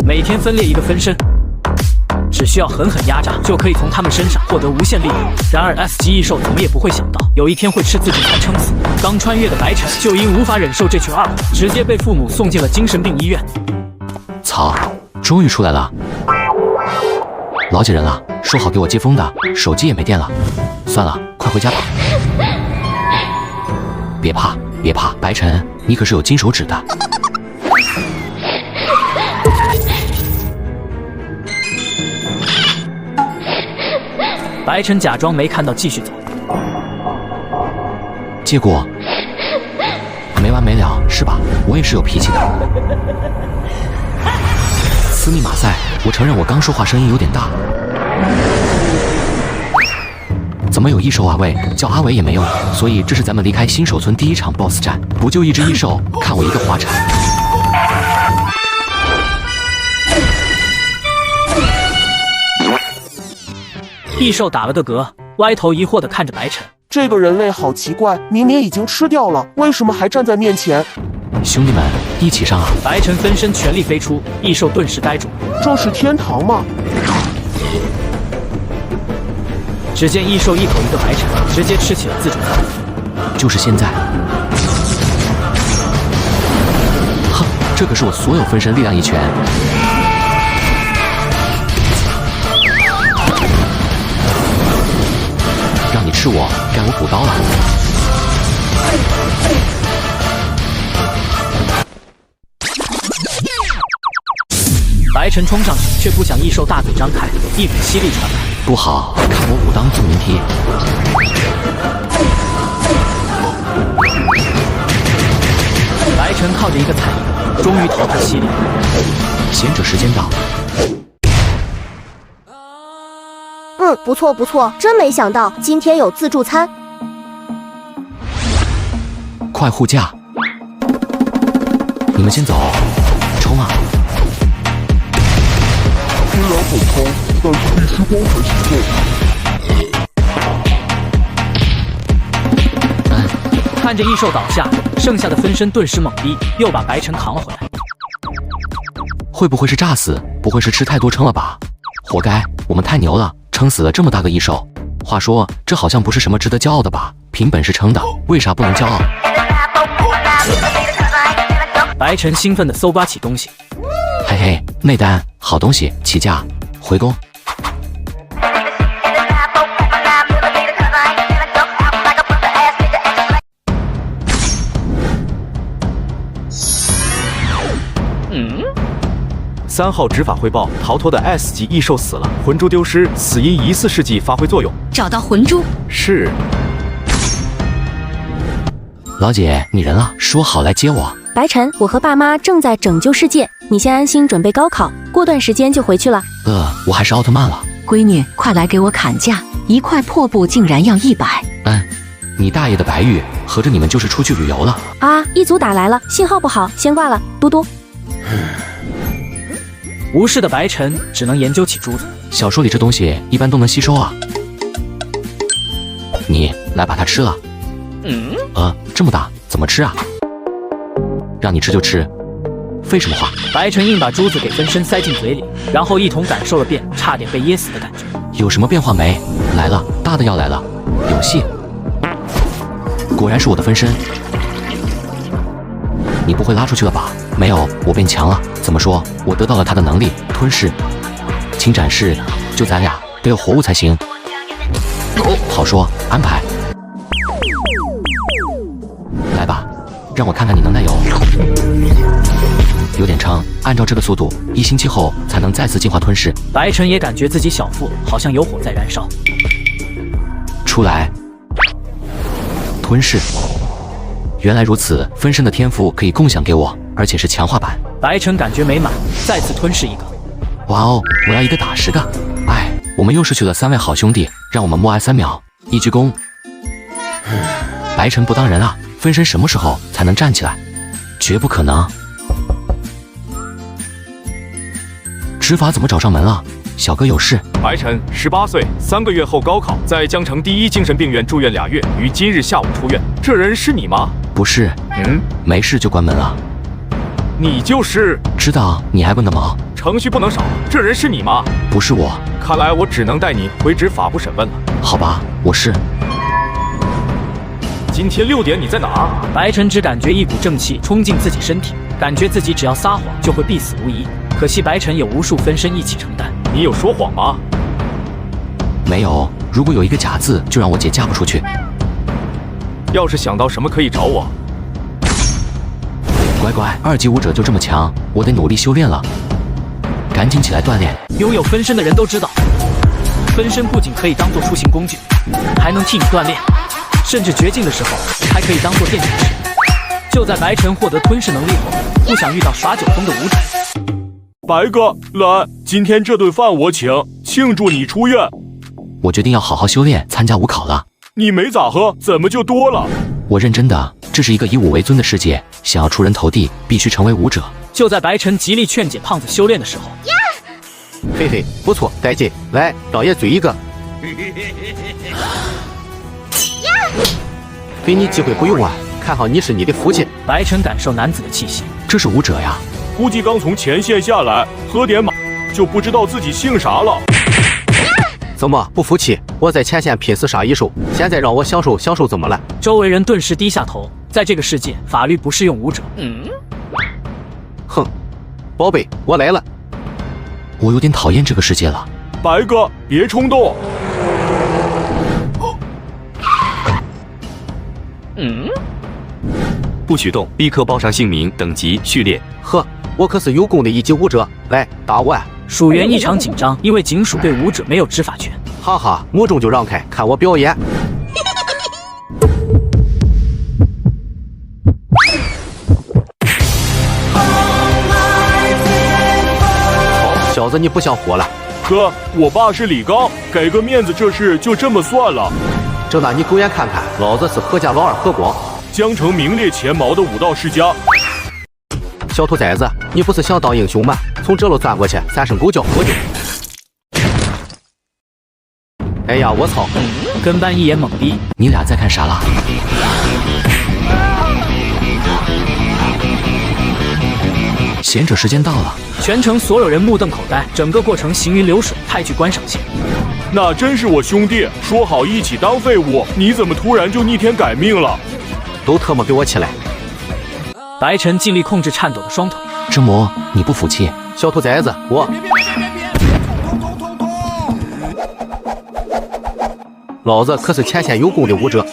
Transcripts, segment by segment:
每天分裂一个分身，只需要狠狠压榨，就可以从他们身上获得无限力量。然而 S 级异兽怎么也不会想到，有一天会吃自助餐撑死。刚穿越的白晨就因无法忍受这群二货，直接被父母送进了精神病医院。操，终于出来了！老几人了，说好给我接风的，手机也没电了。算了，快回家吧。别怕，别怕，白晨，你可是有金手指的。白晨假装没看到，继续走。结果没完没了，是吧？我也是有脾气的。斯密马赛，我承认我刚说话声音有点大。怎么有异兽啊？喂，叫阿伟也没用，所以这是咱们离开新手村第一场 BOSS 战，不就一只异兽？看我一个滑铲！异兽打了个嗝，歪头疑惑地看着白晨。这个人类好奇怪，明明已经吃掉了，为什么还站在面前？兄弟们，一起上啊！白晨分身全力飞出，异兽顿时呆住。这是天堂吗？只见异兽一口一个白晨，直接吃起了自助餐。就是现在！哼，这可是我所有分身力量一拳。让你吃我，该我补刀了。白晨冲上去，却不想异兽大嘴张开，一股吸力传来。不好，看我武当纵云踢！白晨靠着一个踩一个，终于逃脱吸力。贤者时间到。不错不错，真没想到今天有自助餐。快护驾！你们先走，冲啊！虽然很冲，但是必须光才行动。看着异兽倒下，剩下的分身顿时懵逼，又把白晨扛了回来。会不会是炸死？不会是吃太多撑了吧？活该，我们太牛了，撑死了这么大个异兽。话说，这好像不是什么值得骄傲的吧？凭本事撑的，为啥不能骄傲？白晨兴奋地搜刮起东西。嘿嘿，内丹，好东西，起价，回宫。3号执法汇报，逃脱的 S 级异兽死了，魂珠丢失，死因疑似试剂发挥作用。找到魂珠。是。老姐，你人了，说好来接我。白晨，我和爸妈正在拯救世界，你先安心准备高考，过段时间就回去了。我还是奥特曼了。闺女，快来给我砍价，一块破布竟然要100。你大爷的白玉，合着你们就是出去旅游了啊！一组打来了，信号不好，先挂了。嘟嘟。无视的白晨只能研究起珠子。小说里这东西一般都能吸收啊。你来把它吃了。这么大，怎么吃啊？让你吃就吃，废什么话？白晨硬把珠子给分身塞进嘴里，然后一同感受了遍差点被噎死的感觉。有什么变化没？来了，大的要来了，有戏！果然是我的分身。你不会拉出去了吧？没有，我变强了。怎么说？我得到了他的能力，吞噬。请展示，就咱俩得有活物才行。好说，安排。来吧，让我看看你能耐有点撑。按照这个速度，1星期后才能再次进化吞噬。白晨也感觉自己小腹好像有火在燃烧。出来，吞噬。原来如此，分身的天赋可以共享给我，而且是强化版。白晨感觉美满，再次吞噬一个。哇哦，我要一个打10个。我们又失去了3位好兄弟，让我们默哀3秒，一鞠躬。白晨不当人啊，分身什么时候才能站起来？绝不可能。执法怎么找上门了？小哥有事。白晨，18岁，3个月后高考，在江城第一精神病院住院2月，于今日下午出院。这人是你吗？不是。没事就关门了。你就是？知道，你还问个毛？程序不能少。这人是你吗？不是我。看来我只能带你回执法部审问了。好吧，我是。今天6点你在哪儿？白晨只感觉一股正气冲进自己身体，感觉自己只要撒谎就会必死无疑。可惜白晨有无数分身一起承担。你有说谎吗？没有，如果有一个假字，就让我姐嫁不出去。要是想到什么可以找我。乖乖，2级武者就这么强，我得努力修炼了。赶紧起来锻炼。拥有分身的人都知道，分身不仅可以当做出行工具，还能替你锻炼，甚至绝境的时候还可以当做垫脚石。就在白晨获得吞噬能力后，不想遇到耍酒疯的武者。白哥，来，今天这顿饭我请，庆祝你出院。我决定要好好修炼，参加武考了。你没咋喝，怎么就多了？我认真的，这是一个以武为尊的世界，想要出人头地，必须成为武者。就在白晨极力劝解胖子修炼的时候，嘿嘿，不错，带劲！来，老爷嘴一个。给你机会不用啊，看好你是你的福气。白晨感受男子的气息，这是武者呀，估计刚从前线下来，喝点马就不知道自己姓啥了。怎么不服气？我在前线拼死杀一兽，现在让我享受享受怎么了？周围人顿时低下头。在这个世界，法律不适用武者。哼，宝贝，我来了。我有点讨厌这个世界了。白哥，别冲动。不许动，立刻报上姓名、等级、序列。呵，我可是有功的1级武者，来打我呀！属员异常紧张，因为警署对武者没有执法权。哈哈，母众就让开，看我表演。小子，你不想活了？哥，我爸是李刚，给个面子，这事就这么算了。正大，你狗眼看看，老子是何家老二何光，江城名列前茅的武道世家。小兔崽子，你不是想当英雄吗？从这路钻过去，3声狗叫我就……哎呀，我操！跟班一眼懵逼，你俩在看啥啦？贤者时间到了，全城所有人目瞪口呆，整个过程行云流水，太具观赏性。那真是我兄弟，说好一起当废物，你怎么突然就逆天改命了？都特么给我起来！白晨尽力控制颤抖的双腿。真魔，你不服气？小兔崽子，我……老子可是前线有功的武者。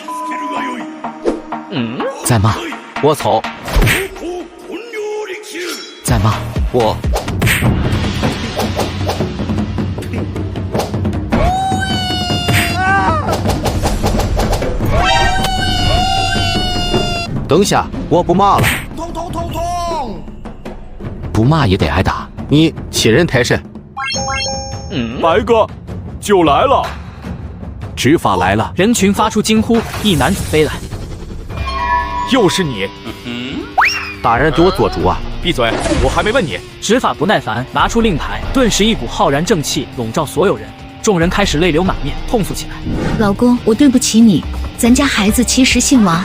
在骂！我操！在骂！我……等下，我不骂了。不骂也得挨打。你欺人太甚！白哥，酒来了。执法来了！人群发出惊呼，一男子飞来。又是你！大人给我做主啊！闭嘴，我还没问你。执法不耐烦，拿出令牌，顿时一股浩然正气笼罩所有人，众人开始泪流满面，痛诉起来。老公，我对不起你，咱家孩子其实姓王。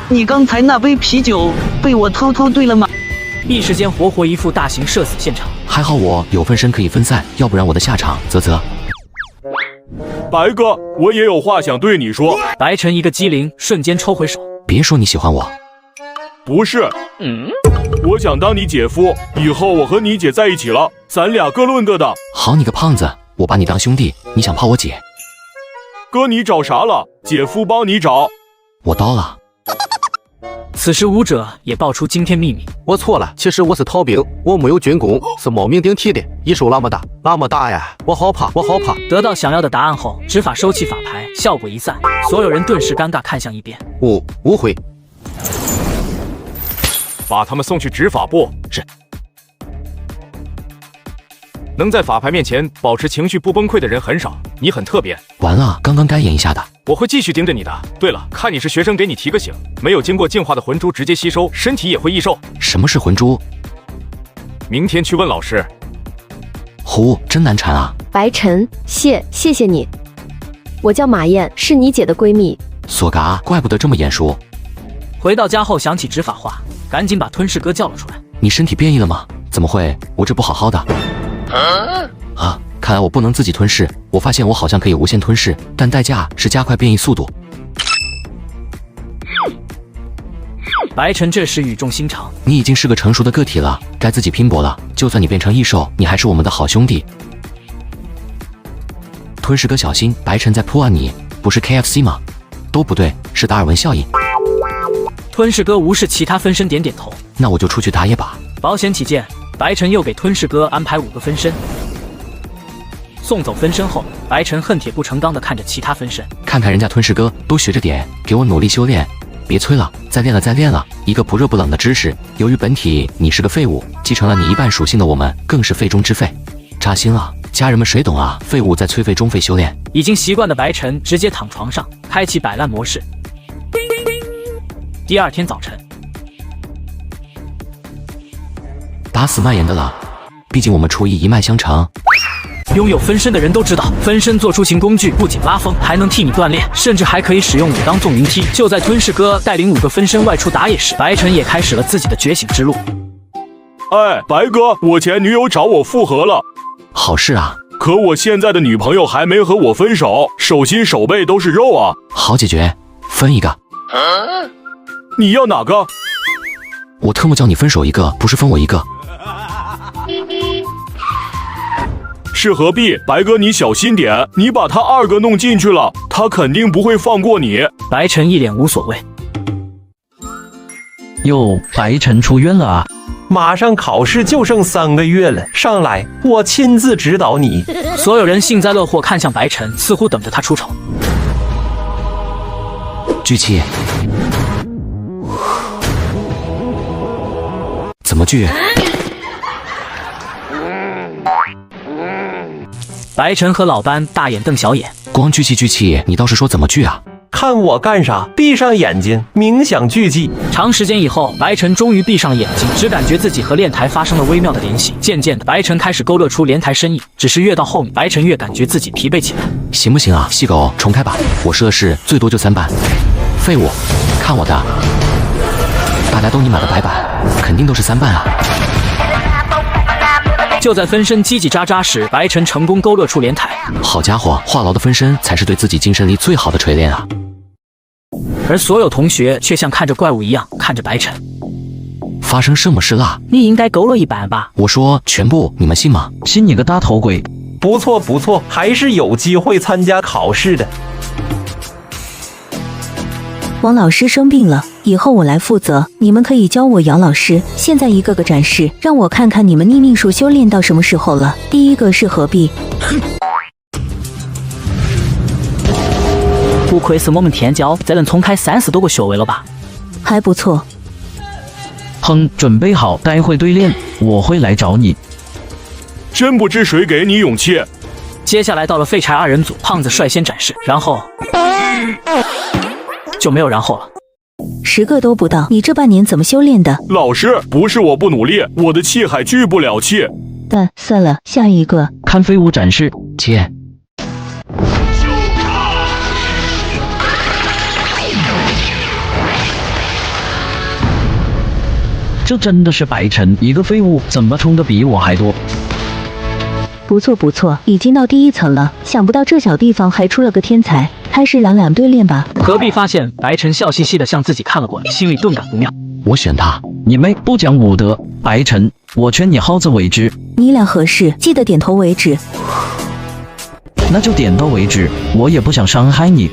你刚才那杯啤酒被我偷偷兑了吗？一时间活活一副大型社死现场。还好我有分身可以分散，要不然我的下场啧啧。白哥，我也有话想对你说。白晨一个机灵，瞬间抽回手。别说你喜欢我。不是，我想当你姐夫，以后我和你姐在一起了，咱俩各论各的。好你个胖子，我把你当兄弟，你想泡我姐？哥，你找啥了？姐夫帮你找。我刀了。此时武者也爆出惊天秘密。我错了，其实我是逃兵，我没有军功，是冒名顶替的。一手那么大，那么大呀，我好怕，我好怕。得到想要的答案后，执法收起法牌，效果一散，所有人顿时尴尬看向一边。误会。把他们送去执法部。是。能在法牌面前保持情绪不崩溃的人很少，你很特别。完了，刚刚该演一下的。我会继续盯着你的。对了，看你是学生，给你提个醒，没有经过净化的魂珠直接吸收，身体也会易瘦。什么是魂珠？明天去问老师。呼，真难缠啊！白晨，谢谢你。我叫马燕，是你姐的闺蜜。索嘎，怪不得这么眼熟。回到家后想起执法话，赶紧把吞噬哥叫了出来。你身体变异了吗？怎么会？我这不好好的。啊，看来我不能自己吞噬。我发现我好像可以无限吞噬，但代价是加快变异速度。白晨这时语重心长：“你已经是个成熟的个体了，该自己拼搏了。就算你变成异兽，你还是我们的好兄弟。”吞噬哥小心，白晨在扑啊你！不是 KFC 吗？都不对，是达尔文效应。吞噬哥无视其他分身，点点头。那我就出去打野吧。保险起见，白晨又给吞噬哥安排5个分身。送走分身后，白晨恨铁不成钢地看着其他分身，看看人家吞噬哥都学着点，给我努力修炼。别催了，再练了，再练了。一个不热不冷的知识，由于本体你是个废物，继承了你一半属性的我们更是废中之废。扎心了，家人们谁懂啊？废物在催废中废修炼。已经习惯的白晨直接躺床上，开启摆烂模式。第二天早晨，打死蔓延的了，毕竟我们厨艺一脉相承。拥有分身的人都知道，分身做出行工具不仅拉风，还能替你锻炼，甚至还可以使用武当纵云梯。就在吞噬哥带领5个分身外出打野时，白晨也开始了自己的觉醒之路。哎，白哥，我前女友找我复合了。好事啊！可我现在的女朋友还没和我分手，手心手背都是肉啊。好解决，分一个。你要哪个？我特么叫你分手一个，不是分我一个。是何必？白哥你小心点，你把他2个弄进去了，他肯定不会放过你。白晨一脸无所谓。哟，白晨出院了啊！马上考试就剩3个月了，上来，我亲自指导你。所有人幸灾乐祸看向白晨，似乎等着他出丑。聚气？怎么聚？白晨和老班大眼瞪小眼，光聚气，你倒是说怎么聚啊？看我干啥？闭上眼睛，冥想聚气。长时间以后，白晨终于闭上了眼睛，只感觉自己和莲台发生了微妙的联系。渐渐的，白晨开始勾勒出莲台深意，只是越到后面，白晨越感觉自己疲惫起来。行不行啊，细狗，重开吧！我设的是最多就3板。废物，看我的！大家都你妈的白板，肯定都是3板啊！就在分身叽叽喳喳时，白晨成功勾勒出莲台。好家伙，话痨的分身才是对自己精神力最好的锤炼啊！而所有同学却像看着怪物一样看着白晨。发生什么事啦？你应该勾勒1板吧？我说全部，你们信吗？信你个大头鬼！不错不错，还是有机会参加考试的。王老师生病了，以后我来负责，你们可以教我姚老师。现在一个个展示，让我看看你们逆命术修炼到什么时候了。第一个是何必？不愧是我们天骄，再能冲开30多个学位了吧？还不错。哼，准备好，待会对练，我会来找你。真不知谁给你勇气。接下来到了废柴2人组，胖子率先展示，然后就没有然后了。10个都不到，你这半年怎么修炼的？老师，不是我不努力，我的气还聚不了气。算了，下一个。看废物展示，切。这真的是白晨一个废物，怎么冲的比我还多？不错不错，已经到第1层了，想不到这小地方还出了个天才。开始两对练吧。何必发现白晨笑嘻嘻的向自己看了过来，心里顿感不妙。我选他。你妹，不讲武德！白晨，我劝你好自为之。你俩合适，记得点头为止。那就点到为止，我也不想伤害你。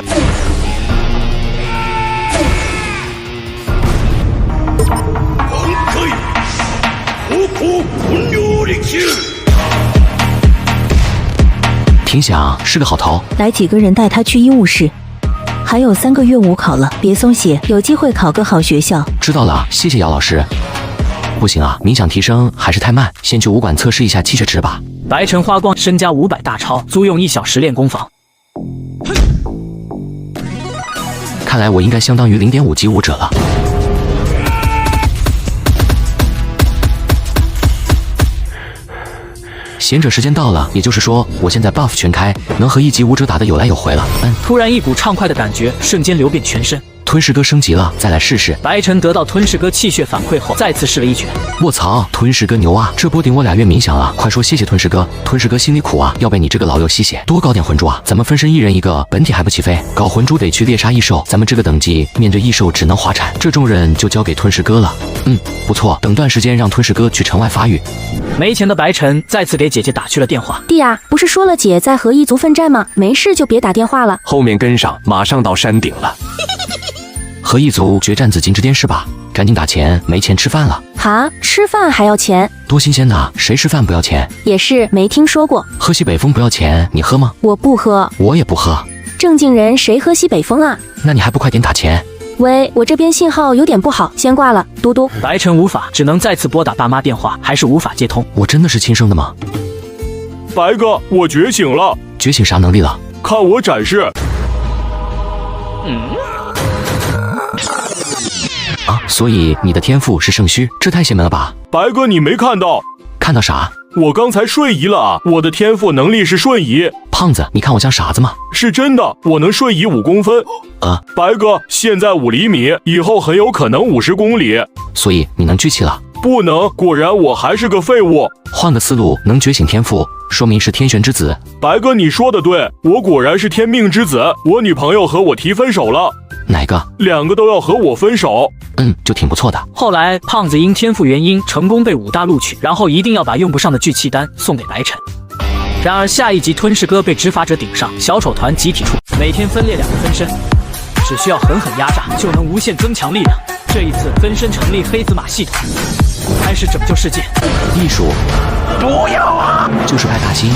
挺想是个好头。来几个人带他去医务室。还有3个月5考了，别松懈，有机会考个好学校。知道了，谢谢姚老师。不行啊，冥想提升还是太慢，先去武馆测试一下气血值吧。白晨花光身家500大钞，租用1小时练功房。看来我应该相当于0.5级武者了。贤者时间到了，也就是说，我现在 buff 全开，能和1级武者打得有来有回了。突然一股畅快的感觉瞬间流遍全身。吞噬哥升级了，再来试试。白晨得到吞噬哥气血反馈后，再次试了一拳。卧槽，吞噬哥牛啊！这波顶我俩月冥想了，快说谢谢吞噬哥。吞噬哥心里苦啊，要被你这个老六吸血。多搞点魂珠啊！咱们分身一人一个，本体还不起飞，搞魂珠得去猎杀异兽。咱们这个等级面对异兽只能滑铲，这重任就交给吞噬哥了。不错，等段时间让吞噬哥去城外发育。没钱的白晨再次给姐姐打去了电话。弟啊，不是说了姐在和异族奋战吗？没事就别打电话了。后面跟上，马上到山顶了。和异族决战紫金之巅是吧？赶紧打钱，没钱吃饭了。哈，吃饭还要钱？多新鲜呐！谁吃饭不要钱？也是没听说过。喝西北风不要钱，你喝吗？我不喝。我也不喝。正经人谁喝西北风啊？那你还不快点打钱？喂，我这边信号有点不好，先挂了。嘟嘟。白晨无法，只能再次拨打爸妈电话，还是无法接通。我真的是亲生的吗？白哥，我觉醒了。觉醒啥能力了？看我展示。所以你的天赋是圣虚，这太邪门了吧？白哥，你没看到？看到啥？我刚才瞬移了啊！我的天赋能力是瞬移。胖子，你看我像傻子吗？是真的，我能瞬移5公分。白哥，现在5厘米，以后很有可能50公里。所以你能聚气了？不能，果然我还是个废物。换个思路，能觉醒天赋，说明是天选之子。白哥，你说的对，我果然是天命之子。我女朋友和我提分手了。哪个？2个都要和我分手。就挺不错的。后来胖子因天赋原因成功被武大录取，然后一定要把用不上的聚气丹送给白晨。然而下一集吞噬哥被执法者顶上，小丑团集体出，每天分裂2个分身，只需要狠狠压榨就能无限增强力量。这一次分身成立黑子马系统，开始拯救世界。艺术不要啊，就是派大星。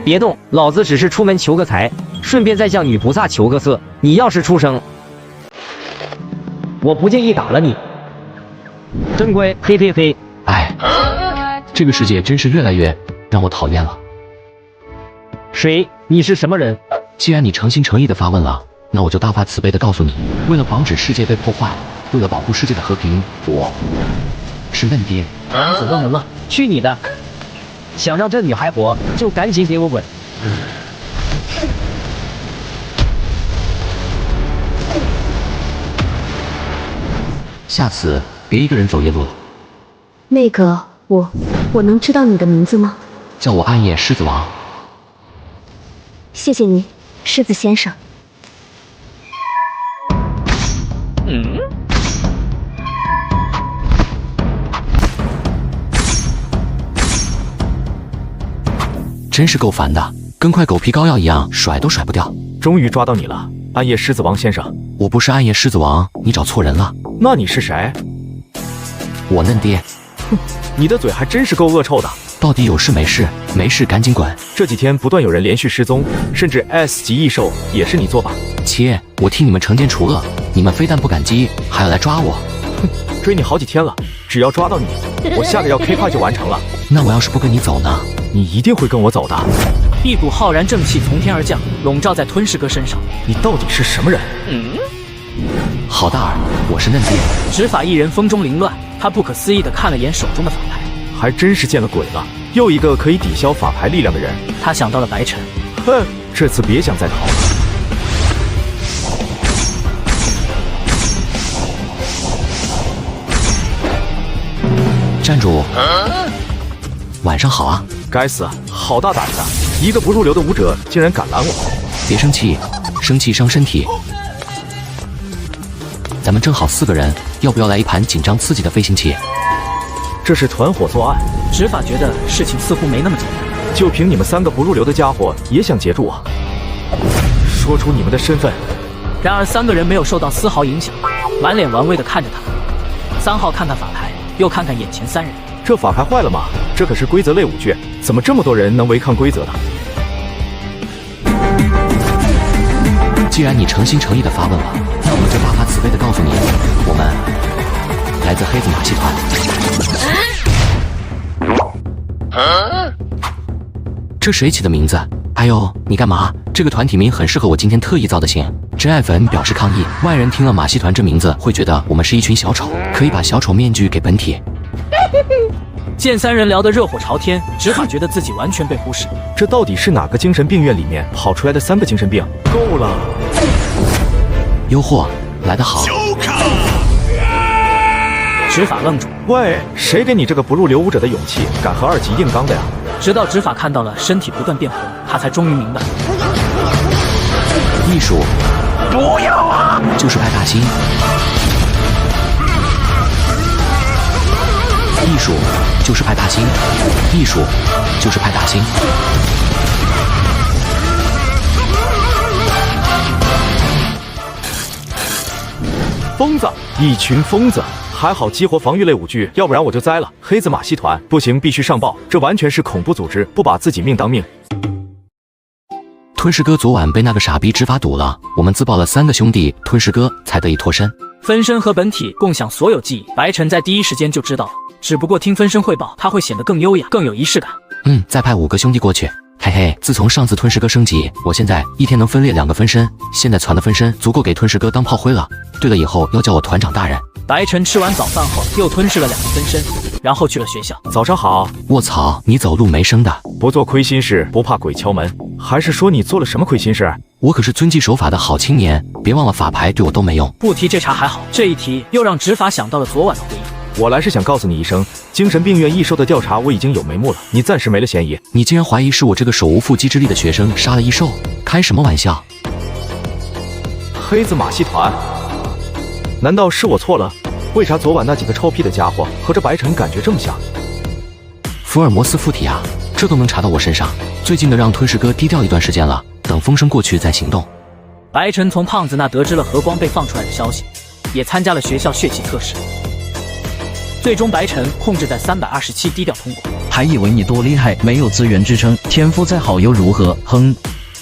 别动，老子只是出门求个财，顺便再向女菩萨求个色。你要是出生，我不介意打了你。真乖，嘿嘿嘿。哎，这个世界真是越来越让我讨厌了。谁？你是什么人？既然你诚心诚意的发问了，那我就大发慈悲的告诉你，为了防止世界被破坏，为了保护世界的和平，我是嫩爹。怎么能了？去你的！想让这女孩活，就赶紧给我滚！下次别一个人走夜路了。那个，我能知道你的名字吗？叫我暗夜狮子王。谢谢你，狮子先生。真是够烦的，跟块狗皮膏药一样，甩都甩不掉。终于抓到你了，暗夜狮子王先生。我不是暗夜狮子王，你找错人了。那你是谁？我嫩爹。哼，你的嘴还真是够恶臭的。到底有事没事？没事赶紧滚。这几天不断有人连续失踪，甚至 S 级异兽也是你做吧？切，我替你们惩奸除恶，你们非但不感激，还要来抓我。哼，追你好几天了，只要抓到你，我下个要 K 快就完成了。那我要是不跟你走呢？你一定会跟我走的。一股浩然正气从天而降，笼罩在吞噬哥身上。你到底是什么人？好大耳，我是嫩爹。执法一人风中凌乱，他不可思议地看了眼手中的法牌，还真是见了鬼了，又一个可以抵消法牌力量的人。他想到了白晨，哼，这次别想再逃了。站住！晚上好啊！该死，好大胆子！一个不入流的武者竟然敢拦我！别生气，生气伤身体。咱们正好4个人，要不要来一盘紧张刺激的飞行棋？这是团伙作案。执法觉得事情似乎没那么简单，就凭你们3个不入流的家伙也想截住我？说出你们的身份。然而3个人没有受到丝毫影响，满脸玩味地看着他。3号看看法牌，又看看眼前3人。这法牌坏了吗？这可是规则类武具，怎么这么多人能违抗规则的？既然你诚心诚意的发问了，那我就大发慈悲的告诉你，我们来自黑子马戏团。这谁起的名字？哎呦，你干嘛？这个团体名很适合我今天特意造的型。真爱粉表示抗议，外人听了马戏团这名字会觉得我们是一群小丑，可以把小丑面具给本体。见三人聊得热火朝天，执法觉得自己完全被忽视。这到底是哪个精神病院里面跑出来的3个精神病？够了！诱惑来得好。执法愣住，喂，谁给你这个不入流舞者的勇气，敢和2级硬刚的呀？直到执法看到了身体不断变红，他才终于明白，艺术不要啊，就是派大星。艺术就是派大星，艺术就是派大星。疯子，一群疯子。还好激活防御类武具，要不然我就栽了。黑子马戏团不行，必须上报，这完全是恐怖组织，不把自己命当命。吞噬哥昨晚被那个傻逼执法堵了，我们自爆了3个兄弟，吞噬哥才得以脱身。分身和本体共享所有记忆，白晨在第一时间就知道了，只不过听分身汇报，他会显得更优雅，更有仪式感。再派5个兄弟过去。嘿嘿，自从上次吞噬哥升级，我现在一天能分裂2个分身，现在攒的分身足够给吞噬哥当炮灰了。对了，以后要叫我团长大人。白晨吃完早饭后，又吞噬了2个分身，然后去了学校。早上好。卧槽，你走路没声的，不做亏心事，不怕鬼敲门。还是说你做了什么亏心事？我可是遵纪守法的好青年，别忘了法牌对我都没用。不提这茬还好，这一提又让执法想到了昨晚的回忆。我来是想告诉你一声，精神病院易兽的调查我已经有眉目了，你暂时没了嫌疑。你竟然怀疑是我这个手无缚鸡之力的学生杀了易兽？开什么玩笑？黑子马戏团，难道是我错了？为啥昨晚那几个臭屁的家伙和这白晨感觉这么像？福尔摩斯附体啊，这都能查到我身上。最近的让吞噬哥低调一段时间了，等风声过去再行动。白晨从胖子那得知了和光被放出来的消息，也参加了学校血气测试。最终白晨控制在327低调通过。还以为你多厉害，没有资源支撑，天赋再好又如何？哼。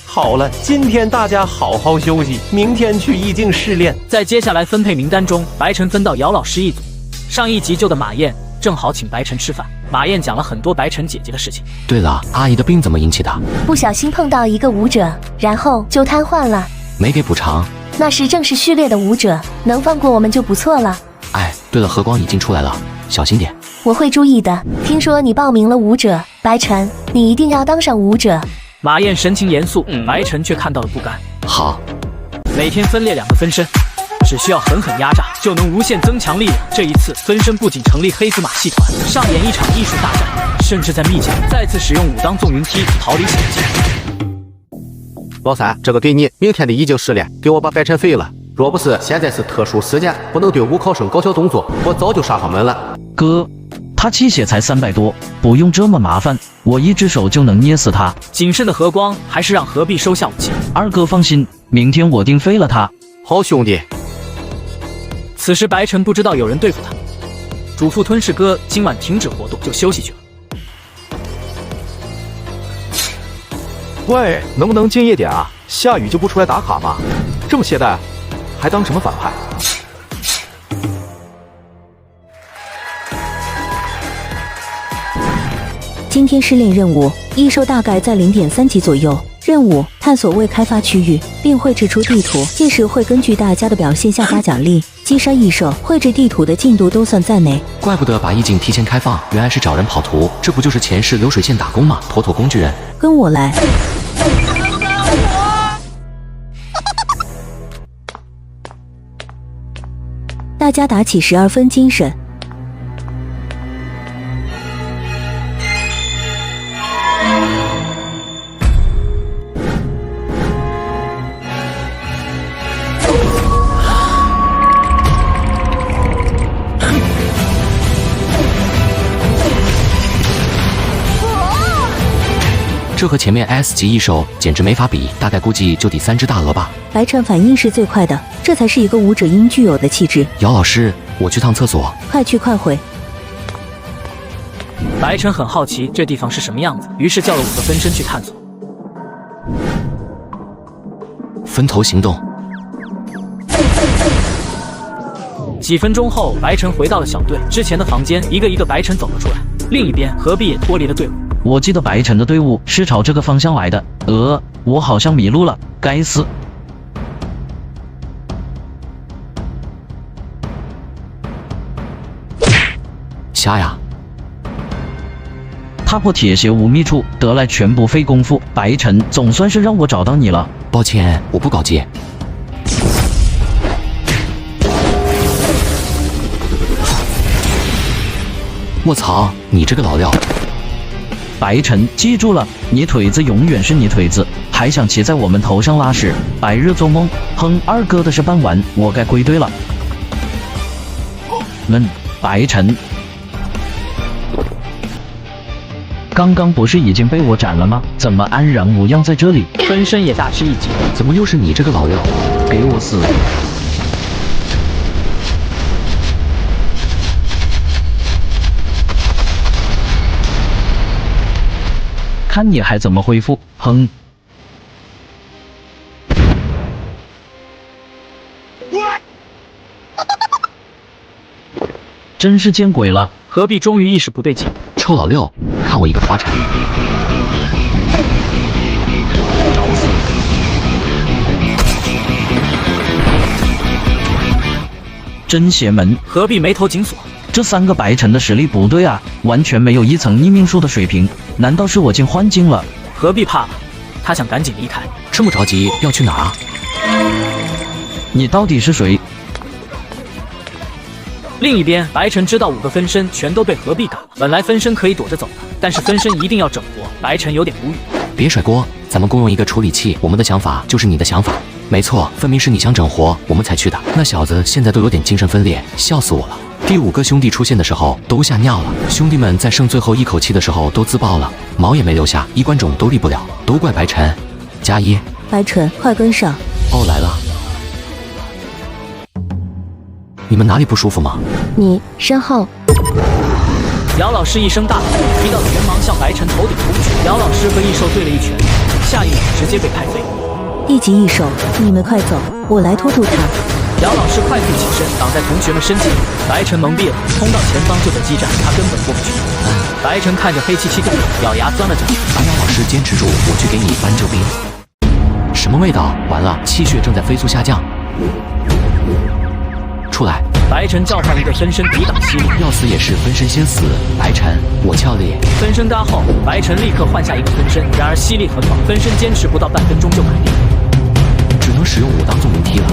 好了，今天大家好好休息，明天去意境试炼。在接下来分配名单中，白晨分到姚老师一组。上一集救的马燕正好请白晨吃饭，马燕讲了很多白晨姐姐的事情。对了，阿姨的病怎么引起的？不小心碰到一个舞者，然后就瘫痪了，没给补偿。那是正式序列的舞者，能放过我们就不错了。哎，对了，和光已经出来了，小心点。我会注意的。听说你报名了舞者，白晨，你一定要当上舞者。马燕神情严肃，白晨却看到了不甘。好，每天分裂2个分身，只需要狠狠压榨，就能无限增强力量。这一次，分身不仅成立黑子马戏团，上演一场艺术大战，甚至在秘境再次使用武当纵云梯逃离险境。老三，这个给你，明天的意境试炼，给我把白晨废了。若不是现在是特殊时间，不能对五考生搞小动作，我早就杀他们了。哥，他气血才300多，不用这么麻烦，我一只手就能捏死他。谨慎的和光还是让何必收下武器。二哥放心，明天我定废了他。好兄弟。此时白晨不知道有人对付他，嘱咐吞噬哥今晚停止活动，就休息去了。喂，能不能敬业点啊？下雨就不出来打卡吗？这么懈怠，还当什么反派？今天试炼任务，异兽大概在0.3级左右。任务：探索未开发区域，并绘制出地图，届时会根据大家的表现下发奖励。击杀异兽，绘制地图的进度都算在内。怪不得把意境提前开放，原来是找人跑图，这不就是前世流水线打工吗？妥妥工具人。跟我来。大家打起12分精神。这和前面 S 级异兽简直没法比，大概估计就抵3只大鹅吧。白晨反应是最快的，这才是一个舞者应具有的气质。姚老师，我去趟厕所。快去快回。白晨很好奇这地方是什么样子，于是叫了5个分身去探索。分头行动。几分钟后，白晨回到了小队之前的房间，一个一个白晨走了出来。另一边，何必也脱离了队伍。我记得白晨的队伍是朝这个方向来的。我好像迷路了，该死！瞎呀！踏破铁鞋无觅处，得来全不费功夫。白晨，总算是让我找到你了。抱歉，我不搞基。卧槽，你这个老料！白晨，记住了，你腿子永远是你腿子，还想骑在我们头上拉屎，白日做梦。哼，二哥的是办完，我该归队了。白晨，刚刚不是已经被我斩了吗？怎么安然无恙在这里？分身也大吃一惊，怎么又是你这个老料？给我死！看你还怎么恢复！哼！真是见鬼了！何必终于意识不对劲？臭老六，看我一个滑铲！找死！真邪门！何必眉头紧锁？这3个白晨的实力不对啊，完全没有一层逆命术的水平。难道是我进幻境了？何必怕了？他想赶紧离开。这么着急要去哪儿啊？你到底是谁？另一边，白晨知道5个分身全都被何必赶了。本来分身可以躲着走的，但是分身一定要整活。白晨有点无语。别甩锅，咱们共用一个处理器。我们的想法就是你的想法。没错，分明是你想整活，我们才去的。那小子现在都有点精神分裂，笑死我了。第5个兄弟出现的时候都吓尿了，兄弟们在剩最后一口气的时候都自爆了，毛也没留下，衣冠冢都立不了，都怪白晨。加1，白晨，快跟上！哦，来了。你们哪里不舒服吗？你身后。姚老师一声大吼，一道拳芒向白晨头顶冲去。姚老师和异兽对了一拳，下一秒直接被拍飞。一级异兽，你们快走，我来拖住他。姚老师快速起身，挡在同学们身前。白晨懵逼了，通道前方就在激战，他根本过不去。白晨看着黑漆漆洞口，咬牙钻了进去。把姚老师坚持住，我去给你搬救兵。什么味道？完了，气血正在飞速下降。出来！白晨召唤一个分身抵挡犀利，要死也是分身先死。白晨，我俏丽。分身嘎后，白晨立刻换下一个分身，然而犀利很猛，分身坚持不到半分钟就砍定，只能使用武当纵灵踢了。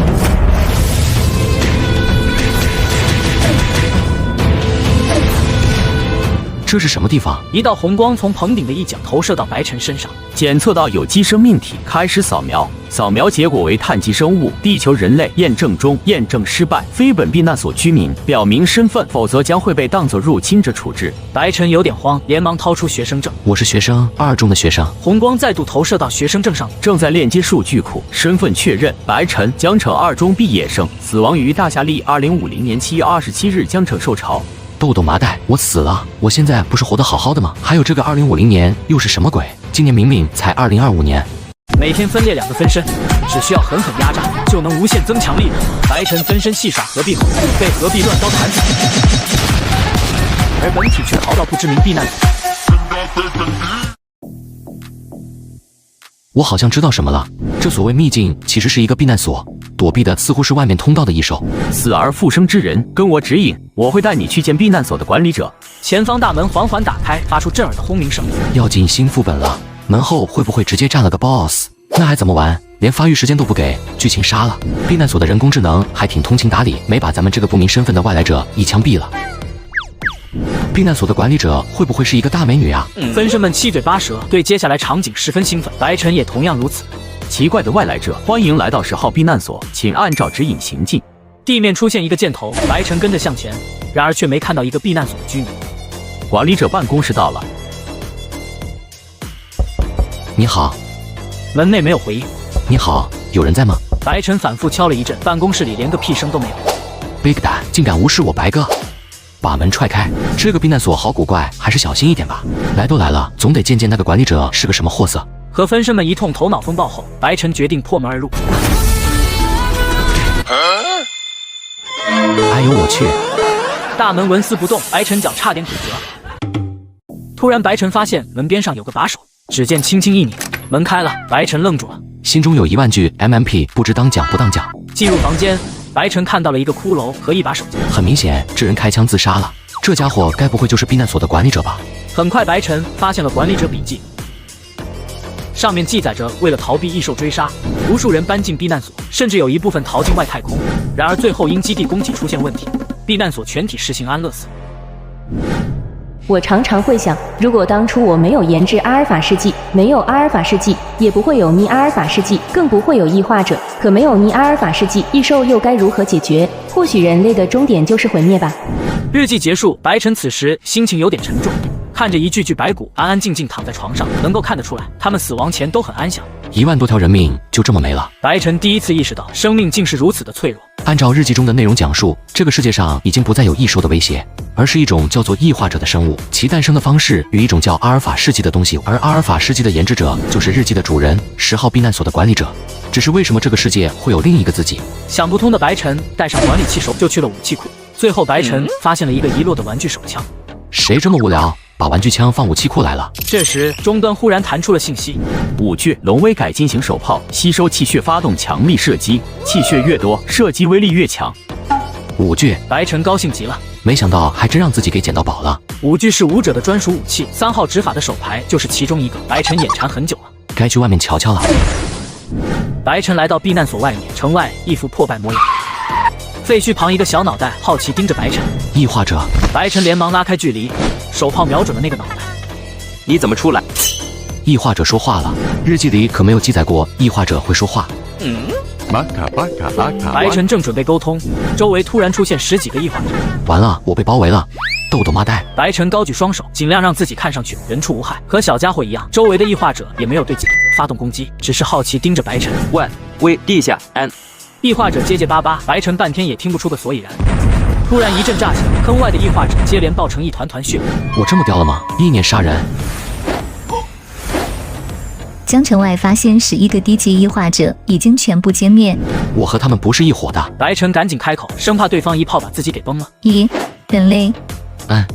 这是什么地方？一道红光从棚顶的一角投射到白晨身上，检测到有机生命体，开始扫描。扫描结果为碳基生物，地球人类，验证中，验证失败，非本避难所居民，表明身份，否则将会被当作入侵者处置。白晨有点慌，连忙掏出学生证。我是学生2中的学生。红光再度投射到学生证上，正在链接数据库，身份确认：白晨，江城2中毕业生，死亡于大夏历2050年7月27日江城受潮。豆豆麻袋，我死了！我现在不是活得好好的吗？还有这个2050年又是什么鬼？今年明明才2025年。每天分裂2个分身，只需要狠狠压榨，就能无限增强力量。白晨分身戏耍何必后，被何必乱刀砍死，而本体却逃到不知名避难所。我好像知道什么了，这所谓秘境其实是一个避难所，躲避的似乎是外面通道的异兽。死而复生之人，跟我指引，我会带你去见避难所的管理者。前方大门缓缓打开，发出震耳的轰鸣声。要进新副本了，门后会不会直接站了个 BOSS？ 那还怎么玩？连发育时间都不给，剧情杀了。避难所的人工智能还挺通情达理，没把咱们这个不明身份的外来者一枪毙了。避难所的管理者会不会是一个大美女啊？分身们七嘴八舌，对接下来场景十分兴奋。白晨也同样如此。奇怪的外来者，欢迎来到10号避难所，请按照指引行进。地面出现一个箭头，白晨跟着向前，然而却没看到一个避难所的居民。管理者办公室到了。你好。门内没有回应。你好，有人在吗？白晨反复敲了一阵，办公室里连个屁声都没有。Big 胆，竟敢无视我白哥！把门踹开，这个避难所好古怪，还是小心一点吧。来都来了，总得见见那个管理者是个什么货色。和分身们一通头脑风暴后，白晨决定破门而入。哎呦我去！大门纹丝不动，白晨脚差点骨折。突然，白晨发现门边上有个把手，指尖轻轻一拧，门开了。白晨愣住了，心中有10000句 MMP， 不知当讲不当讲。进入房间，白晨看到了一个骷髅和一把手机。很明显，这人开枪自杀了。这家伙该不会就是避难所的管理者吧？很快，白晨发现了管理者笔记，上面记载着为了逃避异兽追杀，无数人搬进避难所，甚至有一部分逃进外太空。然而最后因基地供给出现问题，避难所全体实行安乐死。我常常会想，如果当初我没有研制阿尔法试剂，没有阿尔法试剂，也不会有逆阿尔法试剂，更不会有异化者。可没有逆阿尔法试剂，异兽又该如何解决？或许人类的终点就是毁灭吧。日记结束，白晨此时心情有点沉重，看着一具具白骨安安静静躺在床上，能够看得出来，他们死亡前都很安详。1万多条人命就这么没了。白晨第一次意识到，生命竟是如此的脆弱。按照日记中的内容讲述，这个世界上已经不再有异兽的威胁，而是一种叫做异化者的生物，其诞生的方式与一种叫阿尔法试剂的东西，而阿尔法试剂的研制者就是日记的主人10号避难所的管理者。只是为什么这个世界会有另一个自己？想不通的白晨带上管理器手就去了武器库，最后白晨发现了一个遗落的玩具手枪。谁这么无聊，把玩具枪放武器库来了？这时终端忽然弹出了信息：5具龙威改进型手炮，吸收气血发动强力射击，气血越多，射击威力越强。5具，白晨高兴极了，没想到还真让自己给捡到宝了。5具是武者的专属武器，3号执法的手牌就是其中一个。白晨眼馋很久了，该去外面瞧瞧了。白晨来到避难所外面，城外一副破败模样。废墟旁一个小脑袋好奇盯着白晨。异化者，白晨连忙拉开距离，手炮瞄准了那个脑袋。你怎么出来？异化者说话了，日记里可没有记载过异化者会说话。白晨正准备沟通，周围突然出现10几个异化者。完了，我被包围了！豆豆妈蛋！白晨高举双手，尽量让自己看上去人畜无害。和小家伙一样，周围的异化者也没有对己发动攻击，只是好奇盯着白晨。喂，地下安。异化者结结巴巴，白晨半天也听不出个所以然。突然一阵炸响，坑外的异化者接连爆成一团团血。我这么屌了吗？意念杀人。江城外发现11个低级异化者，已经全部歼灭。我和他们不是一伙的。白晨赶紧开口，生怕对方一炮把自己给崩了。咦，人类？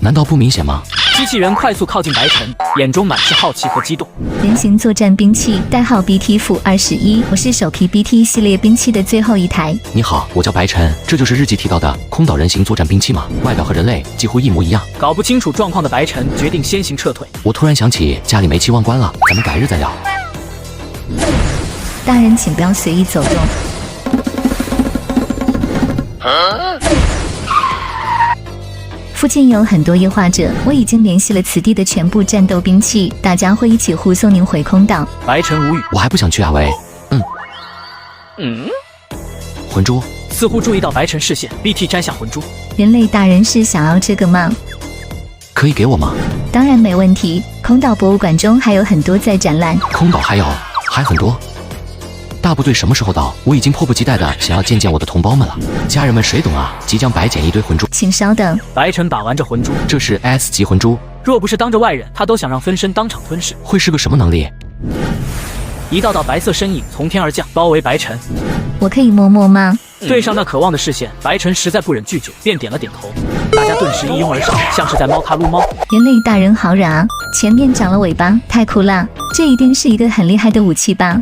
难道不明显吗？机器人快速靠近白晨，眼中满是好奇和激动。人形作战兵器，代号 BT-21，我是首批 BT 系列兵器的最后一台。你好，我叫白晨，这就是日记提到的空岛人形作战兵器吗？外表和人类几乎一模一样。搞不清楚状况的白晨决定先行撤退。我突然想起家里煤气忘关了，咱们改日再聊。大人请不要随意走动。附近有很多异化者，我已经联系了此地的全部战斗兵器，大家会一起护送您回空岛。白晨无语，我还不想去阿维。魂珠似乎注意到白晨视线 ，BT 摘下魂珠。人类大人是想要这个吗？可以给我吗？当然没问题。空岛博物馆中还有很多在展览。空岛还很多。大部队什么时候到？我已经迫不及待的想要见见我的同胞们了。家人们谁懂啊？即将白捡一堆魂珠。请稍等。白晨把玩着魂珠，这是 S 级魂珠。若不是当着外人，他都想让分身当场吞噬。会是个什么能力？一道道白色身影从天而降，包围白晨。我可以摸摸吗？对上那渴望的视线，白晨实在不忍拒绝，便点了点头。大家顿时一拥而上，像是在猫咖撸猫。人类大人好软啊！前面长了尾巴，太酷了！这一定是一个很厉害的武器吧？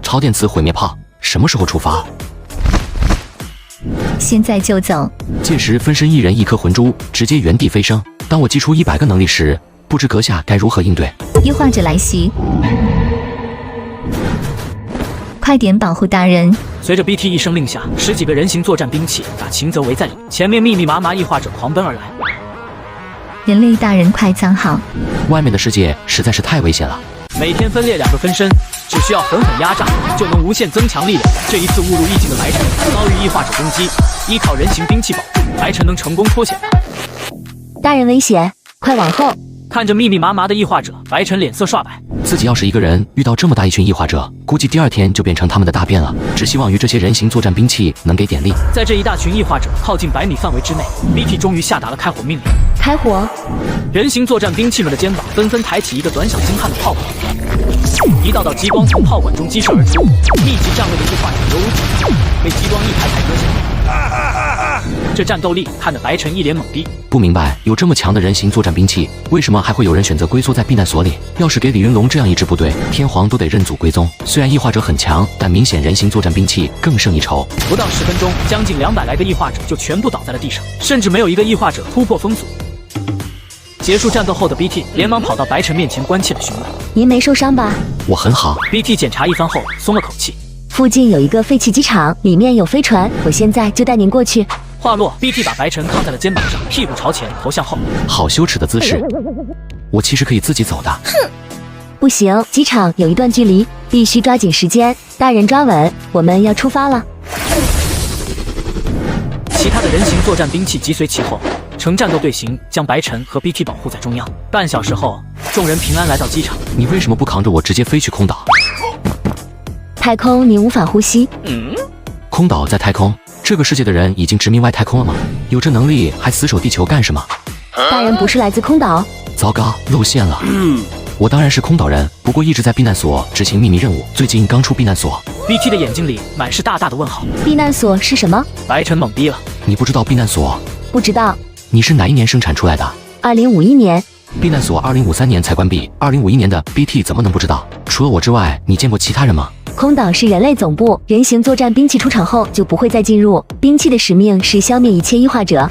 超电磁毁灭炮，什么时候出发？现在就走。届时分身一人一颗魂珠，直接原地飞升。当我祭出100个能力时，不知阁下该如何应对？异化者来袭！快点保护大人！随着 BT 一声令下，10几个人形作战兵器把秦泽围在里面，前面密密麻麻异化者狂奔而来。人类大人快藏好！外面的世界实在是太危险了。每天分裂2个分身，只需要狠狠压榨，就能无限增强力量。这一次误入意境的白晨遭遇异化者攻击，依靠人形兵器保住，白晨能成功脱险吗？大人危险，快往后！看着密密麻麻的异化者，白晨脸色刷白。自己要是一个人遇到这么大一群异化者，估计第2天就变成他们的大便了。只希望于这些人形作战兵器能给点力。在这一大群异化者靠近100米范围之内 ，BT 终于下达了开火命令。开火！人形作战兵器们的肩膀纷纷抬起一个短小精悍的炮管，一道道激光从炮管中激射而出，密集站位的异化者犹如子弹，被激光一排排割下。这战斗力看得白晨一脸懵逼。不明白，有这么强的人形作战兵器，为什么还会有人选择龟缩在避难所里？要是给李云龙这样一支部队，天皇都得认祖归宗。虽然异化者很强，但明显人形作战兵器更胜一筹。不到10分钟，将近200来个异化者就全部倒在了地上，甚至没有一个异化者突破封锁。结束战斗后的 BT 连忙跑到白晨面前，关切地询问：“您没受伤吧？”“我很好。” BT 检查一番后松了口气。附近有一个废弃机场，里面有飞船，我现在就带您过去。话落 ，BT 把白晨扛在了肩膀上，屁股朝前，头向后。好羞耻的姿势！我其实可以自己走的。哼，不行，机场有一段距离，必须抓紧时间。大人抓稳，我们要出发了。其他的人形作战兵器急随其后，呈战斗队形将白晨和 BT 保护在中央。半小时后，众人平安来到机场。你为什么不扛着我直接飞去空岛？太空，您无法呼吸。空岛在太空？这个世界的人已经殖民外太空了吗？有这能力还死守地球干什么？大人不是来自空岛？糟糕，露馅了。我当然是空岛人，不过一直在避难所执行秘密任务，最近刚出避难所。BT 的眼睛里满是大大的问号。避难所是什么？白晨懵逼了。你不知道避难所？不知道。你是哪一年生产出来的？2051年。避难所2053年才关闭，2051年的 BT 怎么能不知道？除了我之外，你见过其他人吗？空岛是人类总部，人形作战兵器出场后就不会再进入。兵器的使命是消灭一切异化者。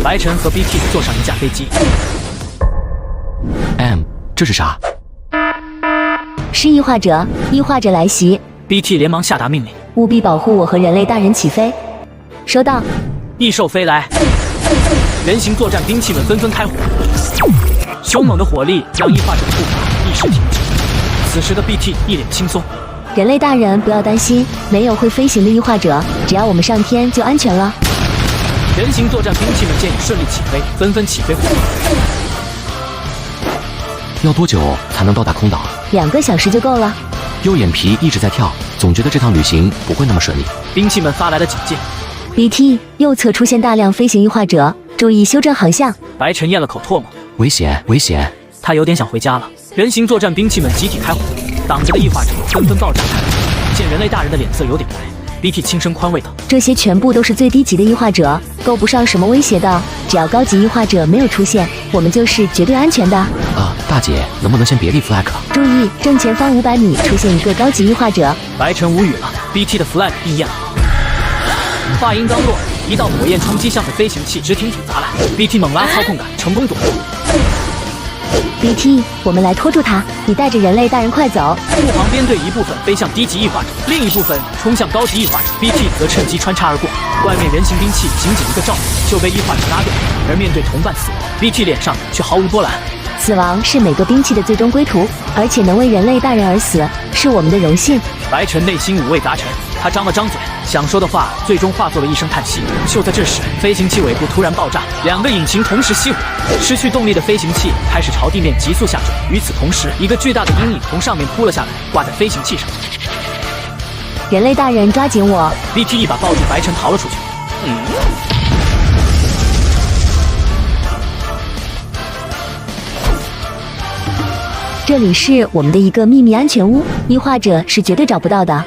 白晨和 BT 坐上一架飞机。这是啥？是异化者，异化者来袭。BT 连忙下达命令，务必保护我和人类大人起飞。收到。异兽飞来，人形作战兵器们纷纷开火，凶猛的火力让异化者的步伐一时停止。此时的 BT 一脸轻松。人类大人不要担心，没有会飞行的异化者，只要我们上天就安全了。人形作战兵器们见已顺利起飞，纷纷起飞火。要多久才能到达空岛？2个小时就够了。右眼皮一直在跳，总觉得这趟旅行不会那么顺利。兵器们发来的警戒。BT 右侧出现大量飞行异化者，注意修正航向。白晨咽了口唾沫。危险，危险！他有点想回家了。人形作战兵器们集体开火，挡着的异化者纷纷爆炸。见人类大人的脸色有点白，BT 轻声宽慰道：“这些全部都是最低级的异化者，够不上什么威胁的。只要高级异化者没有出现，我们就是绝对安全的。”大姐，能不能先别立 flag 了？注意，正前方500米出现一个高级异化者。白晨无语了 ，BT 的 flag 应验了。话音刚落，一道火焰冲击向着飞行器直挺挺砸来 ，BT 猛拉操控杆，成功躲过。BT， 我们来拖住他，你带着人类大人快走。护航编队一部分飞向低级异化者，另一部分冲向高级异化者 ，BT 则趁机穿插而过。外面人形兵器仅仅一个照就被异化者拉掉，而面对同伴死亡 ，BT 脸上却毫无波澜。死亡是每个兵器的最终归途，而且能为人类大人而死，是我们的荣幸。白晨内心五味杂陈，他张了张嘴，想说的话最终化作了一声叹息。就在这时，飞行器尾部突然爆炸，2个引擎同时熄火，失去动力的飞行器开始朝地面急速下坠。与此同时，一个巨大的阴影从上面扑了下来，挂在飞行器上。人类大人，抓紧我 ！BT 一把抱住白晨，逃了出去。这里是我们的一个秘密安全屋，异化者是绝对找不到的。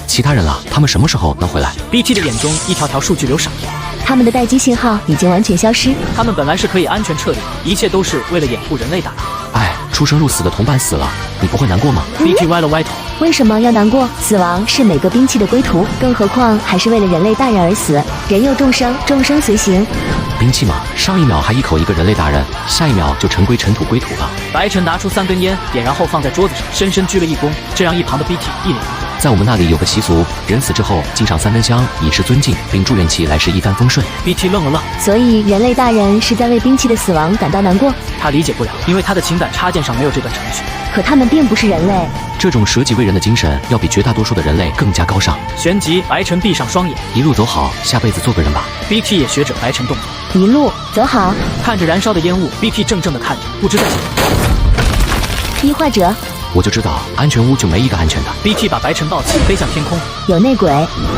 其他人了，他们什么时候能回来 ？BT 的眼中一条条数据流闪过，他们的待机信号已经完全消失。他们本来是可以安全撤离，一切都是为了掩护人类大人。出生入死的同伴死了，你不会难过吗？BT 歪了歪头。为什么要难过？死亡是每个兵器的归途，更何况还是为了人类大人而死。人有众生，众生随形。兵器嘛，上一秒还一口一个人类大人，下一秒就尘归尘土归土了。白晨拿出3根烟，点燃后放在桌子上，深深鞠了一躬，这让一旁的 BT 一脸无语。在我们那里有个习俗，人死之后敬上3根香，以示尊敬，并祝愿其来世一帆风顺。BT 愣了愣，所以人类大人是在为兵器的死亡感到难过。他理解不了，因为他的情感插件上没有这段程序。可他们并不是人类，这种舍己为人的精神要比绝大多数的人类更加高尚。旋即，白晨闭上双眼，一路走好，下辈子做个人吧。BT 也学着白晨动作，一路走好。看着燃烧的烟雾 ，BT 怔怔地看着，不知在想什么。异化者。我就知道安全屋就没一个安全的。BT 把白晨抱起，飞向天空。有内鬼。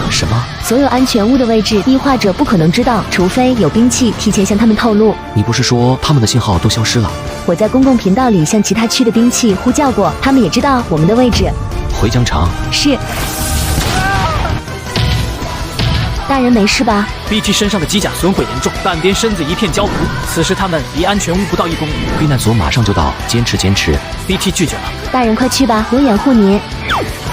什么？所有安全屋的位置，异化者不可能知道，除非有兵器提前向他们透露。你不是说他们的信号都消失了？我在公共频道里向其他区的兵器呼叫过，他们也知道我们的位置。回疆场。是。大人没事吧 ？BT 身上的机甲损毁严重，半边身子一片焦糊。此时他们离安全屋不到1公里。避难所马上就到，坚持坚持。BT 拒绝了。大人快去吧，我掩护您。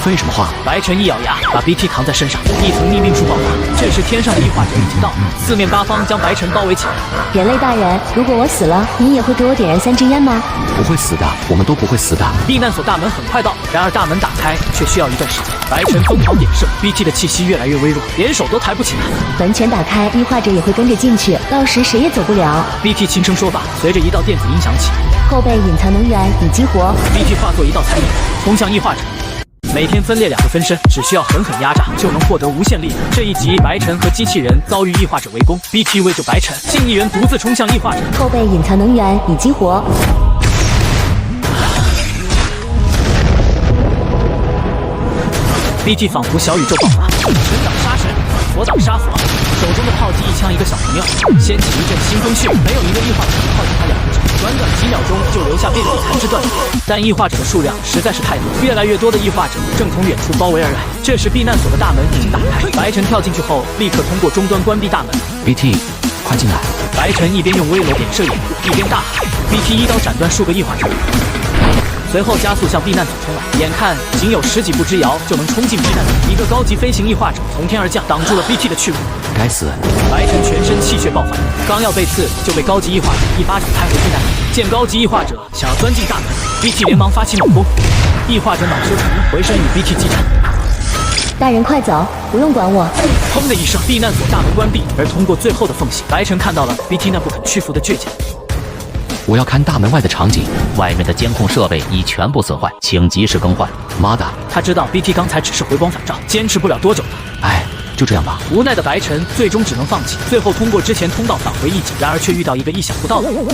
废什么话？白晨一咬牙，把 BT 扛在身上，一层秘密术爆发。这时天上的异化者已经到，四面八方将白晨包围起来。人类大人，如果我死了，您也会给我点燃3支烟吗？不会死的，我们都不会死的。避难所大门很快到，然而大门打开却需要一段时间。白晨疯狂点射 ，BT 的气息越来越微弱，连手都抬不起来。门全打开，异化者也会跟着进去，到时谁也走不了。BT 轻声说罢，随着一道电子音响起，后备隐藏能源已激活。BT 化作一道残影，冲向异化者。每天分裂2个分身，只需要狠狠压榨就能获得无限力量。这一集，白晨和机器人遭遇异化者围攻 ，BT 为救白晨，近翼猿独自冲向异化者。后备隐藏能源已激活。BT 仿佛小宇宙爆发，神挡杀神，佛挡杀佛，手中的炮击一枪一个小朋友，掀起一阵腥风血雨。没有一个异化者靠近他2分钟，短短几秒钟就留下遍体残肢断裂。但异化者的数量实在是太多，越来越多的异化者正从远处包围而来。这时避难所的大门已经打开，白晨跳进去后，立刻通过终端关闭大门。BT， 快进来！白晨一边用微楼点射掩护，一边大喊 ：“BT 一刀斩断数个异化者。”随后加速向避难所冲来，眼看仅有10几步之遥就能冲进避难所，一个高级飞行异化者从天而降，挡住了 BT 的去路。该死！白晨全身气血爆发，刚要被刺，就被高级异化者一巴掌拍回避难所。见高级异化者想要钻进大门 ，BT 连忙发起猛攻，异化者恼羞成怒，回身与 BT 激战。大人快走，不用管我！砰的一声，避难所大门关闭，而通过最后的缝隙，白晨看到了 BT 那不肯屈服的倔强。我要看大门外的场景，外面的监控设备已全部损坏，请及时更换。妈的！他知道 BT 刚才只是回光返照，坚持不了多久的。哎，就这样吧。无奈的白晨最终只能放弃，最后通过之前通道返回异己，然而却遇到一个意想不到的人。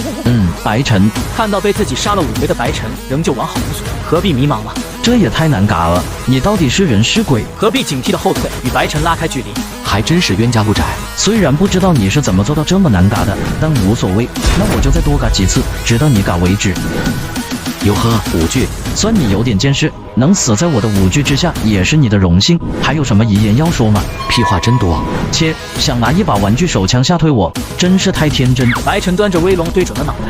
白晨看到被自己杀了5回的白晨，仍旧完好无损，何必迷茫了？这也太难嘎了！你到底是人是鬼？何必警惕的后退，与白晨拉开距离？还真是冤家路窄。虽然不知道你是怎么做到这么难嘎的，但无所谓，那我就再多嘎几次，直到你嘎为止。哟呵，5句，算你有点见识，能死在我的5句之下也是你的荣幸。还有什么遗言要说吗？屁话真多。切，想拿一把玩具手枪吓退我，真是太天真。白晨端着威龙对准了脑袋。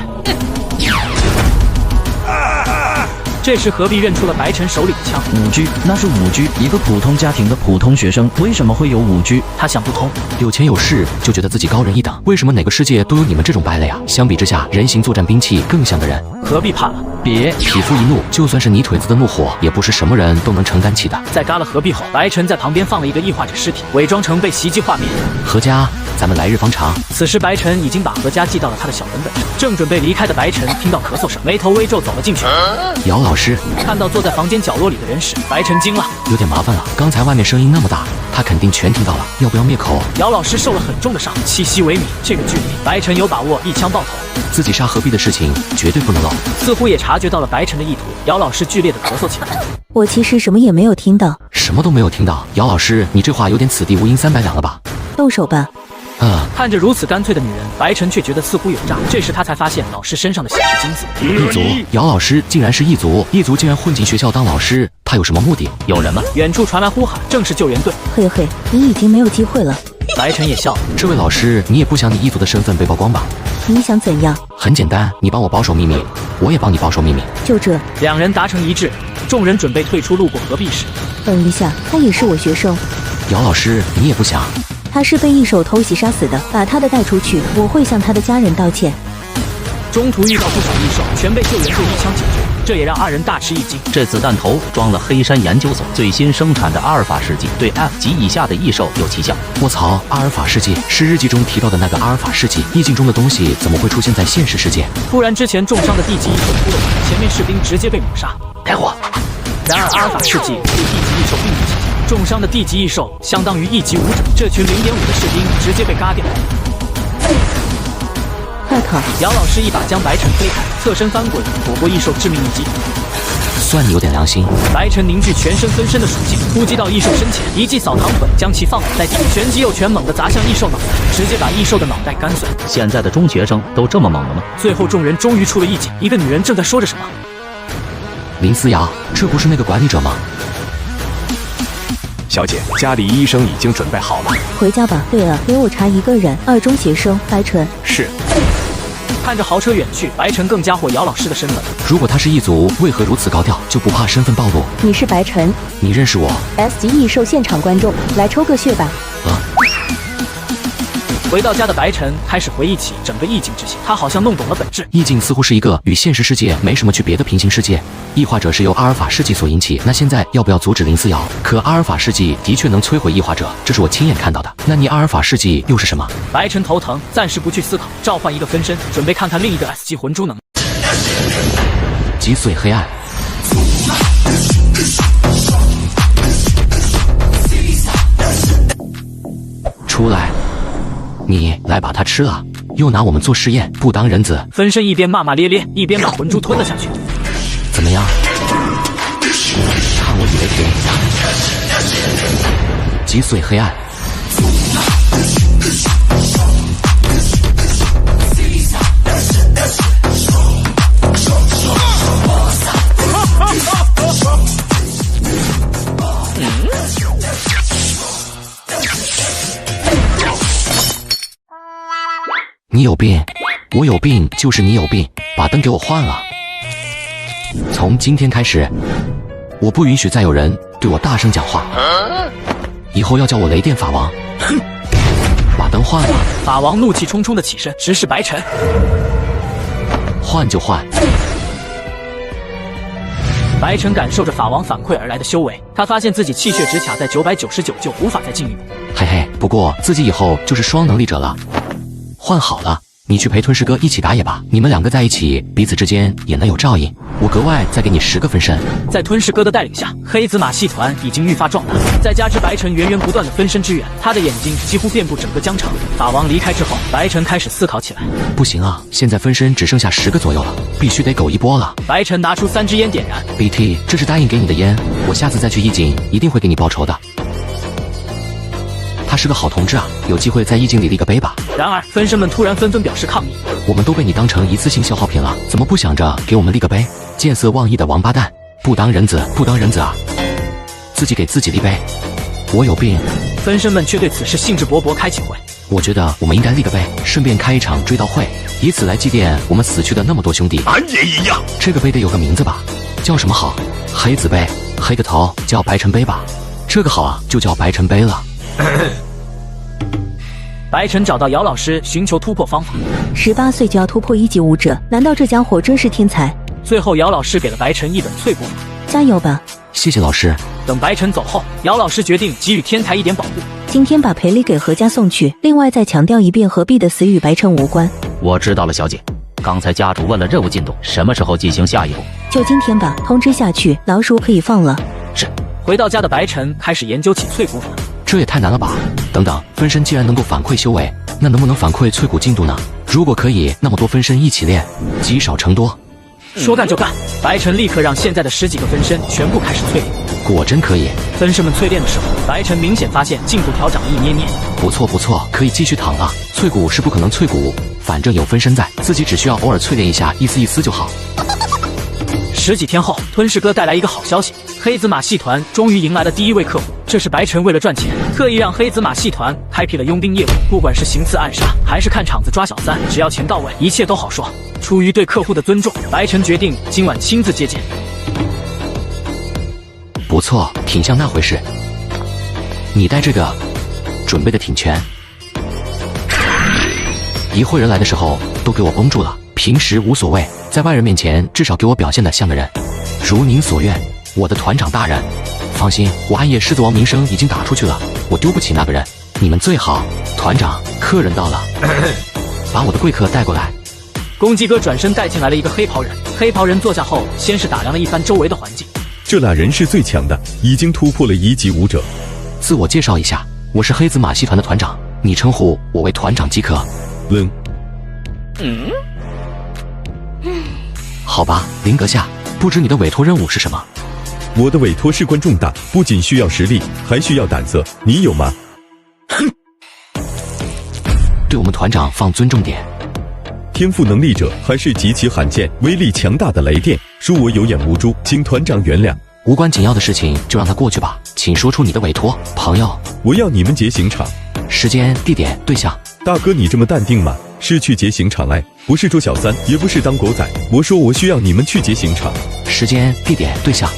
这时何必认出了白晨手里的枪，5G，那是5G，一个普通家庭的普通学生为什么会有5G？他想不通，有钱有势就觉得自己高人一等，为什么哪个世界都有你们这种败类啊？相比之下，人形作战兵器更像个人，何必怕了？别！匹夫一怒，就算是泥腿子的怒火，也不是什么人都能承担起的。在嘎了何必后，白晨在旁边放了一个异化者尸体，伪装成被袭击画面。何家，咱们来日方长。此时白晨已经把何家记到了他的小本本上，正准备离开的白晨听到咳嗽声，眉头微皱走了进去。姚老师看到坐在房间角落里的人时，白晨惊了，有点麻烦了。刚才外面声音那么大，他肯定全听到了，要不要灭口？姚老师受了很重的伤，气息萎靡，这个距离，白晨有把握一枪爆头。自己杀何必的事情绝对不能漏。似乎也察觉到了白晨的意图，姚老师剧烈的咳嗽起来。我其实什么也没有听到，什么都没有听到。姚老师，你这话有点此地无银300两了吧？动手吧。看着如此干脆的女人，白晨却觉得似乎有诈。这时他才发现老师身上的血是金子。异族，姚老师竟然是异族，异族竟然混进学校当老师，他有什么目的？有人吗？远处传来呼喊，正是救援队。嘿嘿，你已经没有机会了。白晨也笑了，这位老师，你也不想你异族的身份被曝光吧？你想怎样？很简单，你帮我保守秘密，我也帮你保守秘密。就这。两人达成一致，众人准备退出路过何必时，等一下，他也是我学生。姚老师，你也不想？他是被一手偷袭杀死的，把他的带出去，我会向他的家人道歉。中途遇到不少异兽，全被救援队一枪解决，这也让2人大吃一惊。这子弹头装了黑山研究所最新生产的阿尔法试剂，对 F 级以下的异兽有奇效。卧槽，阿尔法试剂是日记中提到的那个阿尔法试剂，意境中的东西怎么会出现在现实世界？突然之前重伤的地级异兽突了出来，前面士兵直接被抹杀，开火！然而阿尔法试剂对地级异兽并不起效。重伤的地级异兽相当于1级武者，这群0.5的士兵直接被嘎掉。快跑！姚老师一把将白晨推开，侧身翻滚，躲过异兽致命一击。算你有点良心。白晨凝聚全身分身的属性，突击到异兽身前，一记扫堂腿将其放倒在地，旋即右拳猛地砸向异兽脑袋，直接把异兽的脑袋干碎。现在的中学生都这么猛了吗？最后众人终于出了意境，一个女人正在说着什么。林思瑶，这不是那个管理者吗？小姐，家里医生已经准备好了。回家吧。对了，给我查一个人，二中学生白纯。是。看着豪车远去，白晨更加火姚老师的身份。如果他是异族，为何如此高调，就不怕身份暴露？你是白晨，你认识我 ？S 级异兽现场观众，来抽个血吧。回到家的白晨开始回忆起整个意境之下，他好像弄懂了本质。意境似乎是一个与现实世界没什么区别的平行世界，异化者是由阿尔法世纪所引起。那现在要不要阻止林思瑶？可阿尔法世纪的确能摧毁异化者，这是我亲眼看到的。那你阿尔法世纪又是什么？白晨头疼，暂时不去思考，召唤一个分身，准备看看另一个 S 级魂珠能击碎黑暗。出来。你来把它吃了，又拿我们做试验，不当人子。分身一边骂骂咧咧，一边把魂珠吞了下去。怎么样？看我以为便宜的。击碎黑暗。你有病，我有病，就是你有病，把灯给我换了。从今天开始，我不允许再有人对我大声讲话，以后要叫我雷电法王。哼，把灯换了。法王怒气冲冲的起身，直视白晨。换就换。白晨感受着法王反馈而来的修为，他发现自己气血值卡在999，就无法再进一步。嘿嘿，不过自己以后就是双能力者了。换好了，你去陪吞噬哥一起打野吧，你们两个在一起，彼此之间也能有照应。我格外再给你10个分身。在吞噬哥的带领下，黑子马戏团已经愈发壮大，再加之白晨源源不断的分身支援，他的眼睛几乎遍布整个江城。法王离开之后，白晨开始思考起来。不行啊，现在分身只剩下10个左右了，必须得苟一波了。白晨拿出3支烟点燃。BT， 这是答应给你的烟，我下次再去异境一定会给你报仇的。他是个好同志啊，有机会在意境里立个碑吧。然而，分身们突然纷纷表示抗议。我们都被你当成一次性消耗品了，怎么不想着给我们立个碑？见色忘义的王八蛋，不当人子，不当人子啊！自己给自己立碑。我有病。分身们却对此事兴致勃勃，开起会。我觉得我们应该立个碑，顺便开一场追悼会，以此来祭奠我们死去的那么多兄弟。俺也一样。这个碑得有个名字吧？叫什么好？黑子碑，黑个头，叫白晨碑吧。这个好啊，就叫白晨碑了。白晨找到姚老师寻求突破方法。18岁就要突破1级武者，难道这家伙真是天才？最后姚老师给了白晨一本淬骨法，加油吧！谢谢老师。等白晨走后，姚老师决定给予天才一点保护。今天把赔礼给何家送去，另外再强调一遍，何必的死与白晨无关。我知道了，小姐。刚才家主问了任务进度，什么时候进行下一步？就今天吧，通知下去，老鼠可以放了。是。回到家的白晨开始研究起淬骨法。这也太难了吧！等等，分身既然能够反馈修为，那能不能反馈淬骨进度呢？如果可以，那么多分身一起练，积少成多。说干就干，白晨立刻让现在的10几个分身全部开始淬炼。果真可以。分身们淬炼的时候，白晨明显发现进度条长了一捏捏。不错不错，可以继续躺了。淬骨是不可能淬骨，反正有分身在，自己只需要偶尔淬炼一下，意思就好。10几天后，吞噬哥带来一个好消息，黑子马戏团终于迎来了第1位客户。这是白晨为了赚钱，特意让黑子马戏团开辟了佣兵业务，不管是行刺暗杀，还是看场子抓小三，只要钱到位，一切都好说。出于对客户的尊重，白晨决定今晚亲自接见。不错，挺像那回事。你带这个，准备的挺全。一会人来的时候都给我绷住了，平时无所谓，在外人面前至少给我表现得像个人。如您所愿，我的团长大人。放心，我暗夜狮子王名声已经打出去了，我丢不起那个人。你们最好。团长，客人到了，把我的贵客带过来。公鸡哥转身带进来了一个黑袍人，黑袍人坐下后，先是打量了一番周围的环境。这俩人是最强的，已经突破了1级武者。自我介绍一下，我是黑子马戏团的团长，你称呼我为团长即可。好吧，林阁下，不知你的委托任务是什么？我的委托事关重大，不仅需要实力，还需要胆色，你有吗？对我们团长放尊重点。天赋能力者还是极其罕见，威力强大的雷电，恕我有眼无珠，请团长原谅。无关紧要的事情就让它过去吧，请说出你的委托，朋友。我要你们劫刑场。时间、地点、对象。大哥，你这么淡定吗？是去劫刑场哎，不是捉小三，也不是当狗仔。我说我需要你们去劫刑场。时间、地点、对象。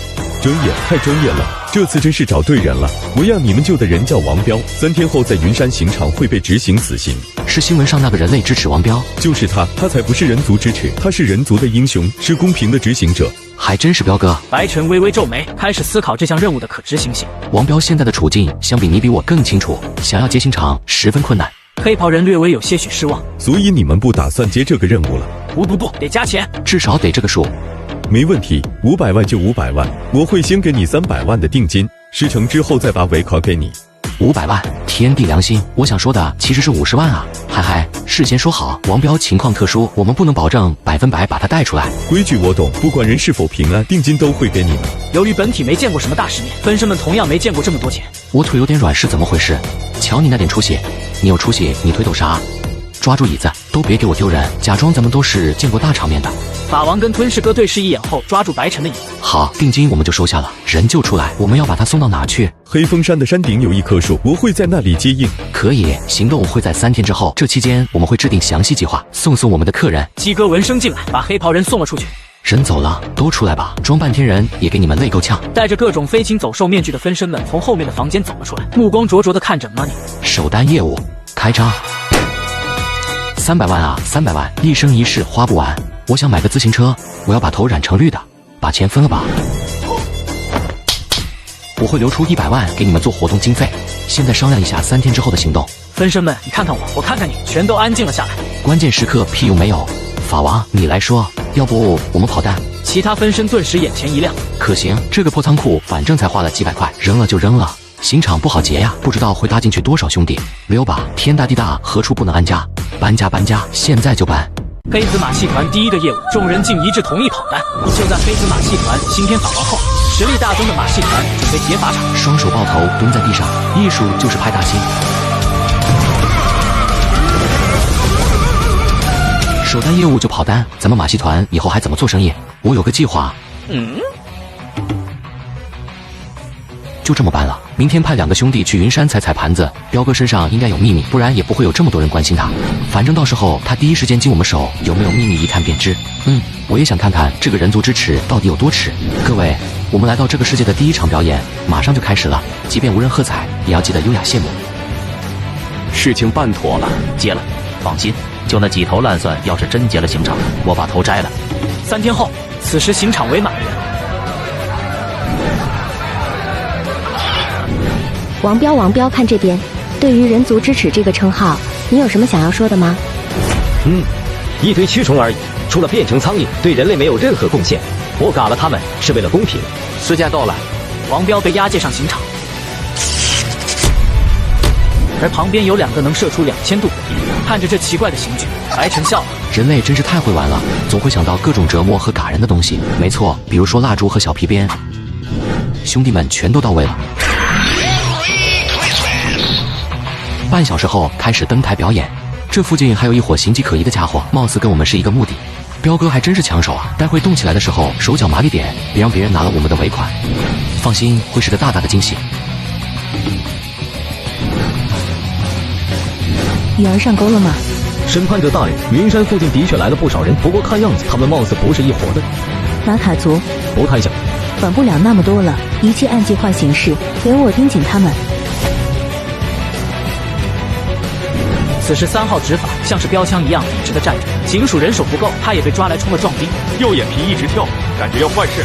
专业，太专业了，这次真是找对人了。我要你们救的人叫王彪，3天后在云山刑场会被执行死刑。是新闻上那个人类支持王彪？就是他，他才不是人族支持，他是人族的英雄，是公平的执行者。还真是彪哥。白晨微微皱眉，开始思考这项任务的可执行性。王彪现在的处境，相比你比我更清楚，想要劫刑场十分困难。黑袍人略微有些许失望，所以你们不打算接这个任务了？不，得加钱，至少得这个数。没问题，500万就500万，我会先给你300万的定金，事成之后再把尾款给你。500万，天地良心！我想说的其实是50万啊！嗨，事先说好，王彪情况特殊，我们不能保证100%把他带出来。规矩我懂，不管人是否平安，定金都会给你们。由于本体没见过什么大世面，分身们同样没见过这么多钱。我腿有点软是怎么回事？瞧你那点出息，你有出息，你腿抖啥？抓住椅子，都别给我丢人，假装咱们都是见过大场面的。法王跟吞噬哥对视一眼后，抓住白晨的椅子。好，定金我们就收下了，人救出来，我们要把他送到哪去？黑风山的山顶有一棵树，我会在那里接应。可以，行动会在3天之后，这期间我们会制定详细计划，送我们的客人。鸡哥闻声进来，把黑袍人送了出去。人走了，都出来吧，装半天人也给你们累够呛。带着各种飞禽走兽面具的分身们从后面的房间走了出来，目光灼灼地看着 Money。首单业务开张。300万啊，300万，一生一世花不完。我想买个自行车，我要把头染成绿的，把钱分了吧。我会留出100万给你们做活动经费。现在商量一下3天之后的行动。分身们，你看看我，我看看你，全都安静了下来。关键时刻屁用没有。法王，你来说，要不我们跑单？其他分身顿时眼前一亮，可行。这个破仓库反正才花了几百块，扔了就扔了。刑场不好劫呀，不知道会搭进去多少兄弟。溜吧，天大地大，何处不能安家？搬家，现在就搬。黑子马戏团第一个业务，众人竟一致同意跑单。就在黑子马戏团新添法王后，实力大增的马戏团准备劫法场，双手抱头蹲在地上，艺术就是拍大星。首单业务就跑单，咱们马戏团以后还怎么做生意？我有个计划。就这么办了，明天派2个兄弟去云山踩盘子。彪哥身上应该有秘密，不然也不会有这么多人关心他。反正到时候他第一时间经我们手，有没有秘密一看便知。我也想看看这个人族之耻到底有多耻。各位，我们来到这个世界的第一场表演马上就开始了，即便无人喝彩，也要记得优雅谢幕。事情办妥了，接了，放心，就那几头烂蒜，要是真劫了刑场，我把头摘了。3天后，此时刑场围满了人。王彪，看这边。对于人族之耻这个称号，你有什么想要说的吗？一堆蛆虫而已，除了变成苍蝇，对人类没有任何贡献。我嘎了他们是为了公平。时间到了，王彪被押解上刑场，而旁边有2个能射出2000度火焰。看着这奇怪的刑具，白晨笑了。人类真是太会玩了，总会想到各种折磨和嘎人的东西。没错，比如说蜡烛和小皮鞭。兄弟们全都到位了。半小时后开始登台表演，这附近还有一伙形迹可疑的家伙，貌似跟我们是一个目的。彪哥还真是抢手啊！待会动起来的时候手脚麻利点，别让别人拿了我们的尾款。放心，会是个大大的惊喜。鱼儿上钩了吗？审判者大人，云山附近的确来了不少人，不过看样子他们貌似不是一伙的。马卡族不太像，管不了那么多了，一切按计划行事，由我盯紧他们。此时3号执法像是标枪一样笔直的站着，警署人手不够，他也被抓来充了壮丁。右眼皮一直跳，感觉要坏事。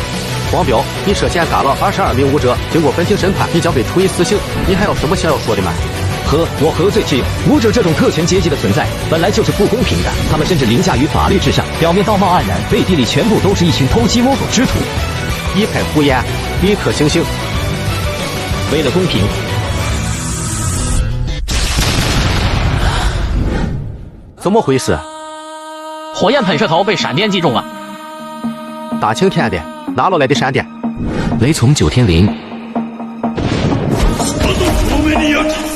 王彪，你涉嫌嘎了22名武者，经过本庭审判，你将被处以死刑。你还有什么想要说的吗？我何罪之有？武者这种特权阶级的存在，本来就是不公平的。他们甚至凌驾于法律之上，表面道貌岸然，背地里全部都是一群偷鸡摸狗之徒。一派胡言，立刻行刑。为了公平。怎么回事？火焰喷射头被闪电击中了。大晴天的，哪来的闪电？雷从9天灵。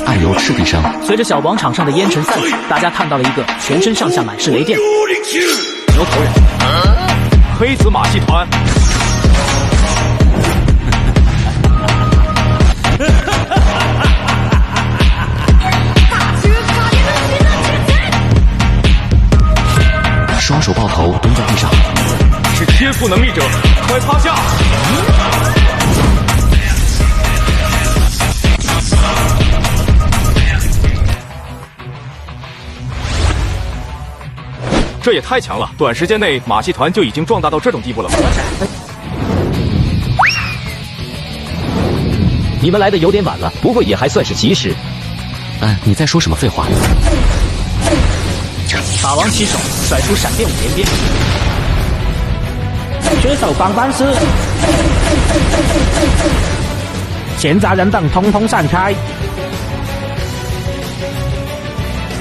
暗游赤地声。随着小广场上的烟尘散去，大家看到了一个全身上下满是雷电牛头人。黑子马戏团。双手抱头蹲在地上。是天赋能力者，快趴下！这也太强了！短时间内马戏团就已经壮大到这种地步了吗？你们来的有点晚了，不过也还算是及时。你在说什么废话？法王起手，甩出闪电五连鞭。缺手防范式，闲杂人等通通闪开。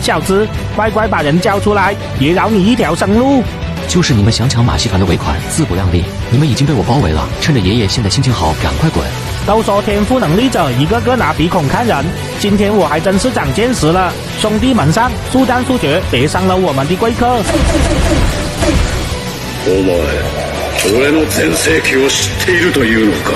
小子，乖乖把人交出来，别饶你一条生路！就是你们想抢马戏团的尾款，自不量力！你们已经被我包围了，趁着爷爷现在心情好，赶快滚！都说天赋能力者一个个拿鼻孔看人，今天我还真是长见识了。兄弟们上，速战速决，别伤了我们的贵客。お前、俺の全盛期を知っているというのか？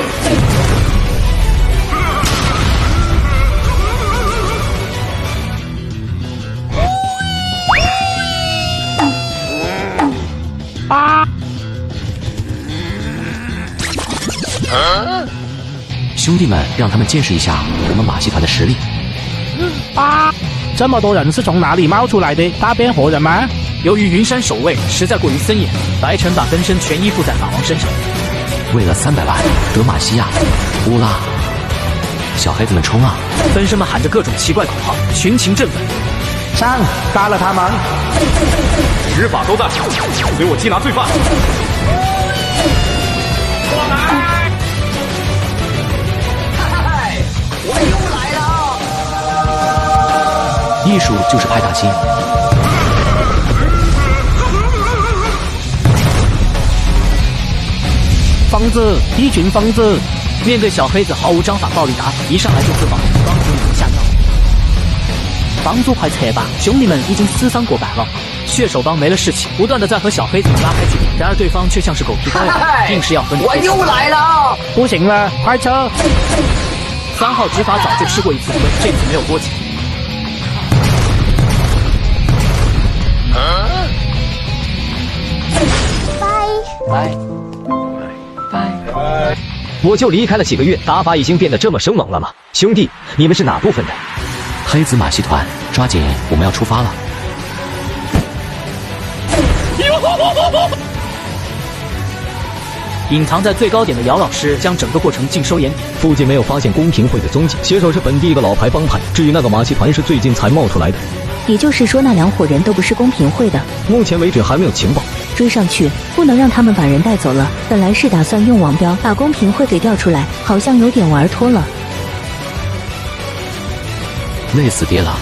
兄弟们，让他们见识一下我们马戏团的实力。这么多人是从哪里冒出来的？大变活人吗？由于云山守卫实在过于森严，白晨把分身全依附在法王身上。为了300万，德玛西亚，乌拉！小黑子们冲啊！分身们喊着各种奇怪口号，群情振奋。上，杀了他们！执法都在，随我缉拿罪犯。我又来了！艺术就是派大星。疯子，一群疯子！面对小黑子毫无章法暴力打法，一上来就自爆，帮主已经下药。帮主快撤吧，兄弟们已经死伤过半了。血手帮没了士气，不断的在和小黑子拉开距离，然而对方却像是狗皮膏药，硬是要和你。我又来了！不行了，快撤！3号执法早就吃过一次亏，这次没有多钱。拜。我就离开了几个月，打法已经变得这么生猛了吗？兄弟，你们是哪部分的？黑子马戏团，抓紧，我们要出发了。隐藏在最高点的姚老师将整个过程尽收眼底。附近没有发现公平会的踪迹，携手是本地一个老牌帮派。至于那个马戏团是最近才冒出来的，也就是说那2伙人都不是公平会的。目前为止还没有情报。追上去，不能让他们把人带走了。本来是打算用王彪把公平会给调出来，好像有点玩脱了。累死爹了！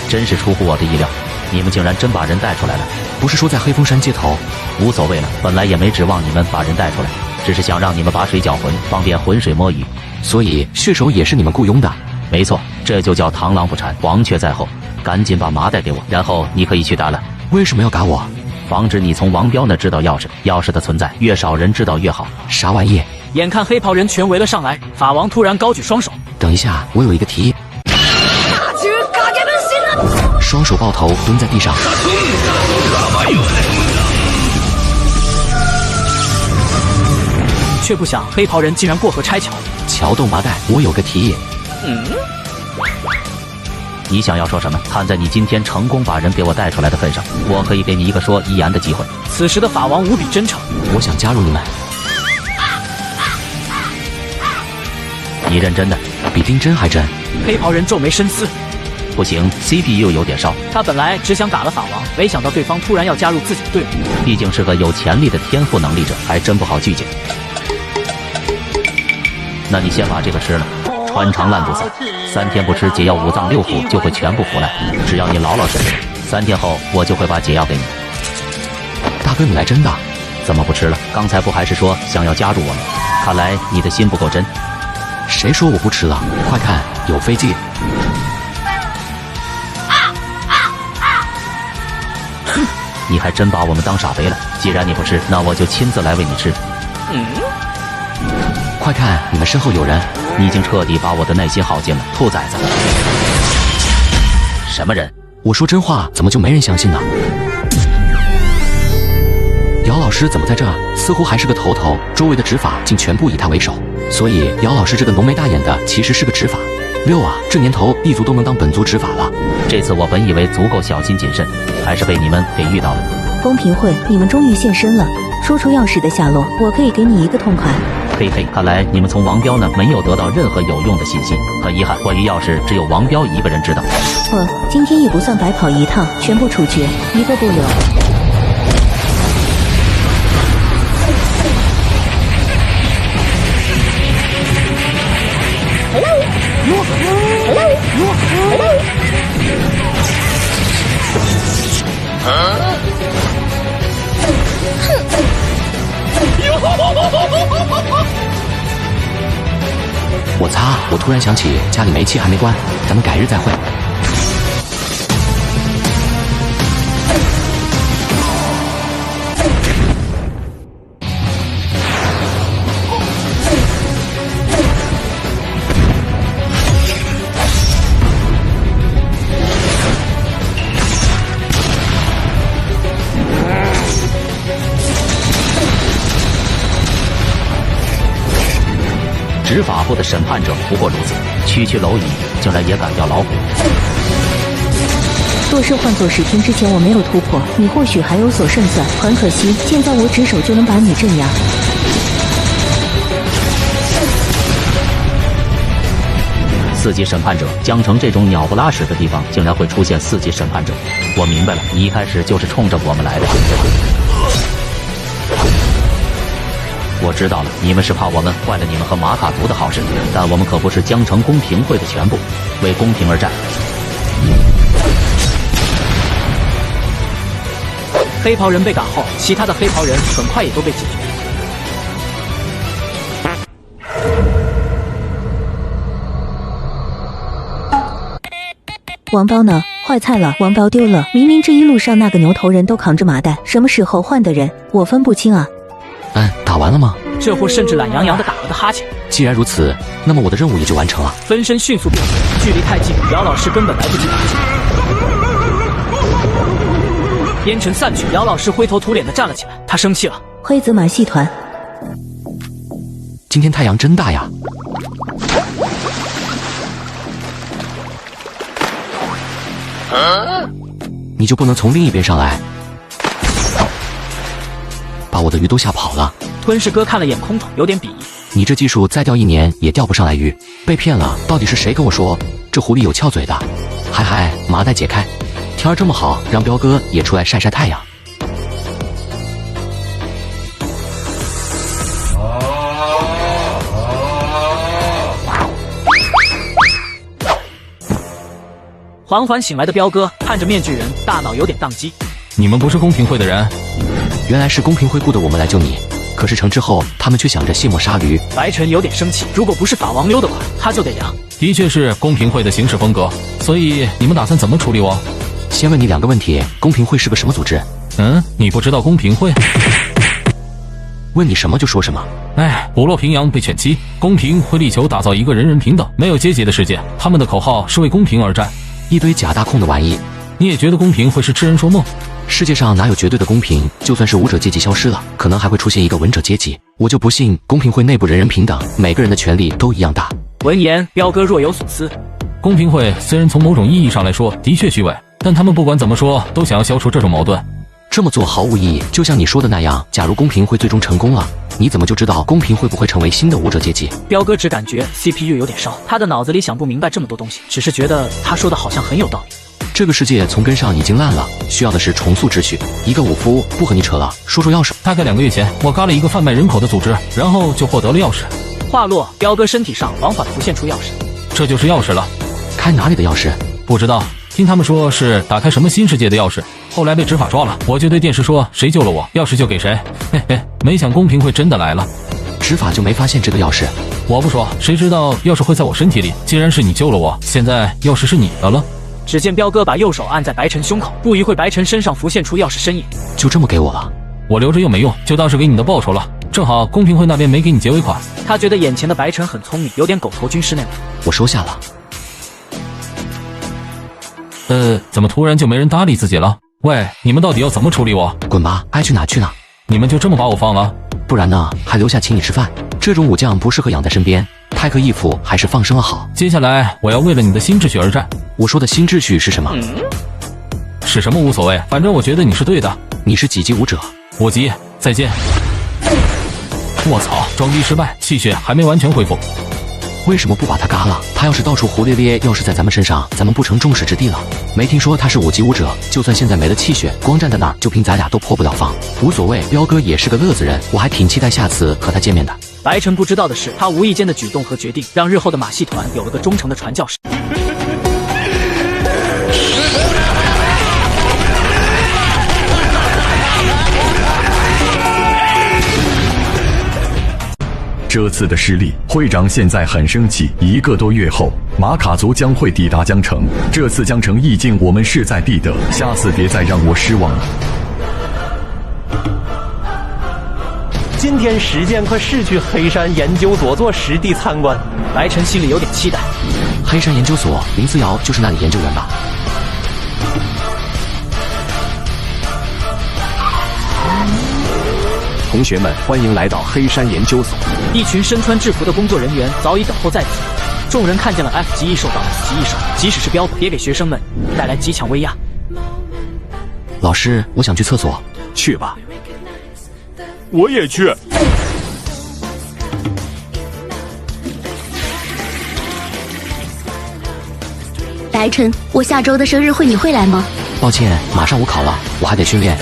真是出乎我的意料，你们竟然真把人带出来了。不是说在黑风山街头？无所谓了，本来也没指望你们把人带出来，只是想让你们把水搅浑，方便浑水摸鱼。所以血手也是你们雇佣的？没错，这就叫螳螂捕蝉，黄雀在后。赶紧把麻袋给我，然后你可以去打了。为什么要打我？防止你从王彪那知道钥匙，钥匙的存在越少人知道越好。啥玩意？眼看黑袍人全围了上来，法王突然高举双手。等一下，我有一个提议。双手抱头蹲在地上。却不想黑袍人竟然过河拆桥。桥洞麻袋，我有个提议。你想要说什么？看在你今天成功把人给我带出来的份上，我可以给你一个说遗言的机会。此时的法王无比真诚，我想加入你们。你认真的？比丁真还真。黑袍人皱眉深思，不行 ，CP 又有点烧。他本来只想打了法王，没想到对方突然要加入自己的队伍。毕竟是个有潜力的天赋能力者，还真不好拒绝。那你先把这个吃了。穿肠烂肚散，3天不吃解药，5脏6腑就会全部腐烂。只要你老老实实，3天后我就会把解药给你。大哥，你来真的？怎么不吃了？刚才不还是说想要加入我们？看来你的心不够真。谁说我不吃了？快看，有飞机！哼，你还真把我们当傻肥了。既然你不吃，那我就亲自来喂你吃。快看，你们身后有人！你已经彻底把我的耐心耗尽了，兔崽子！什么人？我说真话，怎么就没人相信呢？师怎么在这？似乎还是个头头，周围的执法竟全部以他为首。所以姚老师这个浓眉大眼的其实是个执法。六啊，这年头异族都能当本族执法了。这次我本以为足够小心谨慎，还是被你们给遇到了。公平会，你们终于现身了，说出钥匙的下落，我可以给你一个痛快。嘿嘿，看来你们从王彪那没有得到任何有用的信息。很遗憾，关于钥匙只有王彪一个人知道。今天也不算白跑一趟，全部处决，一个不留。我擦！我突然想起家里煤气还没关，咱们改日再会。执法部的审判者不过如此，区区蝼蚁竟然也敢钓老虎。若是换作10天之前我没有突破，你或许还有所胜算。很可惜，现在我只手就能把你镇压。4级审判者，江城这种鸟不拉屎的地方竟然会出现4级审判者，我明白了，你一开始就是冲着我们来的。我知道了，你们是怕我们坏了你们和马卡族的好事，但我们可不是江城公平会的全部，为公平而战。黑袍人被打后，其他的黑袍人很快也都被解决。王彪呢？坏菜了，王彪丢了。明明这一路上那个牛头人都扛着麻袋，什么时候换的人？我分不清啊。打完了吗？这货甚至懒洋洋的打了个哈欠。既然如此，那么我的任务也就完成了。分身迅速变身，距离太近，姚老师根本来不及打击。烟尘散去，姚老师灰头土脸的站了起来，他生气了。黑子马戏团，今天太阳真大呀！你就不能从另一边上来？把我的鱼都吓跑了。吞噬哥看了眼空投，有点鄙夷。你这技术再钓1年也钓不上来鱼，被骗了。到底是谁跟我说这狐狸有翘嘴的？嗨，麻袋解开。天儿这么好，让彪哥也出来晒晒太阳。缓缓醒来的彪哥看着面具人，大脑有点宕机。你们不是公平会的人？原来是公平会雇的我们来救你，可是成之后，他们却想着卸磨杀驴。白晨有点生气，如果不是法王溜的话，他就得凉。的确是公平会的行事风格，所以你们打算怎么处理我？先问你2个问题，公平会是个什么组织？你不知道公平会？问你什么就说什么。部落平阳被犬欺，公平会力求打造一个人人平等、没有阶级的世界，他们的口号是为公平而战。一堆假大空的玩意。你也觉得公平会是痴人说梦？世界上哪有绝对的公平？就算是武者阶级消失了，可能还会出现一个文者阶级。我就不信公平会内部人人平等，每个人的权利都一样大。闻言，彪哥若有所思。公平会虽然从某种意义上来说的确虚伪，但他们不管怎么说，都想要消除这种矛盾。这么做毫无意义，就像你说的那样，假如公平会最终成功了，你怎么就知道公平会不会成为新的武者阶级？彪哥只感觉 CPU 有点烧，他的脑子里想不明白这么多东西，只是觉得他说的好像很有道理。这个世界从根上已经烂了，需要的是重塑秩序。一个武夫不和你扯了，说说钥匙。大概2个月前，我嘎了一个贩卖人口的组织，然后就获得了钥匙。话落，彪哥身体上往返浮现出钥匙，这就是钥匙了。开哪里的钥匙？不知道，听他们说是打开什么新世界的钥匙。后来被执法抓了，我就对电视说谁救了我，钥匙就给谁。没想公平会真的来了。执法就没发现这个钥匙？我不说，谁知道钥匙会在我身体里？既然是你救了我，现在钥匙是你的了。只见彪哥把右手按在白晨胸口，不一会白晨身上浮现出钥匙身影。就这么给我了？我留着又没用，就当是给你的报酬了。正好公平会那边没给你结尾款。他觉得眼前的白晨很聪明，有点狗头军师那味。我收下了。怎么突然就没人搭理自己了？喂，你们到底要怎么处理我？滚吧，爱去哪去哪。你们就这么把我放了？不然呢？还留下请你吃饭？这种武将不适合养在身边，太克义父还是放生了好。接下来我要为了你的新秩序而战。我说的新秩序是什么？是什么无所谓，反正我觉得你是对的。你是几级武者？我急，再见。卧槽，装逼失败，气血还没完全恢复。为什么不把他嘎了？他要是到处胡咧咧，要是在咱们身上，咱们不成众矢之的了？没听说他是5级武者，就算现在没了气血，光站在那儿，就凭咱俩都破不了防。无所谓，彪哥也是个乐子人，我还挺期待下次和他见面的。白晨不知道的是，他无意间的举动和决定，让日后的马戏团有了个忠诚的传教士。这次的失利，会长现在很生气。1个多月后，马卡族将会抵达江城。这次江城意境我们势在必得，下次别再让我失望了。今天时间可是去黑山研究所做实地参观。白晨心里有点期待。黑山研究所，林思瑶就是那里研究员吧？同学们，欢迎来到黑山研究所。一群身穿制服的工作人员早已等候在此。众人看见了 F 级异兽到 S 级异兽，即使是标本，也给学生们带来极强威压。老师，我想去厕所。去吧。我也去。白晨，我下周的生日会你会来吗？抱歉，马上我考了，我还得训练。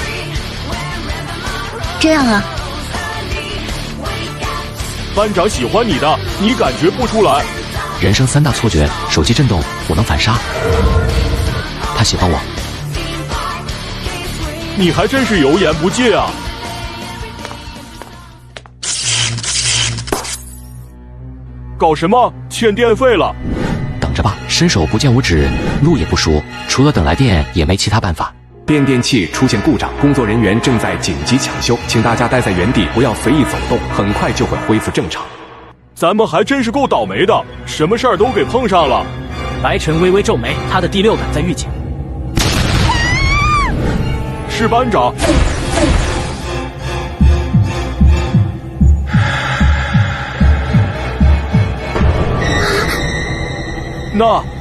这样啊。班长喜欢你的，你感觉不出来。人生3大错觉：手机震动，我能反杀。他喜欢我。你还真是油盐不进啊！搞什么？欠电费了？等着吧，伸手不见五指，路也不熟，除了等来电也没其他办法。变电器出现故障，工作人员正在紧急抢修，请大家待在原地，不要随意走动，很快就会恢复正常。咱们还真是够倒霉的，什么事儿都给碰上了。白晨微微皱眉，他的第6感在预警。是班长。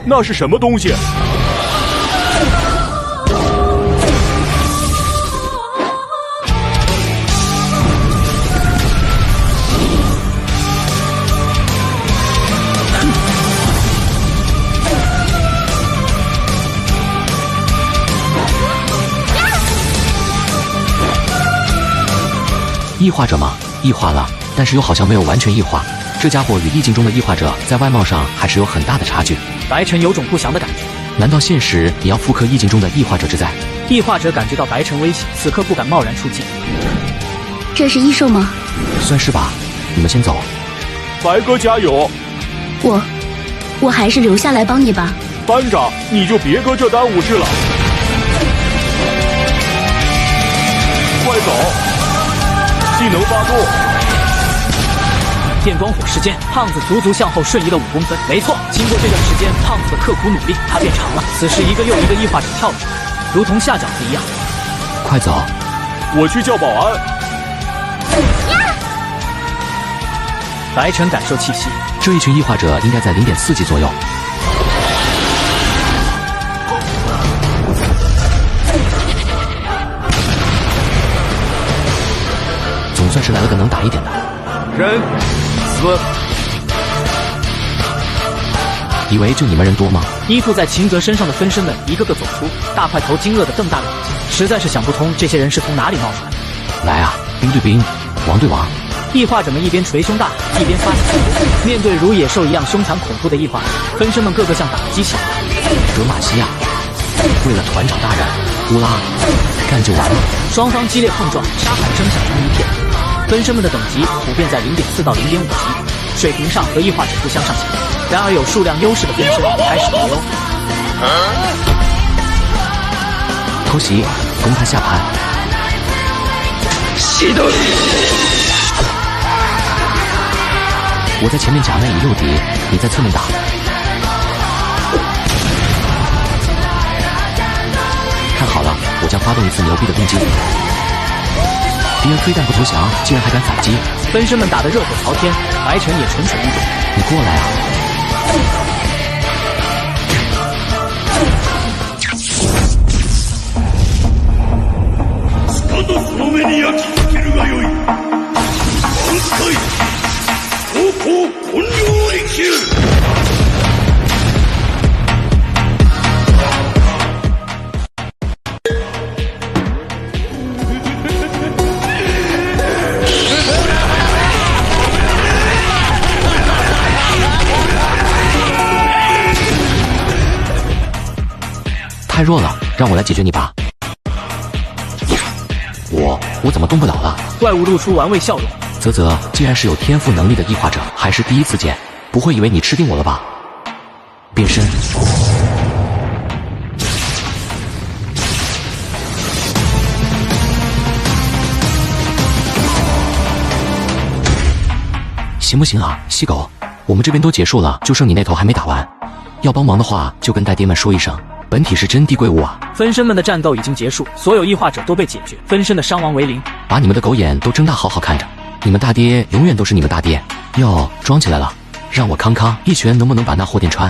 那是什么东西？异化者吗？异化了，但是又好像没有完全异化。这家伙与意境中的异化者在外貌上还是有很大的差距。白晨有种不祥的感觉。难道现实也要复刻意境中的异化者之灾？异化者感觉到白晨威胁，此刻不敢贸然出击。这是异兽吗？算是吧。你们先走。白哥加油！我还是留下来帮你吧。班长，你就别搁这耽误事了。快走！技能发动。电光火时间，胖子足足向后瞬移了5公分。没错，经过这段时间胖子的刻苦努力，他变长了。此时一个又一个异化者跳出来，如同下饺子一样。快走！我去叫保安。白晨感受气息，这一群异化者应该在0.4级左右。总算是来了个能打一点的。人死。以为就你们人多吗？依附在秦泽身上的分身们一个个走出，大块头惊愕的瞪大了眼睛，实在是想不通这些人是从哪里冒出来的。来啊，兵对兵，王对王。异化者们一边捶胸大喊，一边发起进攻。面对如野兽一样凶残恐怖的异化者，分身们个个像打了鸡血。德玛西亚，为了团长大人，乌拉，干就完了。双方激烈碰撞，沙喊声响成一片。分身们的等级普遍在0.4到0.5级，水平上和异化者不相上下。然而有数量优势的分身开始留。偷袭，攻他下盘。西德。我在前面假面以诱敌，你在侧面打。看好了，我将发动一次牛逼的攻击。敌人非但不投降，竟然还敢反击。分身们打得热火朝天，白晨也蠢蠢欲动。你过来啊！太弱了，让我来解决你吧。我怎么动不了了？怪物露出玩味笑容。啧啧，既然是有天赋能力的异化者，还是第一次见，不会以为你吃定我了吧？变身。行不行啊，细狗？我们这边都结束了，就剩你那头还没打完。要帮忙的话，就跟带爹们说一声。本体是真地贵物啊！分身们的战斗已经结束，所有异化者都被解决，分身的伤亡为0。把你们的狗眼都睁大，好好看着。你们大爹永远都是你们大爹。哟，装起来了，让我康康一拳，能不能把那货电穿？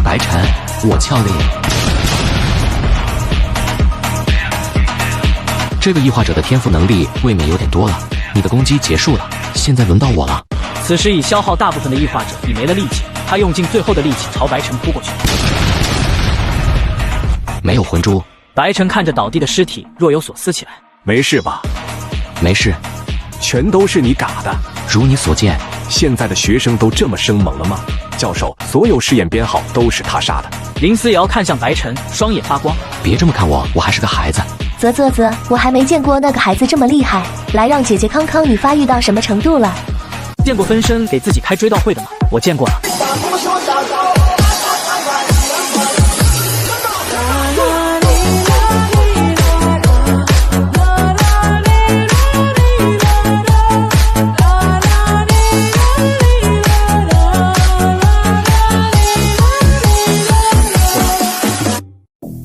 白晨，我俏丽。这个异化者的天赋能力未免有点多了，你的攻击结束了，现在轮到我了。此时已消耗大部分的异化者已没了力气，他用尽最后的力气朝白晨扑过去。没有魂珠。白晨看着倒地的尸体，若有所思起来。没事吧？没事，全都是你嘎的。如你所见，现在的学生都这么生猛了吗？教授，所有试验编号都是他杀的。林思瑶看向白晨，双眼发光。别这么看我，我还是个孩子。啧，我还没见过那个孩子这么厉害。来，让姐姐康康你发育到什么程度了？见过分身给自己开追悼会的吗？我见过了。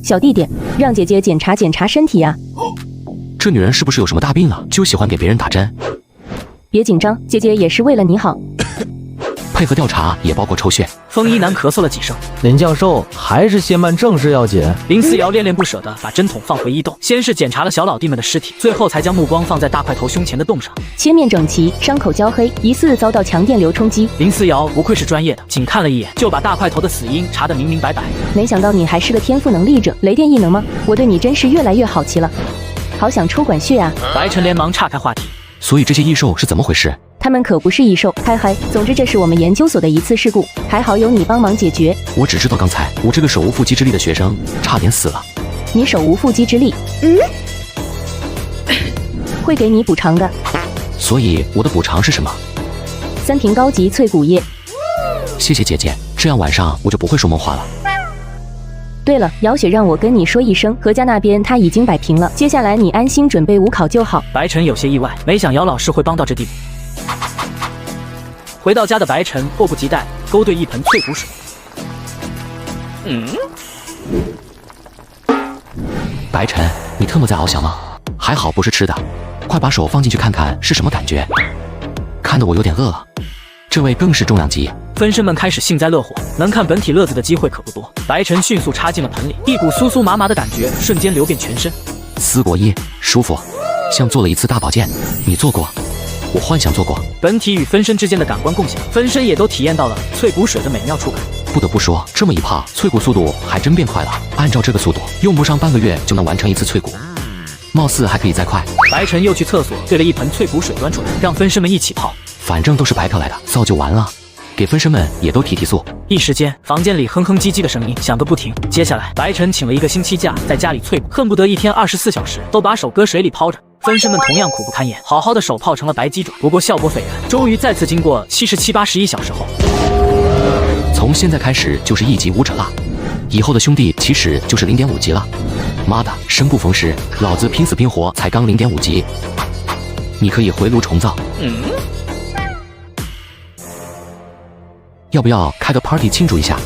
小弟弟，让姐姐检查检查身体啊。这女人是不是有什么大病了？就喜欢给别人打针。别紧张，姐姐也是为了你好。配合调查也包括抽血。风衣男咳嗽了几声。林教授，还是先办正事要紧。林思瑶恋恋不舍地把针筒放回衣洞，先是检查了小老弟们的尸体，最后才将目光放在大块头胸前的洞上。切面整齐，伤口焦黑，疑似遭到强电流冲击。林思瑶不愧是专业的，仅看了一眼就把大块头的死因查得明明白白。没想到你还是个天赋能力者，雷电异能吗？我对你真是越来越好奇了，好想抽管血啊！白晨连忙岔开话题。所以这些异兽是怎么回事？他们可不是异兽，嗨嗨。总之这是我们研究所的一次事故，还好有你帮忙解决。我只知道刚才我这个手无缚鸡之力的学生差点死了。你手无缚鸡之力？会给你补偿的。所以我的补偿是什么？3瓶高级脆骨液。谢谢姐姐，这样晚上我就不会说梦话了。对了，姚雪让我跟你说一声，何家那边他已经摆平了，接下来你安心准备午考就好。白晨有些意外，没想姚老师会帮到这地步。回到家的白晨迫不及待勾兑一盆脆骨水。白晨，你特么在翱翔吗？还好不是吃的，快把手放进去看看是什么感觉。看得我有点饿了。这位更是重量级。分身们开始幸灾乐祸，能看本体乐子的机会可不多。白晨迅速插进了盆里，一股酥酥麻麻的感觉瞬间流遍全身。思国一舒服，像做了一次大保健。你做过？我幻想做过。本体与分身之间的感官共享，分身也都体验到了脆骨水的美妙触感。不得不说，这么一泡，脆骨速度还真变快了。按照这个速度，用不上半个月就能完成一次脆骨，貌似还可以再快。白晨又去厕所兑了一盆脆骨水端出来，让分身们一起泡。反正都是白嫖来的，造就完了，给分身们也都提提速。一时间，房间里哼哼唧唧的声音响个不停。接下来，白晨请了一个星期假，在家里脆骨，恨不得一天24小时都把手搁水里泡着。分身们同样苦不堪言，好好的手泡成了白鸡爪，不过效果斐然。终于再次经过77、81小时后，从现在开始就是1级武者了，以后的兄弟起始就是0.5级了。妈的，生不逢时，老子拼死拼活才刚0.5级，你可以回炉重造。要不要开个 party 庆祝一下？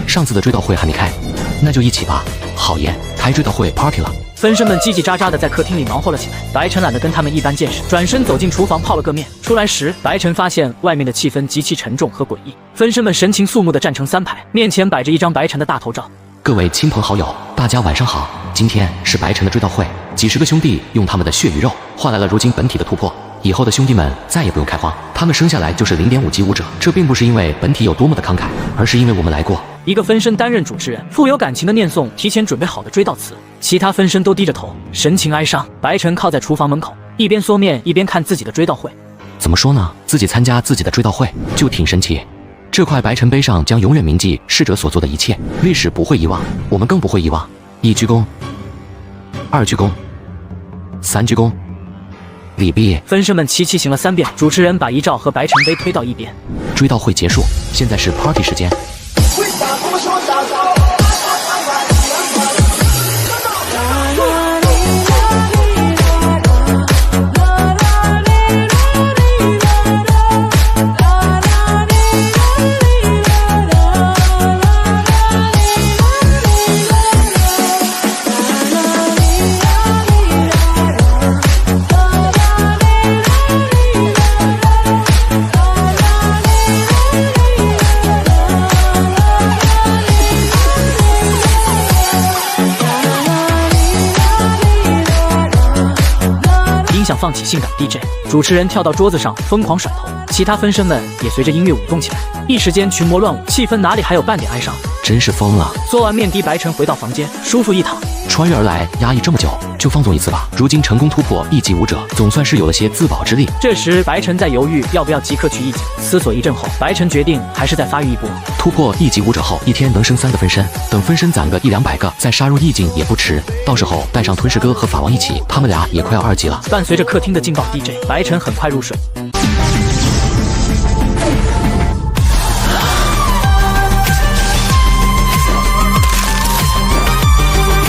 上次的追悼会还没开，那就一起吧。好耶，开追悼会 party 了。分身们叽叽喳喳的在客厅里忙活了起来。白晨懒得跟他们一般见识，转身走进厨房泡了个面。出来时，白晨发现外面的气氛极其沉重和诡异。分身们神情肃穆的站成3排，面前摆着一张白晨的大头照。各位亲朋好友，大家晚上好。今天是白晨的追悼会，几十个兄弟用他们的血与肉换来了如今本体的突破。以后的兄弟们再也不用开荒，他们生下来就是0.5级武者。这并不是因为本体有多么的慷慨，而是因为我们来过。一个分身担任主持人，富有感情的念诵提前准备好的追悼词，其他分身都低着头，神情哀伤。白晨靠在厨房门口，一边嗦面一边看自己的追悼会。怎么说呢？自己参加自己的追悼会就挺神奇。这块白晨碑上将永远铭记逝者所做的一切，历史不会遗忘，我们更不会遗忘。1鞠躬，2鞠躬，3鞠躬。礼毕，分身们齐齐行了3遍。主持人把遗照和白晨碑推到一边。追悼会结束，现在是 party 时间。想放起性感 DJ， 主持人跳到桌子上疯狂甩头，其他分身们也随着音乐舞动起来，一时间群魔乱舞，气氛哪里还有半点哀伤？真是疯了！做完面的，白晨回到房间，舒服一躺。穿越而来，压抑这么久，就放纵一次吧。如今成功突破1级武者，总算是有了些自保之力。这时，白晨在犹豫要不要即刻去1级，思索一阵后，白晨决定还是再发育一波。突破1级武者后，一天能生3个分身，等分身攒个100-200个，再杀入意境也不迟。到时候带上吞噬哥和法王一起，他们俩也快要2级了。伴随着客厅的劲爆 DJ， 白晨很快入睡。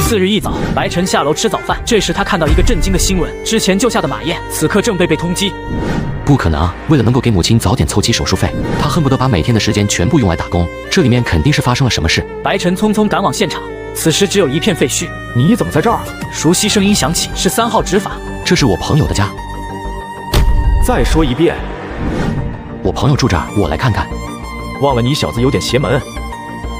次日一早，白晨下楼吃早饭，这时他看到一个震惊的新闻：之前救下的马燕，此刻正被通缉。不可能！为了能够给母亲早点凑齐手术费，他恨不得把每天的时间全部用来打工。这里面肯定是发生了什么事。白晨匆匆赶往现场，此时只有一片废墟。你怎么在这儿？熟悉声音响起，是3号执法。这是我朋友的家。再说一遍。我朋友住这儿，我来看看。忘了你小子有点邪门。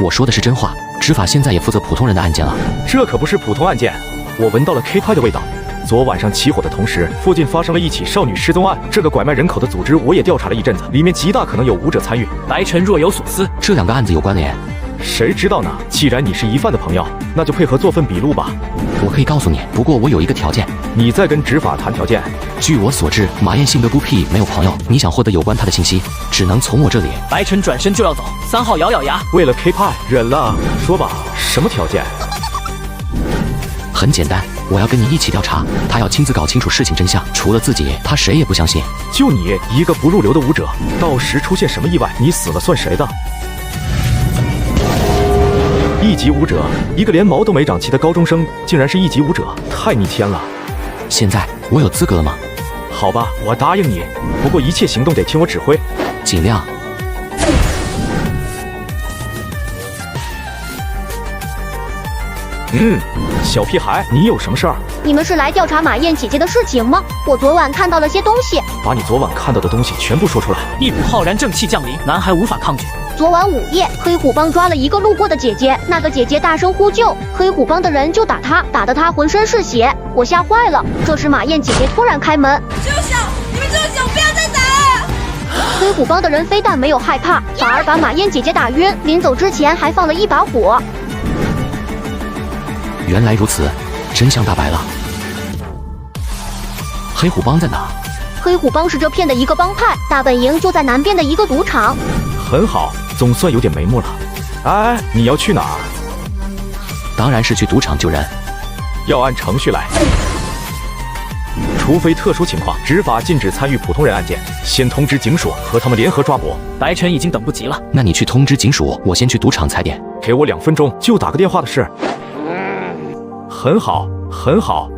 我说的是真话。执法现在也负责普通人的案件了。这可不是普通案件，我闻到了 K 派的味道。昨晚上起火的同时，附近发生了一起少女失踪案。这个拐卖人口的组织我也调查了一阵子，里面极大可能有武者参与。白晨若有所思，这2个案子有关联？谁知道呢？既然你是疑犯的朋友，那就配合做份笔录吧。我可以告诉你，不过我有一个条件。你在跟执法谈条件？据我所知，马燕性格孤僻，没有朋友。你想获得有关她的信息，只能从我这里。白晨转身就要走，3号咬咬牙，为了 K 派忍了。说吧，什么条件？很简单，我要跟你一起调查，他要亲自搞清楚事情真相，除了自己，他谁也不相信。就你一个不入流的武者，到时出现什么意外，你死了算谁的？1级武者，一个连毛都没长齐的高中生，竟然是1级武者，太逆天了！现在我有资格了吗？好吧，我答应你，不过一切行动得听我指挥，尽量。小屁孩，你有什么事儿？你们是来调查马燕姐姐的事情吗？我昨晚看到了些东西。把你昨晚看到的东西全部说出来。一股浩然正气降临，男孩无法抗拒。昨晚午夜，黑虎帮抓了一个路过的姐姐，那个姐姐大声呼救，黑虎帮的人就打她，打得她浑身是血，我吓坏了。这时马燕姐姐突然开门，这么小，你们这么小，不要再打了！黑虎帮的人非但没有害怕，反而把马燕姐姐打晕，临走之前还放了一把火。原来如此，真相大白了。黑虎帮在哪？黑虎帮是这片的一个帮派，大本营就在南边的一个赌场。很好，总算有点眉目了。哎，你要去哪儿？当然是去赌场救人。要按程序来，除非特殊情况，执法禁止参与普通人案件，先通知警署和他们联合抓捕。白晨已经等不及了，那你去通知警署，我先去赌场踩点。给我2分钟，就打个电话的事。很好，很好。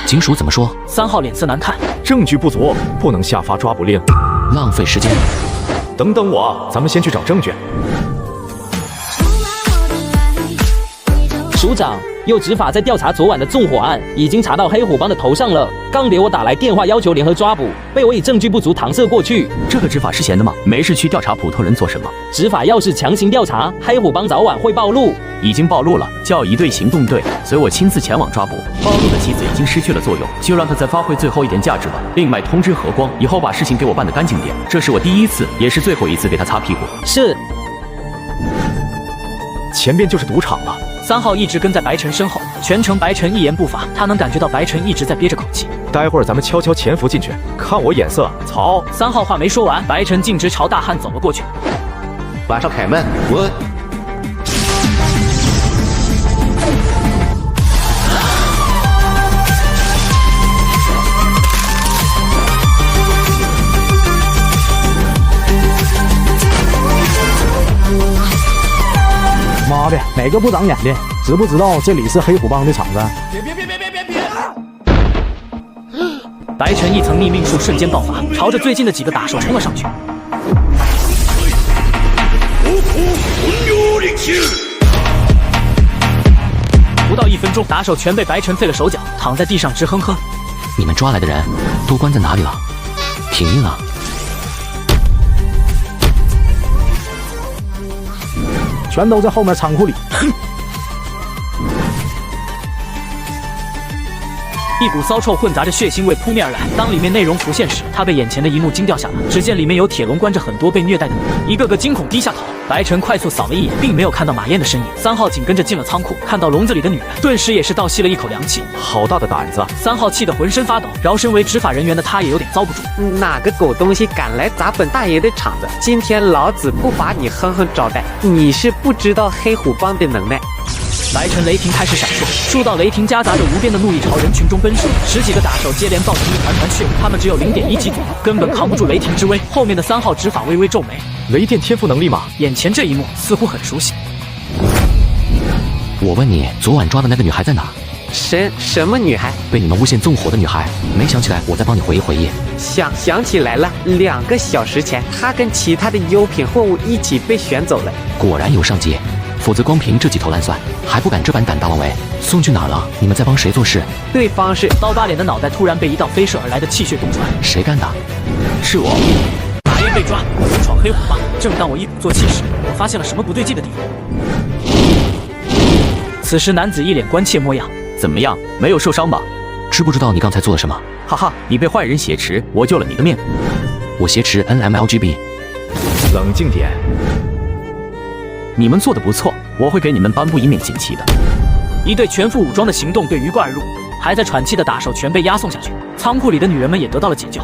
警署怎么说？3号脸色难看，证据不足，不能下发抓捕令。浪费时间。等等我，咱们先去找证据。署长，有执法在调查昨晚的纵火案，已经查到黑虎帮的头上了。刚给我打来电话要求联合抓捕，被我以证据不足搪塞过去。这个执法是闲的吗？没事去调查普通人做什么？执法要是强行调查，黑虎帮早晚会暴露。已经暴露了，叫一队行动队随我亲自前往抓捕。暴露的棋子已经失去了作用，就让他再发挥最后一点价值吧。另外通知何光，以后把事情给我办得干净点。这是我第一次，也是最后一次给他擦屁股。是。前边就是赌场了。3号一直跟在白晨身后，全程白晨一言不发，他能感觉到白晨一直在憋着口气。待会儿咱们悄悄潜伏进去，看我眼色。曹3号话没说完，白晨径直朝大汉走了过去。晚上开门，我。妈的，哪个不长眼的？知不知道这里是黑虎帮的场子？别！白晨一层逆命术瞬间爆发，朝着最近的几个打手冲了上去。不到1分钟，打手全被白晨废了手脚，躺在地上直哼哼。你们抓来的人都关在哪里了？挺硬啊！全都在后面仓库里。一股骚臭混杂着血腥味扑面而来。当里面内容浮现时，他被眼前的一幕惊掉下巴。只见里面有铁笼关着很多被虐待的女人，一个个惊恐低下头。白晨快速扫了一眼，并没有看到马燕的身影。3号紧跟着进了仓库，看到笼子里的女人，顿时也是倒吸了一口凉气。好大的胆子！3号气得浑身发抖。饶身为执法人员的他也有点遭不住。哪个狗东西敢来砸本大爷的场子？今天老子不把你哼哼招待！你是不知道黑虎帮的能耐。白晨雷霆开始闪烁，数道雷霆夹杂着无边的怒意朝人群中奔射，10几个打手接连造成一团团血雾，他们只有0.1级左右，根本扛不住雷霆之威。后面的3号执法微微皱眉，雷电天赋能力吗？眼前这一幕似乎很熟悉。我问你，昨晚抓的那个女孩在哪？什么女孩？被你们诬陷纵火的女孩。没想起来，我再帮你回忆回忆。想起来了，2个小时前，她跟其他的优品货物一起被选走了。果然有上级。否则光凭这几头烂蒜，还不敢这般胆大妄为。送去哪了？你们在帮谁做事？对方是刀疤脸的脑袋突然被一道飞射而来的气血洞穿。谁干的？是我。马燕被抓，勇闯黑虎帮。正当我一鼓作气时，我发现了什么不对劲的地方。此时男子一脸关切模样。怎么样？没有受伤吧？知不知道你刚才做了什么？哈哈，你被坏人挟持，我救了你的命。我挟持 NMLGB。冷静点。你们做的不错，我会给你们颁布一面锦旗的。一队全副武装的行动队鱼贯而入，还在喘气的打手全被押送下去，仓库里的女人们也得到了解救。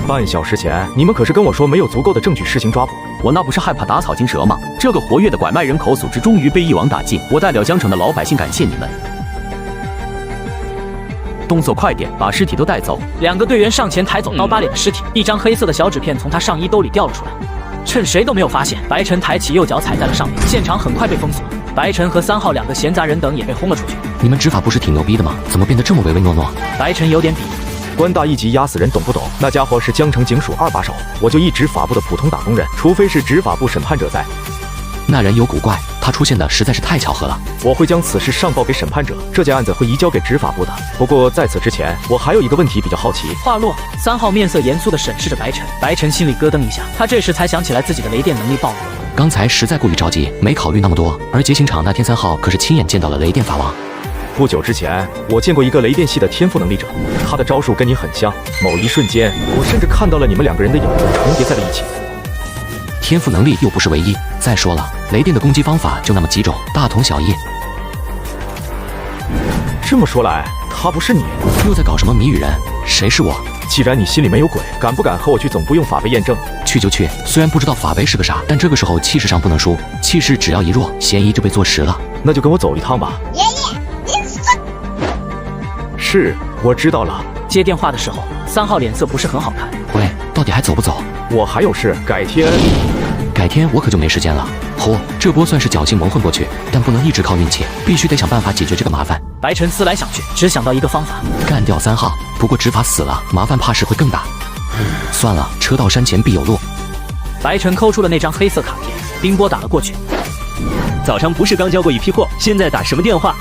半小时前，你们可是跟我说没有足够的证据施行抓捕，我那不是害怕打草惊蛇吗？这个活跃的拐卖人口组织终于被一网打尽，我代表江城的老百姓感谢你们。动作快点，把尸体都带走。2个队员上前抬走刀疤脸的尸体，一张黑色的小纸片从他上衣兜里掉了出来。趁谁都没有发现，白晨抬起右脚踩在了上面，现场很快被封锁。白晨和3号2个闲杂人等也被轰了出去。你们执法不是挺牛逼的吗？怎么变得这么唯唯诺诺？白晨有点鄙夷。官大一级压死人，懂不懂？那家伙是江城警署2把手，我就一执法部的普通打工人，除非是执法部审判者在。那人有古怪，他出现的实在是太巧合了。我会将此事上报给审判者，这件案子会移交给执法部的。不过在此之前，我还有一个问题比较好奇。话落，3号面色严肃地审视着白晨，白晨心里咯噔一下，他这时才想起来自己的雷电能力暴露了。刚才实在过于着急，没考虑那么多。而劫刑场那天3号可是亲眼见到了雷电法王。不久之前，我见过一个雷电系的天赋能力者，他的招数跟你很像。某一瞬间，我甚至看到了你们2个人的影子重叠在了一起。天赋能力又不是唯一。再说了，雷电的攻击方法就那么几种，大同小异。这么说来，他不是你，又在搞什么谜语人？谁是我？既然你心里没有鬼，敢不敢和我去总部用法杯验证？去就去，虽然不知道法杯是个啥，但这个时候气势上不能输，气势只要一弱，嫌疑就被坐实了。那就跟我走一趟吧。爷爷，您是，我知道了。接电话的时候，3号脸色不是很好看。喂，到底还走不走？我还有事，改天我可就没时间了。嚯，这波算是侥幸蒙混过去，但不能一直靠运气，必须得想办法解决这个麻烦。白晨思来想去，只想到一个方法，干掉3号。不过执法死了，麻烦怕是会更大。算了，车到山前必有路。白晨抠出了那张黑色卡片，冰波打了过去。早上不是刚交过一批货，现在打什么电话？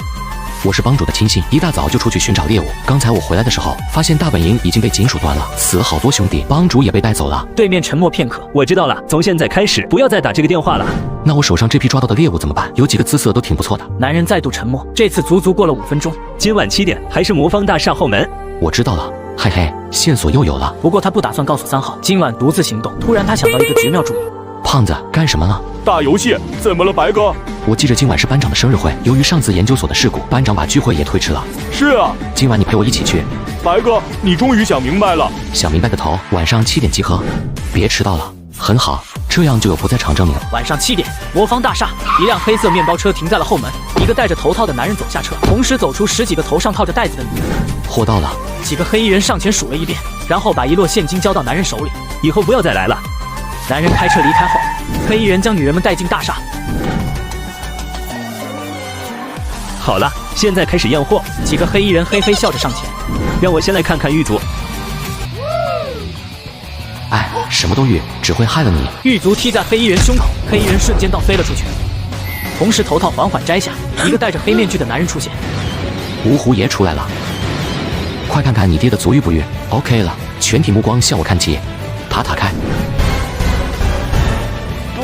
我是帮主的亲信，一大早就出去寻找猎物。刚才我回来的时候，发现大本营已经被警署端了，死了好多兄弟，帮主也被带走了。对面沉默片刻，我知道了，从现在开始不要再打这个电话了。那我手上这批抓到的猎物怎么办？有几个姿色都挺不错的。男人再度沉默，这次足足过了5分钟。今晚7点，还是魔方大厦后门。我知道了，嘿嘿，线索又有了。不过他不打算告诉3号，今晚独自行动。突然他想到一个绝妙主意。胖子干什么了？打游戏？怎么了，白哥？我记着今晚是班长的生日会，由于上次研究所的事故，班长把聚会也推迟了。是啊，今晚你陪我一起去。白哥，你终于想明白了。想明白个头！晚上7点集合，别迟到了。很好，这样就有不在场证明。晚上7点，魔方大厦，一辆黑色面包车停在了后门，一个戴着头套的男人走下车，同时走出10几个头上套着袋子的女人。货到了。几个黑衣人上前数了一遍，然后把一摞现金交到男人手里。以后不要再来了。男人开车离开后，黑衣人将女人们带进大厦。好了，现在开始验货。几个黑衣人嘿嘿笑着上前，让我先来看看狱卒。哎，什么都狱，只会害了你。狱卒踢在黑衣人胸口，黑衣人瞬间倒飞了出去。同时头套缓缓摘下，一个戴着黑面具的男人出现。芜湖也出来了，快看看你爹的足浴不浴 ？OK 了，全体目光向我看齐，塔塔开。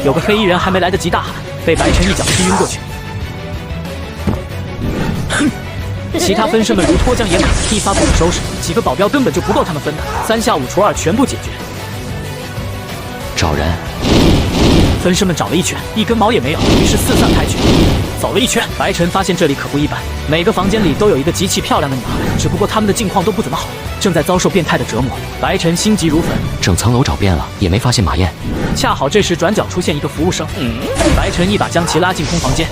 有个黑衣人还没来得及大喊，被白晨一脚踢晕过去。其他分身们如脱缰野马，一发不可收拾，几个保镖根本就不够他们分的，3下5除2全部解决。找人，分身们找了一圈，一根毛也没有，于是四散开去。走了一圈，白晨发现这里可不一般，每个房间里都有一个极其漂亮的女孩，只不过她们的境况都不怎么好，正在遭受变态的折磨。白晨心急如焚，整层楼找遍了，也没发现马燕。恰好这时转角出现一个服务生，白晨一把将其拉进空房间。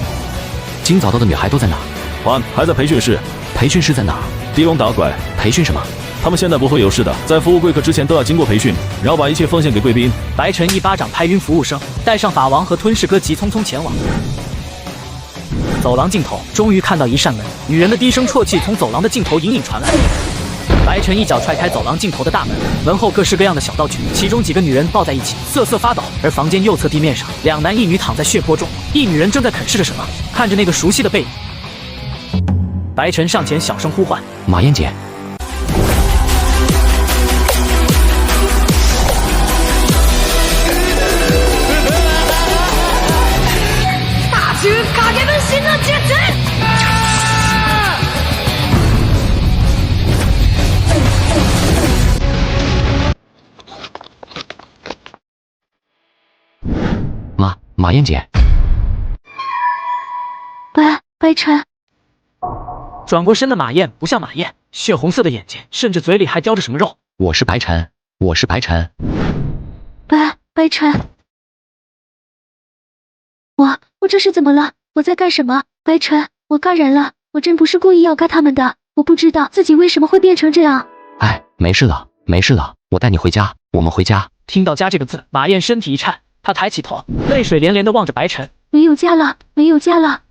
今早到的女孩都在哪？还在培训室。培训室在哪？狄龙打拐。培训什么？他们现在不会有事的，在服务贵客之前都要经过培训，然后把一切奉献给贵宾。白晨一巴掌拍晕服务生，带上法王和吞噬哥急匆匆前往。走廊尽头，终于看到一扇门，女人的低声啜泣从走廊的尽头隐隐传来。白晨一脚踹开走廊尽头的大门，门后各式各样的小道具，其中几个女人抱在一起，瑟瑟发抖。而房间右侧地面上，2男1女躺在血泊中，一女人正在啃噬着什么。看着那个熟悉的背影，白晨上前小声呼唤：“马燕姐。”大衆影分身の術！马燕姐。白晨。转过身的马燕不像马燕，血红色的眼睛，甚至嘴里还叼着什么肉。我是白晨。白晨。我这是怎么了？我在干什么？白晨，我干人了，我真不是故意要干他们的，我不知道自己为什么会变成这样。哎，没事了，我带你回家，我们回家。听到家这个字，马燕身体一颤，她抬起头，泪水连连地望着白晨。没有家了，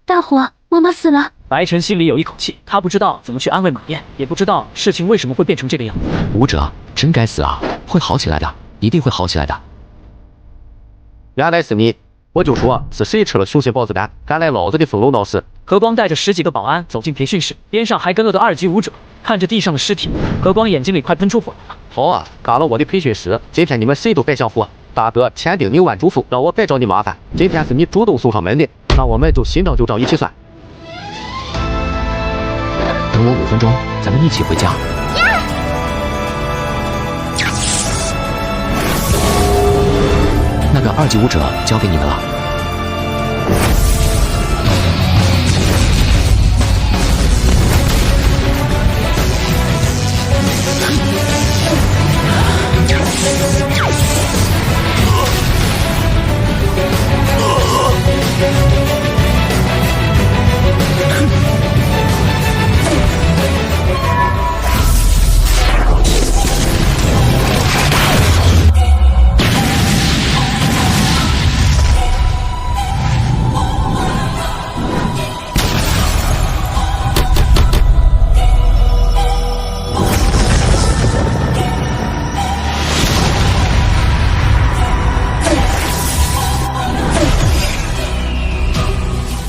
大火，妈妈死了。白晨心里有一口气，他不知道怎么去安慰马燕，也不知道事情为什么会变成这个样子。武者真该死啊，会好起来的，一定会好起来的。原来是你，我就说是谁吃了雄心豹子胆，敢来老子的风楼闹事。何光带着10几个保安走进培训室，边上还跟了个2级武者。看着地上的尸体，何光眼睛里快喷出火来了。好啊，干了我的培训师，今天你们谁都别想活。大哥千叮咛万嘱咐，让我别找你麻烦。今天是你主动送上门的，那我们就新账旧账一起算。等我5分钟，咱们一起回家。那个2级武者交给你们了。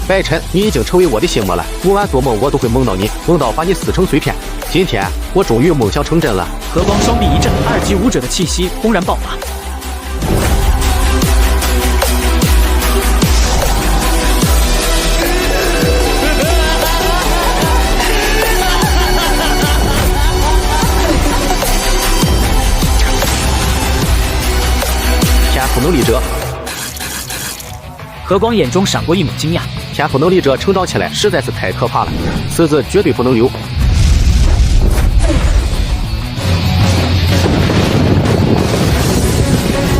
白晨，你已经成为我的心魔了。昨晚做梦我都会梦到你，梦到把你撕成碎片。今天我终于梦想成真了。和光双臂一震，2级武者的气息轰然爆发。天赋能力者。和光眼中闪过一抹惊讶，天赋能力者成长起来实在是太可怕了，此子绝对不能留。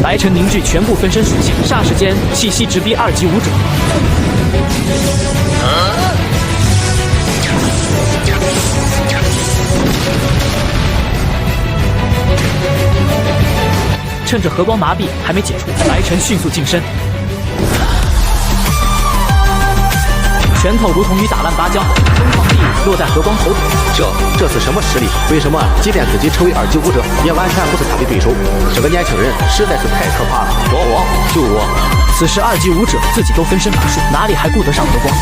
白晨凝聚全部分身属性，霎时间气息直逼2级武者。趁着和光麻痹还没解除，白晨迅速近身。拳头如同雨打烂芭蕉，疯狂地落在和光头顶。这是什么实力？为什么即便自己成为2级武者，也完全不是他的对手？这个年轻人实在是太可怕了！救我！此时2级武者自己都分身乏术，哪里还顾得上和光？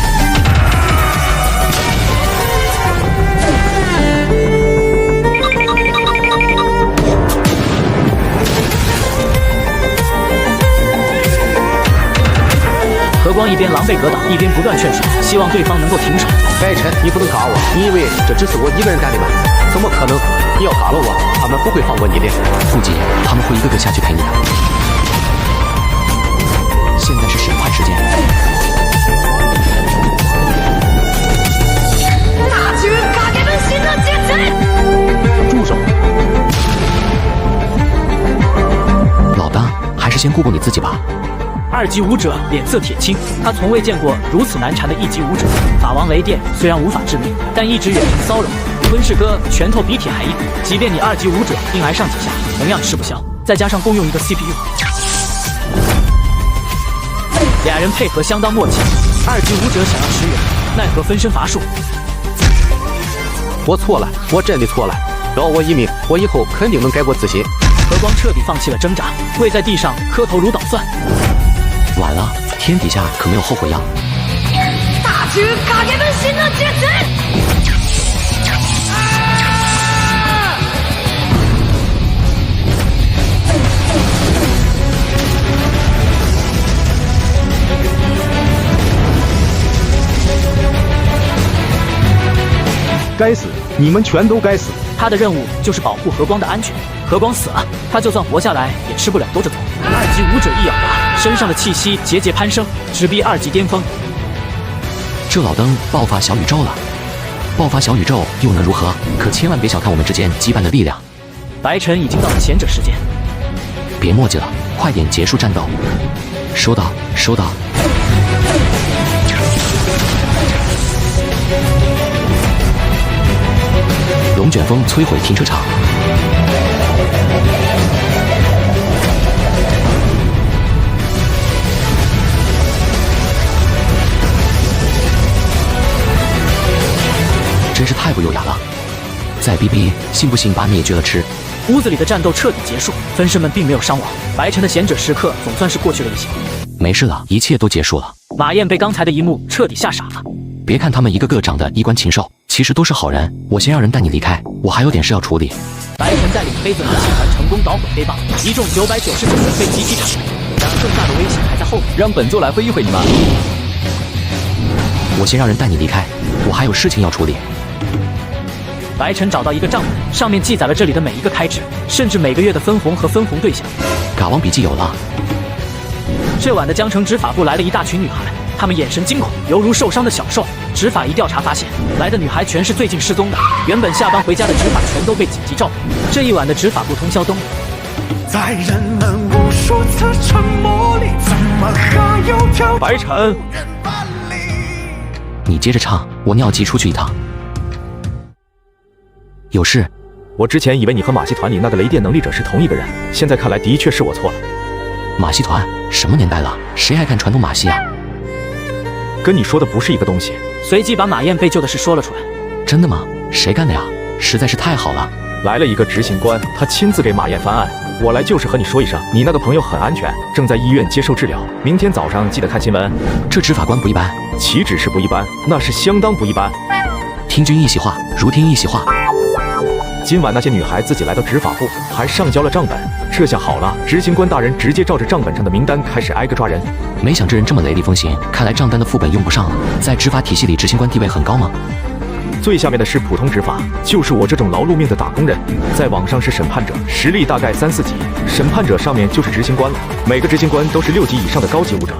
和光一边狼狈格挡，一边不断劝说，希望对方能够停手。白晨，你不能嘎我！你以为这只是我一个人干的吗？怎么可能？你要嘎了我，他们不会放过你的。顾忌，他们会一个个下去陪你的。现在是审判时间。住手！老大，还是先顾顾你自己吧。2级武者脸色铁青，他从未见过如此难缠的1级武者。法王雷电虽然无法致命，但一直远程骚扰。吞噬哥拳头比铁还硬，即便你2级武者硬挨上几下，同样吃不消。再加上共用一个 CPU， 俩人配合相当默契。2级武者想要驰援，奈何分身乏术。我错了，我真的错了，饶我一命，我以后肯定能改过自新。和光彻底放弃了挣扎，跪在地上磕头如捣蒜。晚了，天底下可没有后悔药。大柱影分身の術。该死！你们全都该死！他的任务就是保护和光的安全。和光死了，他就算活下来也吃不了兜着走。2级武者一咬牙，身上的气息节节攀升，直逼2级巅峰。这老登爆发小宇宙了，爆发小宇宙又能如何？可千万别小看我们之间羁绊的力量。白晨已经到了贤者时间，别墨迹了，快点结束战斗。收到，收到。龙卷风摧毁停车场。真是太不优雅了！再逼逼，信不信把你也撅了吃？屋子里的战斗彻底结束，分身们并没有伤亡，白晨的贤者时刻总算是过去了一些。没事了，一切都结束了。马燕被刚才的一幕彻底吓傻了。别看他们一个个长得衣冠禽兽，其实都是好人。我先让人带你离开，我还有点事要处理。白晨带领黑子马戏团成功捣毁黑棒，一众999人被集体铲除。然而更大的危险还在后面，让本座来会一会你们。我先让人带你离开，我还有事情要处理。白晨找到一个账本，上面记载了这里的每一个开支，甚至每个月的分红和分红对象。嘎王笔记有了。这晚的江城执法部来了一大群女孩，她们眼神惊恐，犹如受伤的小兽。执法一调查发现，来的女孩全是最近失踪的，原本下班回家的执法全都被紧急召回。这一晚的执法部通宵灯。在人们无数次沉默里，怎么还有条白晨，你接着唱，我尿急出去一趟。有事？我之前以为你和马戏团里那个雷电能力者是同一个人，现在看来的确是我错了。马戏团什么年代了？谁还看传统马戏啊？跟你说的不是一个东西。随即把马燕被救的事说了出来。真的吗？谁干的呀？实在是太好了。来了一个执行官，他亲自给马燕翻案。我来就是和你说一声，你那个朋友很安全，正在医院接受治疗。明天早上记得看新闻。这执法官不一般，岂止是不一般，那是相当不一般。听君一席话，如听一席话。今晚那些女孩自己来到执法部，还上交了账本。这下好了，执行官大人直接照着账本上的名单开始挨个抓人。没想这人这么雷厉风行，看来账单的副本用不上了。在执法体系里，执行官地位很高吗？最下面的是普通执法，就是我这种劳碌命的打工人。在网上是审判者，实力大概3、4级。审判者上面就是执行官了，每个执行官都是6级以上的高级武者。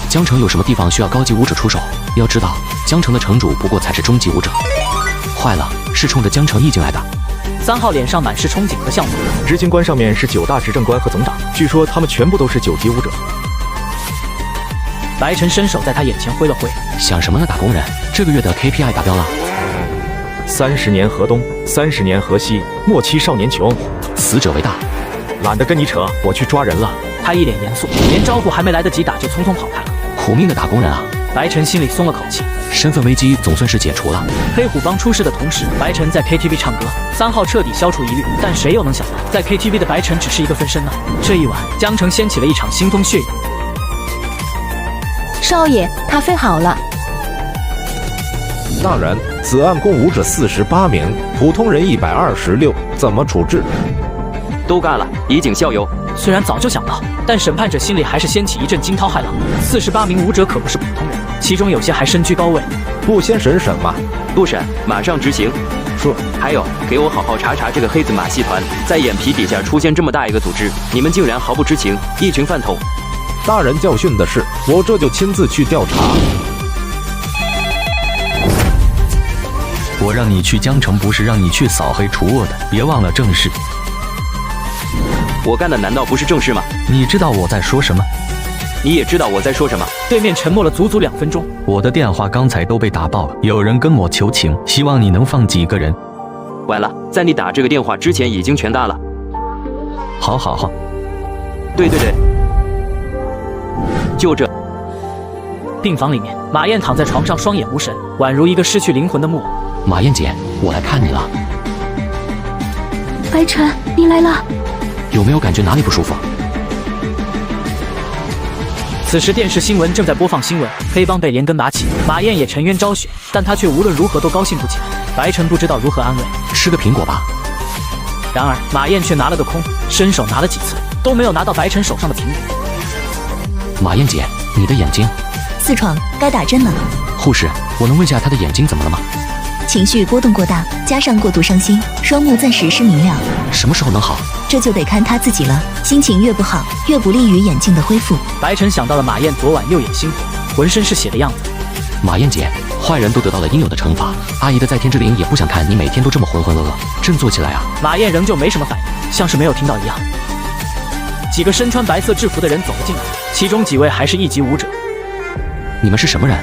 江城有什么地方需要高级武者出手？要知道，江城的城主不过才是中级武者。坏了，是冲着江城义进来的。3号脸上满是憧憬和向往。执行官上面是9大执政官和总长，据说他们全部都是9级武者。白晨伸手在他眼前挥了挥，想什么呢，打工人？这个月的 KPI 达标了。30年河东，30年河西，莫欺少年穷，死者为大。懒得跟你扯，我去抓人了。他一脸严肃，连招呼还没来得及打就匆匆跑开了。苦命的打工人啊！白晨心里松了口气，身份危机总算是解除了。黑虎帮出事的同时，白晨在 KTV 唱歌，3号彻底消除疑虑。但谁又能想到，在 KTV 的白晨只是一个分身呢？这一晚，江城掀起了一场腥风血雨。少爷，他飞好了。大人，此案共武者48名，普通人126，怎么处置？都干了，以儆效尤。虽然早就想到，但审判者心里还是掀起一阵惊涛骇浪。48名武者可不是普通人，其中有些还身居高位。不先审审吗？不审，马上执行。是。还有，给我好好查查这个黑子马戏团，在眼皮底下出现这么大一个组织，你们竟然毫不知情，一群饭桶。大人教训的是，我这就亲自去调查。我让你去江城，不是让你去扫黑除恶的，别忘了正事。我干的难道不是正事吗？你知道我在说什么？你也知道我在说什么。对面沉默了足足2分钟。我的电话刚才都被打爆了，有人跟我求情，希望你能放几个人。完了，在你打这个电话之前已经全打了。好好好。对，就这。病房里面，马燕躺在床上，双眼无神，宛如一个失去灵魂的木偶。马燕姐，我来看你了。白晨，你来了。有没有感觉哪里不舒服？此时电视新闻正在播放新闻，黑帮被连根拔起，马燕也沉冤昭雪，但她却无论如何都高兴不起来。白晨不知道如何安慰，吃个苹果吧。然而马燕却拿了个空，伸手拿了几次，都没有拿到白晨手上的苹果。马燕姐，你的眼睛4创，该打针了。护士，我能问下她的眼睛怎么了吗？情绪波动过大，加上过度伤心，双目暂时失明了。什么时候能好？这就得看他自己了。心情越不好，越不利于眼睛的恢复。白晨想到了马燕昨晚右眼心火，浑身是血的样子。马燕姐，坏人都得到了应有的惩罚。阿姨的在天之灵也不想看你每天都这么浑浑噩噩，振作起来啊！马燕仍旧没什么反应，像是没有听到一样。几个身穿白色制服的人走了进来，其中几位还是1级武者。你们是什么人？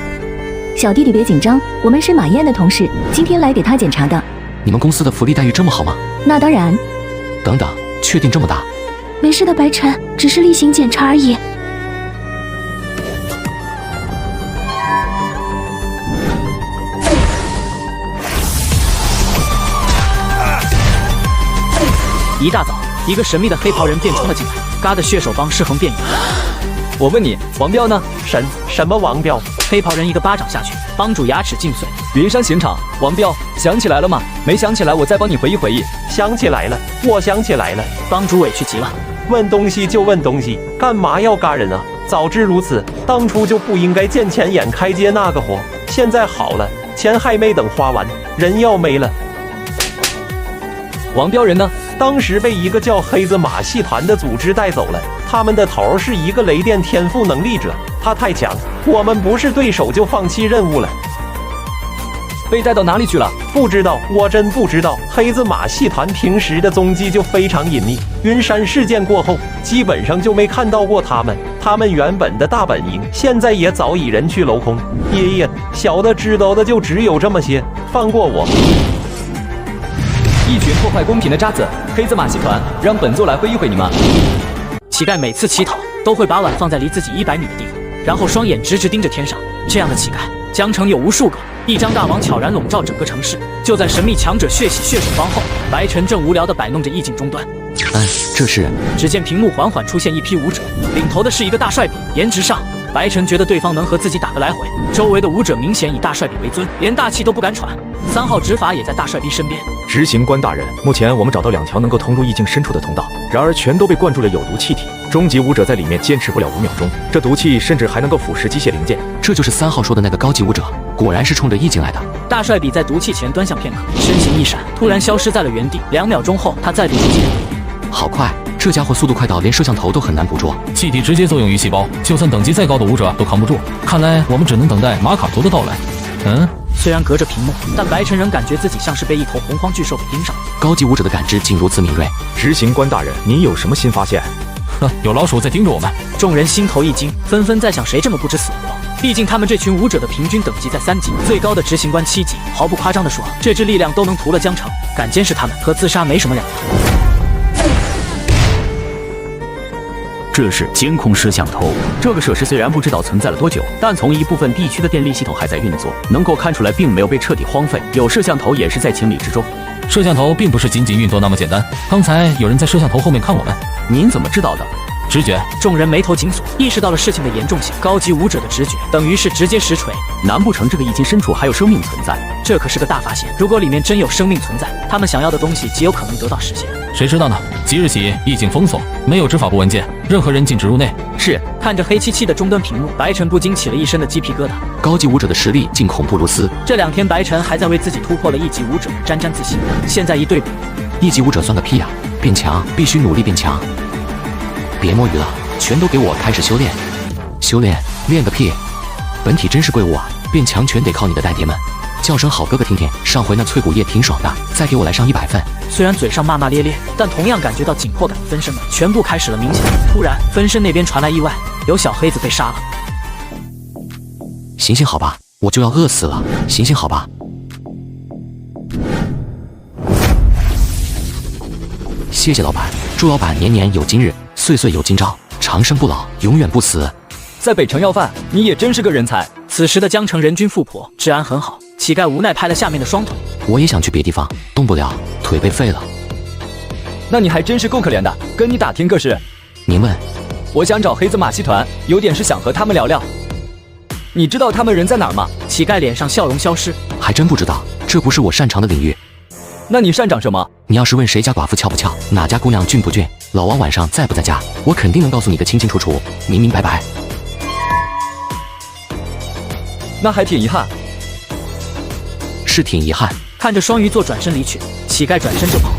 小弟弟别紧张，我们是马燕的同事，今天来给他检查的。你们公司的福利待遇这么好吗？那当然。等等，确定这么大？没事的，白晨，只是例行检查而已。一大早，一个神秘的黑袍人便冲了进来，嘎的血手帮尸横遍野。我问你，王彪呢？什么王彪？黑袍人一个巴掌下去，帮主牙齿尽碎。云山刑场，王彪，想起来了吗？没想起来，我再帮你回忆回忆。想起来了，我想起来了。帮主委屈极了，问东西就问东西，干嘛要嘎人啊？早知如此，当初就不应该见钱眼开接那个活。现在好了，钱还没等花完，人要没了。王彪人呢？当时被一个叫黑子马戏团的组织带走了，他们的头是一个雷电天赋能力者，他太强，我们不是对手就放弃任务了。被带到哪里去了？不知道，我真不知道。黑子马戏团平时的踪迹就非常隐秘，云山事件过后，基本上就没看到过他们。他们原本的大本营，现在也早已人去楼空。爷爷，小的知道的就只有这么些，放过我。一群破坏公平的渣子，黑子马戏团，让本座来会一会你们。乞丐每次乞讨都会把碗放在离自己100米的地方，然后双眼直直盯着天上。这样的乞丐，江城有无数个。一张大网悄然笼罩整个城市。就在神秘强者血洗血手帮后，白晨正无聊地摆弄着意境终端。这是……只见屏幕缓缓出现一批武者，领头的是一个大帅比，颜值上。白晨觉得对方能和自己打个来回，周围的武者明显以大帅比为尊，连大气都不敢喘。3号执法也在大帅比身边。执行官大人，目前我们找到2条能够通入意境深处的通道，然而全都被灌注了有毒气体，终极武者在里面坚持不了5秒钟，这毒气甚至还能够腐蚀机械零件。这就是3号说的那个高级武者，果然是冲着意境来的。大帅比在毒气前端详片刻，身形一闪，突然消失在了原地。2秒钟后，他再度出现。好快！这家伙速度快到连摄像头都很难捕捉，气体直接作用于细胞，就算等级再高的武者都扛不住。看来我们只能等待马卡图的到来。虽然隔着屏幕，但白晨仍感觉自己像是被一头洪荒巨兽给盯上了。高级武者的感知竟如此敏锐。执行官大人，您有什么新发现？有老鼠在盯着我们。众人心头一惊，纷纷在想谁这么不知死活。毕竟他们这群武者的平均等级在3级，最高的执行官7级。毫不夸张地说，这支力量都能屠了江城。敢监视他们，和自杀没什么两样。这是监控摄像头。这个设施虽然不知道存在了多久，但从一部分地区的电力系统还在运作，能够看出来并没有被彻底荒废。有摄像头也是在情理之中。摄像头并不是仅仅运作那么简单。刚才有人在摄像头后面看我们。您怎么知道的？直觉。众人眉头紧锁，意识到了事情的严重性。高级武者的直觉等于是直接实锤。难不成这个意境深处还有生命存在？这可是个大发现。如果里面真有生命存在，他们想要的东西极有可能得到实现。谁知道呢？即日起，意境封锁，没有执法部文件，任何人禁止入内。是。看着黑漆漆的终端屏幕，白晨不禁起了一身的鸡皮疙瘩。高级武者的实力竟恐怖如斯。这2天白晨还在为自己突破了1级武者沾沾自喜，现在一对比，1级武者算个屁啊！变强必须努力变强。别摸鱼了，全都给我开始修炼。修炼？练个屁！本体真是贵物啊！变强全得靠你的代爹们。叫声好哥哥听听，上回那脆骨液挺爽的，再给我来上100份。虽然嘴上骂骂咧咧，但同样感觉到紧迫感的分身们全部开始了冥想。突然，分身那边传来意外，有小黑子被杀了。行行好吧，我就要饿死了。行行好吧。谢谢老板，祝老板年年有今日，岁岁有今朝，长生不老，永远不死。在北城要饭，你也真是个人才。此时的江城人均富婆，治安很好。乞丐无奈拍了下面的双腿。我也想去别地方，动不了，腿被废了。那你还真是够可怜的，跟你打听个事。您问。我想找黑子马戏团，有点事想和他们聊聊。你知道他们人在哪儿吗？乞丐脸上笑容消失。还真不知道，这不是我擅长的领域。那你擅长什么？你要是问谁家寡妇俏不俏，哪家姑娘俊不俊，老王晚上在不在家，我肯定能告诉你的清清楚楚，明明白白。那还挺遗憾。是挺遗憾。看着双鱼座转身离去，乞丐转身就跑。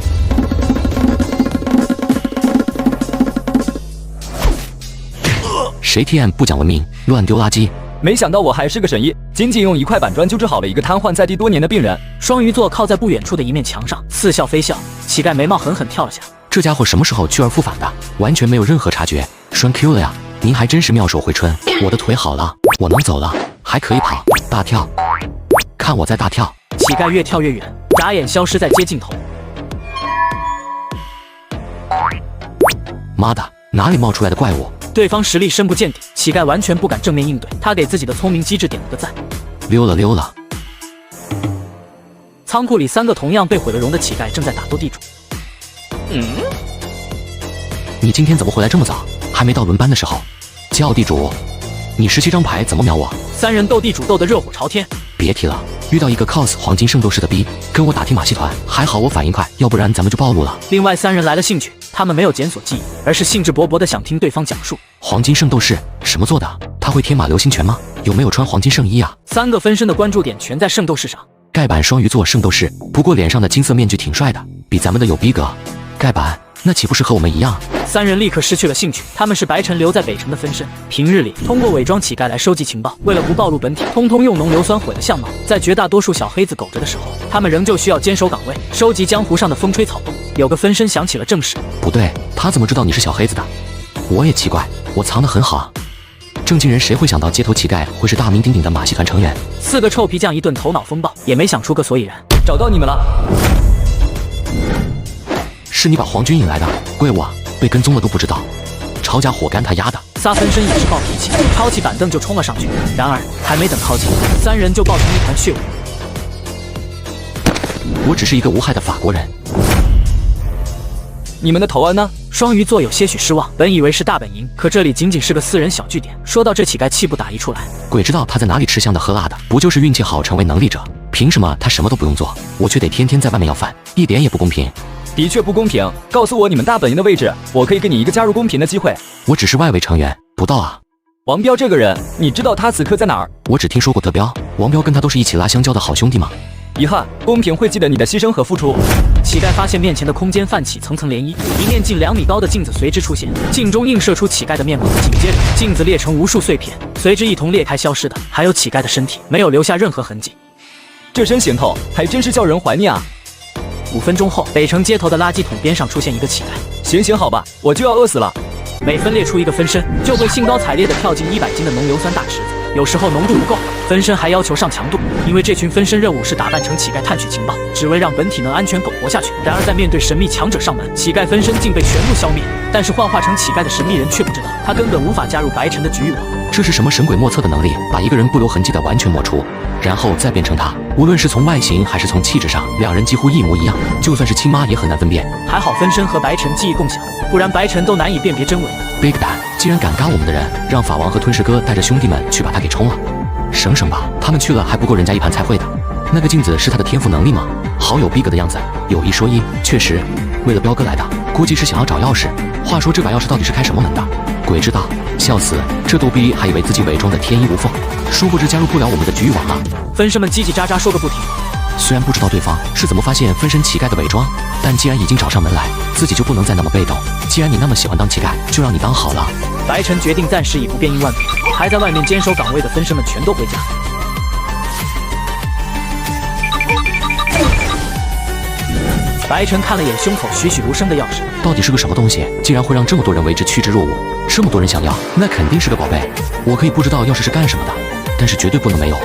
谁 TM 不讲文明，乱丢垃圾？没想到我还是个神医，仅仅用1块板砖就治好了一个瘫痪在地多年的病人。双鱼座靠在不远处的一面墙上，似笑非笑。乞丐眉毛狠狠跳了下。这家伙什么时候去而复返的？完全没有任何察觉，栓 Q 了呀！您还真是妙手回春。我的腿好了，我能走了，还可以跑，大跳。看我在大跳。乞丐越跳越远，眨眼消失在街尽头。妈的，哪里冒出来的怪物？对方实力深不见底，乞丐完全不敢正面应对。他给自己的聪明机智点了个赞。溜了溜了。仓库里3个同样被毁了容的乞丐正在打斗地主。你今天怎么回来这么早？还没到轮班的时候。叫地主，你17张牌怎么秒我？3人斗地主斗得热火朝天。别提了，遇到一个 cos 黄金圣斗士的逼，跟我打听马戏团，还好我反应快，要不然咱们就暴露了。另外3人来了兴趣，他们没有检索记忆，而是兴致勃勃地想听对方讲述。黄金圣斗士什么做的？他会天马流星拳吗？有没有穿黄金圣衣啊？3个分身的关注点全在圣斗士上。盖板双鱼座圣斗士，不过脸上的金色面具挺帅的，比咱们的有逼格。盖板，那岂不是和我们一样？3人立刻失去了兴趣，他们是白晨留在北城的分身，平日里通过伪装乞丐来收集情报，为了不暴露本体，通通用浓硫酸毁了相貌。在绝大多数小黑子苟着的时候，他们仍旧需要坚守岗位，收集江湖上的风吹草动。有个分身想起了正事，不对，他怎么知道你是小黑子的？我也奇怪，我藏得很好啊。正经人谁会想到街头乞丐会是大名鼎鼎的马戏团成员？4个臭皮匠一顿头脑风暴，也没想出个所以然。找到你们了。是你把皇军引来的，怪物啊！被跟踪了都不知道，抄家伙干他丫的！3分身也是暴脾气，抄起板凳就冲了上去。然而还没等靠近，3人就爆成一团血雾。我只是一个无害的法国人。你们的头儿呢？双鱼座有些许失望，本以为是大本营，可这里仅仅是个私人小据点。说到这，乞丐气不打一处来。鬼知道他在哪里吃香的喝辣的，不就是运气好成为能力者？凭什么他什么都不用做，我却得天天在外面要饭，一点也不公平。的确不公平。告诉我你们大本营的位置，我可以给你一个加入公屏的机会。我只是外围成员，不到啊。王彪这个人，你知道他此刻在哪儿？我只听说过德彪，王彪跟他都是一起拉香蕉的好兄弟吗？遗憾，公屏会记得你的牺牲和付出。乞丐发现面前的空间泛起层层涟漪，一面近2米高的镜子随之出现，镜中映射出乞丐的面孔，紧接着镜子裂成无数碎片，随之一同裂开消失的还有乞丐的身体，没有留下任何痕迹。这身行头还真是叫人怀念啊！5分钟后，北城街头的垃圾桶边上出现一个乞丐。行好吧，我就要饿死了。每分裂出一个分身，就会兴高采烈地跳进100斤的浓硫酸大池子。有时候浓度不够，分身还要求上强度，因为这群分身任务是打扮成乞丐探取情报，只为让本体能安全苟活下去。然而在面对神秘强者上门，乞丐分身竟被全部消灭。但是幻化成乞丐的神秘人却不知道，他根本无法加入白晨的局域网。这是什么神鬼莫测的能力，把一个人不留痕迹的完全抹除，然后再变成他。无论是从外形还是从气质上，两人几乎一模一样，就算是亲妈也很难分辨。还好分身和白晨记忆共享，不然白晨都难以辨别真伪。背个胆，既然敢嘎我们的人，让法王和吞噬哥带着兄弟们去把他给冲了。省省吧，他们去了还不够人家一盘菜会的。那个镜子是他的天赋能力吗？好有逼格的样子。有一说一，确实，为了彪哥来的，估计是想要找钥匙。话说这把钥匙到底是开什么门的？鬼知道，笑死！这逗逼还以为自己伪装的天衣无缝，殊不知加入不了我们的局域网啊！分身们叽叽喳喳说个不停。虽然不知道对方是怎么发现分身乞丐的伪装，但既然已经找上门来，自己就不能再那么被动。既然你那么喜欢当乞丐，就让你当好了。白晨决定暂时以不变应万变，还在外面坚守岗位的分身们全都回家。白晨看了眼胸口栩栩如生的钥匙，到底是个什么东西？竟然会让这么多人为之趋之若鹜？这么多人想要，那肯定是个宝贝。我可以不知道钥匙是干什么的，但是绝对不能没有。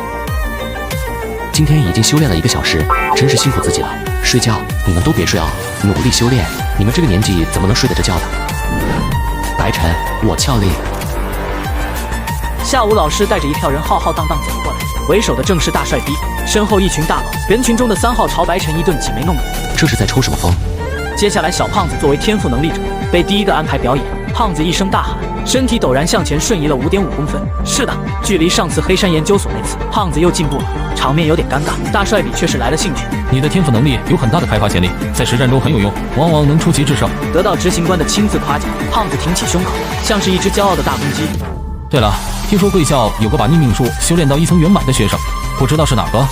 今天已经修炼了1个小时，真是辛苦自己了。睡觉，你们都别睡啊，努力修炼。你们这个年纪怎么能睡得着觉的？白晨，我俏丽。下午，老师带着一票人浩浩荡荡走过来，为首的正是大帅逼，身后一群大佬。人群中的3号朝白晨一顿挤眉弄眼。这是在抽什么风？接下来，小胖子作为天赋能力者，被第一个安排表演。胖子一声大喊，身体陡然向前瞬移了5.5公分。是的，距离上次黑山研究所那次，胖子又进步了，场面有点尴尬。大帅比却是来了兴趣。你的天赋能力有很大的开发潜力，在实战中很有用，往往能出奇制胜。得到执行官的亲自夸奖，胖子挺起胸口，像是一只骄傲的大公鸡。对了，听说贵校有个把逆命术修炼到1层圆满的学生，不知道是哪个？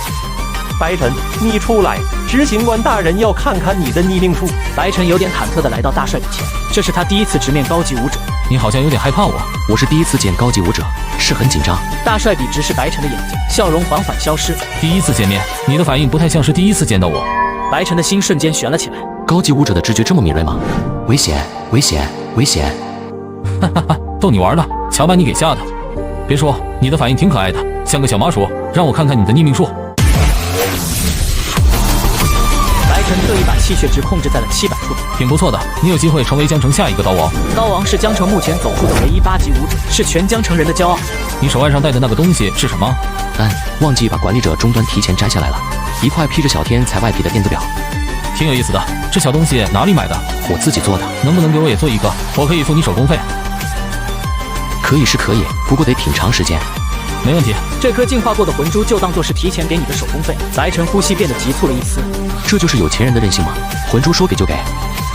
白晨，你出来，执行官大人要看看你的逆命术。白晨有点忐忑地来到大帅比前，这是他第一次直面高级武者。你好像有点害怕我。我是第一次见高级武者，是很紧张。大帅比直视白晨的眼睛，笑容缓缓消失。第一次见面，你的反应不太像是第一次见到我。白晨的心瞬间悬了起来。高级武者的直觉这么敏锐吗？危险，危险，危险！哈哈哈，逗你玩的，瞧把你给吓的。别说，你的反应挺可爱的，像个小麻薯。让我看看你的逆命术。白晨特意把气血值控制在了700处，挺不错的。你有机会成为江城下一个刀王。刀王是江城目前走出的唯一8级武者，是全江城人的骄傲。你手腕上戴的那个东西是什么？忘记把管理者终端提前摘下来了，一块披着小天才外皮的电子表，挺有意思的。这小东西哪里买的？我自己做的。能不能给我也做一个？我可以付你手工费。可以是可以，不过得挺长时间。没问题。这颗进化过的魂珠就当做是提前给你的手工费。白晨呼吸变得急促了一丝。这就是有钱人的任性吗？魂珠说给就给。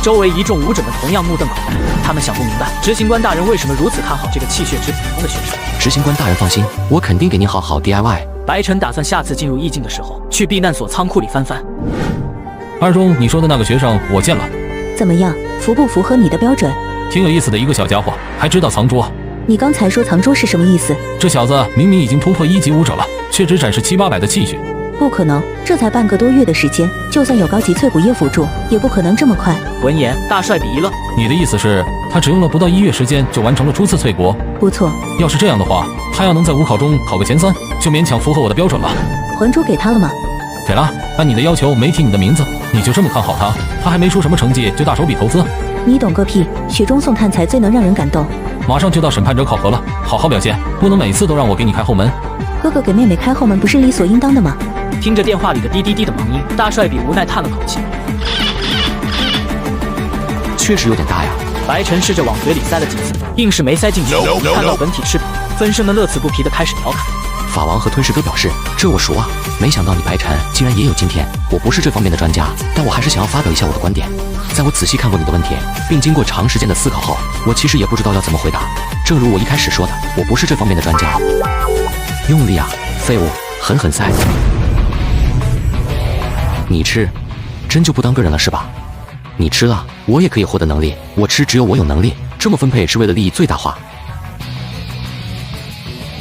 周围一众武者们同样目瞪口呆，他们想不明白执行官大人为什么如此看好这个气血值普通的学生。执行官大人放心，我肯定给你好好 DIY。白晨打算下次进入意境的时候，去避难所仓库里翻翻。二中你说的那个学生我见了，怎么样，符不符合你的标准？挺有意思的一个小家伙，还知道藏拙。你刚才说藏拙是什么意思？这小子明明已经突破1级武者了，却只展示700-800的气血。不可能，这才半个多月的时间，就算有高级淬骨液辅助，也不可能这么快。闻言，大帅比一愣。你的意思是，他只用了不到1月时间就完成了初次淬骨？不错。要是这样的话，他要能在5考中考个前3，就勉强符合我的标准了。魂珠给他了吗？给了，按你的要求没提你的名字，你就这么看好他？他还没出什么成绩就大手笔投资？你懂个屁！雪中送炭才最能让人感动。马上就到审判者考核了，好好表现，不能每次都让我给你开后门。哥哥给妹妹开后门不是理所应当的吗？听着电话里的滴滴滴的忙音，大帅比无奈叹了口气。确实有点大呀。白晨试着往嘴里塞了几次，硬是没塞进去。看到本体翅膀，分身们乐此不疲的开始调侃。法王和吞噬哥表示，这我熟啊，没想到你白晨竟然也有今天。我不是这方面的专家，但我还是想要发表一下我的观点。在我仔细看过你的问题，并经过长时间的思考后，我其实也不知道要怎么回答。正如我一开始说的，我不是这方面的专家。用力啊，废物，狠狠塞。你吃，真就不当个人了是吧？你吃了，我也可以获得能力。我吃，只有我有能力。这么分配是为了利益最大化。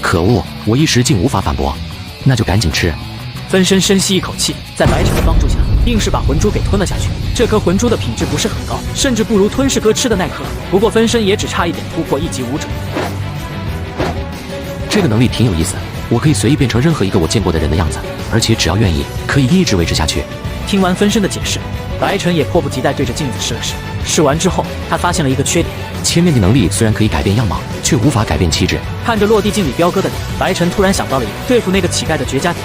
可恶，我一时竟无法反驳。那就赶紧吃。分身深吸一口气，在白晨的帮助下，硬是把魂珠给吞了下去。这颗魂珠的品质不是很高，甚至不如吞噬哥吃的那颗。不过分身也只差一点突破1级武者。这个能力挺有意思，我可以随意变成任何一个我见过的人的样子，而且只要愿意，可以一直维持下去。听完分身的解释，白晨也迫不及待对着镜子试了试。试完之后，他发现了一个缺点：千面的能力虽然可以改变样貌，却无法改变气质。看着落地镜里彪哥的脸，白晨突然想到了一个对付那个乞丐的绝佳点。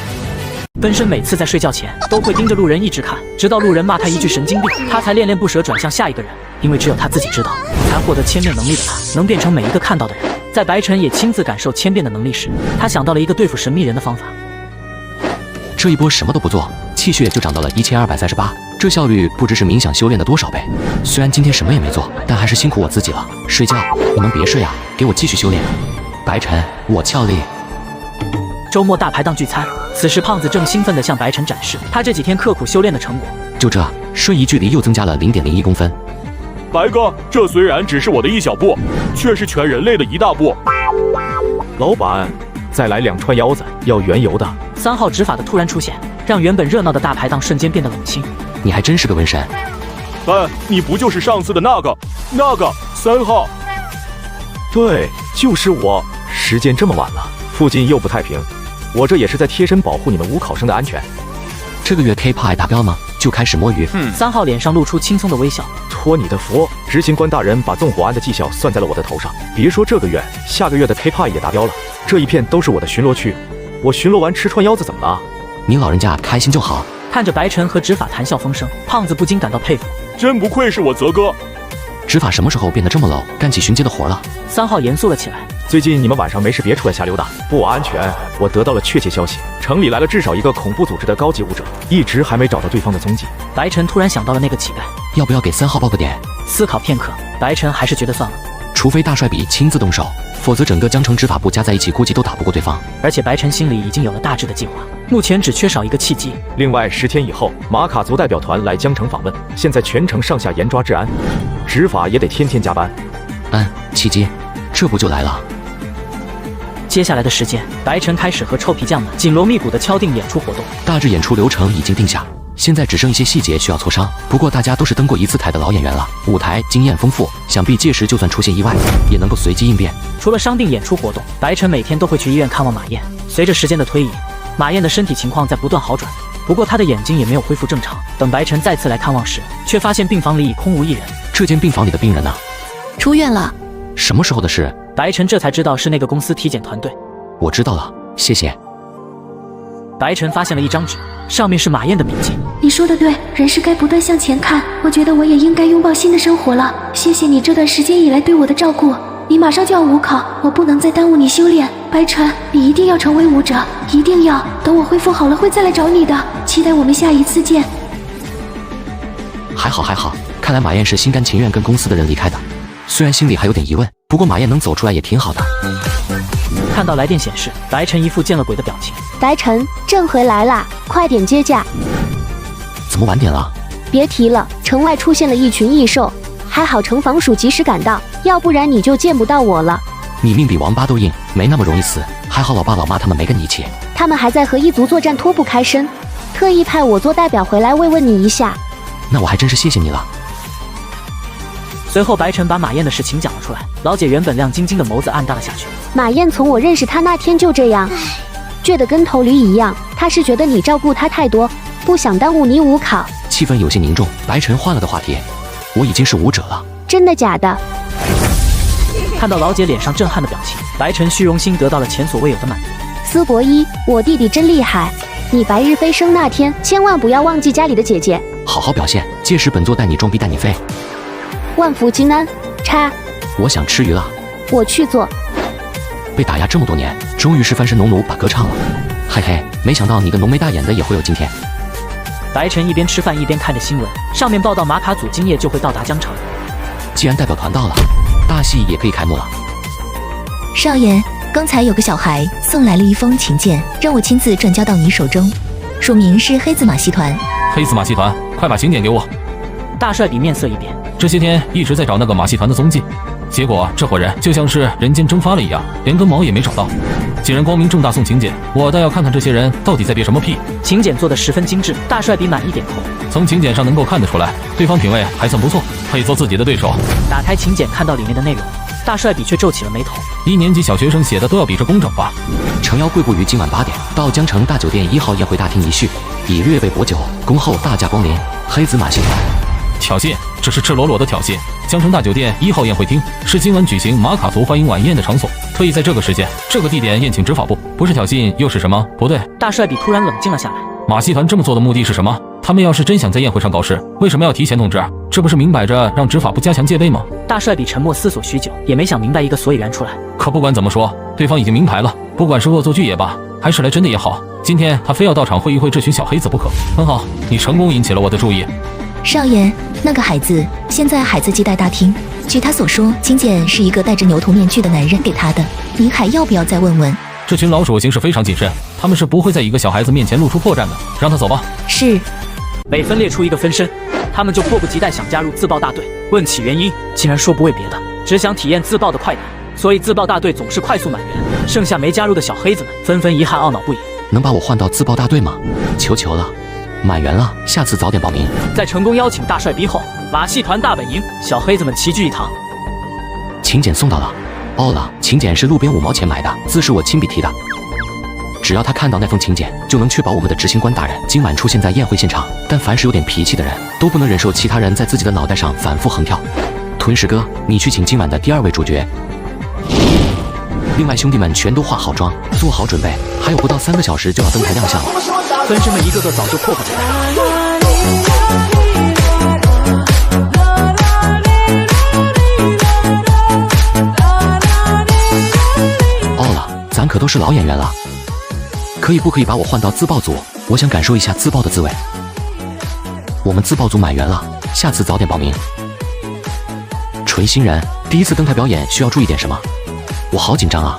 分身每次在睡觉前都会盯着路人一直看，直到路人骂他一句神经病，他才恋恋不舍转向下一个人。因为只有他自己知道，才获得千面能力的他，能变成每一个看到的人。在白晨也亲自感受千变的能力时，他想到了一个对付神秘人的方法。这一波什么都不做，气血就涨到了1238，这效率不知是冥想修炼的多少倍。虽然今天什么也没做，但还是辛苦我自己了。睡觉，你们别睡啊，给我继续修炼。白晨，我俏丽。周末大排档聚餐，此时胖子正兴奋地向白晨展示他这几天刻苦修炼的成果。就这，瞬移距离又增加了0.01公分。白哥，这虽然只是我的一小步，却是全人类的一大步。老板，再来2串腰子，要原油的。3号执法的突然出现，让原本热闹的大排档瞬间变得冷清。你还真是个瘟神。你不就是上次的那个3号？对，就是我。时间这么晚了，附近又不太平，我这也是在贴身保护你们无考生的安全。这个月 K-POP 达标吗？就开始摸鱼。3号脸上露出轻松的微笑。托你的福，执行官大人把纵火案的绩效算在了我的头上。别说这个月，下个月的 K-POP 也达标了。这一片都是我的巡逻区，我巡逻完吃串腰子怎么了？你老人家开心就好。看着白晨和执法谈笑风生，胖子不禁感到佩服。真不愧是我泽哥。执法什么时候变得这么 low， 干起巡街的活了？3号严肃了起来。最近你们晚上没事别出来瞎溜达，不安全。我得到了确切消息，城里来了至少一个恐怖组织的高级武者，一直还没找到对方的踪迹。白晨突然想到了那个乞丐，要不要给3号报个点？思考片刻，白晨还是觉得算了。除非大帅比亲自动手，否则整个江城执法部加在一起估计都打不过对方。而且白晨心里已经有了大致的计划，目前只缺少一个契机。另外10天以后，马卡族代表团来江城访问，现在全城上下严抓治安，执法也得天天加班。契机，这不就来了？接下来的时间，白晨开始和臭皮匠们紧锣密鼓地敲定演出活动。大致演出流程已经定下，现在只剩一些细节需要磋商。不过大家都是登过一次台的老演员了，舞台经验丰富，想必届时就算出现意外，也能够随机应变。除了商定演出活动，白晨每天都会去医院看望马燕。随着时间的推移，马燕的身体情况在不断好转，不过她的眼睛也没有恢复正常。等白晨再次来看望时，却发现病房里已空无一人。这间病房里的病人呢？出院了。什么时候的事？白晨这才知道是那个公司体检团队。我知道了，谢谢。白晨发现了一张纸，上面是马燕的笔记。你说的对，人是该不断向前看。我觉得我也应该拥抱新的生活了。谢谢你这段时间以来对我的照顾。你马上就要武考，我不能再耽误你修炼。白晨，你一定要成为武者，一定要。等我恢复好了会再来找你的，期待我们下一次见。还好，看来马燕是心甘情愿跟公司的人离开的。虽然心里还有点疑问，不过马燕能走出来也挺好的。看到来电显示，白晨一副见了鬼的表情。白晨，朕回来啦，快点接驾。怎么晚点了？别提了，城外出现了一群异兽，还好城防署及时赶到，要不然你就见不到我了。你命比王八都硬，没那么容易死。还好老爸老妈他们没跟你一起。他们还在和异族作战脱不开身，特意派我做代表回来慰问你一下。那我还真是谢谢你了。随后白晨把马燕的事情讲了出来，老姐原本亮晶晶的眸子暗淡了下去。马燕从我认识她那天就这样，倔得跟头驴一样。她是觉得你照顾她太多，不想耽误你武考。气氛有些凝重，白晨换了个话题。我已经是武者了。真的假的？看到老姐脸上震撼的表情，白晨虚荣心得到了前所未有的满足。斯伯伊，我弟弟真厉害，你白日飞升那天千万不要忘记家里的姐姐。好好表现，届时本座带你装逼带你飞。万福金安。叉，我想吃鱼了。我去做。被打压这么多年，终于是翻身农奴把歌唱了。嘿嘿，没想到你个浓眉大眼的也会有今天。白晨一边吃饭一边看着新闻，上面报道马卡组今夜就会到达江城。既然代表团到了，大戏也可以开幕了。少爷，刚才有个小孩送来了一封请柬，让我亲自转交到你手中，署名是黑子马戏团。黑子马戏团，快把请柬给我。大帅比面色一变，这些天一直在找那个马戏团的踪迹，结果这伙人就像是人间蒸发了一样，连根毛也没找到。既然光明正大送请柬，我倒要看看这些人到底在憋什么屁。请柬做得十分精致，大帅比满意点头。从请柬上能够看得出来，对方品味还算不错，配做自己的对手。打开请柬看到里面的内容，大帅比却皱起了眉头。1年级小学生写的都要比这工整吧？诚邀贵部于今晚8点到江城大酒店1号宴会大厅一叙，以略备薄酒，恭候大驾光临。黑子马戏团。挑衅，这是赤裸裸的挑衅。江城大酒店1号宴会厅是今晚举行马卡族欢迎晚宴的场所，特意在这个时间、这个地点宴请执法部，不是挑衅又是什么？不对。大帅比突然冷静了下来。马戏团这么做的目的是什么？他们要是真想在宴会上搞事，为什么要提前通知？这不是明摆着让执法部加强戒备吗？大帅比沉默思索许久，也没想明白一个所以然出来。可不管怎么说，对方已经明牌了，不管是恶作剧也罢，还是来真的也好，今天他非要到场会一会这群小黑子不可。很好，你成功引起了我的注意。少爷，那个孩子现在还在接待大厅，据他所说，请柬是一个戴着牛头面具的男人给他的，您还要不要再问问？这群老鼠行事非常谨慎，他们是不会在一个小孩子面前露出破绽的。让他走吧。是。每分列出一个分身，他们就迫不及待想加入自爆大队。问起原因，竟然说不为别的，只想体验自爆的快感。所以自爆大队总是快速满员，剩下没加入的小黑子们纷纷遗憾懊恼不已。能把我换到自爆大队吗？求求了。满员了，下次早点报名。在成功邀请大帅逼后，马戏团大本营，小黑子们齐聚一堂。请柬送到了。哦了，请柬是路边5毛钱买的，字是我亲笔题的。只要他看到那封请柬，就能确保我们的执行官大人今晚出现在宴会现场。但凡是有点脾气的人，都不能忍受其他人在自己的脑袋上反复横跳。屯石哥，你去请今晚的第2位主角。另外兄弟们全都化好妆，做好准备，还有不到3个小时就要登台亮相了。分身们一个个早就迫不及待。哦了，咱可都是老演员了，可以不可以把我换到自爆组？我想感受一下自爆的滋味。我们自爆组满员了，下次早点报名。纯新人，第一次登台表演需要注意点什么？我好紧张啊！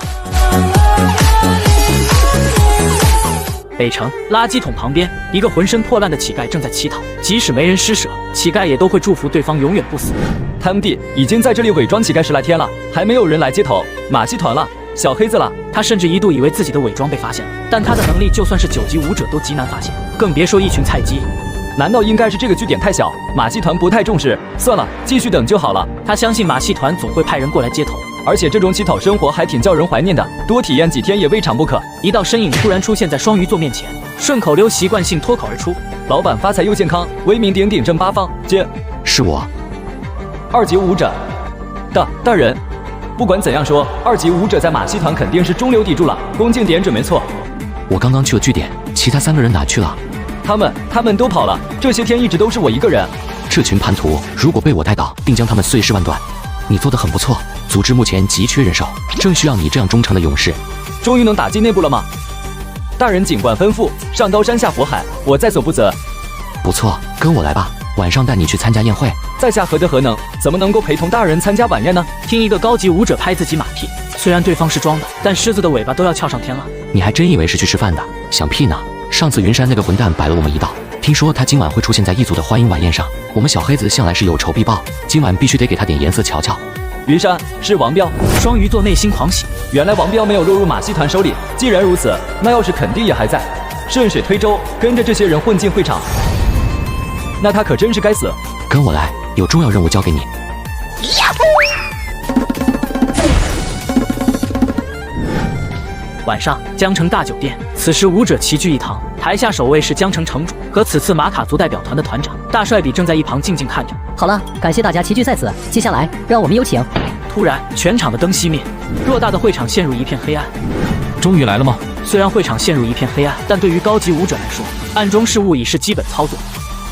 北城垃圾桶旁边，一个浑身破烂的乞丐正在乞讨。即使没人施舍，乞丐也都会祝福对方永远不死。他们弟已经在这里伪装乞丐10来天了，还没有人来接头。马戏团了，小黑子了。他甚至一度以为自己的伪装被发现了，但他的能力就算是9级武者都极难发现，更别说一群菜鸡。难道应该是这个据点太小，马戏团不太重视？算了，继续等就好了。他相信马戏团总会派人过来接头。而且这种乞讨生活还挺叫人怀念的，多体验几天也未尝不可。一道身影突然出现在双鱼座面前，顺口溜习惯性脱口而出：“老板发财又健康，威名鼎鼎震八方。”接，是我，2级武者。大人，不管怎样说，2级武者在马戏团肯定是中流砥柱了，恭敬点准没错。我刚刚去了据点，其他3个人哪去了？他们都跑了，这些天一直都是我一个人。这群叛徒如果被我带到，定将他们碎尸万段。你做得很不错，组织目前急缺人手，正需要你这样忠诚的勇士。终于能打进内部了吗？大人尽管吩咐，上刀山下火海，我在所不责。不错，跟我来吧，晚上带你去参加宴会。在下何德何能，怎么能够陪同大人参加晚宴呢？听一个高级武者拍自己马屁，虽然对方是装的，但狮子的尾巴都要翘上天了。你还真以为是去吃饭的？想屁呢！上次云山那个混蛋摆了我们一道，听说他今晚会出现在一组的欢迎晚宴上，我们小黑子向来是有仇必报，今晚必须得给他点颜色瞧瞧。云山是王彪，双鱼座内心狂喜，原来王彪没有落入马戏团手里。既然如此，那要是肯定也还在，顺水推舟，跟着这些人混进会场，那他可真是该死。跟我来，有重要任务交给你。晚上，江城大酒店，此时武者齐聚一堂，台下首位是江城城主和此次马卡族代表团的团长大帅比正在一旁静静看着。好了，感谢大家齐聚在此，接下来让我们有请。突然，全场的灯熄灭，偌大的会场陷入一片黑暗。终于来了吗？虽然会场陷入一片黑暗，但对于高级武者来说，暗中事务已是基本操作。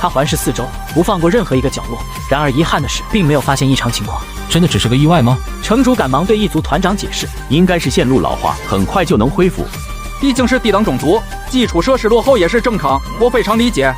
他环视四周，不放过任何一个角落。然而遗憾的是，并没有发现异常情况。真的只是个意外吗？城主赶忙对异族团长解释，应该是线路老化，很快就能恢复。毕竟是低等种族，基础设施落后也是正常，我非常理解。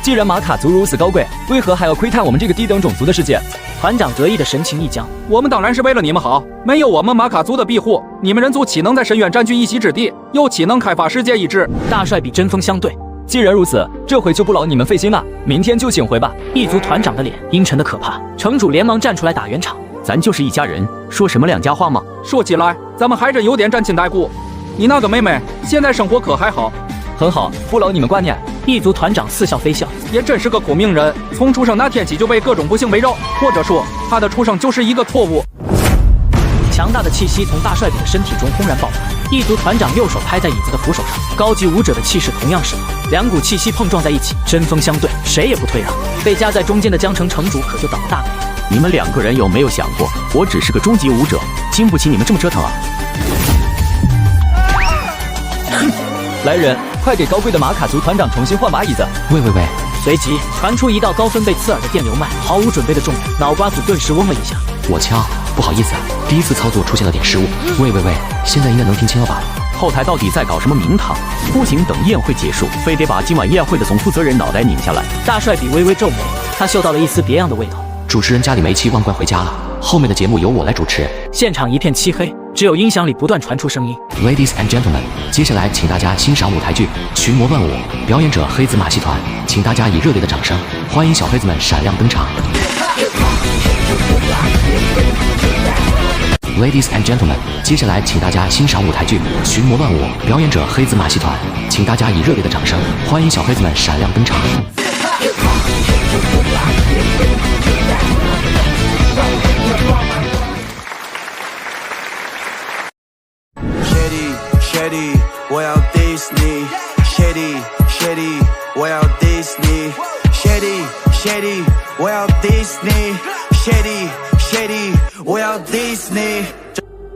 既然马卡族如此高贵，为何还要窥探我们这个低等种族的世界？团长得意的神情一僵。我们当然是为了你们好，没有我们马卡族的庇护，你们人族岂能在深渊占据一席之地，又岂能开发世界一志？大帅比针锋相对。既然如此，这回就不劳你们费心了，明天就请回吧。异族团长的脸阴沉的可怕，城主连忙站出来打圆场。咱就是一家人，说什么两家话吗？说起来，咱们还真有点沾亲带故。你那个妹妹现在生活可还好？很好，不劳你们挂念。异族团长似笑非笑，也真是个苦命人，从出生那天起就被各种不幸围绕，或者说他的出生就是一个错误。强大的气息从大帅比的身体中轰然爆发，异族团长右手拍在椅子的扶手上，高级武者的气势同样释放，两股气息碰撞在一起，针锋相对，谁也不退让。被夹在中间的江城城主可就倒了大霉。你们两个人有没有想过，我只是个终极武者，经不起你们这么折腾啊！来人，快给高贵的马卡族团长重新换把椅子！喂！随即传出一道高分贝刺耳的电流脉，毫无准备的众人脑瓜子顿时嗡了一下。我敲，不好意思，第一次操作出现了点失误。喂，现在应该能听清了吧？后台到底在搞什么名堂？不行，等宴会结束，非得把今晚宴会的总负责人脑袋拧下来。大帅比微微皱眉，他嗅到了一丝别样的味道。主持人家里煤气忘关回家了，后面的节目由我来主持。现场一片漆黑，只有音响里不断传出声音。Ladies and gentlemen， 接下来请大家欣赏舞台剧《群魔乱舞》，表演者黑子马戏团，请大家以热烈的掌声欢迎小黑子们闪亮登场。Ladies and gentlemen， 接下来请大家欣赏舞台剧《群魔乱舞》，表演者黑子马戏团，请大家以热烈的掌声欢迎小黑子们闪亮登场。Shady，我要 Disney。Shady，我要 Disney。Shady，我要 Disney。Shady，我要 Disney。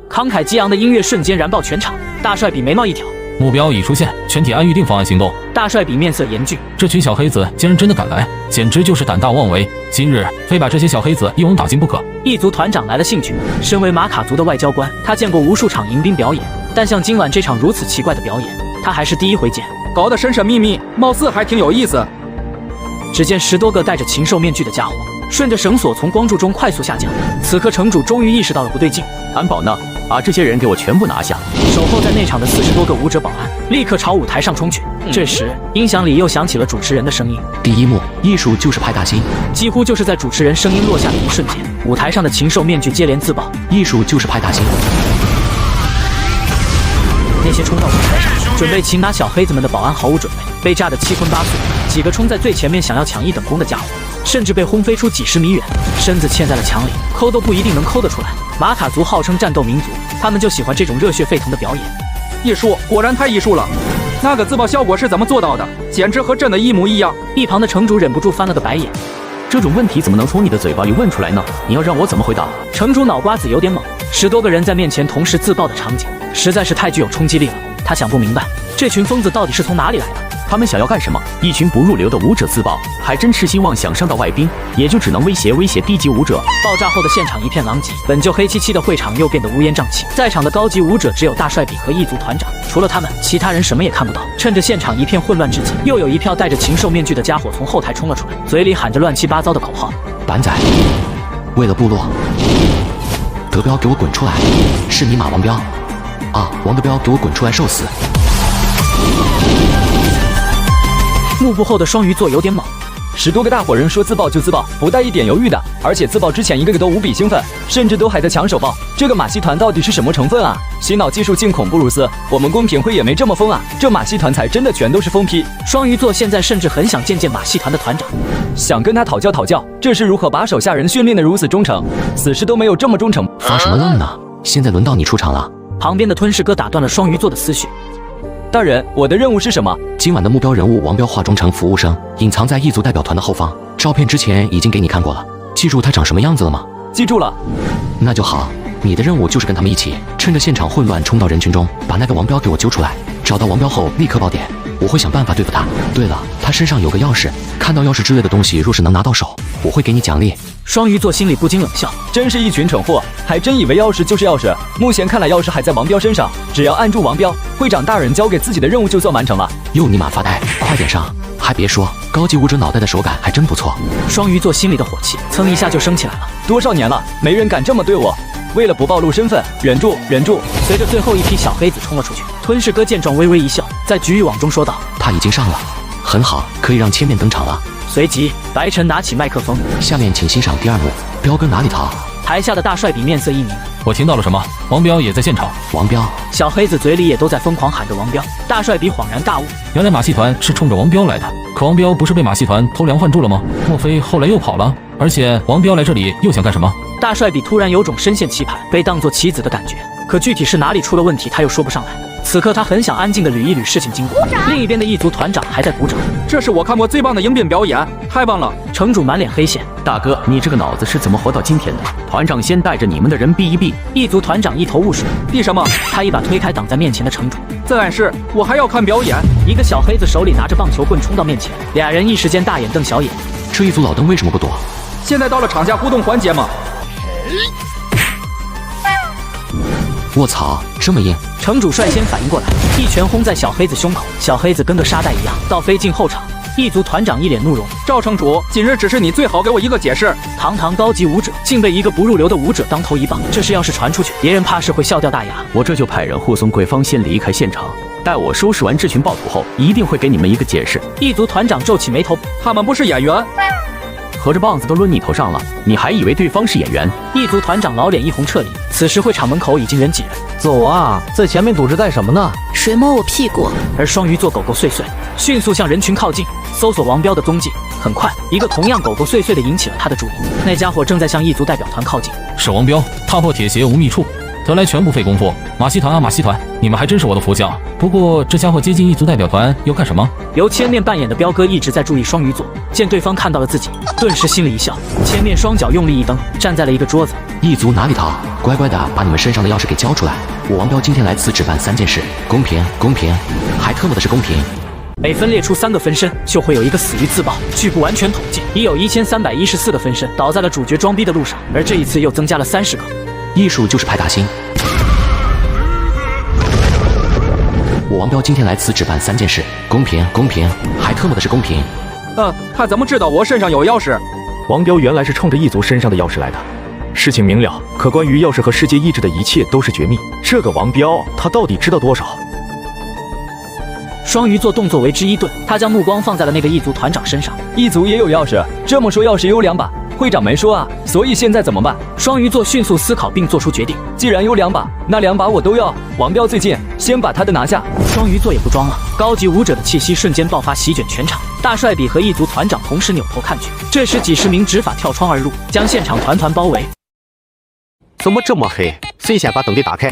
慷慨激昂的音乐瞬间燃爆全场，大帅比眉毛一挑，目标已出现，全体按预定方案行动。大帅比面色严峻，这群小黑子竟然真的敢来，简直就是胆大妄为。今日非把这些小黑子一网打尽不可。异族团长来了兴趣，身为马卡族的外交官，他见过无数场迎宾表演，但像今晚这场如此奇怪的表演，他还是第一回见。搞得神神秘秘，貌似还挺有意思。只见10多个戴着禽兽面具的家伙顺着绳索从光柱中快速下降。此刻城主终于意识到了不对劲，安保呢？把这些人给我全部拿下！守候在内场的40多个武者保安立刻朝舞台上冲去。这时音响里又响起了主持人的声音：第一幕，艺术就是派大星。几乎就是在主持人声音落下的一瞬间，舞台上的禽兽面具接连自爆：艺术就是派大星。那些冲到舞台上准备擒拿小黑子们的保安毫无准备，被炸得七荤八素。几个冲在最前面想要抢1等功的家伙，甚至被轰飞出几10米远，身子嵌在了墙里，抠都不一定能抠得出来。马卡族号称战斗民族，他们就喜欢这种热血沸腾的表演。艺术果然太艺术了，那个自爆效果是怎么做到的？简直和真的一模一样。一旁的城主忍不住翻了个白眼，这种问题怎么能从你的嘴巴里问出来呢？你要让我怎么回答？城主脑瓜子有点懵，10多个人在面前同时自爆的场景，实在是太具有冲击力了。他想不明白，这群疯子到底是从哪里来的？他们想要干什么？一群不入流的武者自爆，还真痴心妄想伤到外宾，也就只能威胁低级武者。爆炸后的现场一片狼藉，本就黑漆漆的会场又变得乌烟瘴气。在场的高级武者只有大帅比和异族团长，除了他们，其他人什么也看不到。趁着现场一片混乱之际，又有一票戴着禽兽面具的家伙从后台冲了出来，嘴里喊着乱七八糟的口号：板仔，为了部落，德彪给我滚出来！是你马王彪啊，王德彪给我滚出来受死！幕布后的双鱼座有点懵，10多个大伙人说自爆就自爆，不带一点犹豫的，而且自爆之前一个个都无比兴奋，甚至都还在抢手爆。这个马戏团到底是什么成分啊？洗脑技术竟恐怖如斯，我们公平会也没这么疯啊！这马戏团才真的全都是疯批。双鱼座现在甚至很想见见马戏团的团长，想跟他讨教讨教，这是如何把手下人训练的如此忠诚，死士都没有这么忠诚。发什么愣呢？现在轮到你出场了。旁边的吞噬哥打断了双鱼座的思绪。大人，我的任务是什么？今晚的目标人物王彪化妆成服务生，隐藏在异族代表团的后方。照片之前已经给你看过了，记住他长什么样子了吗？记住了。那就好，你的任务就是跟他们一起，趁着现场混乱冲到人群中，把那个王彪给我揪出来。找到王彪后立刻爆点，我会想办法对付他。对了，他身上有个钥匙，看到钥匙之类的东西，若是能拿到手，我会给你奖励。双鱼座心里不禁冷笑，真是一群蠢货，还真以为钥匙就是钥匙。目前看来钥匙还在王彪身上，只要按住王彪，会长大人交给自己的任务就算完成了。又尼玛发呆，快点上！还别说，高级武者脑袋的手感还真不错。双鱼座心里的火气蹭一下就升起来了。多少年了，没人敢这么对我。为了不暴露身份，忍住，忍住。随着最后一批小黑子冲了出去，吞噬哥见状微微一笑，在局域网中说道：“他已经上了，很好，可以让千面登场了。”随即，白晨拿起麦克风，下面请欣赏第2幕。彪哥哪里逃？台下的大帅比面色一凝，我听到了什么？王彪也在现场。王彪，小黑子嘴里也都在疯狂喊着王彪。大帅比恍然大悟，原来马戏团是冲着王彪来的。可王彪不是被马戏团偷梁换柱了吗？莫非后来又跑了？而且王彪来这里又想干什么？大帅比突然有种深陷棋盘被当作棋子的感觉，可具体是哪里出了问题，他又说不上来。此刻他很想安静地捋一捋事情经过。另一边的一族团长还在鼓掌，这是我看过最棒的迎宾表演，太棒了！城主满脸黑线，大哥，你这个脑子是怎么活到今天的？团长先带着你们的人避一避。一族团长一头雾水，避什么？他一把推开挡在面前的城主，自然是我还要看表演。一个小黑子手里拿着棒球棍冲到面前，俩人一时间大眼瞪小眼。这一族老登为什么不躲？现在到了场下互动环节吗？卧槽，这么硬！城主率先反应过来，一拳轰在小黑子胸口，小黑子跟个沙袋一样倒飞进后场。一族团长一脸怒容，赵城主，今日只是你最好给我一个解释。堂堂高级武者，竟被一个不入流的武者当头一棒，这事要是传出去，别人怕是会笑掉大牙。我这就派人护送贵方先离开现场，待我收拾完这群暴徒后，一定会给你们一个解释。一族团长皱起眉头，他们不是演员。合着棒子都抡你头上了，你还以为对方是演员？一族团长老脸一红撤离。此时会场门口已经人挤人。走啊，在前面堵着带什么呢？谁摸我屁股？而双鱼座狗狗碎碎迅速向人群靠近，搜索王彪的踪迹。很快，一个同样狗狗碎碎的引起了他的注意。那家伙正在向一族代表团靠近。是王彪，踏破铁鞋无觅处，得来全不费功夫。马戏团啊，马戏团，你们还真是我的福将。不过这家伙接近一族代表团又干什么？由千面扮演的彪哥一直在注意双鱼座，见对方看到了自己，顿时心里一笑。千面双脚用力一蹬，站在了一个桌子。一族哪里逃？乖乖的把你们身上的钥匙给交出来！我王彪今天来此只办3件事，公平，公平，还特么的是公平。每分裂出3个分身，就会有一个死于自爆。据不完全统计，已有1314个分身倒在了主角装逼的路上，而这一次又增加了30个。艺术就是派大星。我王彪今天来此只办3件事，公平，公平，还特么的是公平。他怎么知道我身上有钥匙？王彪原来是冲着一族身上的钥匙来的。事情明了，可关于钥匙和世界意志的一切都是绝密。这个王彪，他到底知道多少？双鱼座动作为之一顿，他将目光放在了那个一族团长身上。一族也有钥匙，这么说钥匙有2把，会长没说啊，所以现在怎么办？双鱼座迅速思考并做出决定，既然有2把，那2把我都要。王彪最近，先把他的拿下。双鱼座也不装了，高级武者的气息瞬间爆发，席卷全场。大帅比和一族团长同时扭头看去，这时几十名执法跳窗而入，将现场团团包围。怎么这么黑？谁先把灯给打开？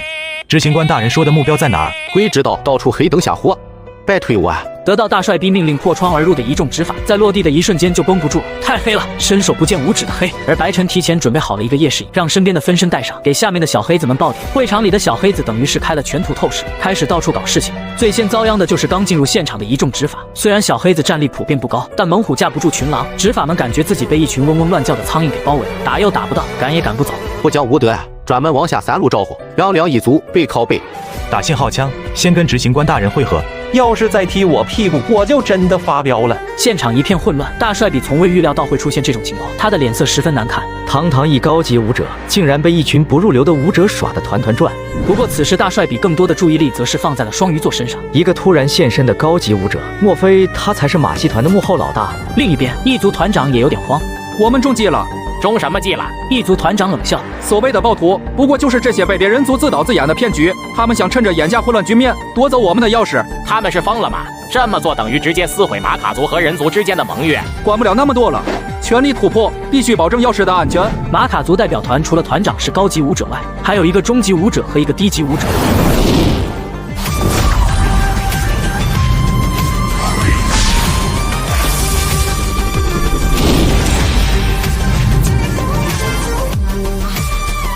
执行官大人说的目标在哪儿？鬼知道，到处黑灯瞎火，别推我啊！得到大帅逼命令破窗而入的一众执法，在落地的一瞬间就绷不住了，太黑了，伸手不见五指的黑。而白晨提前准备好了一个夜视仪，让身边的分身带上，给下面的小黑子们爆点。会场里的小黑子等于是开了全图透视，开始到处搞事情。最先遭殃的就是刚进入现场的一众执法。虽然小黑子战力普遍不高，但猛虎架不住群狼，执法们感觉自己被一群嗡嗡乱叫的苍蝇给包围了，打又打不到，赶也赶不走。不讲武德啊，专门往下3路招呼，两两一组，背靠背。打信号枪，先跟执行官大人会合。要是再踢我屁股，我就真的发飙了。现场一片混乱，大帅比从未预料到会出现这种情况，他的脸色十分难看。堂堂一高级武者，竟然被一群不入流的武者耍得团团转。不过此时大帅比更多的注意力则是放在了双鱼座身上。一个突然现身的高级武者，莫非他才是马戏团的幕后老大？另一边，一族团长也有点慌。我们中计了。中什么计了？一族团长冷笑，所谓的暴徒，不过就是这些被别人族自导自演的骗局。他们想趁着眼下混乱局面，夺走我们的钥匙。他们是疯了吗？这么做等于直接撕毁马卡族和人族之间的盟约。管不了那么多了，全力突破，必须保证钥匙的安全。马卡族代表团除了团长是高级武者外，还有一个中级武者和一个低级武者。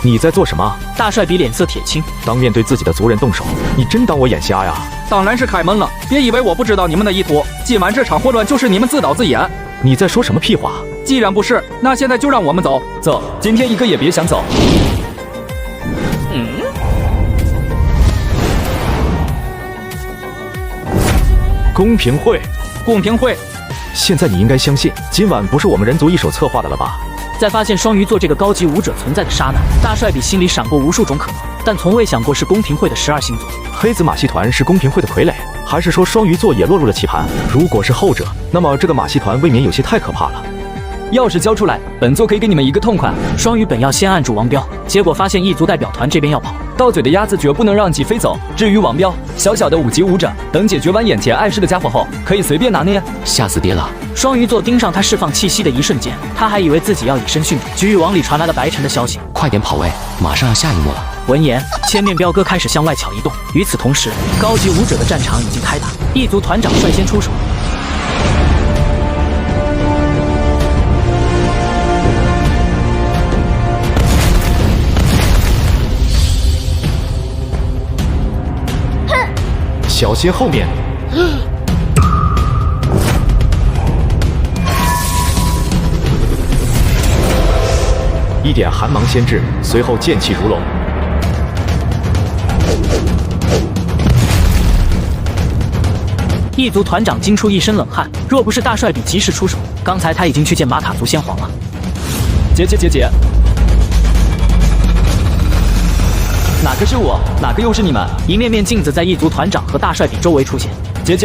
你在做什么？大帅比脸色铁青，当面对自己的族人动手，你真当我眼瞎呀？当然是开门了，别以为我不知道你们的意图。今晚这场混乱就是你们自导自演。你在说什么屁话？既然不是，那现在就让我们走。走，今天一个也别想走。公平会，公平会。现在你应该相信，今晚不是我们人族一手策划的了吧？在发现双鱼座这个高级武者存在的刹那，大帅比心里闪过无数种可能，但从未想过是公平会的12星座。黑子马戏团是公平会的傀儡，还是说双鱼座也落入了棋盘？如果是后者，那么这个马戏团未免有些太可怕了。钥匙交出来，本座可以给你们一个痛快。双鱼本要先按住王彪，结果发现异族代表团这边要跑，到嘴的鸭子绝不能让其飞走。至于王彪，小小的5级武者，等解决完眼前碍事的家伙后，可以随便拿捏。吓死爹了！双鱼座盯上他释放气息的一瞬间，他还以为自己要以身殉职。局域网里传来了白晨的消息，快点跑位，马上要下一幕了。闻言，千面彪哥开始向外巧移动。与此同时，高级武者的战场已经开打，异族团长率先出手。小心后面！一点寒芒先至，随后剑气如龙。异族团长惊出一身冷汗，若不是大帅比及时出手，刚才他已经去见马卡族先皇了。姐，哪个是我，哪个又是你们？一面面镜子在异族团长和大帅比周围出现。姐，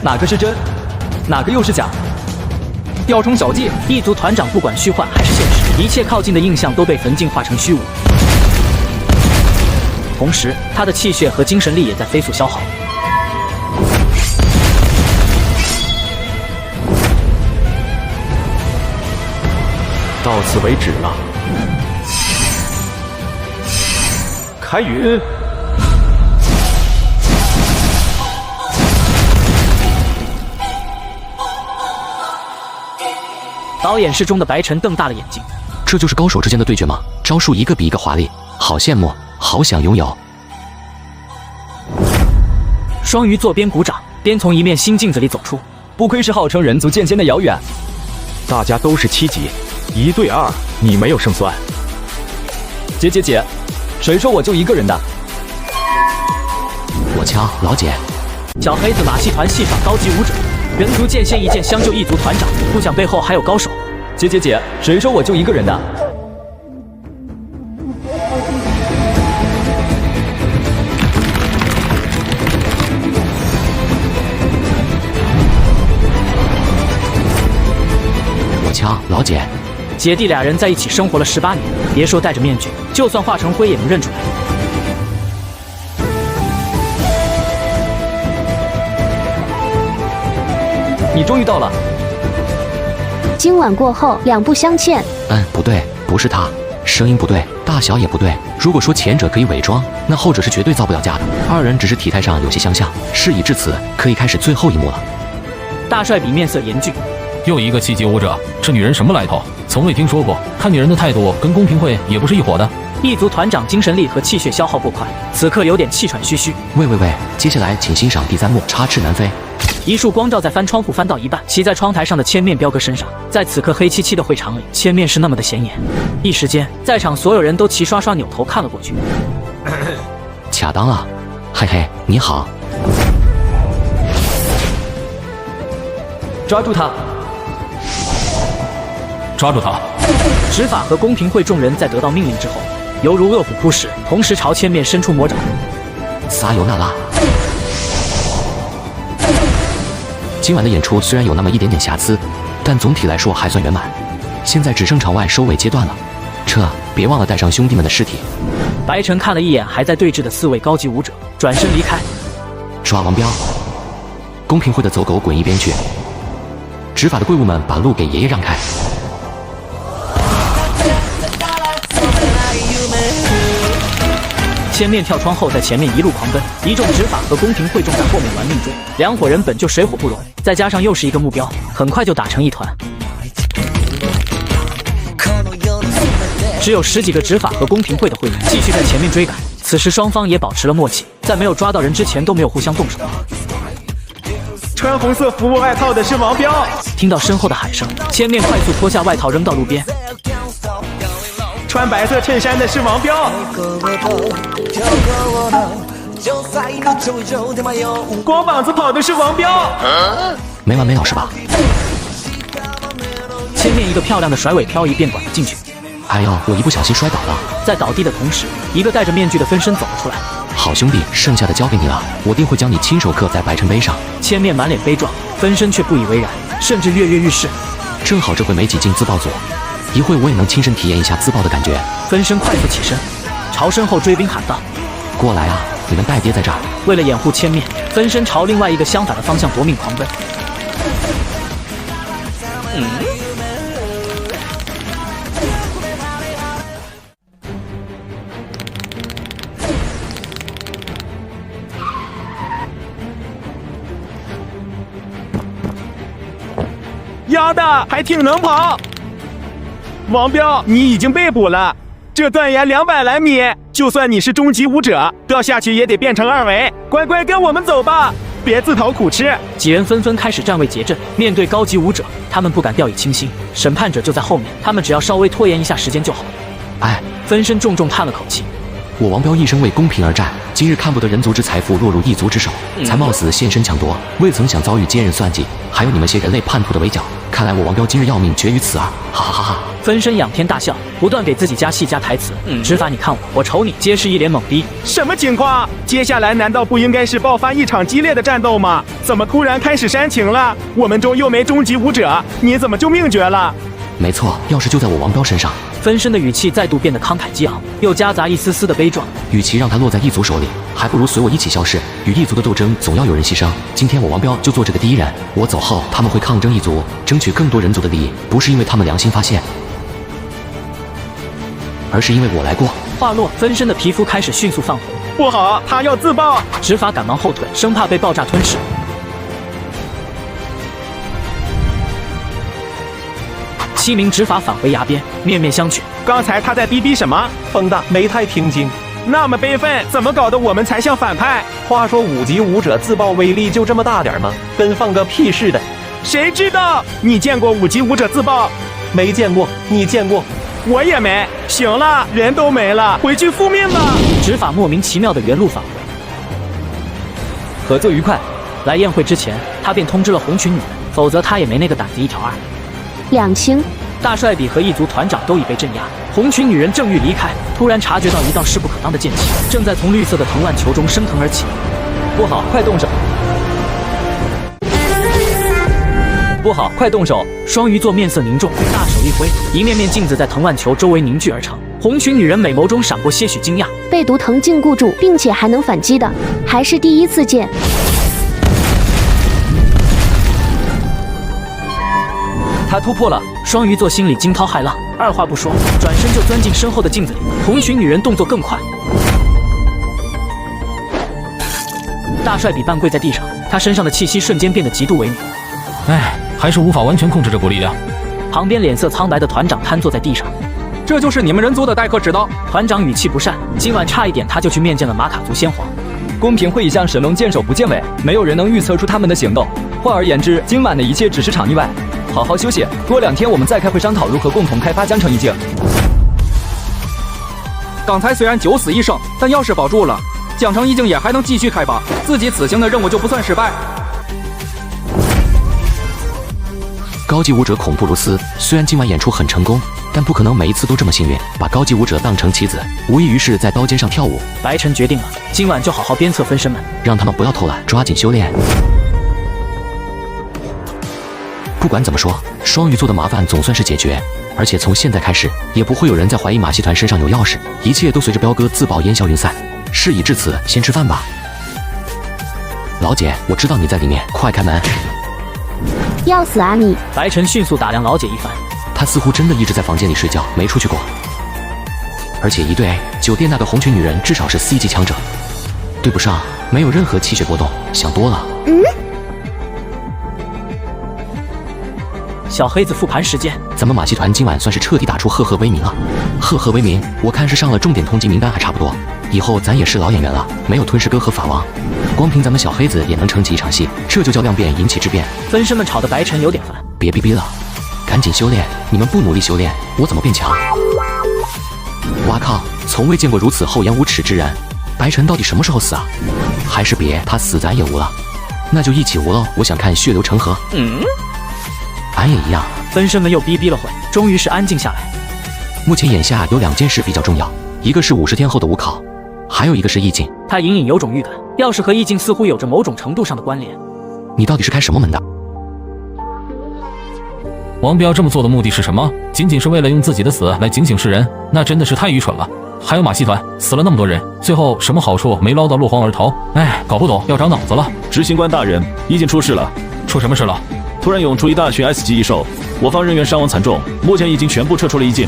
哪个是真，哪个又是假？雕虫小技，异族团长不管虚幻还是现实，一切靠近的印象都被焚净化成虚无。同时，他的气血和精神力也在飞速消耗。到此为止了。开云！导演室中的白晨瞪大了眼睛，这就是高手之间的对决吗？招数一个比一个华丽，好羡慕，好想拥有。双鱼座边鼓掌边从一面新镜子里走出，不愧是号称人族剑仙的遥远。大家都是7级，1对2，你没有胜算。姐，谁说我就一个人的？我敲老姐。小黑子马戏团戏耍高级武者，人族剑仙一剑相救异族团长，不想背后还有高手。姐，谁说我就一个人的？我敲老姐。姐弟俩人在一起生活了18年，别说戴着面具，就算化成灰也能认出来。你终于到了。今晚过后，2不相欠。不对，不是他，声音不对，大小也不对。如果说前者可以伪装，那后者是绝对造不了假的。2人只是体态上有些相像。事已至此，可以开始最后一幕了。大帅比面色严峻。又一个7级武者，这女人什么来头？从未听说过。看女人的态度跟公平会也不是一伙的。异族团长精神力和气血消耗过快，此刻有点气喘吁吁。喂，接下来请欣赏第3幕，插翅难飞。一束光照在翻窗户翻到一半，骑在窗台上的千面彪哥身上。在此刻黑漆漆的会场里，千面是那么的显眼。一时间，在场所有人都齐刷刷扭头看了过去。卡当了，嘿嘿，你好。抓住他！抓住他！执法和公平会众人在得到命令之后，犹如饿虎扑食，同时朝千面伸出魔爪。撒尤那拉。今晚的演出虽然有那么一点点瑕疵，但总体来说还算圆满。现在只剩场外收尾阶段了，撤！别忘了带上兄弟们的尸体。白晨看了一眼还在对峙的4位高级武者，转身离开。抓王彪！公平会的走狗滚一边去！执法的贵物们把路给爷爷让开！千面跳窗后在前面一路狂奔，一众执法和公平会众在后面玩命追。2伙人本就水火不容，再加上又是一个目标，很快就打成一团。只有10几个执法和公平会的会员继续在前面追赶。此时双方也保持了默契，在没有抓到人之前都没有互相动手。穿红色服务外套的是王彪。听到身后的喊声，千面快速脱下外套扔到路边。穿白色衬衫的是王彪。光膀子跑的是王彪。没完没了是吧？千面一个漂亮的甩尾漂移便管了进去。哎呦，我一不小心摔倒了。在倒地的同时，一个戴着面具的分身走了出来。好兄弟，剩下的交给你了，我定会将你亲手刻在白尘碑上。千面满脸悲壮，分身却不以为然，甚至跃跃欲试。正好这回没挤进自爆组，一会我也能亲身体验一下自爆的感觉。分身快速起身，朝身后追兵喊道：“过来啊，你们带爹在这儿！”为了掩护千面，分身朝另外一个相反的方向夺命狂奔。丫的还挺能跑。王彪，你已经被捕了，这断崖200来米，就算你是终极武者，掉下去也得变成2维。乖乖跟我们走吧，别自讨苦吃。几人纷纷开始站位结阵，面对高级武者，他们不敢掉以轻心。审判者就在后面，他们只要稍微拖延一下时间就好了。哎，分身重重叹了口气。我王彪一生为公平而战，今日看不得人族之财富落入异族之手，才冒死现身抢夺，未曾想遭遇奸人算计，还有你们些人类叛徒的围剿。看来我王彪今日要命绝于此啊！哈哈哈哈！分身仰天大笑，不断给自己加戏加台词。执法你看我，我瞅你，皆是一脸懵逼。什么情况？接下来难道不应该是爆发一场激烈的战斗吗？怎么突然开始煽情了？我们中又没终极武者，你怎么就命绝了？没错，要是就在我王彪身上。分身的语气再度变得慷慨激昂，又夹杂一丝丝的悲壮。与其让他落在异族手里，还不如随我一起消失。与异族的斗争总要有人牺牲，今天我王彪就做这个第一人。我走后，他们会抗争异族，争取更多人族的利益，不是因为他们良心发现，而是因为我来过。话落，分身的皮肤开始迅速泛红。不好，他要自爆！执法赶忙后退，生怕被爆炸吞噬。7名执法返回崖边，面面相觑。刚才他在逼逼什么？风大没太听清。那么悲愤，怎么搞得我们才像反派？话说5级武者自爆威力就这么大点吗？跟放个屁似的。谁知道？你见过5级武者自爆？没见过。你见过？我也没。行了，人都没了，回去复命吧。执法莫名其妙的原路返回。合作愉快。来宴会之前，他便通知了红裙女人，否则他也没那个胆子一条二。2清。大帅比和一族团长都已被镇压，红裙女人正欲离开，突然察觉到一道势不可当的剑气正在从绿色的藤蔓球中升腾而起。不好，快动手！不好，快动手！双鱼座面色凝重，大手一挥，一面面镜子在藤蔓球周围凝聚而成。红裙女人美眸中闪过些许惊讶，被毒藤禁锢住，并且还能反击的，还是第一次见。他突破了，双鱼座心里惊涛骇浪，二话不说，转身就钻进身后的镜子里。红裙女人动作更快，大帅比半跪在地上，他身上的气息瞬间变得极度微妙。哎，还是无法完全控制这股力量。旁边脸色苍白的团长瘫坐在地上。这就是你们人族的待客之道。团长语气不善，今晚差一点他就去面见了马卡族先皇。公平会议向神龙见首不见尾，没有人能预测出他们的行动。换而言之，今晚的一切只是场意外。好好休息，多2天我们再开会商讨如何共同开发江城一境。刚才虽然九死1生，但要是保住了，江城一境也还能继续开发，自己此行的任务就不算失败。高级武者恐怖如斯，虽然今晚演出很成功，但不可能每一次都这么幸运，把高级武者当成棋子，无异于是在刀尖上跳舞。白晨决定了，今晚就好好鞭策分身们，让他们不要偷懒，抓紧修炼。不管怎么说，双鱼座的麻烦总算是解决，而且从现在开始，也不会有人再怀疑马戏团身上有钥匙，一切都随着彪哥自爆烟消云散。事已至此，先吃饭吧。老姐，我知道你在里面，快开门。要死啊你！白晨迅速打量老姐一番，她似乎真的一直在房间里睡觉，没出去过。而且一对酒店那个红裙女人至少是 C 级强者，对不上，没有任何气血波动，想多了。小黑子复盘时间，咱们马戏团今晚算是彻底打出赫赫威名了。赫赫威名，我看是上了重点通缉名单还差不多。以后咱也是老演员了，没有吞噬哥和法王，光凭咱们小黑子也能撑起一场戏，这就叫量变引起质变。分身们吵得白晨有点烦，别逼逼了，赶紧修炼！你们不努力修炼，我怎么变强？哇靠！从未见过如此厚颜无耻之人。白晨到底什么时候死啊？还是别，他死咱也无了，那就一起无喽。我想看血流成河。俺也一样。分身们又逼逼了会，终于是安静下来。目前眼下有2件事比较重要，一个是50天后的5考，还有一个是意境。他隐隐有种预感，钥匙和意境似乎有着某种程度上的关联。你到底是开什么门的？王彪这么做的目的是什么？仅仅是为了用自己的死来警醒世人，那真的是太愚蠢了。还有马戏团死了那么多人，最后什么好处没捞到，落荒而逃。哎，搞不懂，要长脑子了。执行官大人，意境出事了。出什么事了？突然涌出一大群 S 级异兽，我方人员伤亡惨重，目前已经全部撤出了意境。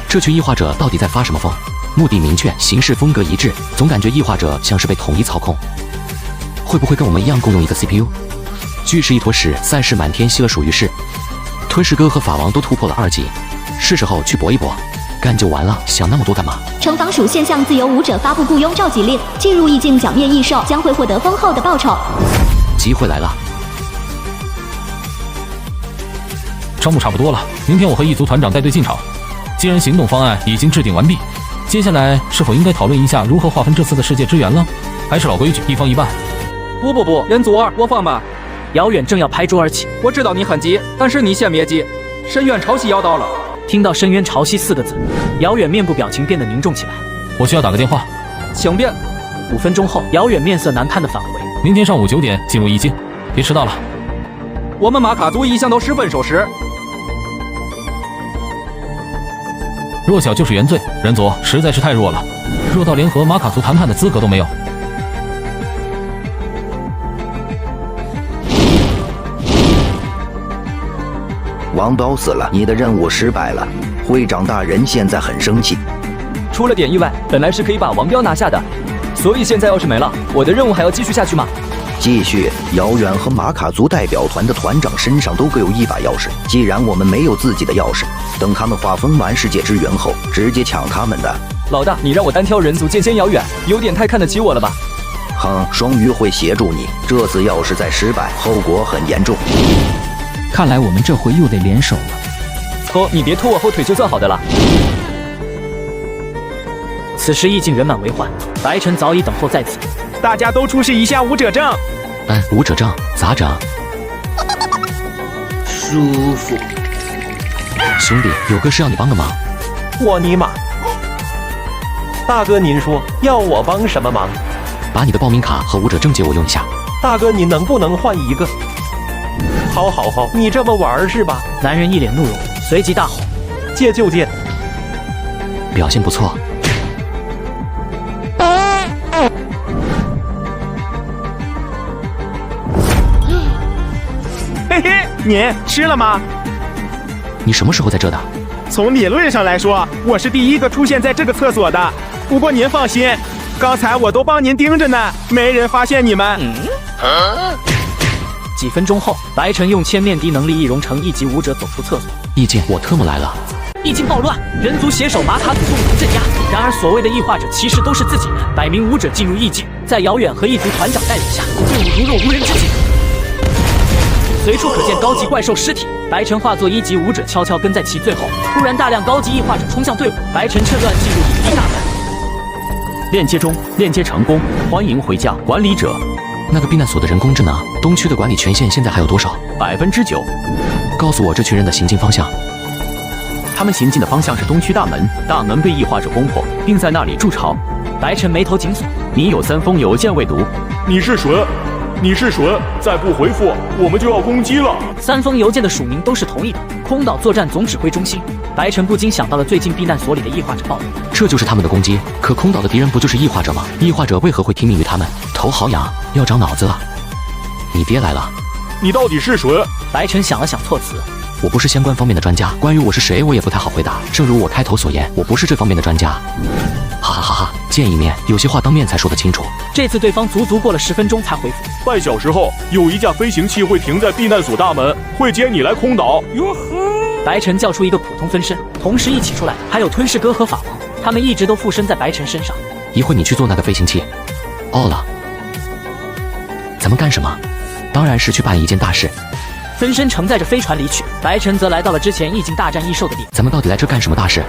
这群异化者到底在发什么疯？目的明确，行事风格一致，总感觉异化者像是被统一操控。会不会跟我们一样共用一个 CPU？ 巨是一坨屎，赛事满天吸了属于是。吞噬哥和法王都突破了2级，是时候去搏一搏，干就完了，想那么多干嘛？城防署现向自由舞者发布雇佣召集令，进入意境剿灭异兽将会获得丰厚的报酬。机会来了。招募差不多了，明天我和异族团长带队进场。既然行动方案已经制定完毕，接下来是否应该讨论一下如何划分这次的世界支援了？还是老规矩，一方一半。不，人族2播放吧。遥远正要拍桌而起，我知道你很急，但是你先别急。深渊潮汐要到了。听到深渊潮汐4个字，遥远面部表情变得凝重起来。我需要打个电话，请便。5分钟后，遥远面色难看的返回。明天上午9点进入意境，别迟到了。我们马卡族一向都十分守时。弱小就是原罪，人族实在是太弱了，弱到连和马卡族谈判的资格都没有。王彪死了，你的任务失败了。会长大人现在很生气，出了点意外，本来是可以把王彪拿下的，所以现在要是没了，我的任务还要继续下去吗？继续。遥远和马卡族代表团的团长身上都各有一把钥匙，既然我们没有自己的钥匙，等他们划分完世界支援后，直接抢他们的。老大，你让我单挑人族剑仙遥远，有点太看得起我了吧？哼，双鱼会协助你，这次要是再失败，后果很严重。看来我们这回又得联手了。哥，你别拖我后腿就算好的了。此时意境人满为患，白晨早已等候在此。大家都出示一下武者证。武者证咋整？舒服。兄弟，有个事要你帮个忙。我尼玛！大哥，您说要我帮什么忙？把你的报名卡和武者证借我用一下。大哥，你能不能换一个？好，你这么玩是吧？男人一脸怒容，随即大吼：“借就借！”表现不错。嘿嘿，您吃了吗？你什么时候在这的？从理论上来说，我是第一个出现在这个厕所的。不过您放心，刚才我都帮您盯着呢，没人发现你们。几分钟后，白晨用千面敌能力易容成1级武者走出厕所。意境，我特么来了！意境暴乱，人族携手马卡族共同镇压。然而所谓的异化者其实都是自己人，百名武者进入意境，在遥远和异族团长带领下，队伍如若无人之境。随处可见高级怪兽尸体，白晨化作1级武者悄悄跟在其最后。突然，大量高级异化者冲向队伍，白晨趁乱进入隐蔽大门。链接中，链接成功，欢迎回家，管理者。那个避难所的人工智能，东区的管理权限现在还有多少？9%。告诉我这群人的行进方向。他们行进的方向是东区大门，大门被异化者攻破，并在那里筑巢。白晨眉头紧锁，你有3封邮件未读。你是谁？你是谁？再不回复，我们就要攻击了。3封邮件的署名都是同一的，空岛作战总指挥中心。白晨不禁想到了最近避难所里的异化者暴动，这就是他们的攻击。可空岛的敌人不就是异化者吗？异化者为何会听命于他们？头好痒，要长脑子了。你爹来了！你到底是谁？白晨想了想措辞，我不是相关方面的专家，关于我是谁，我也不太好回答。正如我开头所言，我不是这方面的专家。哈哈哈哈！见一面，有些话当面才说得清楚。这次对方足足过了10分钟才回复。半小时后，有一架飞行器会停在避难所大门，会接你来空岛。哟呵！白晨叫出一个普通分身，同时一起出来，还有吞噬哥和法王，他们一直都附身在白晨身上。一会你去做那个飞行器。哦了，咱们干什么？当然是去办一件大事。分身乘载着飞船离去，白晨则来到了之前意境大战异兽的地方。咱们到底来这干什么大事？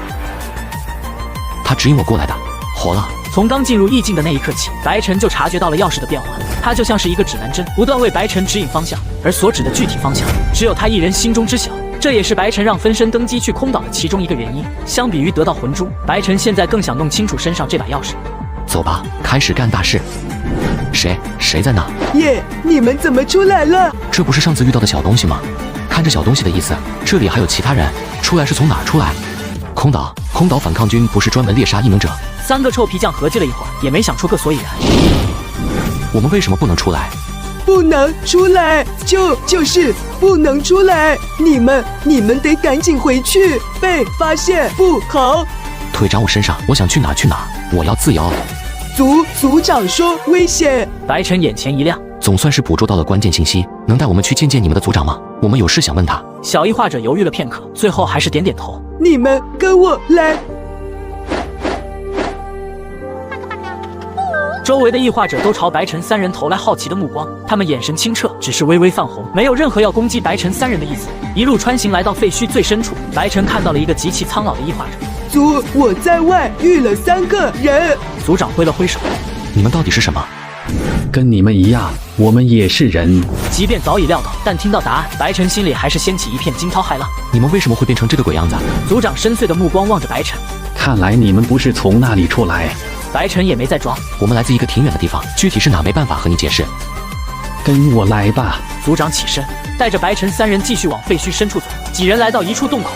他指引我过来的，活了。从刚进入意境的那一刻起，白晨就察觉到了钥匙的变化，它就像是一个指南针，不断为白晨指引方向，而所指的具体方向，只有他一人心中知晓。这也是白晨让分身登机去空岛的其中一个原因。相比于得到魂珠，白晨现在更想弄清楚身上这把钥匙。走吧，开始干大事。谁在那？耶，你们怎么出来了？这不是上次遇到的小东西吗？看着小东西的意思，这里还有其他人。出来是从哪儿出来？空岛反抗军不是专门猎杀异能者？3个臭皮匠合计了一会儿，也没想出个所以然。我们为什么不能出来？不能出来，就是不能出来。你们得赶紧回去，被发现不好。腿长我身上，我想去哪去哪，我要自由。组长说危险。白晨眼前一亮，总算是捕捉到了关键信息，能带我们去见见你们的组长吗？我们有事想问他。小异化者犹豫了片刻，最后还是点点头。你们跟我来。周围的异化者都朝白晨3人投来好奇的目光，他们眼神清澈，只是微微泛红，没有任何要攻击白晨3人的意思。一路穿行来到废墟最深处，白晨看到了一个极其苍老的异化者。我在外遇了3个人。组长挥了挥手。你们到底是什么？跟你们一样，我们也是人。即便早已料到，但听到答案，白晨心里还是掀起一片惊涛骇浪。你们为什么会变成这个鬼样子？组长深邃的目光望着白晨。看来你们不是从那里出来。白晨也没再装。我们来自一个挺远的地方，具体是哪没办法和你解释。跟我来吧。组长起身，带着白晨3人继续往废墟深处走。几人来到一处洞口。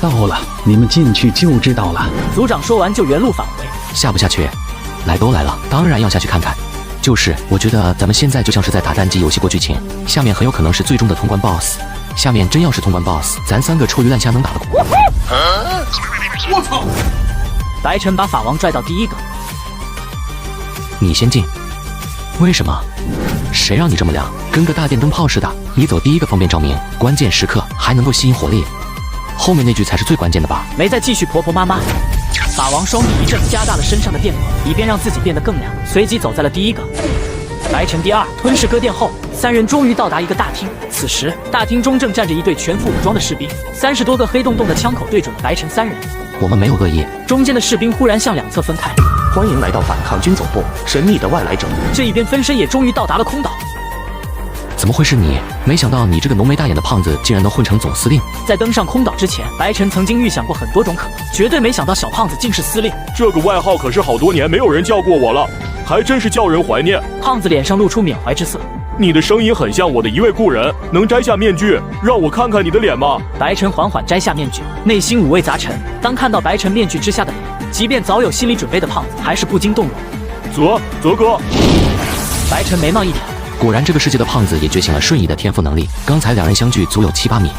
到了，你们进去就知道了。组长说完就原路返回。下不下去？来都来了，当然要下去看看。我觉得咱们现在就像是在打单机游戏过剧情，下面很有可能是最终的通关 BOSS。下面真要是通关 BOSS， 咱3个臭鱼烂虾能打得过？我操！白晨把法王拽到第一个。你先进。为什么？谁让你这么亮，跟个大电灯泡似的？你走第一个方便照明，关键时刻还能够吸引火力。后面那句才是最关键的吧？没再继续婆婆妈妈。法王双臂一震，加大了身上的电流，以便让自己变得更亮，随即走在了第一个。白晨第2，吞噬哥殿后。3人终于到达一个大厅，此时大厅中正站着一队全副武装的士兵，30多个黑洞洞的枪口对准了白晨3人。我们没有恶意。中间的士兵忽然向两侧分开。欢迎来到反抗军总部，神秘的外来者。这一边分身也终于到达了空岛。怎么会是你？没想到你这个浓眉大眼的胖子竟然能混成总司令。在登上空岛之前，白晨曾经预想过很多种可能，绝对没想到小胖子竟是司令。这个外号可是好多年没有人叫过我了，还真是叫人怀念。胖子脸上露出缅怀之色。你的声音很像我的一位故人，能摘下面具让我看看你的脸吗？白晨缓缓摘下面具，内心五味杂陈。当看到白晨面具之下的脸，即便早有心理准备的胖子还是不禁动容。泽哥，白晨眉毛一点。果然，这个世界的胖子也觉醒了瞬移的天赋能力。刚才2人相距足有7、8米，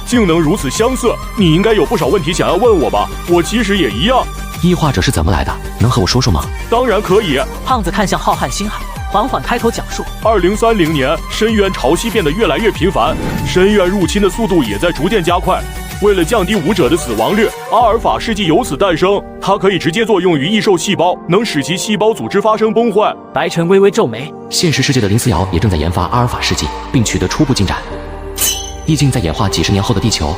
竟能如此相似。你应该有不少问题想要问我吧？我其实也一样。异化者是怎么来的？能和我说说吗？当然可以。胖子看向浩瀚星海，缓缓开口讲述。2030年，深渊潮汐变得越来越频繁，深渊入侵的速度也在逐渐加快。为了降低武者的死亡率，阿尔法试剂由此诞生。它可以直接作用于异兽细胞，能使其细胞组织发生崩坏。白晨微微皱眉。现实世界的林思瑶也正在研发阿尔法试剂，并取得初步进展。意境在演化几十年后的地球。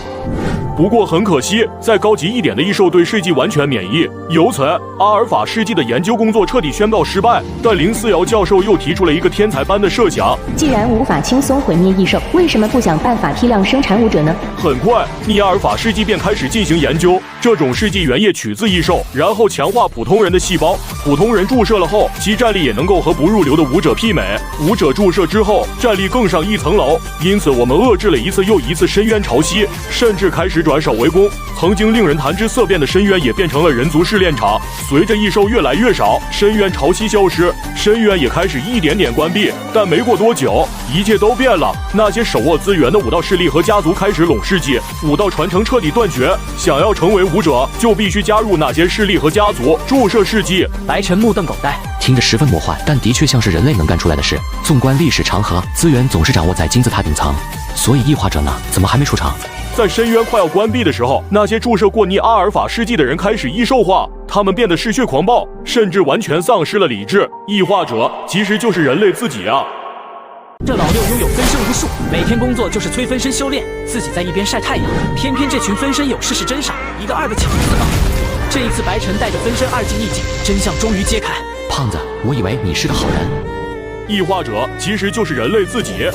不过很可惜，再高级一点的异兽对试剂完全免疫，由此阿尔法试剂的研究工作彻底宣告失败。但林思瑶教授又提出了一个天才般的设想：既然无法轻松毁灭异兽，为什么不想办法批量生产武者呢？很快，逆阿尔法试剂便开始进行研究。这种试剂原液取自异兽，然后强化普通人的细胞。普通人注射了后，其战力也能够和不入流的武者媲美。武者注射之后，战力更上一层楼。因此，我们遏制了一次又一次深渊潮汐，甚至开始转守为攻。曾经令人谈之色变的深渊也变成了人族试炼场。随着异兽越来越少，深渊潮汐消失，深渊也开始一点点关闭。但没过多久，一切都变了。那些手握资源的武道势力和家族开始拢世纪，武道传承彻底断绝。想要成为武者，就必须加入那些势力和家族，注射试剂。白晨目瞪口呆。听着十分魔幻，但的确像是人类能干出来的事。纵观历史长河，资源总是掌握在金字塔顶层，所以异化者呢，怎么还没出场？在深渊快要关闭的时候，那些注射过尼阿尔法试剂的人开始异兽化，他们变得嗜血狂暴，甚至完全丧失了理智。异化者其实就是人类自己啊！这老六拥有分身无数，每天工作就是催分身修炼，自己在一边晒太阳。偏偏这群分身有事是真傻，一个二个巧死了。这一次，白晨带着分身二进一进，真相终于揭开。胖子，我以为你是个好人。异化者其实就是人类自己。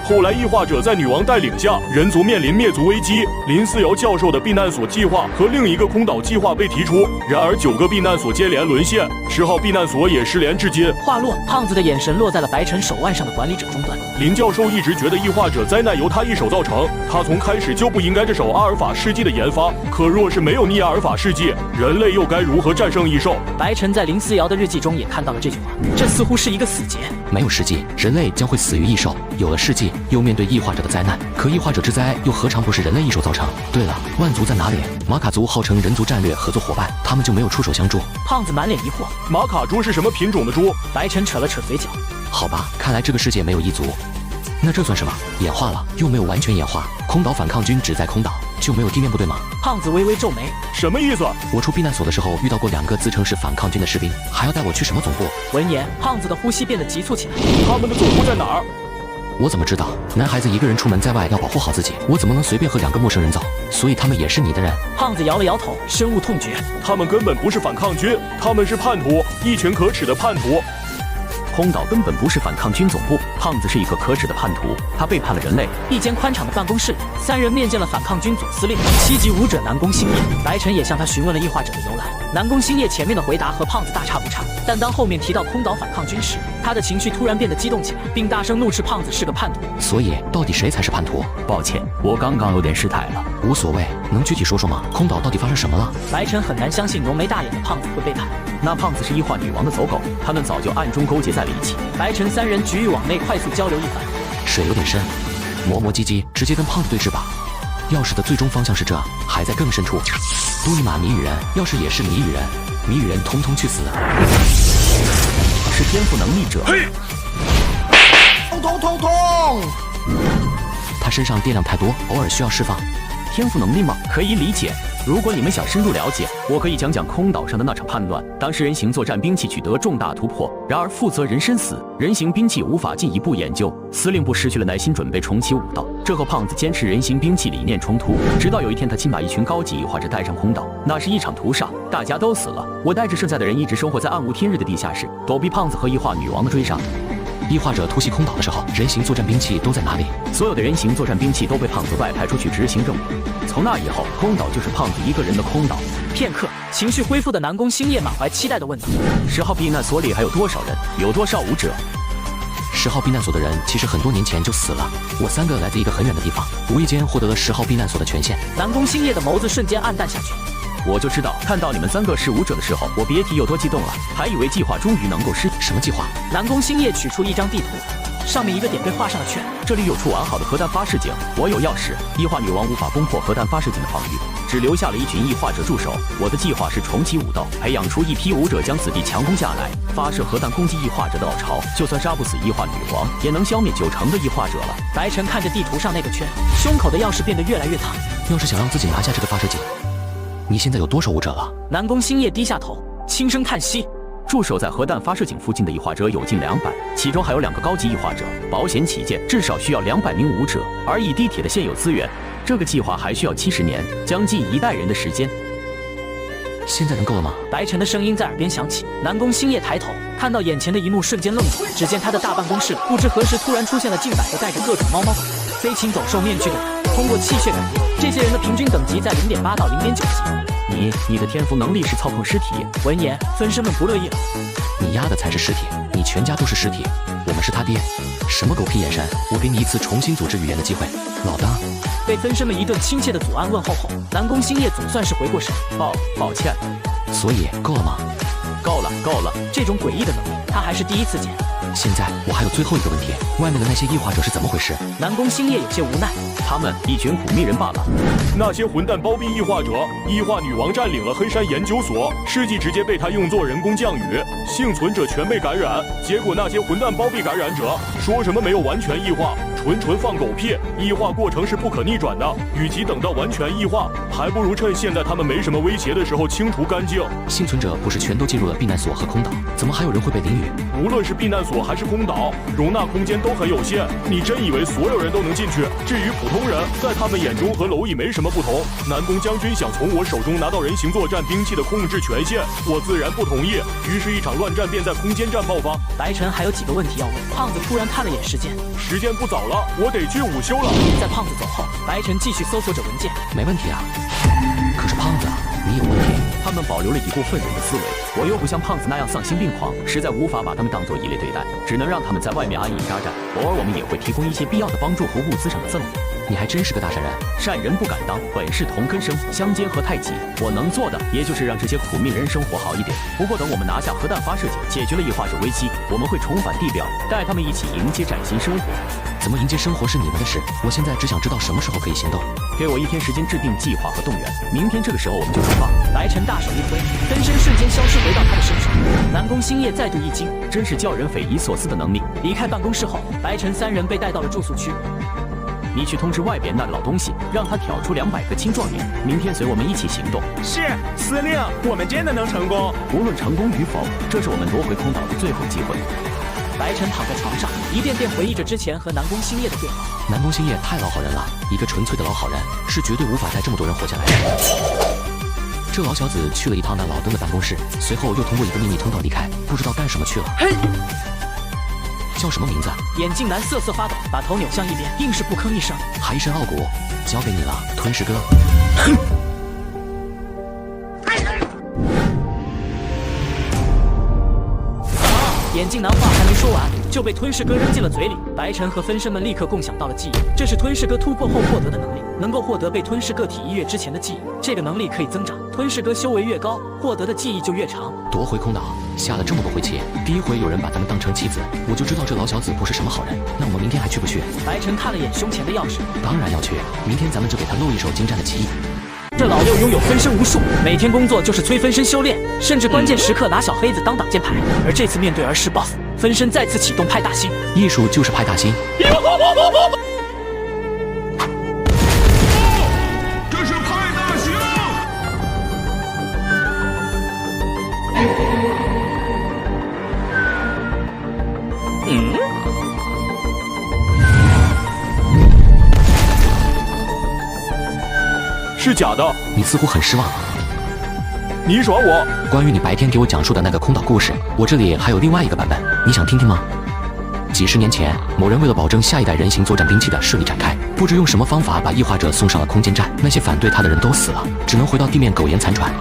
后来，异化者在女王带领下，人族面临灭族危机。林思瑶教授的避难所计划和另一个空岛计划被提出，然而9个避难所接连沦陷，10号避难所也失联至今。话落，胖子的眼神落在了白晨手腕上的管理者中段。林教授一直觉得异化者灾难由他一手造成，他从开始就不应该这手阿尔法试剂的研发。可若是没有尼阿尔法试剂，人类又该如何战胜异兽？白晨在林思瑶的日记中也看到了这句话，这似乎是一个死结。没有试剂，人类将会死于异兽；有了试剂，又面对异化者的灾难。可异化者之灾又何尝不是人类一手造成？对了，万族在哪里？马卡族号称人族战略合作伙伴，他们就没有出手相助？胖子满脸疑惑。马卡猪是什么品种的猪？白晨扯了扯嘴角。好吧，看来这个世界没有异族。那这算什么？演化了，又没有完全演化。空岛反抗军只在空岛，就没有地面部队吗？胖子微微皱眉。什么意思？我出避难所的时候遇到过2个自称是反抗军的士兵，还要带我去什么总部？闻言，胖子的呼吸变得急促起来。他们的总部在哪儿？我怎么知道？男孩子一个人出门在外要保护好自己，我怎么能随便和2个陌生人走？所以他们也是你的人？胖子摇了摇头，深恶痛绝。他们根本不是反抗军，他们是叛徒，一群可耻的叛徒。空岛根本不是反抗军总部，胖子是一个可耻的叛徒，他背叛了人类。一间宽敞的办公室里，3人面见了反抗军总司令7级武者南宫星夜。白晨也向他询问了异化者的由来。南宫星夜前面的回答和胖子大差不差，但当后面提到空岛反抗军时，他的情绪突然变得激动起来，并大声怒斥胖子是个叛徒。所以，到底谁才是叛徒？抱歉，我刚刚有点失态了。无所谓，能具体说说吗？空岛到底发生什么了？白晨很难相信浓眉大眼的胖子会背叛。那胖子是异化女王的走狗，他们早就暗中勾结在了一起。白晨3人局域往内快速交流一番，水有点深，磨磨唧唧，直接跟胖子对峙吧。钥匙的最终方向是这，还在更深处。多尼玛谜语人，钥匙也是谜语人，谜语人统统去死！是天赋能力者。痛！他身上电量太多，偶尔需要释放。天赋能力吗？可以理解。如果你们想深入了解，我可以讲讲空岛上的那场叛乱。当时人形作战兵器取得重大突破，然而负责人身死，人形兵器无法进一步研究。司令部失去了耐心，准备重启武道。这和胖子坚持人形兵器理念冲突。直到有一天，他亲把一群高级异化者带上空岛，那是一场屠杀，大家都死了。我带着剩下的人一直生活在暗无天日的地下室，躲避胖子和异化女王的追杀。异化者突袭空岛的时候，人形作战兵器都在哪里？所有的人形作战兵器都被胖子外派出去执行任务。从那以后，空岛就是胖子一个人的空岛。片刻，情绪恢复的南宫星夜满怀期待地问道：10号避难所里还有多少人？有多少武者？10号避难所的人其实很多年前就死了。我3个来自一个很远的地方，无意间获得了10号避难所的权限。南宫星夜的眸子瞬间暗淡下去。我就知道，看到你们3个是武者的时候，我别提有多激动了，还以为计划终于能够实现。什么计划？南宫星夜取出一张地图，上面一个点被画上了圈。这里有处完好的核弹发射井，我有钥匙。异化女王无法攻破核弹发射井的防御，只留下了一群异化者驻守。我的计划是重启武道，培养出一批武者，将此地强攻下来，发射核弹攻击异化者的老巢。就算杀不死异化女王，也能消灭90%的异化者了。白晨看着地图上那个圈，胸口的钥匙变得越来越烫。要是想让自己拿下这个发射井，你现在有多少武者了？南宫星夜低下头，轻声叹息。驻守在核弹发射井附近的异化者有近200，其中还有2个高级异化者。保险起见，至少需要200名武者。而以地铁的现有资源，这个计划还需要70年，将近1代人的时间。现在能够了吗？白晨的声音在耳边响起。南宫星夜抬头，看到眼前的一幕，瞬间愣住。只见他的大办公室不知何时突然出现了近100个戴着各种猫猫狗、飞禽走兽面具的人。通过气血感应，这些人的平均等级在0.8到0.9级。你的天赋能力是操控尸体。闻言，分身们不乐意了。你丫的才是尸体，你全家都是尸体，我们是他爹。什么狗屁眼神！我给你一次重新组织语言的机会，老大。被分身们一顿亲切的阻安问候后，南宫星夜总算是回过神。抱歉。所以够了吗？够了。这种诡异的能力，他还是第一次见。现在我还有最后一个问题，外面的那些异化者是怎么回事？南宫星夜有些无奈，他们一群苦命人罢了。那些混蛋包庇异化者，异化女王占领了黑山研究所，事迹直接被他用作人工降雨，幸存者全被感染。结果那些混蛋包庇感染者，说什么没有完全异化，纯放狗屁。异化过程是不可逆转的，与其等到完全异化，还不如趁现在他们没什么威胁的时候清除干净。幸存者不是全都进入了避难所和空岛，怎么还有人会被淋雨？无论是避难所还是空岛，容纳空间都很有限。你真以为所有人都能进去？至于普通人，在他们眼中和蝼蚁没什么不同。南宫将军想从我手中拿到人形作战兵器的控制权限，我自然不同意。于是，一场乱战便在空间站爆发。白晨还有几个问题要问。胖子突然看了眼时间，时间不早了，我得去午休了。在胖子走后，白晨继续搜索着文件。没问题啊，可是胖子，你有问题。他们保留了一部分人的思维，我又不像胖子那样丧心病狂，实在无法把他们当作异类对待，只能让他们在外面安营扎寨。偶尔我们也会提供一些必要的帮助和物资上的赠礼。你还真是个大善人，善人不敢当，本是同根生，相煎何太急。我能做的也就是让这些苦命人生活好一点。不过等我们拿下核弹发射井，解决了异化者危机，我们会重返地表，带他们一起迎接崭新生活。怎么迎接生活是你们的事，我现在只想知道什么时候可以行动。给我1天时间制定计划和动员，明天这个时候我们就出发。白晨大手一挥，分身瞬间消失回到他的身上。南宫星夜再度一惊，真是叫人匪夷所思的能力。离开办公室后，白晨3人被带到了住宿区。你去通知外边那老东西，让他挑出200个青壮年，明天随我们一起行动。是，司令，我们真的能成功。无论成功与否，这是我们夺回空岛的最后机会。白晨躺在床上，一遍遍回忆着之前和南宫星夜的对话。南宫星夜太老好人了，一个纯粹的老好人，是绝对无法带这么多人活下来的。这老小子去了一趟那老登的办公室，随后又通过一个秘密通道离开，不知道干什么去了。嘿，叫什么名字？眼镜男瑟瑟发抖，把头扭向一边，硬是不吭一声。还一身傲骨，交给你了，吞噬哥。哼！眼镜男话还没说完，就被吞噬哥扔进了嘴里。白晨和分身们立刻共享到了记忆，这是吞噬哥突破后获得的能力，能够获得被吞噬个体1月之前的记忆。这个能力可以增长，吞噬哥修为越高，获得的记忆就越长。夺回空岛，下了这么多回棋，第一回有人把咱们当成棋子，我就知道这老小子不是什么好人。那我们明天还去不去？白晨看了眼胸前的钥匙，当然要去，明天咱们就给他露一手精湛的棋艺。这老六拥有分身无数，每天工作就是催分身修炼，甚至关键时刻拿小黑子当挡箭牌。而这次面对儿时 BOSS， 分身再次启动派大星，艺术就是派大星。这是派大星！是假的。你似乎很失望。你耍我！关于你白天给我讲述的那个空岛故事，我这里还有另外一个版本，你想听听吗？几十年前，某人为了保证下一代人形作战兵器的顺利展开，不知用什么方法把异化者送上了空间站，那些反对他的人都死了，只能回到地面苟延残喘。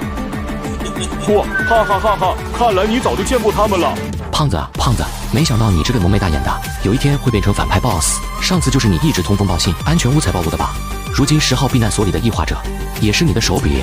嚯，哈哈哈哈！看来你早就见过他们了。胖子，没想到你这个浓眉大眼的，有一天会变成反派 BOSS。上次就是你一直通风报信、安全屋才暴露的吧？如今10号避难所里的异化者，也是你的手笔。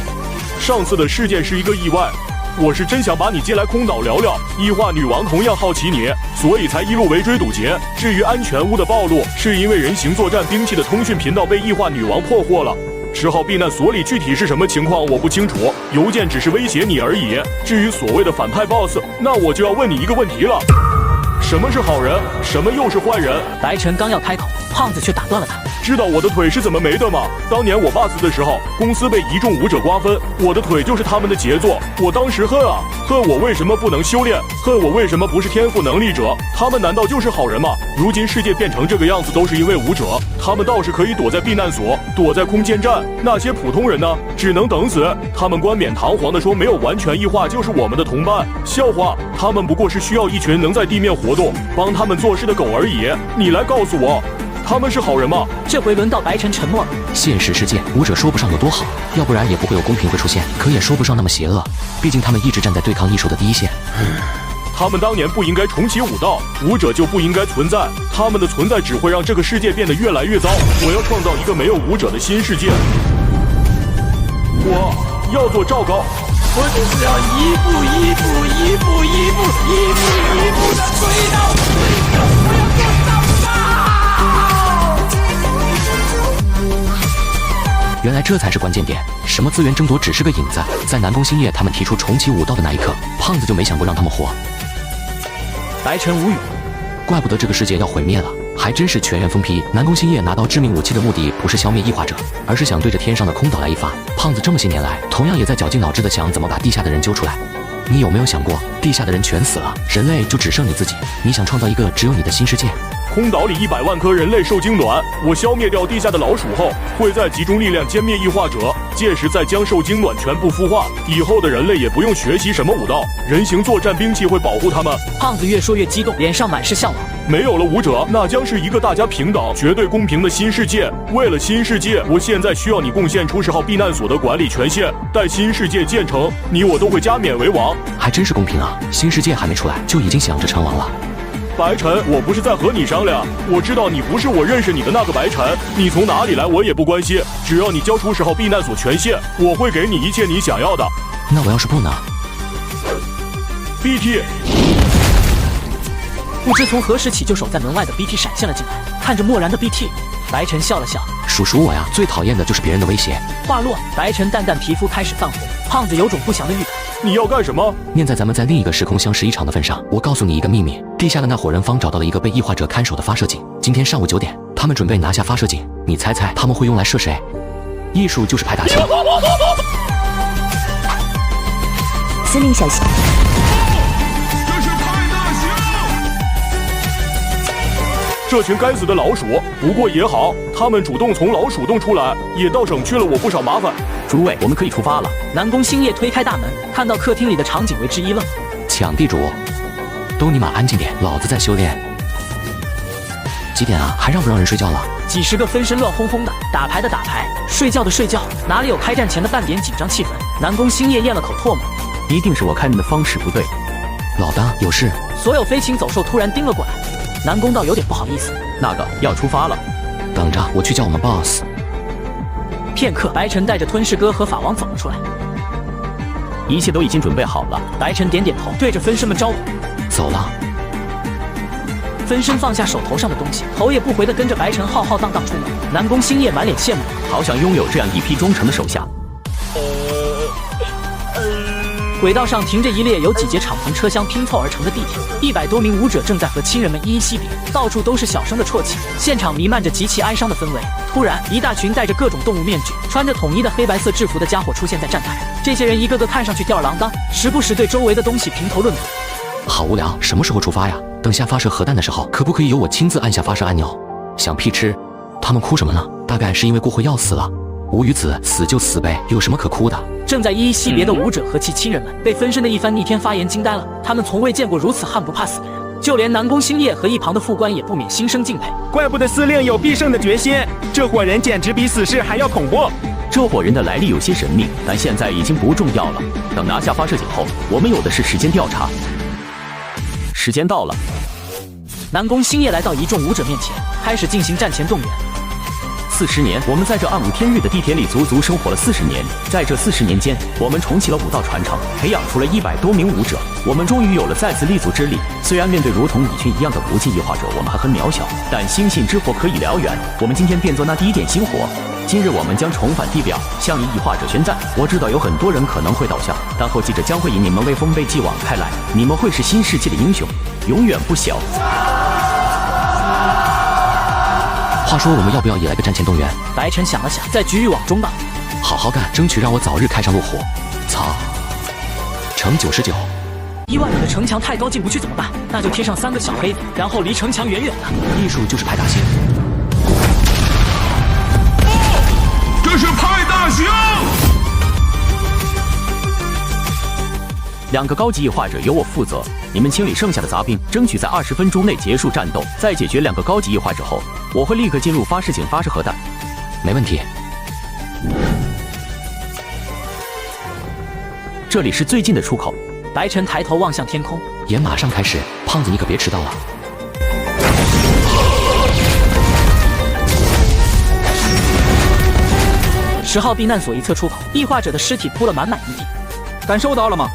上次的事件是一个意外，我是真想把你接来空岛聊聊。异化女王同样好奇你，所以才一路围追堵截。至于安全屋的暴露，是因为人形作战兵器的通讯频道被异化女王破获了。10号避难所里具体是什么情况我不清楚，邮件只是威胁你而已。至于所谓的反派 BOSS， 那我就要问你一个问题了。什么是好人？什么又是坏人？白晨刚要开口，胖子却打断了他。知道我的腿是怎么没的吗？当年我爸死的时候，公司被一众武者瓜分，我的腿就是他们的杰作。我当时恨啊，恨我为什么不能修炼，恨我为什么不是天赋能力者。他们难道就是好人吗？如今世界变成这个样子，都是因为武者。他们倒是可以躲在避难所，躲在空间站。那些普通人呢？只能等死。他们冠冕堂皇地说没有完全异化就是我们的同伴，笑话！他们不过是需要一群能在地面活动、帮他们做事的狗而已。你来告诉我，他们是好人吗？这回轮到白晨沉默了。现实世界，武者说不上有多好，要不然也不会有公平会出现，可也说不上那么邪恶。毕竟他们一直站在对抗异兽的第一线。他们当年不应该重启武道，武者就不应该存在。他们的存在只会让这个世界变得越来越糟。我要创造一个没有武者的新世界。我要做赵高。我就是要一步的追到最原来这才是关键点，什么资源争夺只是个影子。在南宫星夜他们提出重启武道的那一刻，胖子就没想过让他们活。白晨无语，怪不得这个世界要毁灭了，还真是全员疯批。南宫星夜拿到致命武器的目的不是消灭异化者，而是想对着天上的空岛来一发。胖子这么些年来，同样也在绞尽脑汁的想怎么把地下的人揪出来。你有没有想过，地下的人全死了，人类就只剩你自己？你想创造一个只有你的新世界？空岛里100万颗人类受精卵，我消灭掉地下的老鼠后，会再集中力量歼灭异化者，届时再将受精卵全部孵化，以后的人类也不用学习什么武道，人形作战兵器会保护他们。胖子越说越激动，脸上满是向往。没有了武者，那将是一个大家平等、绝对公平的新世界。为了新世界，我现在需要你贡献出10号避难所的管理权限。待新世界建成，你我都会加冕为王。还真是公平啊！新世界还没出来，就已经想着称王了。白晨，我不是在和你商量，我知道你不是我认识你的那个白晨，你从哪里来我也不关心，只要你交出10号避难所权限，我会给你一切你想要的。那我要是不呢 ？BT。不知从何时起，就守在门外的 BT 闪现了进来，看着漠然的 BT， 白晨笑了笑。叔叔我呀，最讨厌的就是别人的威胁。话落，白晨淡淡皮肤开始泛红，胖子有种不祥的预感。你要干什么？念在咱们在另一个时空相识一场的份上，我告诉你一个秘密：地下的那伙人方找到了一个被异化者看守的发射井。今天上午9点，他们准备拿下发射井。你猜猜他们会用来射谁？艺术就是派大星。司令小心！这群该死的老鼠，不过也好，他们主动从老鼠洞出来，也倒省去了我不少麻烦。诸位，我们可以出发了。南宫星夜推开大门，看到客厅里的场景，为之一愣。抢地主，都你妈安静点，老子在修炼。几点啊？还让不让人睡觉了？几十个分身乱哄哄的，打牌的打牌，睡觉的睡觉，哪里有开战前的半点紧张气氛？南宫星夜咽了口唾沫，一定是我看你的方式不对。老大有事？所有飞禽走兽突然盯了过来。南宫道有点不好意思，那个要出发了，等着我去叫我们 boss。片刻，白晨带着吞噬哥和法王走了出来，一切都已经准备好了。白晨点点头，对着分身们招呼，走了。分身放下手头上的东西，头也不回地跟着白晨浩浩荡荡出门。南宫星夜满脸羡慕，好想拥有这样一批忠诚的手下。轨道上停着一列由几节敞篷车厢拼凑而成的地铁，100多名舞者正在和亲人们依依惜别，到处都是小声的啜泣，现场弥漫着极其哀伤的氛围。突然，一大群戴着各种动物面具、穿着统一的黑白色制服的家伙出现在站台，这些人一个个看上去吊儿郎当，时不时对周围的东西评头论足。好无聊，什么时候出发呀？等下发射核弹的时候，可不可以由我亲自按下发射按钮？想屁吃！他们哭什么呢？大概是因为过会要死了。无语子，死就死呗，有什么可哭的？正在依依惜别的舞者和其亲人们被分身的一番逆天发言惊呆了，他们从未见过如此悍不怕死的人，就连南宫星夜和一旁的副官也不免心生敬佩。怪不得司令有必胜的决心，这伙人简直比死士还要恐怖。这伙人的来历有些神秘，但现在已经不重要了。等拿下发射井后，我们有的是时间调查。时间到了，南宫星夜来到一众舞者面前，开始进行战前动员。40年，我们在这暗无天日的地铁里足足生活了40年。在这40年间，我们重启了武道传承，培养出了100多名武者。我们终于有了再次立足之力。虽然面对如同蚁群一样的无尽异化者，我们还很渺小，但星星之火可以燎原。我们今天变作那第一点星火。今日我们将重返地表，向异化者宣战。我知道有很多人可能会倒下，但后继者将会以你们为丰碑继往开来。你们会是新世纪的英雄，永远不朽。话说我们要不要也来个战前动员？白晨想了想，在局域网中吧，好好干，争取让我早日开上路虎。操，城99。1万米的城墙太高进不去怎么办？那就贴上3个小黑子，然后离城墙远远的。艺术就是派大星。这是派大星。 2个高级异化者由我负责，你们清理剩下的杂兵，争取在20分钟内结束战斗。在解决2个高级异化者后，我会立刻进入发射井发射核弹。没问题。这里是最近的出口。白晨抬头望向天空，也马上开始。胖子，你可别迟到了。10号避难所一侧出口，异化者的尸体铺了满满一地。感受到了吗？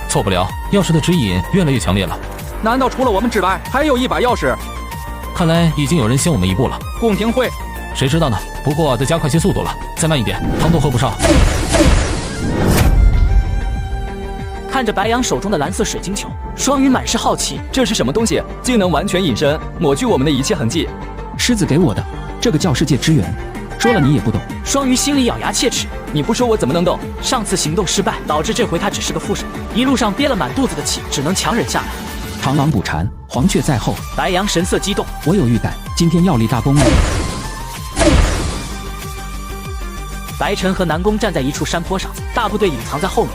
错不了，钥匙的指引越来越强烈了。难道除了我们之外，还有一把钥匙？看来已经有人先我们一步了。宫廷会，谁知道呢？不过得加快些速度了。再慢一点，汤都喝不上。看着白羊手中的蓝色水晶球，双鱼满是好奇，这是什么东西？竟能完全隐身，抹去我们的一切痕迹。狮子给我的，这个叫世界之源，说了你也不懂。双鱼心里咬牙切齿，你不说我怎么能懂？上次行动失败，导致这回他只是个副手，一路上憋了满肚子的气，只能强忍下来。螳螂捕蝉，黄雀在后。白羊神色激动，我有预感，今天要立大功了。白晨和南宫站在一处山坡上，大部队隐藏在后面。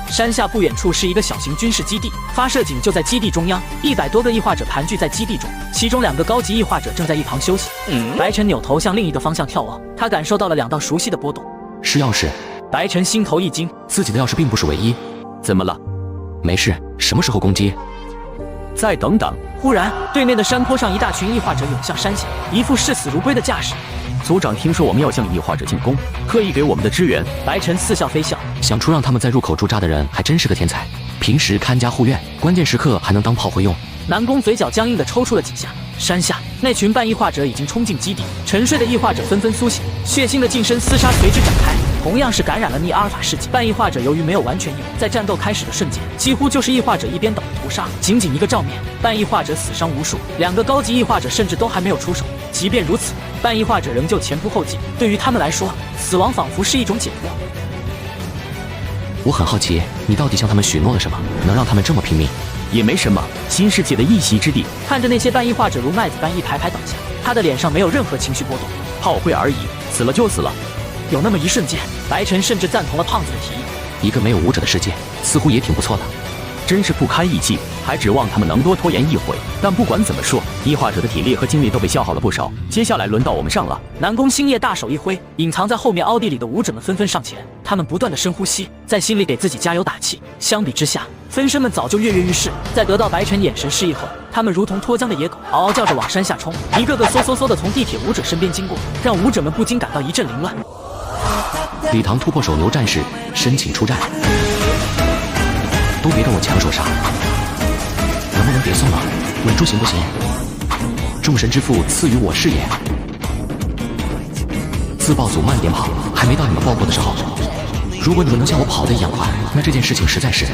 山下不远处是一个小型军事基地，发射井就在基地中央，100多个异化者盘踞在基地中，其中2个高级异化者正在一旁休息。白晨扭头向另一个方向眺望，他感受到了2道熟悉的波动。是钥匙。白晨心头一惊，自己的钥匙并不是唯一。怎么了？没事，什么时候攻击？再等等。忽然，对面的山坡上一大群异化者涌向山下，一副视死如归的架势。族长听说我们要向异化者进攻，特意给我们的支援。白晨似笑非笑，想出让他们在入口驻扎的人还真是个天才。平时看家护院，关键时刻还能当炮灰用。南宫嘴角僵硬地抽搐了几下。山下那群半异化者已经冲进基地，沉睡的异化者纷纷苏醒，血腥的近身厮杀随之展开。同样是感染了逆阿尔法世纪，半异化者由于没有完全异化，在战斗开始的瞬间，几乎就是异化者一边倒的屠杀。仅仅一个照面，半异化者死伤无数，2个高级异化者甚至都还没有出手。即便如此，半异化者仍旧前仆后继，对于他们来说，死亡仿佛是一种解脱。我很好奇，你到底向他们许诺了什么，能让他们这么拼命？也没什么，新世界的一席之地。看着那些半异化者如麦子般一排排倒下，他的脸上没有任何情绪波动。炮灰而已，死了就死了。有那么一瞬间，白晨甚至赞同了胖子的提议。一个没有武者的世界，似乎也挺不错的。真是不堪一击，还指望他们能多拖延一会。但不管怎么说，异化者的体力和精力都被消耗了不少。接下来轮到我们上了。南宫星夜大手一挥，隐藏在后面凹地里的武者们纷纷上前，他们不断的深呼吸，在心里给自己加油打气。相比之下，分身们早就跃跃欲试。在得到白晨眼神示意后，他们如同脱缰的野狗，嗷嗷叫着往山下冲，一个个嗖的从地铁武者身边经过，让武者们不禁感到一阵凌乱。礼堂突破手牛战士申请出战，都别跟我抢手杀，能不能别送了？稳住行不行？众神之父赐予我视野，自爆组慢点跑，还没到你们爆破的时候。如果你们能像我跑得一样快，那这件事情实在是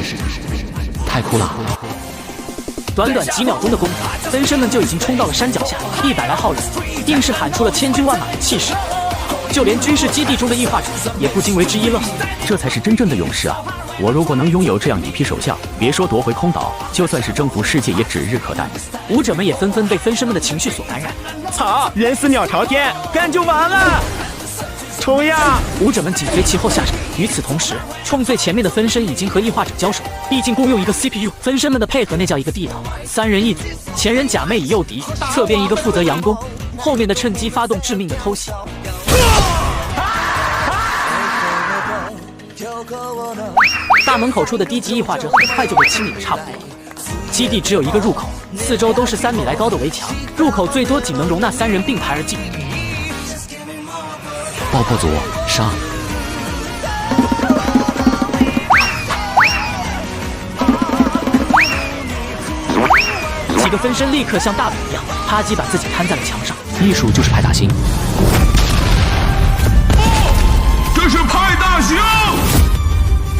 太酷了。短短几秒钟的功夫，分身们就已经冲到了山脚下，100来号人，硬是喊出了千军万马的气势。就连军事基地中的异化者也不禁为之一愣。这才是真正的勇士啊！我如果能拥有这样一批手下，别说夺回空岛，就算是征服世界也指日可待。武者们也纷纷被分身们的情绪所感染。操，人死鸟朝天，干就完了！冲呀！武者们紧随其后下场。与此同时，冲最前面的分身已经和异化者交手，毕竟共用一个 CPU， 分身们的配合那叫一个地道。3人一组，前人假寐以诱敌，侧边一个负责佯攻，后面的趁机发动致命的偷袭。大门口处的低级异化者很快就被清理的差不多了。基地只有一个入口，四周都是3米来高的围墙，入口最多仅能容纳3人并排而进。爆破组上！几个分身立刻像大饼一样，啪叽把自己摊在了墙上。艺术就是派大星。这是派大星！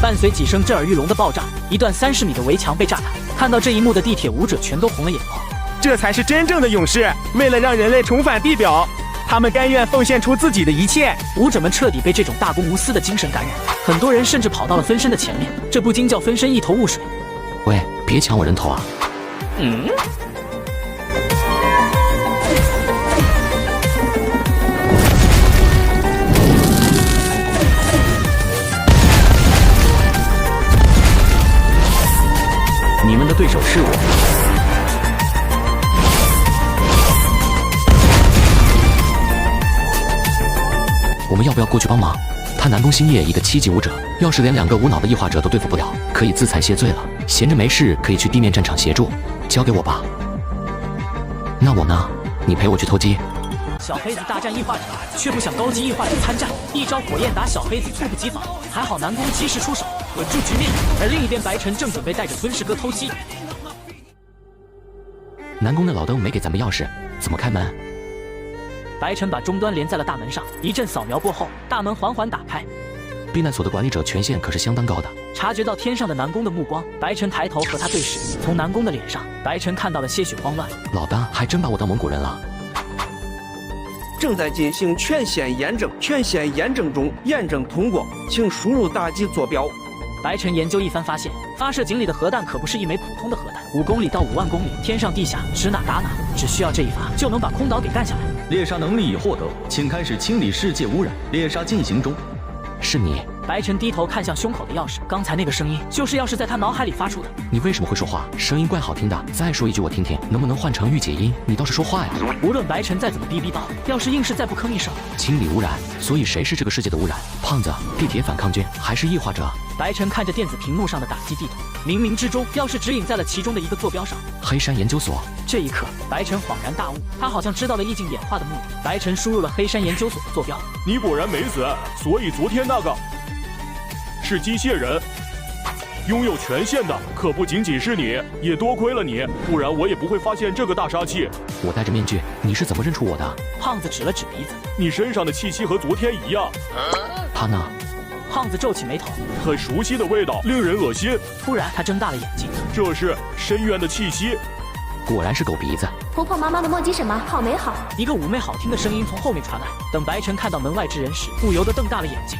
伴随几声震耳欲聋的爆炸，一段30米的围墙被炸塌。看到这一幕的地铁舞者全都红了眼眶。这才是真正的勇士，为了让人类重返地表，他们甘愿奉献出自己的一切。舞者们彻底被这种大公无私的精神感染，很多人甚至跑到了分身的前面，这不禁叫分身一头雾水。喂，别抢我人头啊！你们的对手是我。我们要不要过去帮忙？他南宫星夜一个7级武者，要是连2个无脑的异化者都对付不了，可以自惭谢罪了。闲着没事可以去地面战场协助，交给我吧。那我呢？你陪我去偷鸡。小黑子大战异化者，却不想高级异化者参战，一招火焰打小黑子猝不及防，还好南宫及时出手稳住局面。而另一边白晨正准备带着吞噬哥偷鸡。南宫的老邓没给咱们钥匙，怎么开门？白晨把终端连在了大门上，一阵扫描过后，大门缓缓打开。避难所的管理者权限可是相当高的。察觉到天上的南宫的目光，白晨抬头和他对视。从南宫的脸上，白晨看到了些许慌乱。老大还真把我当蒙古人了。正在进行权限验证，权限验证中，验证通过，请输入大吉坐标。白晨研究一番，发现发射井里的核弹可不是一枚普通的核弹，5公里到5万公里，天上地下指哪打哪，只需要这一发就能把空岛给干下来。猎杀能力已获得，请开始清理世界污染。猎杀进行中。是你？白晨低头看向胸口的钥匙，刚才那个声音就是钥匙在他脑海里发出的。你为什么会说话？声音怪好听的。再说一句我听听，能不能换成御姐音？你倒是说话呀！无论白晨再怎么逼道，要是硬是再不吭一声，清理污染。所以谁是这个世界的污染？胖子、地铁反抗军还是异化者？白晨看着电子屏幕上的打击地图，冥冥之中钥匙指引在了其中的一个坐标上。黑山研究所。这一刻，白晨恍然大悟，他好像知道了意境演化的目的。白晨输入了黑山研究所的坐标。你果然没死，所以昨天那个是机械人。拥有权限的可不仅仅是你，也多亏了你，不然我也不会发现这个大杀器。我戴着面具，你是怎么认出我的？胖子指了指鼻子，你身上的气息和昨天一样。他呢？胖子皱起眉头，很熟悉的味道，令人恶心。突然，他睁大了眼睛，这是深渊的气息。果然是狗鼻子。婆婆妈妈的墨迹什么好美好。一个妩媚好听的声音从后面传来。等白晨看到门外之人时，不由得瞪大了眼睛。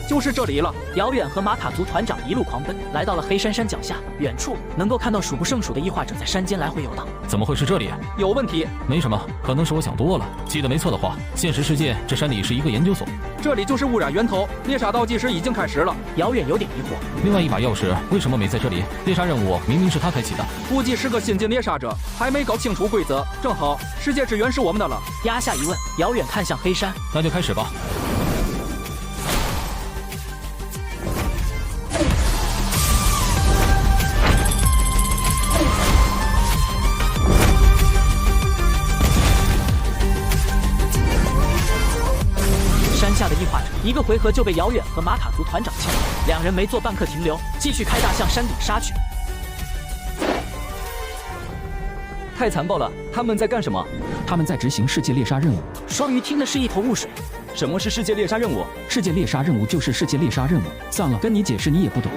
就是这里了。遥远和马卡族团长一路狂奔，来到了黑山山脚下。远处能够看到数不胜数的异化者在山间来回游荡。怎么会是这里？有问题？没什么，可能是我想多了。记得没错的话，现实世界这山里是一个研究所，这里就是污染源头。猎杀倒计时已经开始了。遥远有点疑惑，另外一把钥匙为什么没在这里？猎杀任务明明是他开启的，估计是个新晋猎杀者，还没搞清楚规则。正好世界之源是我们的了。压下疑问，遥远看向黑山，那就开始吧。山下的异化者一个回合就被遥远和马卡族团长清理，两人没做半刻停留，继续开大向山顶杀去。太残暴了！他们在干什么？他们在执行世界猎杀任务。双鱼听的是一头雾水。什么是世界猎杀任务？世界猎杀任务就是世界猎杀任务。算了，跟你解释你也不懂。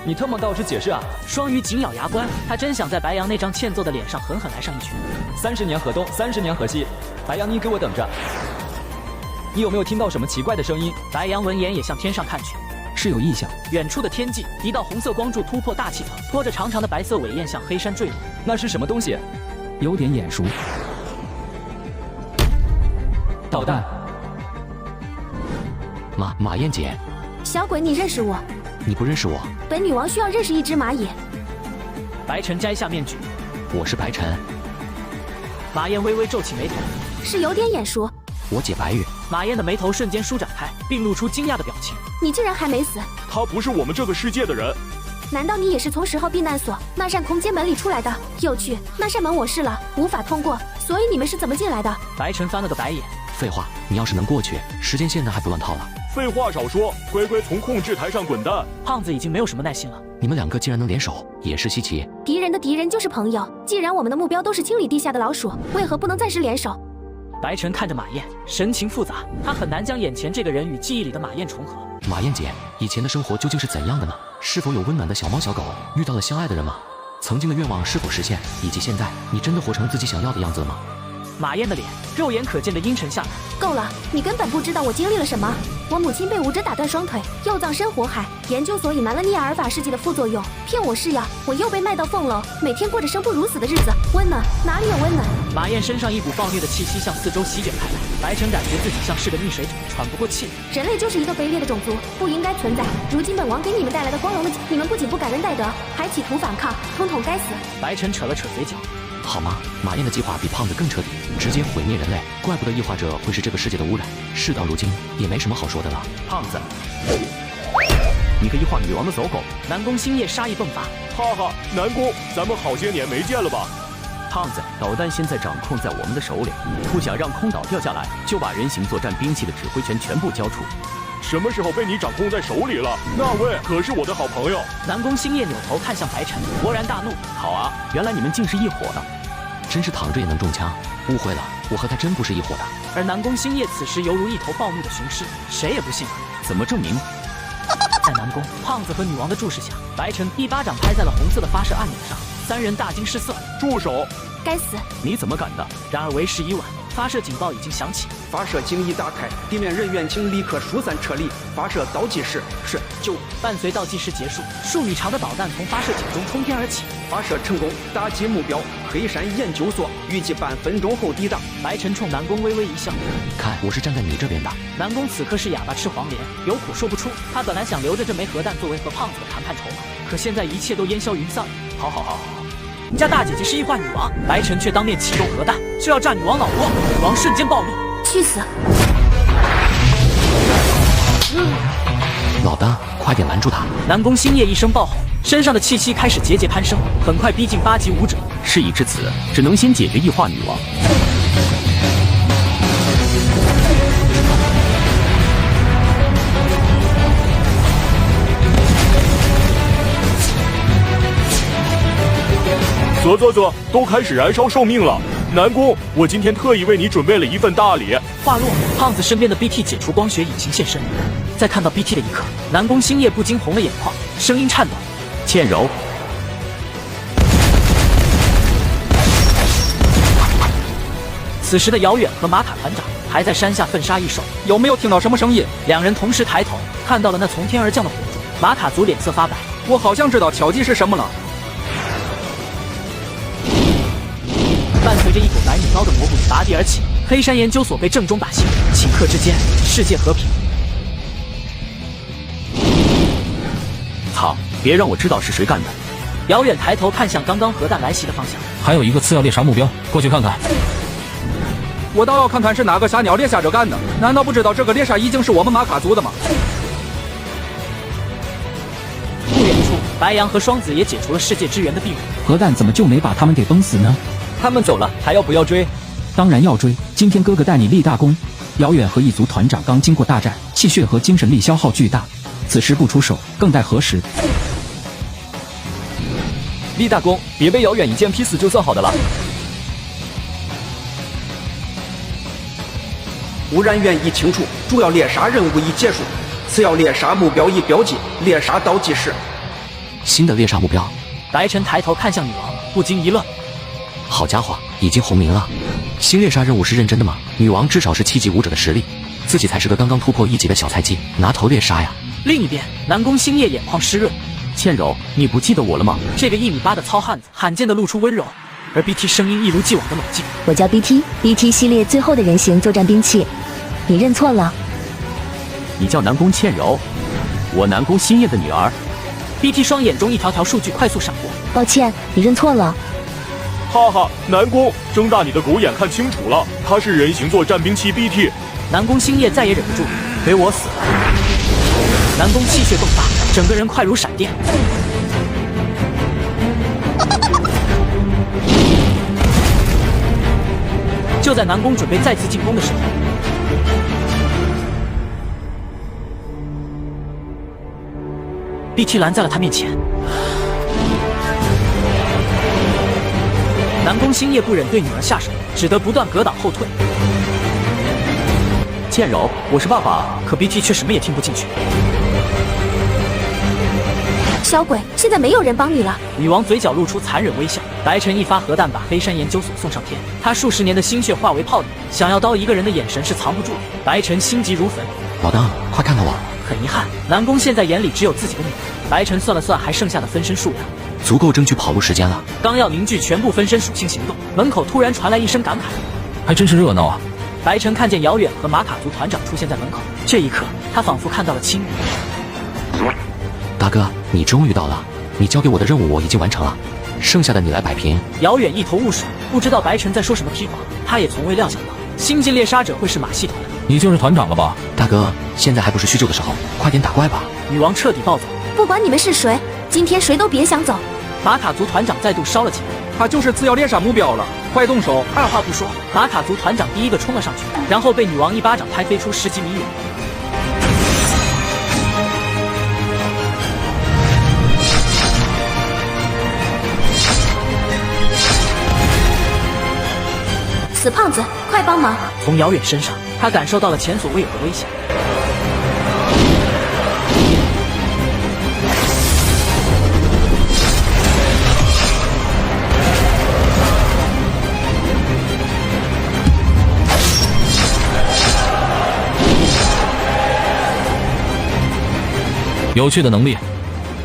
你他妈倒是解释啊！双鱼紧咬牙关，他真想在白羊那张欠揍的脸上狠狠来上一拳。30年河东，30年河西，白羊，你给我等着！你有没有听到什么奇怪的声音？白羊闻言也向天上看去，是有异象。远处的天际，一道红色光柱突破大气层，拖着长长的白色尾焰向黑山坠落。那是什么东西？有点眼熟。导弹。马燕姐，小鬼，你认识我？你不认识我？本女王需要认识一只蚂蚁。白晨摘下面具，我是白晨。马燕微微皱起眉头，是有点眼熟。我姐白玉。马燕的眉头瞬间舒展开，并露出惊讶的表情。你竟然还没死？他不是我们这个世界的人。难道你也是从10号避难所那扇空间门里出来的？有趣，那扇门我试了，无法通过，所以你们是怎么进来的？白晨翻了个白眼。废话，你要是能过去，时间线呢还不乱套了。废话少说，乖乖从控制台上滚蛋。胖子已经没有什么耐心了。你们两个竟然能联手，也是稀奇。敌人的敌人就是朋友，既然我们的目标都是清理地下的老鼠，为何不能暂时联手？白晨看着马燕，神情复杂，他很难将眼前这个人与记忆里的马燕重合。马燕姐，以前的生活究竟是怎样的呢？是否有温暖的小猫小狗？遇到了相爱的人吗？曾经的愿望是否实现？以及现在，你真的活成自己想要的样子了吗？马燕的脸肉眼可见的阴沉下来。够了，你根本不知道我经历了什么。我母亲被武者打断双腿，又葬身火海。研究所隐瞒了涅尔法试剂的副作用，骗我试药，我又被卖到凤楼，每天过着生不如死的日子。温暖哪里有温暖？马燕身上一股暴虐的气息向四周席卷开来，白晨感觉自己像是个溺水者，喘不过气。人类就是一个卑劣的种族，不应该存在。如今本王给你们带来的光荣的，你们不仅不感恩戴德，还企图反抗，统统该死！白晨扯了扯嘴角。好吗？马燕的计划比胖子更彻底，直接毁灭人类。怪不得异化者会是这个世界的污染。事到如今，也没什么好说的了。胖子，你个异化女王的走狗！南宫星夜杀意迸发，哈哈，南宫，咱们好些年没见了吧？胖子，导弹现在掌控在我们的手里，不想让空岛掉下来，就把人形作战兵器的指挥权全部交出。什么时候被你掌控在手里了？那位可是我的好朋友。南宫星夜扭头看向白晨，勃然大怒。好啊，原来你们竟是一伙的。真是躺着也能中枪。误会了，我和他真不是一伙的。而南宫星夜此时犹如一头暴怒的雄狮，谁也不信。怎么证明？在南宫、胖子和女王的注视下，白晨一巴掌拍在了红色的发射按钮上，三人大惊失色。住手！该死！你怎么敢的？然而为时已晚，发射警报已经响起。发射井已打开，地面人员请立刻疏散撤离。发射倒计时是9。伴随倒计时结束，数米长的导弹从发射井中冲天而起，发射成功，打击目标黑山研究所，预计半分钟后抵达。白晨冲南宫微微一笑，看我是站在你这边的。南宫此刻是哑巴吃黄连，有苦说不出。他本来想留着这枚核弹作为和胖子的谈判筹码，可现在一切都烟消云散了。好，你家大姐姐是异化女王，白晨却当面启动核弹，就要炸女王老窝。女王瞬间暴怒，去死！老大，快点拦住他！南宫星夜一声爆吼，身上的气息开始节节攀升，很快逼近8级武者。事已至此，只能先解决异化女王。啧，都开始燃烧寿命了。南宫，我今天特意为你准备了一份大礼。话落，胖子身边的 BT 解除光学引擎现身。在看到 BT 的一刻，南宫星夜不禁红了眼眶，声音颤抖：“倩柔。”此时的遥远和玛卡团长还在山下奋杀异兽，有没有听到什么声音？两人同时抬头，看到了那从天而降的火柱。玛卡族脸色发白，我好像知道巧计是什么了。伴随着一股100米高的蘑菇拔地而起，黑山研究所被正中打醒。顷刻之间，世界和平。操！别让我知道是谁干的！遥远抬头看向刚刚核弹来袭的方向，还有一个次要猎杀目标，过去看看。我倒要看看是哪个傻鸟猎杀者干的。难道不知道这个猎杀已经是我们玛卡族的吗？不远处，白羊和双子也解除了世界之源的庇护。核弹怎么就没把他们给崩死呢？他们走了，还要不要追？当然要追！今天哥哥带你立大功。遥远和一族团长刚经过大战，气血和精神力消耗巨大，此时不出手，更待何时？立大功，别被遥远一剑劈死就算好的了。污染源已清除，主要猎杀任务已结束，次要猎杀目标已标记，猎杀倒计时。新的猎杀目标。白晨抬头看向女王，不禁一愣。好家伙，已经红名了！新猎杀任务是认真的吗？女王至少是7级武者的实力，自己才是个刚刚突破1级的小菜鸡，拿头猎杀呀！另一边，南宫星夜眼眶湿润。倩柔，你不记得我了吗？这个1.8米的糙汉子罕见的露出温柔，而 BT 声音一如既往的冷静。我叫 BT 系列最后的人形作战兵器，你认错了。你叫南宫倩柔，我南宫星夜的女儿。BT 双眼中一条条数据快速闪过。抱歉，你认错了。哈哈，南宫，睁大你的狗眼看清楚了，他是人形作战兵器 BT。南宫星夜再也忍不住，给我死！南宫气血迸发，整个人快如闪电。就在南宫准备再次进攻的时候，BT 拦在了他面前。南宫星夜不忍对女儿下手，只得不断格挡后退。倩柔，我是爸爸。可 BT 却什么也听不进去。小鬼，现在没有人帮你了。女王嘴角露出残忍微笑。白晨一发核弹把黑山研究所送上天，他数十年的心血化为泡影，想要刀一个人的眼神是藏不住的。白晨心急如焚。老大，快看看我！很遗憾，南宫现在眼里只有自己的女儿。白晨算了算还剩下的分身数量，足够争取跑路时间了。刚要凝聚全部分身属性行动，门口突然传来一声感慨：“还真是热闹啊！”白晨看见遥远和玛卡族团长出现在门口，这一刻他仿佛看到了青羽。大哥，你终于到了！你交给我的任务我已经完成了，剩下的你来摆平。遥远一头雾水，不知道白晨在说什么屁话。他也从未料想到新晋猎杀者会是马戏团。你就是团长了吧？大哥，现在还不是叙旧的时候，快点打怪吧！女王彻底暴走，不管你们是谁，今天谁都别想走。玛卡族团长再度烧了起来，他就是次要猎杀目标了，快动手！二话不说，玛卡族团长第一个冲了上去，然后被女王一巴掌拍飞出10几米远。死胖子，快帮忙！从遥远身上，他感受到了前所未有的危险。有趣的能力。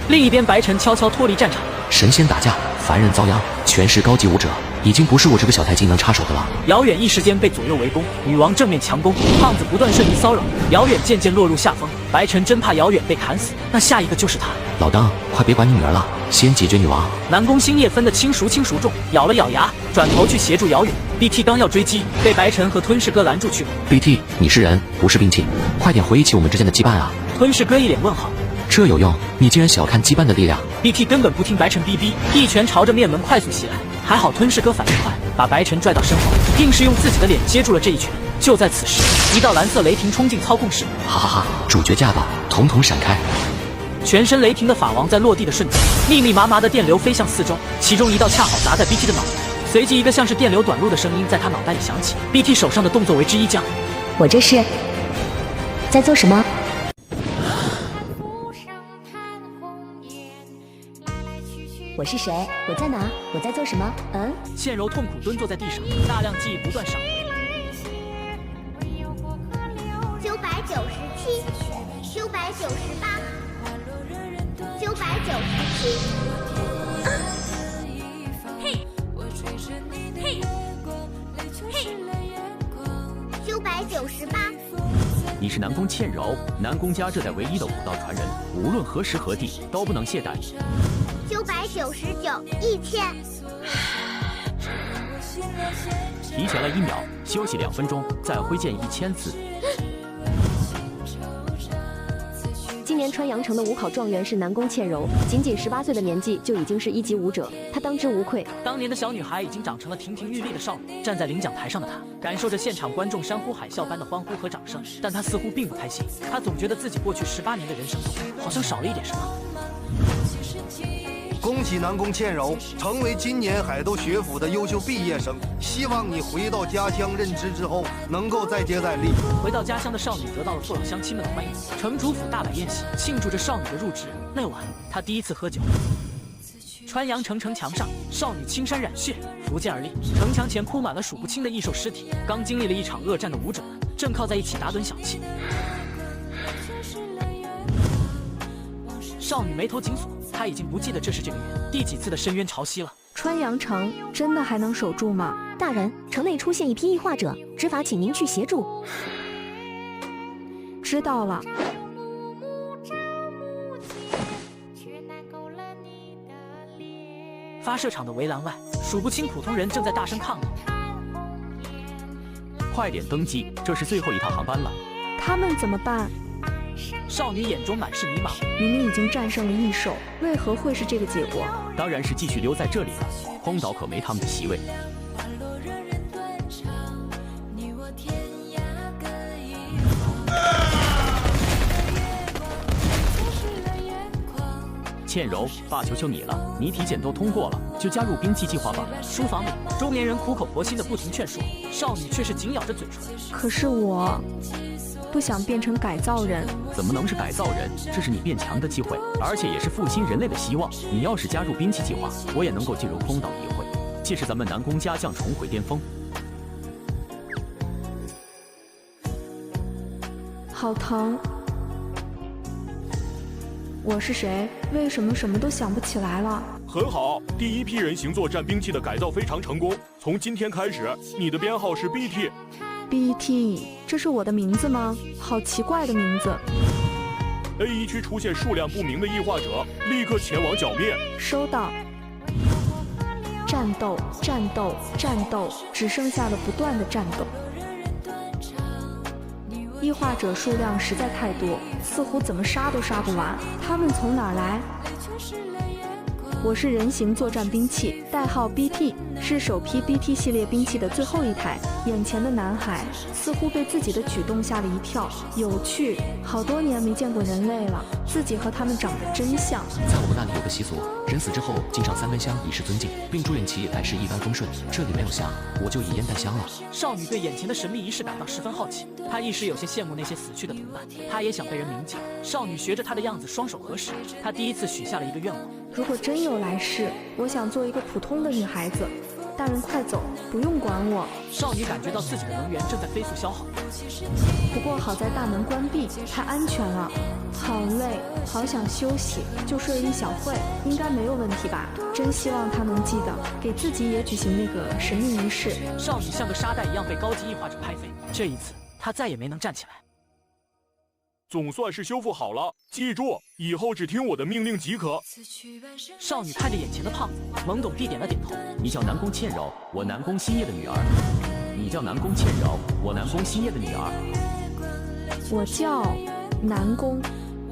另一边，白晨悄悄脱离战场。神仙打架，凡人遭殃，全是高级武者，已经不是我这个小太监能插手的了。遥远一时间被左右围攻，女王正面强攻，胖子不断瞬移骚扰，遥远渐渐落入下风。白晨真怕遥远被砍死，那下一个就是他。老当，快别管你女儿了，先解决女王。南宫星夜分得轻孰轻孰重，咬了咬牙，转头去协助遥远。BT 刚要追击，被白晨和吞噬哥拦住去了。BT， 你是人，不是兵器，快点回忆起我们之间的羁绊啊！吞噬哥一脸问号。这有用？你竟然小看羁绊的力量！ BT 根本不听白晨逼逼，一拳朝着面门快速袭来。还好吞噬哥反应快，把白晨拽到身后，硬是用自己的脸接住了这一拳。就在此时，一道蓝色雷霆冲进操控室，哈哈哈！主角驾到，统统闪开！全身雷霆的法王在落地的瞬间，密密麻麻的电流飞向四周，其中一道恰好砸在 BT 的脑袋。随即一个像是电流短路的声音在他脑袋里响起。BT 手上的动作为之一僵。我这是在做什么？我是谁？我在哪？我在做什么？倩柔痛苦蹲坐在地上，大量记忆不断闪回。997，998，999，嘿，嘿，998。你是南宫倩柔，南宫家这代唯一的武道传人，无论何时何地都不能懈怠。999，1000。提前了1秒，休息2分钟，再挥剑1000次。今年川阳城的武考状元是南宫倩柔，仅仅18岁的年纪就已经是1级武者，她当之无愧。当年的小女孩已经长成了亭亭玉立的少女，站在领奖台上的她，感受着现场观众山呼海啸般的欢呼和掌声，但她似乎并不开心。她总觉得自己过去18年的人生中，好像少了一点什么。恭喜南宫倩柔成为今年海斗学府的优秀毕业生，希望你回到家乡任职之后能够再接再厉。回到家乡的少女得到了父老乡亲们的欢迎，城主府大摆宴席庆祝着少女的入职。那晚，她第一次喝酒。川阳城城墙上，少女青衫染血，扶剑而立，城墙前铺满了数不清的异兽尸体。刚经历了一场恶战的武者们正靠在一起打盹小憩。少女眉头紧锁，她已经不记得这是这个月第几次的深渊潮汐了。川阳城真的还能守住吗？大人，城内出现一批异化者，执法请您去协助。知道了。发射场的围栏外，数不清普通人正在大声抗议。快点登机，这是最后一趟航班了。他们怎么办？少女眼中满是迷茫。明明已经战胜了异兽，为何会是这个结果？当然是继续留在这里了，荒岛可没他们的席位。倩柔，爸求求你了，你体检都通过了，就加入兵器计划吧。书房里，中年人苦口婆心的不停劝说，少女却是紧咬着嘴唇。可是我不想变成改造人。怎么能是改造人？这是你变强的机会，而且也是复兴人类的希望。你要是加入兵器计划，我也能够进入空岛议会，届时咱们南宫家将重回巅峰。好疼。我是谁？为什么什么都想不起来了？很好，第一批人形作战兵器的改造非常成功。从今天开始，你的编号是 BT。BT， 这是我的名字吗？好奇怪的名字。A1区出现数量不明的异化者，立刻前往剿灭。收到。战斗，战斗，战斗，只剩下了不断的战斗。异化者数量实在太多，似乎怎么杀都杀不完。他们从哪儿来？我是人形作战兵器，代号 BT， 是首批 BT 系列兵器的最后一台。眼前的男孩似乎被自己的举动吓了一跳，有趣，好多年没见过人类了，自己和他们长得真像。在我们那里有个习俗，人死之后敬上3根香以示尊敬，并祝愿其来世一帆风顺。这里没有香，我就以烟代香了。少女对眼前的神秘仪式感到十分好奇，她一时有些羡慕那些死去的同伴，她也想被人铭记。少女学着她的样子，双手合十，她第一次许下了一个愿望：如果真有来世，我想做一个普通的女孩子。大人快走，不用管我。少女感觉到自己的能源正在飞速消耗，不过好在大门关闭，太安全了。好累，好想休息，就睡一小会，应该没有问题吧？真希望他能记得，给自己也举行那个神秘仪式。少女像个沙袋一样被高级异化者拍飞，这一次她再也没能站起来。总算是修复好了，记住，以后只听我的命令即可。少女看着眼前的胖子，懵懂地点了点头。你叫南宫倩柔，我南宫新叶的女儿。你叫南宫倩柔，我南宫新叶的女儿。我叫南宫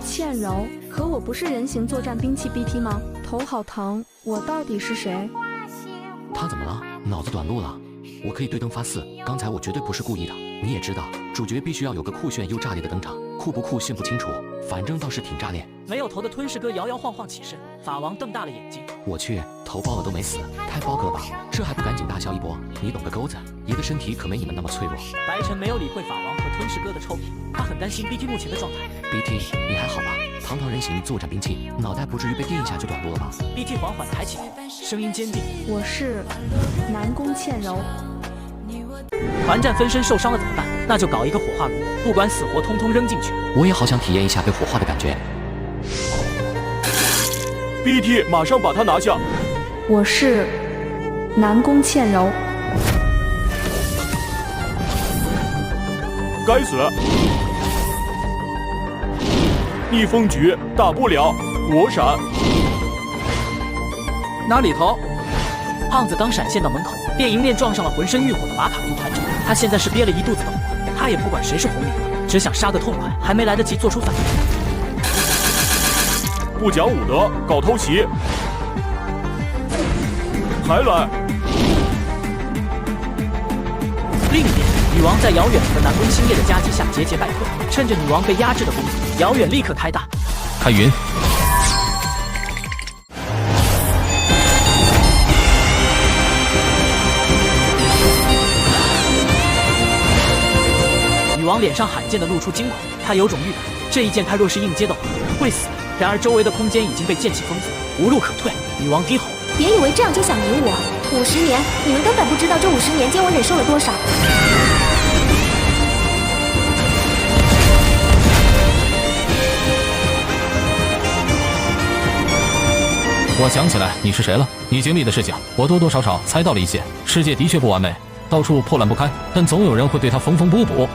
倩柔，可我不是人形作战兵器 BT 吗？头好疼，我到底是谁？他怎么了？脑子短路了？我可以对灯发誓，刚才我绝对不是故意的。你也知道，主角必须要有个酷炫又炸裂的登场，酷不酷炫不清楚，反正倒是挺炸裂。没有头的吞噬哥摇摇晃晃起身，法王瞪大了眼睛。我去，头爆了都没死，太爆了吧？这还不赶紧大笑一波？你懂个钩子，爷的身体可没你们那么脆弱。白晨没有理会法王和吞噬哥的臭屁，他很担心 BT 目前的状态。BT， 你还好吧？堂堂人形作战兵器，脑袋不至于被电一下就短路了吧 ？BT 缓缓抬起头，声音坚定：我是南宫倩柔。团战分身受伤了怎么办？那就搞一个火化炉，不管死活，通通扔进去。我也好想体验一下被火化的感觉。BT， 马上把它拿下。我是南宫倩柔。该死！逆风局打不了，我闪。哪里头？胖子刚闪现到门口，便迎面撞上了浑身欲火的马卡族团长。他现在是憋了一肚子的火，他也不管谁是红领了，只想杀个痛快，还没来得及做出反应。不讲武德，搞偷袭，还来！另一边，女王在遥远和南宫新叶的夹击下节节败退，趁着女王被压制的功夫，遥远立刻开大。开云。女王脸上罕见的露出惊恐，她有种预感，这一剑她若是硬接的话，会死。然而周围的空间已经被剑气封锁，无路可退。女王低吼：“别以为这样就想赢我！50年，你们根本不知道这50年间我忍受了多少。”我想起来你是谁了，你经历的事情，我多多少少猜到了一些。世界的确不完美，到处破烂不堪，但总有人会对它缝缝补补。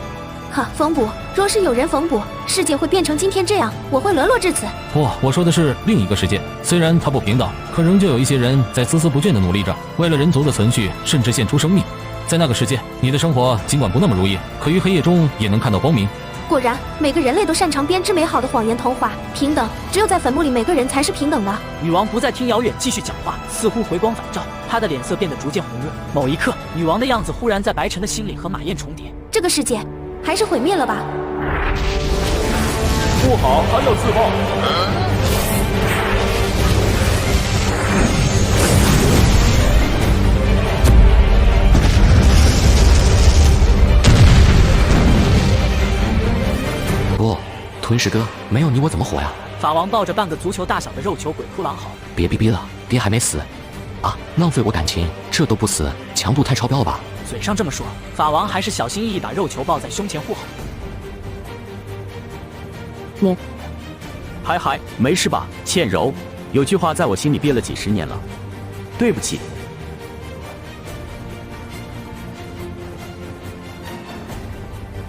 哈，缝补！若是有人缝补，世界会变成今天这样，我会沦落至此。不，我说的是另一个世界，虽然它不平等，可仍旧有一些人在孜孜不倦地努力着，为了人族的存续，甚至献出生命。在那个世界，你的生活尽管不那么如意，可于黑夜中也能看到光明。果然，每个人类都擅长编织美好的谎言童话。平等，只有在坟墓里，每个人才是平等的。女王不再听遥远继续讲话，似乎回光返照，她的脸色变得逐渐红润。某一刻，女王的样子忽然在白晨的心里和马燕重叠。这个世界还是毁灭了吧？不好，还要自爆！不，吞噬哥，没有你我怎么活呀？法王抱着半个足球大小的肉球鬼哭狼嚎。别逼逼了，爹还没死啊！浪费我感情，这都不死，强度太超标了吧？嘴上这么说，法王还是小心翼翼把肉球抱在胸前护好。嗨，没事吧，倩柔？有句话在我心里憋了几十年了，对不起。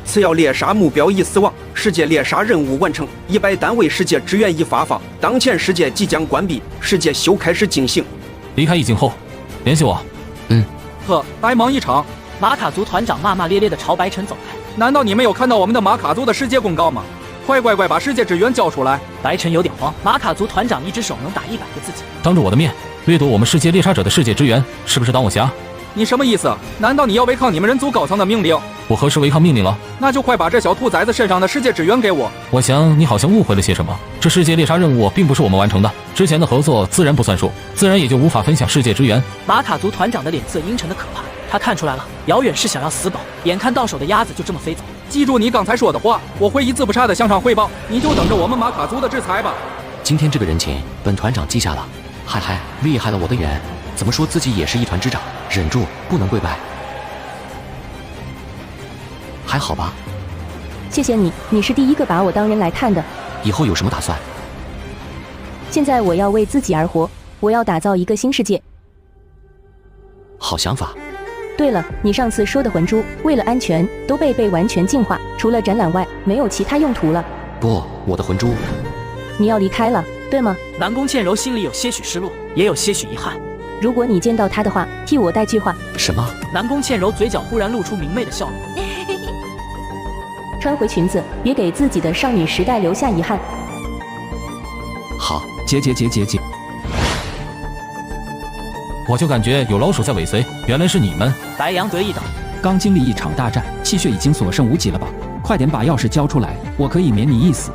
次要猎杀目标已死亡，世界猎杀任务完成，100单位世界支援已发放，当前世界即将关闭，世界修开始进行。离开意境后，联系我。呵，呆萌一场。马卡族团长骂骂咧咧地朝白晨走开。难道你没有看到我们的马卡族的世界公告吗？快把世界之源交出来！白晨有点慌，马卡族团长一只手能打100个自己。当着我的面掠夺我们世界猎杀者的世界之源，是不是当我瞎？你什么意思？难道你要违抗你们人族高层的命令？我何时违抗命令了？那就快把这小兔崽子身上的世界之源给我！我想你好像误会了些什么。这世界猎杀任务并不是我们完成的，之前的合作自然不算数，自然也就无法分享世界之源。马卡族团长的脸色阴沉的可怕，他看出来了，遥远是想要死保，眼看到手的鸭子就这么飞走。记住你刚才说的话，我会一字不差的向上汇报，你就等着我们马卡族的制裁吧。今天这个人情，本团长记下了。嗨，厉害了我的远，怎么说自己也是一团之长，忍住不能跪拜。还好吧？谢谢你，你是第一个把我当人来看的。以后有什么打算？现在我要为自己而活，我要打造一个新世界。好想法。对了，你上次说的魂珠，为了安全都被完全净化，除了展览外，没有其他用途了。不，我的魂珠。你要离开了，对吗？南宫倩柔心里有些许失落，也有些许遗憾。如果你见到他的话，替我带句话。什么？南宫倩柔嘴角忽然露出明媚的笑容。穿回裙子，别给自己的少女时代留下遗憾。好，结。我就感觉有老鼠在尾随，原来是你们。白羊得意道：刚经历一场大战，气血已经所剩无几了吧？快点把钥匙交出来，我可以免你一死。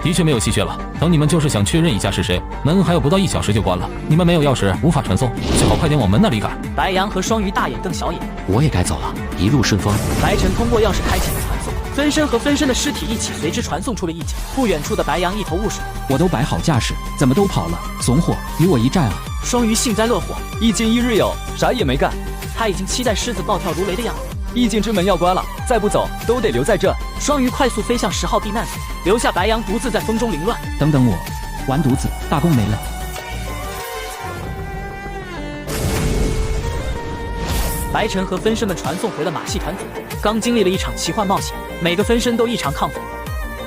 的确没有气血了，等你们就是想确认一下是谁，门还有不到1小时就关了，你们没有钥匙无法传送，最好快点往门那里赶。白羊和双鱼大眼瞪小眼。我也该走了，一路顺风。白晨通过钥匙开启了传送，分身和分身的尸体一起随之传送出了一角。不远处的白羊一头雾水，我都摆好架势，怎么都跑了？怂货，与我一战啊！双鱼幸灾乐祸，一惊一日游，啥也没干。他已经期待狮子暴跳如雷的样子。意境之门要关了，再不走都得留在这。双鱼快速飞向10号避难所，留下白羊独自在风中凌乱。等等我，完犊子，大功没了。白晨和分身们传送回了马戏团总部，刚经历了一场奇幻冒险，每个分身都异常亢奋。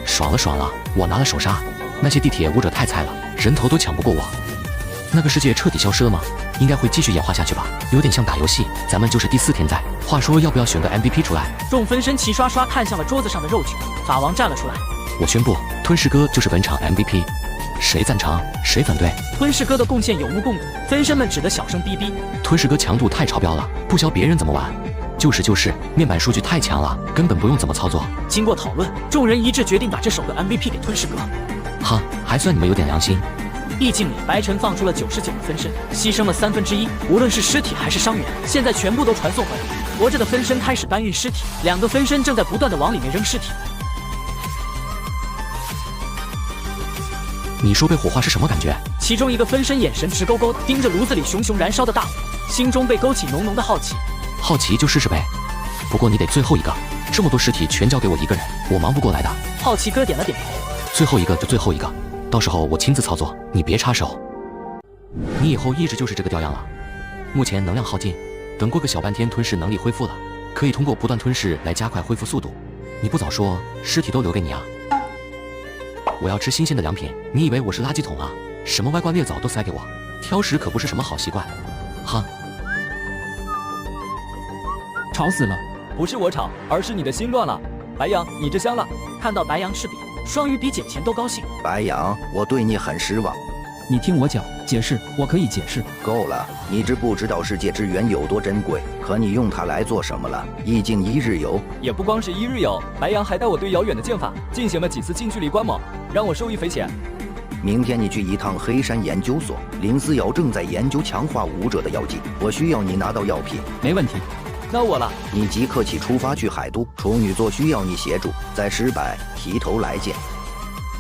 爽了，我拿了首杀，那些地铁舞者太菜了，人头都抢不过我。那个世界彻底消失了吗？应该会继续演化下去吧，有点像打游戏，咱们就是第4天在。话说要不要选个 MVP 出来？众分身齐刷刷看向了桌子上的肉球，法王站了出来。我宣布，吞噬哥就是本场 MVP， 谁赞成谁反对？吞噬哥的贡献有目共睹，分身们只得小声逼逼。吞噬哥强度太超标了，不教别人怎么玩。就是，面板数据太强了，根本不用怎么操作。经过讨论，众人一致决定把这首个 MVP 给吞噬哥。哈，还算你们有点良心。意境里，白晨放出了99个分身，牺牲了1/3，无论是尸体还是伤员，现在全部都传送回来。活着的分身开始搬运尸体，2个分身正在不断的往里面扔尸体。你说被火化是什么感觉？其中一个分身眼神直勾勾的盯着炉子里熊熊燃烧的大火，心中被勾起浓浓的好奇。好奇就试试呗，不过你得最后一个，这么多尸体全交给我一个人，我忙不过来的。好奇哥点了点头。最后一个就最后一个，到时候我亲自操作，你别插手。你以后一直就是这个调样了。目前能量耗尽，等过个小半天吞噬能力恢复了，可以通过不断吞噬来加快恢复速度。你不早说，尸体都留给你啊！我要吃新鲜的良品，你以为我是垃圾桶啊？什么歪瓜裂枣都塞给我，挑食可不是什么好习惯。哈！吵死了！不是我吵，而是你的心乱了。白羊，你这香了。看到白羊吃饼，双鱼比捡钱都高兴。白羊，我对你很失望。你听我讲，解释，我可以解释。够了，你不知道世界之源有多珍贵，可你用它来做什么了？意境1日游，也不光是1日游，白羊还带我对遥远的剑法进行了几次近距离观摩，让我受益匪浅。明天你去一趟黑山研究所，林思瑶正在研究强化武者的药剂，我需要你拿到药品。没问题。那我了，你即刻起出发去海都，处女座需要你协助，再失败提头来见。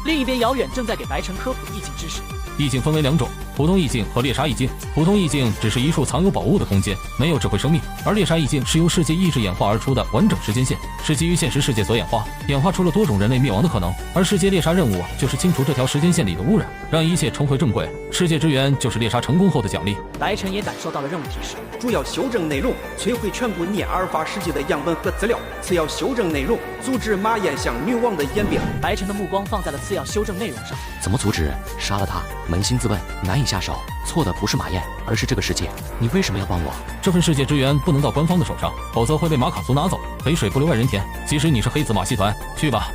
另一边，遥远正在给白晨科普意境知识。意境分为2种，普通意境和猎杀意境。普通意境只是一处藏有宝物的空间，没有智慧生命；而猎杀意境是由世界意志演化而出的完整时间线，是基于现实世界所演化，演化出了多种人类灭亡的可能。而世界猎杀任务就是清除这条时间线里的污染，让一切重回正轨。世界之源就是猎杀成功后的奖励。白晨也感受到了任务提示，主要修正内容，摧毁全部涅阿尔法世界的样本和资料；次要修正内容，阻止马燕向女王的演变。白晨的目光放在了次要修正内容上。怎么阻止？杀了他？扪心自问，难以下手。错的不是马燕，而是这个世界。你为什么要帮我？这份世界之源不能到官方的手上，否则会被马卡族拿走。肥水不流外人田。即使你是黑子马戏团，去吧。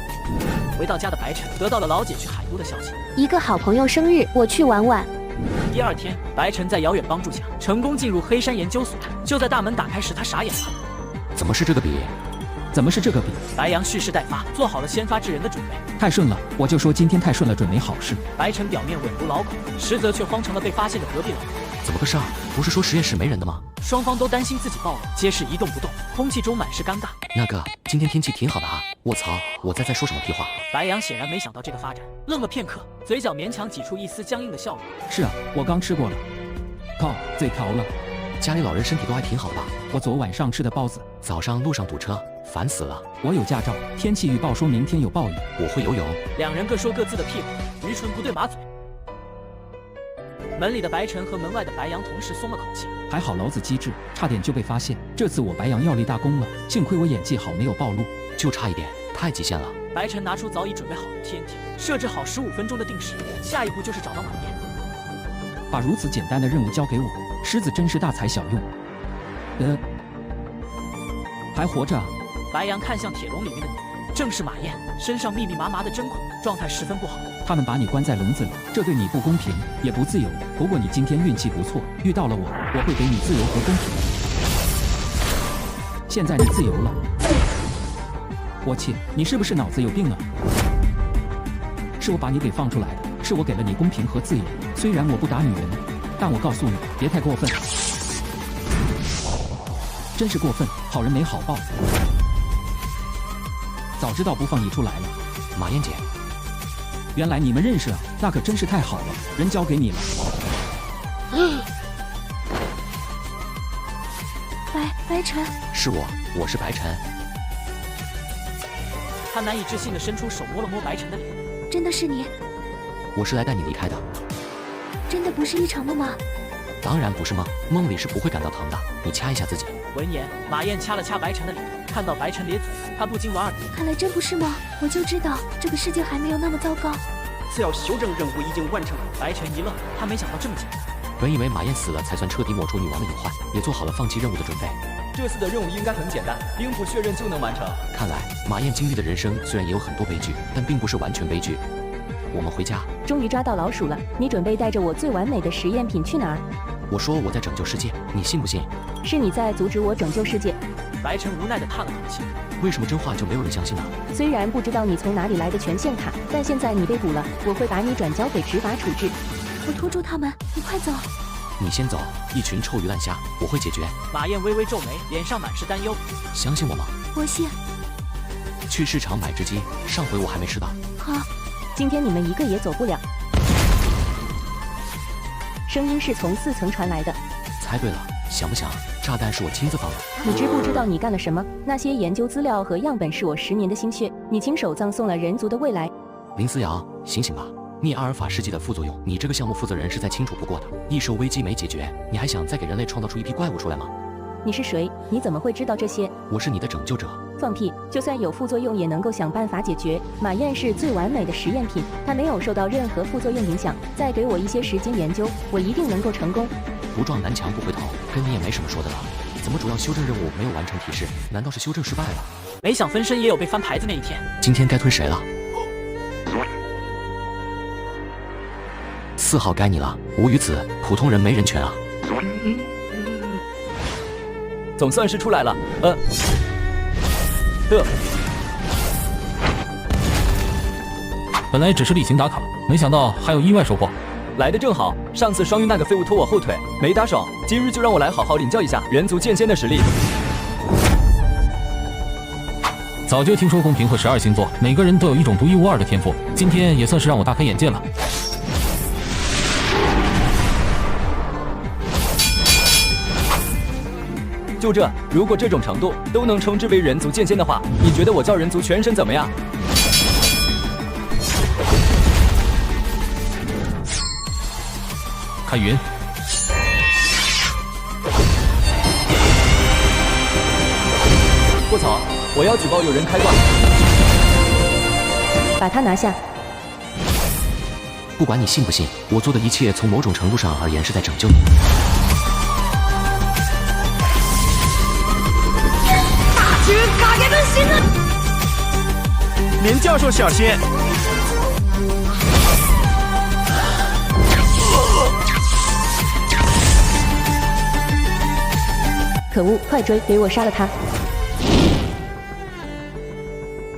回到家的白晨得到了老姐去海都的消息，一个好朋友生日，我去玩玩。第二天，白晨在遥远帮助下成功进入黑山研究所。就在大门打开时，他傻眼了。怎么是这个笔？怎么是这个笔？白羊蓄势待发，做好了先发制人的准备。太顺了，我就说今天太顺了，准没好事。白晨表面稳如老狗，实则却慌成了被发现的隔壁老狗。怎么个事儿？不是说实验室没人的吗？双方都担心自己暴露，皆是一动不动，空气中满是尴尬。那个，今天天气挺好的啊！卧槽，我在说什么屁话？白羊显然没想到这个发展，愣了片刻，嘴角勉强挤出一丝僵硬的笑容。是啊，我刚吃过了。靠，嘴瓢了。家里老人身体都还挺好的吧？我昨晚上吃的包子。早上路上堵车，烦死了。我有驾照，天气预报说明天有暴雨。我会游泳。两人各说各自的屁话，驴唇不对马嘴。门里的白晨和门外的白羊同时松了口气。还好老子机智，差点就被发现。这次我白羊要立大功了，幸亏我演技好，没有暴露。就差一点，太极限了。白晨拿出早已准备好的 TNT， 设置好15分钟的定时，下一步就是找到马燕。把如此简单的任务交给我，狮子真是大材小用。还活着啊！白羊看向铁笼里面的你，正是马燕，身上密密麻麻的针孔，状态十分不好。他们把你关在笼子里，这对你不公平，也不自由。不过你今天运气不错，遇到了我，我会给你自由和公平。现在你自由了。我切，你是不是脑子有病啊？是我把你给放出来的，是我给了你公平和自由。虽然我不打女人，但我告诉你，别太过分。真是过分，好人没好报。早知道不放你出来了。马燕姐，原来你们认识啊，那可真是太好了，人交给你了。白晨，是我是白晨。他难以置信地伸出手摸了摸白晨的脸。真的是你？我是来带你离开的。真的不是一场梦吗？当然不是梦，梦里是不会感到疼的。你掐一下自己。闻言，马燕掐了掐白晨的脸，看到白晨咧嘴，他不禁莞尔。看来真不是梦，我就知道这个世界还没有那么糟糕。次要修正任务已经完成。白晨一愣，他没想到这么简单。本以为马燕死了才算彻底抹除女王的隐患，也做好了放弃任务的准备。这次的任务应该很简单，兵符确认就能完成。看来马燕经历的人生虽然也有很多悲剧，但并不是完全悲剧。我们回家。终于抓到老鼠了，你准备带着我最完美的实验品去哪儿？我说我在拯救世界，你信不信？是你在阻止我拯救世界。白晨无奈地叹了口气。为什么真话就没有人相信呢？虽然不知道你从哪里来的权限卡，但现在你被捕了，我会把你转交给执法处置。我拖住他们，你快走。你先走，一群臭鱼烂虾，我会解决。马燕微微皱眉，脸上满是担忧。相信我吗？我信。去市场买只鸡，上回我还没吃到。好。今天你们一个也走不了。声音是从4层传来的。猜对了，想不想？炸弹是我亲自放的。你知不知道你干了什么？那些研究资料和样本是我10年的心血，你亲手葬送了人族的未来。林思瑶，醒醒吧！逆阿尔法世纪的副作用，你这个项目负责人是再清楚不过的。异兽危机没解决，你还想再给人类创造出一批怪物出来吗？你是谁？你怎么会知道这些？我是你的拯救者。放屁！就算有副作用，也能够想办法解决。马燕是最完美的实验品，它没有受到任何副作用影响。再给我一些时间研究，我一定能够成功。不撞南墙不回头，跟你也没什么说的了。怎么主要修正任务没有完成提示？难道是修正失败了？没想分身也有被翻牌子那一天。今天该推谁了？4号该你了，无语子，普通人没人权啊。总算是出来了，本来只是例行打卡，没想到还有意外收获。来的正好，上次双鱼那个废物拖我后腿，没打爽，今日就让我来好好领教一下人族剑仙的实力。早就听说公平会12星座，每个人都有一种独一无二的天赋，今天也算是让我大开眼界了。就这，如果这种程度都能称之为人族剑仙的话，你觉得我叫人族全身怎么样？开云！卧槽！我要举报有人开挂！把他拿下！不管你信不信，我做的一切从某种程度上而言是在拯救你。大举影分身！林教授小心！可恶，快追，给我杀了他！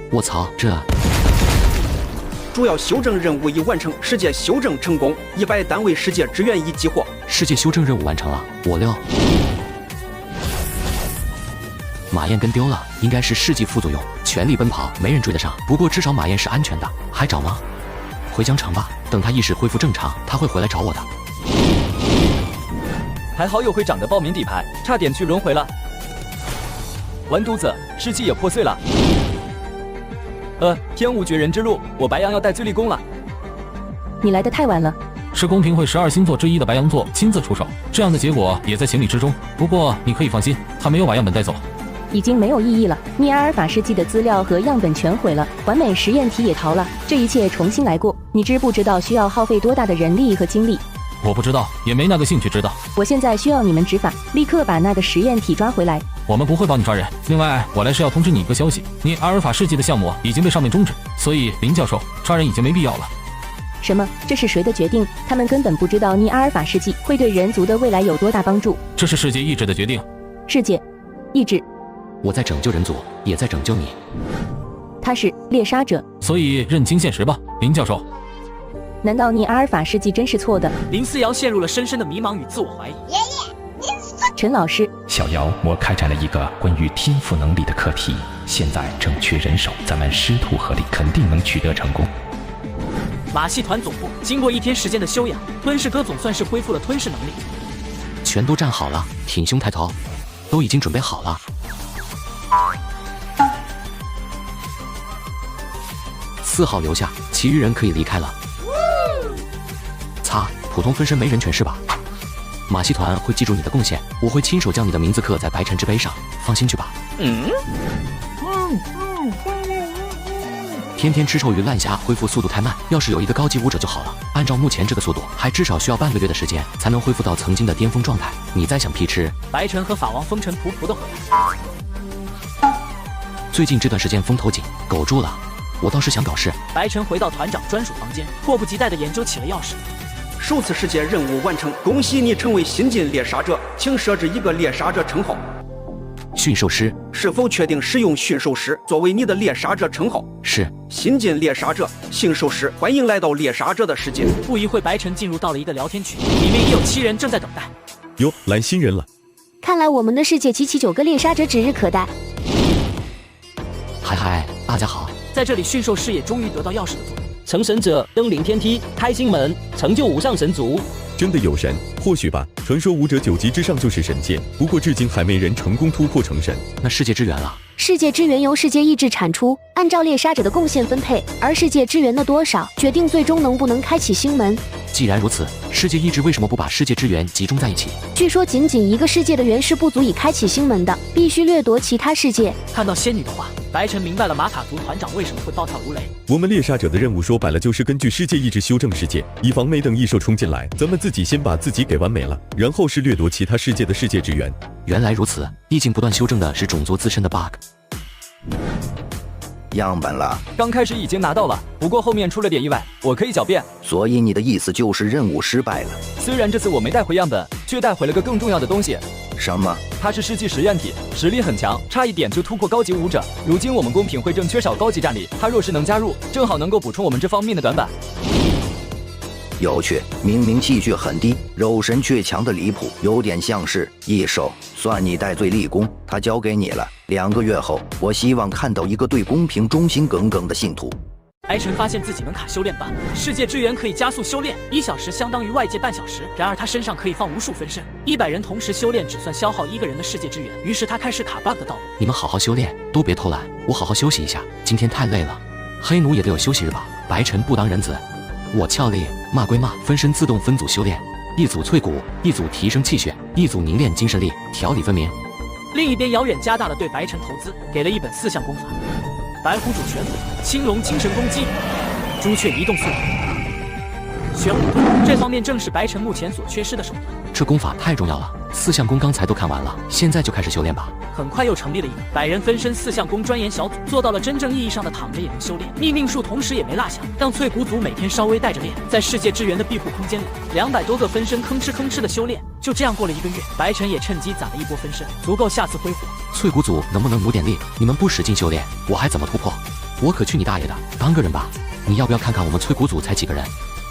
我操，这主要修正任务已完成，世界修正成功，100单位世界支援已激活。世界修正任务完成了，我溜。马燕跟丢了，应该是世纪副作用，全力奔跑，没人追得上。不过至少马燕是安全的，还找吗？回江城吧，等他意识恢复正常，他会回来找我的。还好有会长的报名底牌，差点去轮回了。完犊子，世纪也破碎了。天无绝人之路，我白羊要带最立功了。你来得太晚了。是公平会12星座之一的白羊座亲自出手，这样的结果也在情理之中。不过你可以放心，他没有把样本带走。已经没有意义了，涅阿尔法世纪的资料和样本全毁了，完美实验体也逃了，这一切重新来过，你知不知道需要耗费多大的人力和精力？我不知道，也没那个兴趣知道。我现在需要你们执法，立刻把那个实验体抓回来。我们不会帮你抓人。另外，我来是要通知你一个消息，你阿尔法世纪的项目已经被上面终止，所以林教授抓人已经没必要了。什么？这是谁的决定？他们根本不知道涅阿尔法世纪会对人族的未来有多大帮助。这是世界意志的决定。世界意志。我在拯救人族，也在拯救你。他是猎杀者，所以认清现实吧，林教授。难道涅阿尔法世纪真是错的？林思瑶陷入了深深的迷茫与自我怀疑。爷爷，您陈老师，小瑶，我开展了一个关于天赋能力的课题，现在正缺人手，咱们师徒合力，肯定能取得成功。马戏团总部经过1天时间的休养，吞噬哥总算是恢复了吞噬能力。全都站好了，挺胸抬头，都已经准备好了。4号留下，其余人可以离开了。擦，普通分身没人权是吧？马戏团会记住你的贡献，我会亲手将你的名字刻在白尘之碑上，放心去吧。天天吃臭鱼烂虾，恢复速度太慢，要是有一个高级武者就好了。按照目前这个速度，还至少需要半个月的时间才能恢复到曾经的巅峰状态。你再想屁吃？白尘和法王风尘仆仆的回来。最近这段时间风头紧，苟住了。我倒是想搞事。白尘回到团长专属房间，迫不及待地研究起了钥匙。首次世界任务完成，恭喜你成为新晋猎杀者，请设置一个猎杀者称号。驯兽师，是否确定使用驯兽师作为你的猎杀者称号？是。新晋猎杀者，驯兽师，欢迎来到猎杀者的世界。不一会，白尘进入到了一个聊天群，里面已有7人正在等待。哟，来新人了。看来我们的世界集齐9个猎杀者指日可待。嗨，大家好。在这里，驯兽师也终于得到钥匙的作用。成神者登临天梯，开心门，成就无上神族。真的有神？或许吧。传说武者9级之上就是神界，不过至今还没人成功突破成神。那世界之源了？世界之源由世界意志产出，按照猎杀者的贡献分配，而世界之源的多少决定最终能不能开启星门。既然如此，世界意志为什么不把世界之源集中在一起？据说仅一个世界的源是不足以开启星门的，必须掠夺其他世界。看到仙女的话，白尘明白了马塔族团长为什么会暴跳如雷。我们猎杀者的任务说白了就是根据世界意志修正世界，以防没等异兽冲进来，咱们自己先把自己给完美了，然后是掠夺其他世界的世界之源。原来如此，意境不断修正的是种族自身的 bug。样本了，刚开始已经拿到了，不过后面出了点意外，我可以狡辩。所以你的意思就是任务失败了？虽然这次我没带回样本，却带回了个更重要的东西。什么？它是世纪实验体，实力很强，差一点就突破高级武者。如今我们公平会正缺少高级战力，它若是能加入，正好能够补充我们这方面的短板。有趣，明明气血很低，肉身却强的离谱，有点像是异兽。算你戴罪立功，他交给你了。2个月后，我希望看到一个对公平忠心耿耿的信徒。白尘发现自己能卡修炼班，世界之源可以加速修炼，1小时相当于外界半小时。然而他身上可以放无数分身，100人同时修炼只算消耗1个人的世界之源。于是他开始卡 bug 的道路。你们好好修炼，都别偷懒，我好好休息一下，今天太累了。黑奴也得有休息日吧？白尘不当人子，我俏丽，骂归骂，分身自动分组修炼，一组淬骨，一组提升气血，一组凝练精神力，条理分明。另一边，遥远加大了对白尘投资，给了一本4项功法：白虎主拳法、青龙精神攻击、朱雀移动速度、玄武盾。这方面正是白尘目前所缺失的手段。这功法太重要了，四相公刚才都看完了，现在就开始修炼吧。很快又成立了一个百人分身四相公专研小组，做到了真正意义上的躺着也能修炼。秘命术同时也没落下，让淬骨组每天稍微带着练。在世界之源的庇护空间里，200多个分身吭哧的修炼。就这样过了1个月，白晨也趁机攒了一波分身，足够下次挥霍。淬骨组能不能努点力？你们不使劲修炼，我还怎么突破？我可去你大爷的！当个人吧！你要不要看看我们淬骨组才几个人？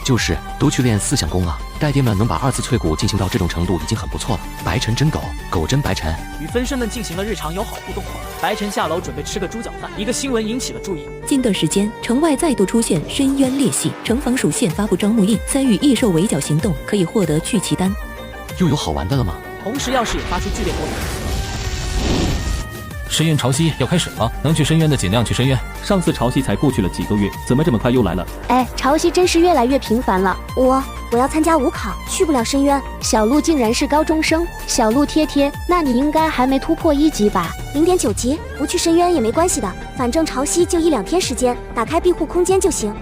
就是都去练四相功了。带爹们能把2次淬骨进行到这种程度已经很不错了。白晨真狗，狗真白晨。与分身们进行了日常友好互动后，白晨下楼准备吃个猪脚饭。一个新闻引起了注意。近段时间，城外再度出现深渊裂隙，城防属县发布招募令，参与异兽围剿行动可以获得聚气丹。又有好玩的了吗？同时钥匙也发出剧烈波动。深渊潮汐要开始了，能去深渊的尽量去深渊。上次潮汐才过去了几个月，怎么这么快又来了？哎，潮汐真是越来越频繁了。我要参加5考，去不了深渊。小鹿竟然是高中生，小鹿贴贴，那你应该还没突破1级吧？0.9级，不去深渊也没关系的，反正潮汐就1-2天时间，打开庇护空间就行。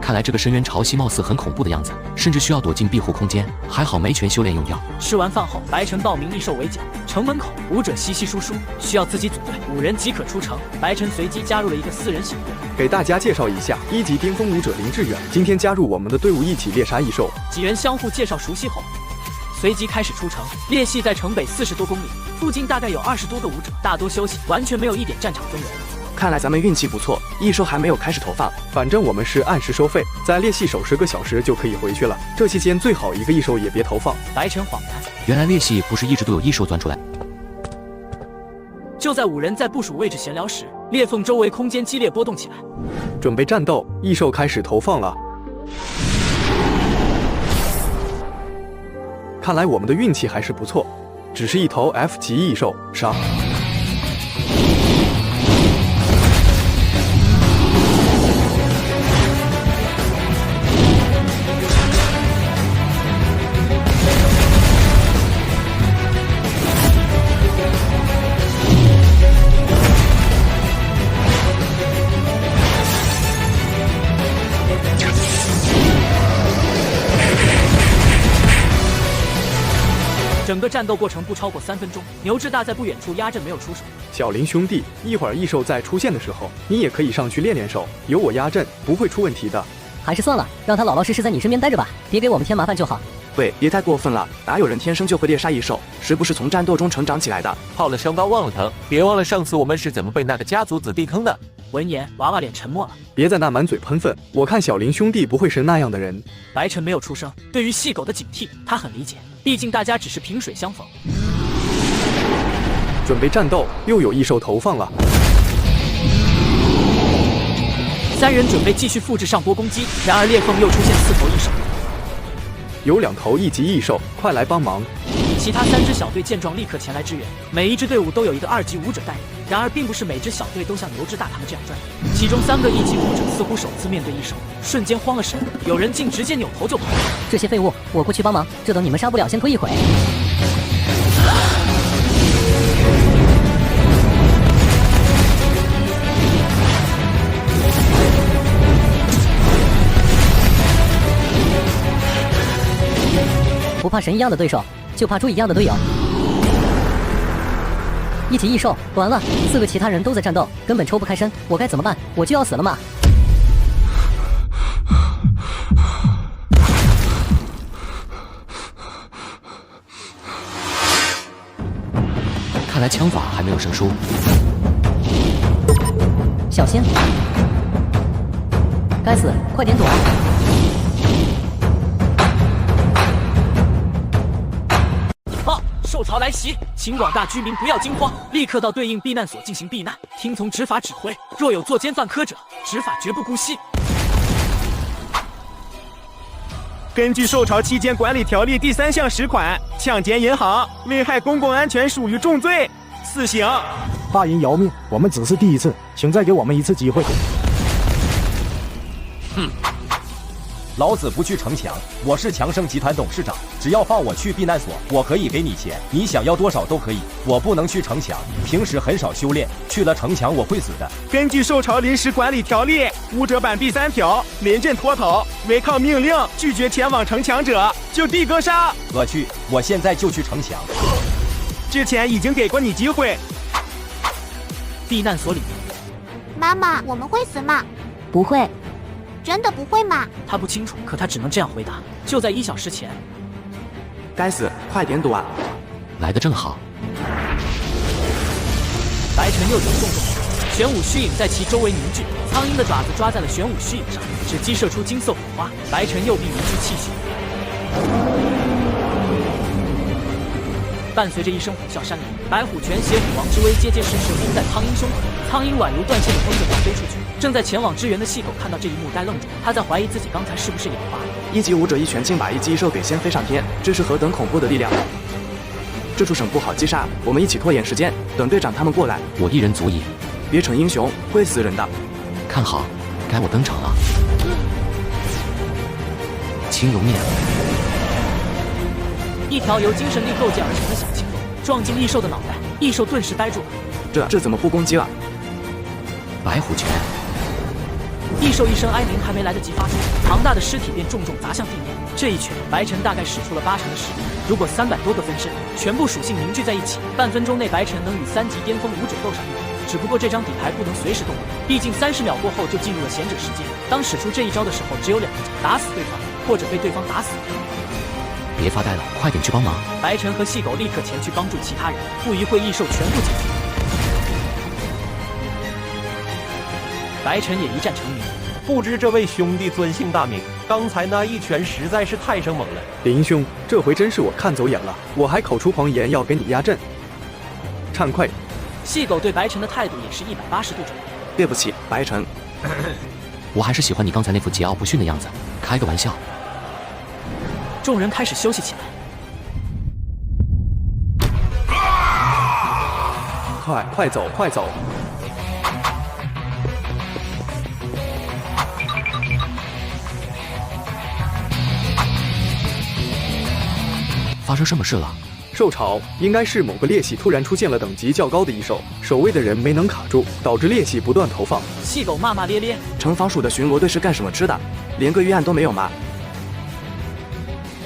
看来这个深渊潮汐貌似很恐怖的样子，甚至需要躲进庇护空间。还好没全修炼用药。吃完饭后，白晨报名异兽围剿。城门口，武者稀稀疏疏，需要自己组队，5人即可出城。白晨随机加入了一个4人小队。给大家介绍一下，1级巅峰武者林志远，今天加入我们的队伍一起猎杀异兽。几人相互介绍熟悉后，随即开始出城。猎系在城北40多公里，附近大概有20多个武者，大多休息，完全没有一点战场氛围。看来咱们运气不错，异兽还没有开始投放。反正我们是按时收费，在猎系守10个小时就可以回去了。这期间最好一个异兽也别投放。白晨恍然，原来猎系不是一直都有异兽钻出来。就在5人在部署位置闲聊时，裂缝周围空间激烈波动起来。准备战斗，异兽开始投放了。看来我们的运气还是不错，只是一头 F 级异兽，杀！整个战斗过程不超过3分钟，牛志大在不远处压阵没有出手。小林兄弟，一会儿异兽再出现的时候，你也可以上去练练手，有我压阵，不会出问题的。还是算了，让他老老实实在你身边待着吧，别给我们添麻烦就好。喂，别太过分了，哪有人天生就会猎杀异兽？是不是从战斗中成长起来的？泡了伤疤忘了疼，别忘了上次我们是怎么被那个家族子弟坑的。闻言，娃娃脸沉默了。别在那满嘴喷粪，我看小林兄弟不会是那样的人。白晨没有出声，对于细狗的警惕，他很理解，毕竟大家只是萍水相逢。准备战斗，又有异兽投放了。3人准备继续复制上波攻击，然而裂缝又出现4头异兽。有2头1级异兽，快来帮忙！其他3支小队见状立刻前来支援，每一支队伍都有一个2级武者带领。然而并不是每支小队都像牛志大他们这样专业，其中3个1级武者似乎首次面对异兽，瞬间慌了神，有人竟直接扭头就跑。这些废物，我过去帮忙，这等你们杀不了，先推一会。不怕神一样的对手，就怕猪一样的队友。1级异兽完了，4个其他人都在战斗，根本抽不开身，我该怎么办？我就要死了吗？看来枪法还没有生疏。小心！该死，快点躲！兽潮来袭，请广大居民不要惊慌，立刻到对应避难所进行避难，听从执法指挥。若有作奸犯科者，执法绝不姑息。根据《受潮期间管理条例》第3项10款，抢劫银行、危害公共安全属于重罪，死刑。大人饶命，我们只是第一次，请再给我们一次机会。老子不去城墙。我是强盛集团董事长，只要放我去避难所，我可以给你钱，你想要多少都可以。我不能去城墙，平时很少修炼，去了城墙我会死的。根据受潮临时管理条例，武者版第3条，临阵脱逃，违抗命令拒绝前往城墙者，就地格杀。我去，我现在就去城墙。之前已经给过你机会。避难所里，妈妈，我们会死吗？不会。真的不会吗？他不清楚，可他只能这样回答。就在1小时前。该死，快点躲啊！来得正好。白晨又重玄武虚影在其周围凝聚，苍鹰的爪子抓在了玄武虚影上，只激射出金色火花。白晨右臂凝聚气血。伴随着一声虎啸山林，白虎拳携虎王之威结实射钉在苍鹰胸口，苍鹰宛如断线的风筝般飞出去。正在前往支援的细狗看到这一幕呆愣住，他在怀疑自己刚才是不是眼花。1级武者一拳竟把1级异兽给掀飞上天，这是何等恐怖的力量！这畜生不好击杀，我们一起拖延时间，等队长他们过来。我一人足矣。别逞英雄，会死人的。看好，该我登场了。青龙面。一条由精神力构建而成的小青龙撞进异兽的脑袋，异兽顿时呆住了。这怎么不攻击了？白虎拳。异兽一声哀鸣还没来得及发出，庞大的尸体便重重砸向地面。这一拳，白晨大概使出了80%的实力。如果300多个分身全部属性凝聚在一起，半分钟内白晨能与3级巅峰武者斗上一场。只不过这张底牌不能随时动用，毕竟30秒过后就进入了贤者时间。当使出这一招的时候，只有2个角：打死对方，或者被对方打死。别发呆了，快点去帮忙！白晨和细狗立刻前去帮助其他人，不一会异兽全部解决。白晨也一战成名。不知这位兄弟尊姓大名？刚才那一拳实在是太生猛了。林兄，这回真是我看走眼了，我还口出狂言要给你压阵，惭愧。细狗对白晨的态度也是180度转变。对不起，白晨。我还是喜欢你刚才那副桀骜不驯的样子，开个玩笑。众人开始休息起来。快走，快走！发生什么事了？受潮应该是某个裂隙突然出现了等级较高的异兽，守卫的人没能卡住，导致裂隙不断投放。细狗骂骂咧咧。城防署的巡逻队是干什么吃的？连个预案都没有吗？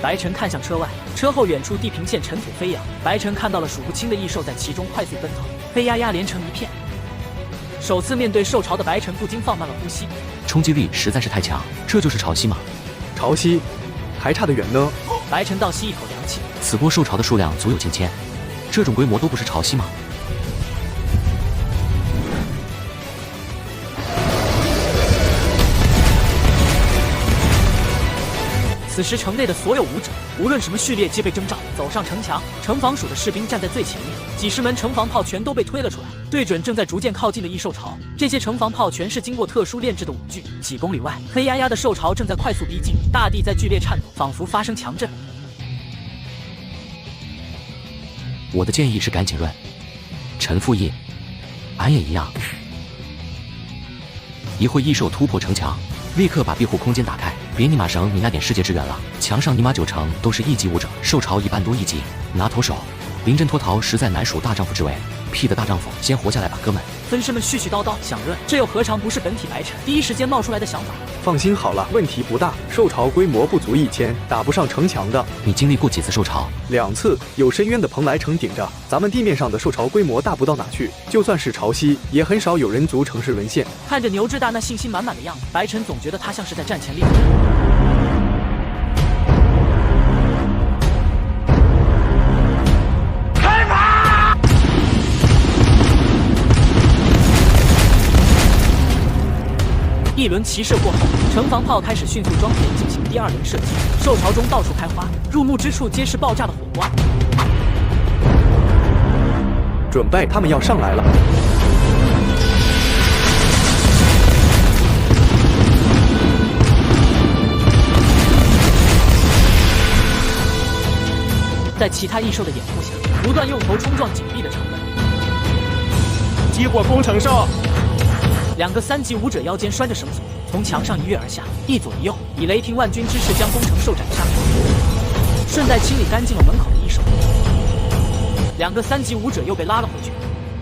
白晨看向车外，车后远处地平线尘土飞扬，白晨看到了数不清的异兽在其中快速奔腾，黑压压连成一片。首次面对受潮的白晨不禁放慢了呼吸，冲击力实在是太强，这就是潮汐吗？潮汐还差得远呢。白晨倒吸一口凉气，此波受潮的数量足有近千，这种规模都不是潮汐吗？此时城内的所有武者，无论什么序列，皆被征召走上城墙。城防署的士兵站在最前面，几十门城防炮全都被推了出来，对准正在逐渐靠近的异兽潮。这些城防炮全是经过特殊炼制的武具。几公里外，黑压压的兽潮正在快速逼近，大地在剧烈颤抖，仿佛发生强震。我的建议是赶紧润。陈副印，俺也一样。一会异兽突破城墙，立刻把庇护空间打开。别尼玛省你那点世界支援了，墙上尼玛9成都是1级武者，受潮一半多1级，拿头手，临阵脱逃实在乃属大丈夫之为。屁的大丈夫，先活下来吧，哥们！分身们絮絮叨叨想润，这又何尝不是本体白晨第一时间冒出来的想法？放心好了，问题不大。受潮规模不足1000，打不上城墙的。你经历过几次受潮？2次，有深渊的蓬莱城顶着，咱们地面上的受潮规模大不到哪去。就算是潮汐，也很少有人族城市沦陷。看着牛志大那信心满满的样子，白晨总觉得他像是在战前练。一轮齐射过后，城防炮开始迅速装填，进行第2轮射击。受潮中到处开花，入目之处皆是爆炸的火光。准备，他们要上来了！在其他异兽的掩护下，不断用头冲撞紧闭的城门。激活工程兽。2个3级武者腰间拴着绳索，从墙上一跃而下，一左一右，以雷霆万钧之势将攻城兽斩杀，顺带清理干净了门口的异兽。2个3级武者又被拉了回去，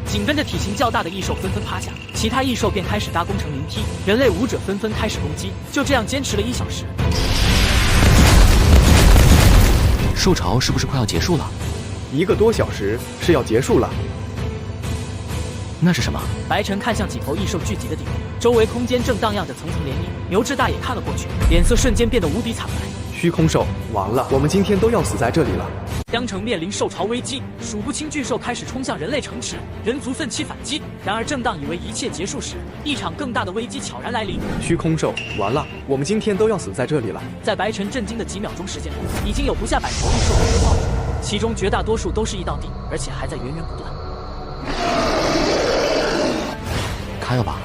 紧跟着体型较大的异兽纷纷趴下，其他异兽便开始搭攻城灵梯，人类武者纷纷开始攻击，就这样坚持了1小时。兽潮是不是快要结束了？1个多小时是要结束了。那是什么？白晨看向几头异兽聚集的地方，周围空间正荡漾着层层涟漪。牛志大也看了过去，脸色瞬间变得无比惨白。虚空兽，完了，我们今天都要死在这里了。江城面临兽潮危机，数不清巨兽开始冲向人类城池，人族奋起反击。然而，正当以为一切结束时，一场更大的危机悄然来临。虚空兽，完了，我们今天都要死在这里了。在白晨震惊的几秒钟时间内，已经有不下100头异兽被爆出，其中绝大多数都是一道地，而且还在源源不断。开了吧，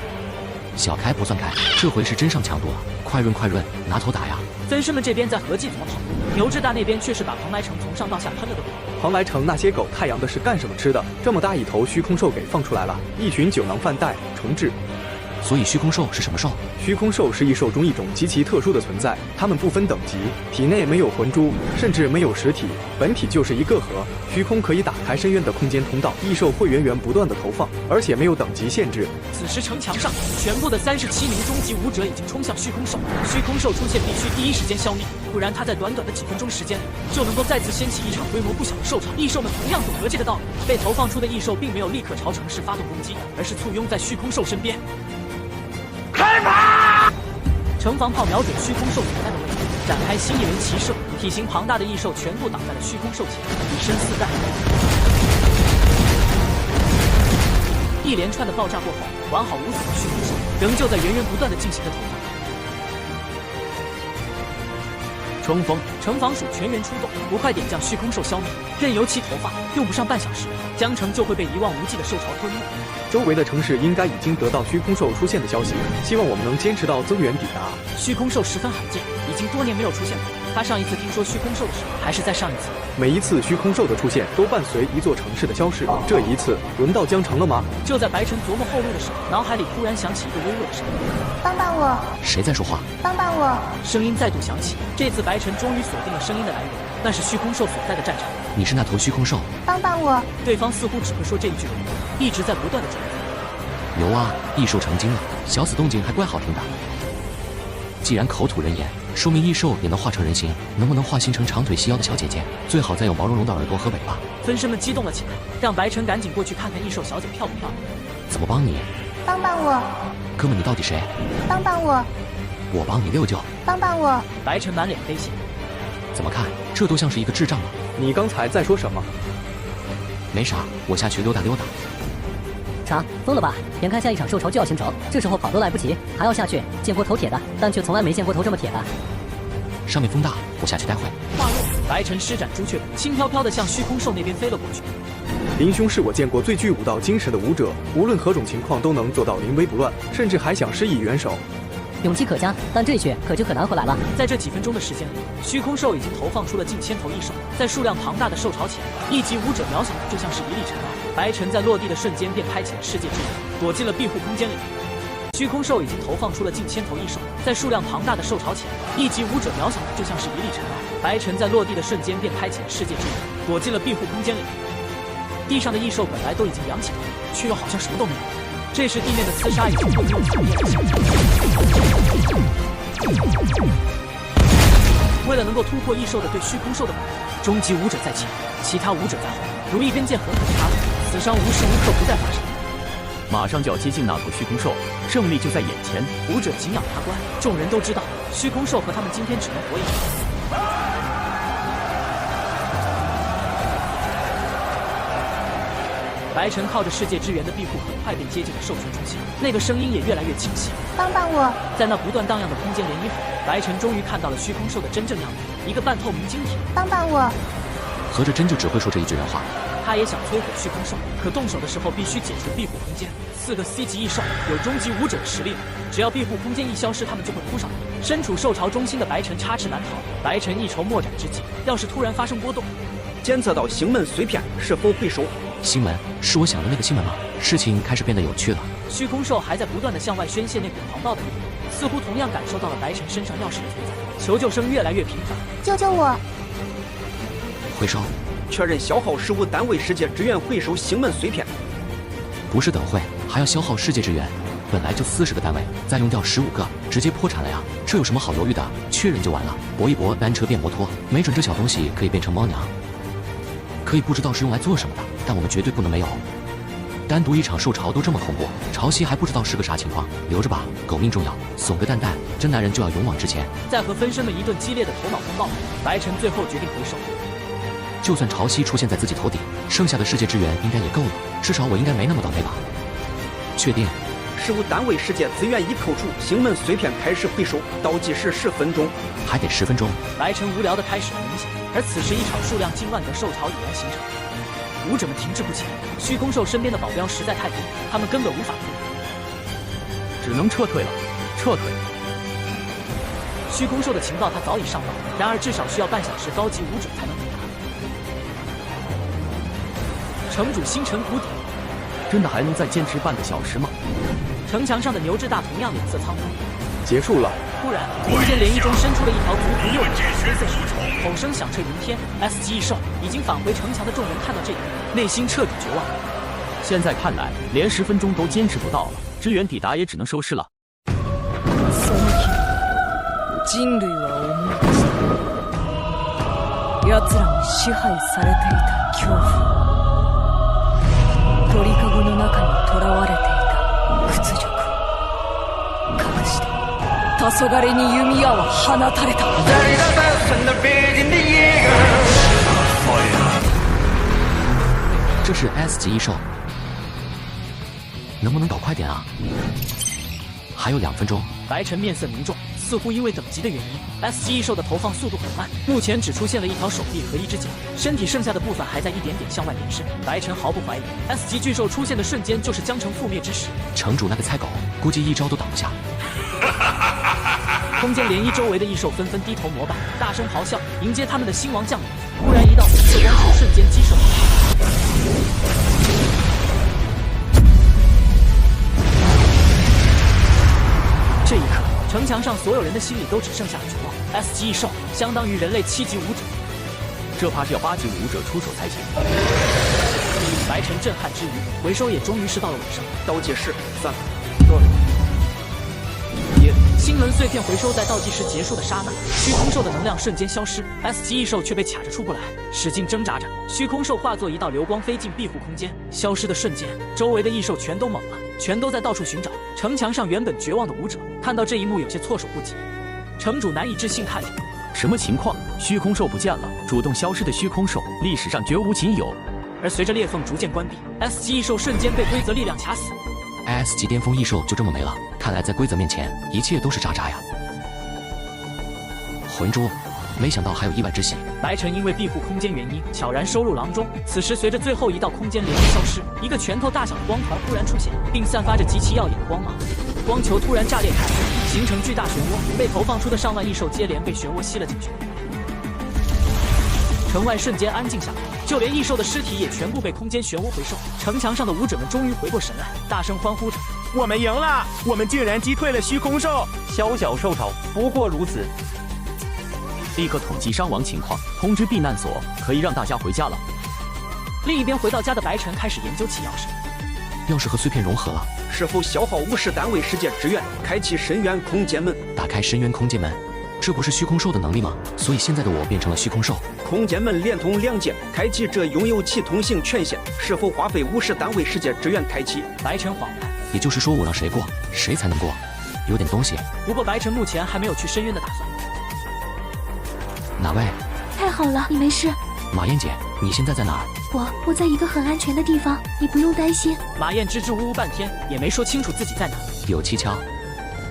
小开不算开，这回是真上强度了。快润快润，拿头打呀！分身们这边在合计怎么跑，牛志大那边却是把蓬莱城从上到下喷了个遍。蓬莱城那些狗太阳的是干什么吃的？这么大一头虚空兽给放出来了，一群酒囊饭袋，重置。所以虚空兽是什么兽？虚空兽是异兽中一种极其特殊的存在，它们不分等级，体内没有魂珠，甚至没有实体，本体就是一个核。虚空可以打开深渊的空间通道，异兽会源源不断的投放，而且没有等级限制。此时城墙上，全部的37名终极武者已经冲向虚空兽，虚空兽出现必须第一时间消灭，不然它在短短的几分钟时间就能够再次掀起一场规模不小的兽潮。异兽们同样懂得这个道理，被投放出的异兽并没有立刻朝城市发动攻击，而是簇拥在虚空兽身边。开炮！城防炮瞄准虚空兽所在的位置，展开新一轮齐射。体型庞大的异兽全部挡在了虚空兽前，以身四弹。一连串的爆炸过后，完好无损的虚空兽仍旧在源源不断的进行着投放。冲锋！城防署全员出动，不快点将虚空兽消灭，任由其投放，用不上半小时，江城就会被一望无际的兽潮吞没。周围的城市应该已经得到虚空兽出现的消息，希望我们能坚持到增援抵达。虚空兽十分罕见，已经多年没有出现过。他上一次听说虚空兽的时候，还是在上一次。每一次虚空兽的出现，都伴随一座城市的消逝。这一次，轮到江城了吗？就在白晨琢磨后路的时候，脑海里突然响起一个微弱的声音：“帮帮我！”谁在说话？帮帮我！声音再度响起，这次白晨终于锁定了声音的来源，那是虚空兽所在的战场。你是那头虚空兽？帮帮我！对方似乎只会说这一句而已，一直在不断的重复。牛啊，异兽成精了，小死动静还怪好听的。既然口吐人言，说明异兽也能化成人形，能不能化形成长腿细腰的小姐姐？最好再有毛茸茸的耳朵和尾巴。分身们激动了起来，让白晨赶紧过去看看异兽小姐漂不漂亮。怎么帮你？帮帮我！哥们，你到底谁？帮帮我！我帮你六舅。帮帮我！白晨满脸悲喜。怎么看，这都像是一个智障了。你刚才在说什么？没啥，我下去溜达溜达。啥？疯了吧？眼看下一场兽潮就要形成，这时候跑都来不及，还要下去？见过头铁的，但却从来没见过头这么铁的。上面风大，我下去待会。话落，白晨施展朱雀步，轻飘飘地向虚空兽那边飞了过去。林兄是我见过最具武道精神的武者，无论何种情况都能做到临危不乱，甚至还想施以援手。勇气可嘉，但这血可就很难回来了。在这几分钟的时间里，虚空兽已经投放出了近1000头异兽，在数量庞大的兽潮前，一级武者渺小的就像是一粒尘埃。白晨在落地的瞬间便开启了世界之门，躲进了庇护空间里。虚空兽已经投放出了近1000头异兽，在数量庞大的兽潮前，一级武者渺小的就像是一粒尘埃。白晨在落地的瞬间便开启了世界之门，躲进了庇护空间里。地上的异兽本来都已经扬起来，却又好像什么都没有。这时地面的厮杀已经过于强烈了。为了能够突破异兽的对虚空兽的保护，终极武者在前，其他武者在后，如一根箭狠狠插入，死伤无时无刻不在发生。马上就要接近那头虚空兽，胜利就在眼前。武者紧咬牙关，众人都知道，虚空兽和他们今天只能活一场。白晨靠着世界之源的庇护，很快便接近了兽群中心，那个声音也越来越清晰。帮帮我！在那不断荡漾的空间涟漪后，白晨终于看到了虚空兽的真正样子，一个半透明晶体。帮帮我！合着真就只会说这一句人话。他也想摧毁虚空兽，可动手的时候必须解除庇护空间。4个 C 级异兽有终极武者的实力了，只要庇护空间一消失，他们就会扑上来。身处兽潮中心的白晨插翅难逃。白晨一筹莫展之际，要是突然发生波动，监测到星门碎片，是否会收？星门是我想的那个星门吗？事情开始变得有趣了。虚空兽还在不断地向外宣泄那股狂暴的力量，似乎同样感受到了白晨身上钥匙的存在，求救声越来越频繁。救救我！回收，确认消耗事务单位世界支援回收星门碎片。不是等会，还要消耗世界支援。本来就40个单位，再用掉15个，直接破产了呀！这有什么好犹豫的？确认就完了。搏一搏，单车变摩托，没准这小东西可以变成猫娘。可以不知道是用来做什么的，但我们绝对不能没有。单独一场受潮都这么恐怖，潮汐还不知道是个啥情况，留着吧，狗命重要，怂个蛋蛋，真男人就要勇往直前。在和分身们一顿激烈的头脑风暴，白晨最后决定回收。就算潮汐出现在自己头顶，剩下的世界支援应该也够了，至少我应该没那么倒霉吧？确定。事务单位世界资源已扣除，星门碎片开始回收，倒计时10分钟，还得10分钟。白晨无聊的开始了冥想，而此时一场数量近万的兽潮已然形成，舞者们停滞不前。虚空兽身边的保镖实在太多，他们根本无法突破，只能撤退了，撤退。虚空兽的情报他早已上报，然而至少需要半小时高级舞者才能抵达。城主星辰谷底，真的还能再坚持半个小时吗？城墙上的牛志大同样脸色苍白。结束了。突然，空间涟漪中伸出了一条足足6米的黑色血虫，吼声响彻云天。S 级异兽已经返回城墙的众人看到这一幕，内心彻底绝望。现在看来，连10分钟都坚持不到了，支援抵达也只能收尸了。人類は思い出した奴らに支配されていた恐怖、鳥かごの中に囚われていた屈辱、隠して黄昏に弓矢は放たれた。这是 S 级异兽，能不能搞快点啊？还有2分钟。白晨面色凝重，似乎因为等级的原因 ，S 级异兽的投放速度很慢，目前只出现了一条手臂和一只脚，身体剩下的部分还在一点点向外延伸。白晨毫不怀疑 ，S 级巨兽出现的瞬间就是江城覆灭之时。城主那个菜狗，估计一招都挡不下。空间涟漪周围的异兽纷纷低头膜拜，大声咆哮，迎接他们的星王降临。突然，一道红色光束瞬间击射。这一刻，城墙上所有人的心里都只剩下了绝望。S 级异兽相当于人类7级武者，这怕是要8级武者出手才行。白晨震撼之余，回收也终于是到了尾声。倒计时3、2、1，星门碎片回收在倒计时结束的刹那，虚空兽的能量瞬间消失 ，S 级异兽却被卡着出不来，使劲挣扎着。虚空兽化作一道流光飞进庇护空间，消失的瞬间，周围的异兽全都懵了，全都在到处寻找。城墙上原本绝望的武者看到这一幕，有些措手不及。城主难以置信看着，什么情况？虚空兽不见了，主动消失的虚空兽，历史上绝无仅有。而随着裂缝逐渐关闭 ，S 级异兽瞬间被规则力量卡死。S 级巅峰异兽就这么没了，看来在规则面前，一切都是渣渣呀。魂珠，没想到还有意外之喜。白晨因为庇护空间原因，悄然收入囊中。此时，随着最后一道空间涟漪消失，一个拳头大小的光团忽然出现，并散发着极其耀眼的光芒。光球突然炸裂开来，形成巨大漩涡，被投放出的上万异兽接连被漩涡吸了进去。城外瞬间安静下来，就连异兽的尸体也全部被空间漩涡回收。城墙上的武者们终于回过神来，大声欢呼着：“我们赢了！我们竟然击退了虚空兽！小小兽潮，不过如此。”立刻统计伤亡情况，通知避难所，可以让大家回家了。另一边回到家的白晨开始研究起钥匙，钥匙和碎片融合了，是否消耗50单位世界支援，开启深渊空间门？打开深渊空间门，这不是虚空兽的能力吗？所以现在的我变成了虚空兽。空间门连通2界，开启这拥有其通行权限，是否花费50单位世界支援开启？白晨恍然，也就是说我让谁过，谁才能过，有点东西。不过白晨目前还没有去深渊的打算。哪位？太好了，你没事。马燕姐，你现在在哪儿？我在一个很安全的地方，你不用担心。马燕支支吾吾半天，也没说清楚自己在哪。有蹊跷，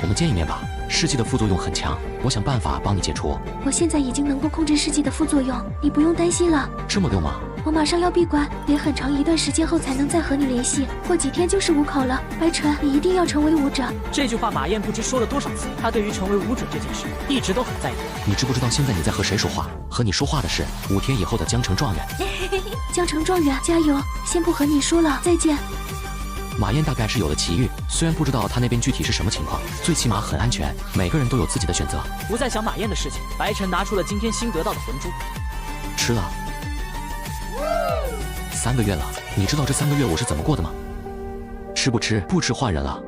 我们见一面吧。试剂的副作用很强，我想办法帮你解除。我现在已经能够控制试剂的副作用，你不用担心了。这么溜吗？我马上要闭关，得很长一段时间后才能再和你联系。过几天就是武考了，白晨，你一定要成为武者。这句话马燕不知说了多少次，她对于成为武者这件事一直都很在意。你知不知道现在你在和谁说话？和你说话的是5天以后的江城状元。江城状元，加油！先不和你说了，再见。马燕大概是有了奇遇，虽然不知道他那边具体是什么情况，最起码很安全，每个人都有自己的选择。不再想马燕的事情，白晨拿出了今天新得到的魂珠，吃了。3个月了，你知道这3个月我是怎么过的吗？吃不吃，不吃换人了。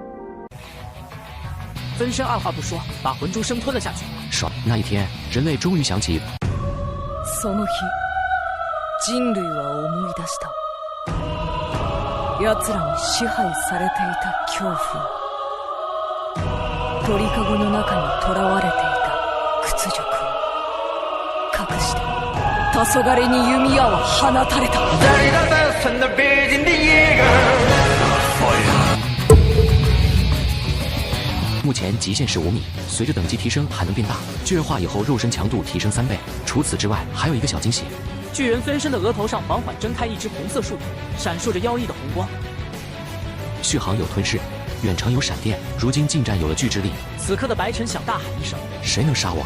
分身二话不说，把魂珠生吞了下去。爽！那一天，人类终于想起。その日、人類は思い出した。奴らに支配されていた恐怖。鳥かごの中に囚われていた屈辱を隠して、黄昏に弓矢を放たれた。目前极限是5米，随着等级提升还能变大，巨人化以后肉身强度提升3倍。除此之外，还有一个小惊喜。巨人分身的额头上缓缓睁开一只红色树眼，闪烁着妖异的红光。续航有吞噬，远程有闪电，如今近战有了巨之力。此刻的白晨想大喊一声：谁能杀我？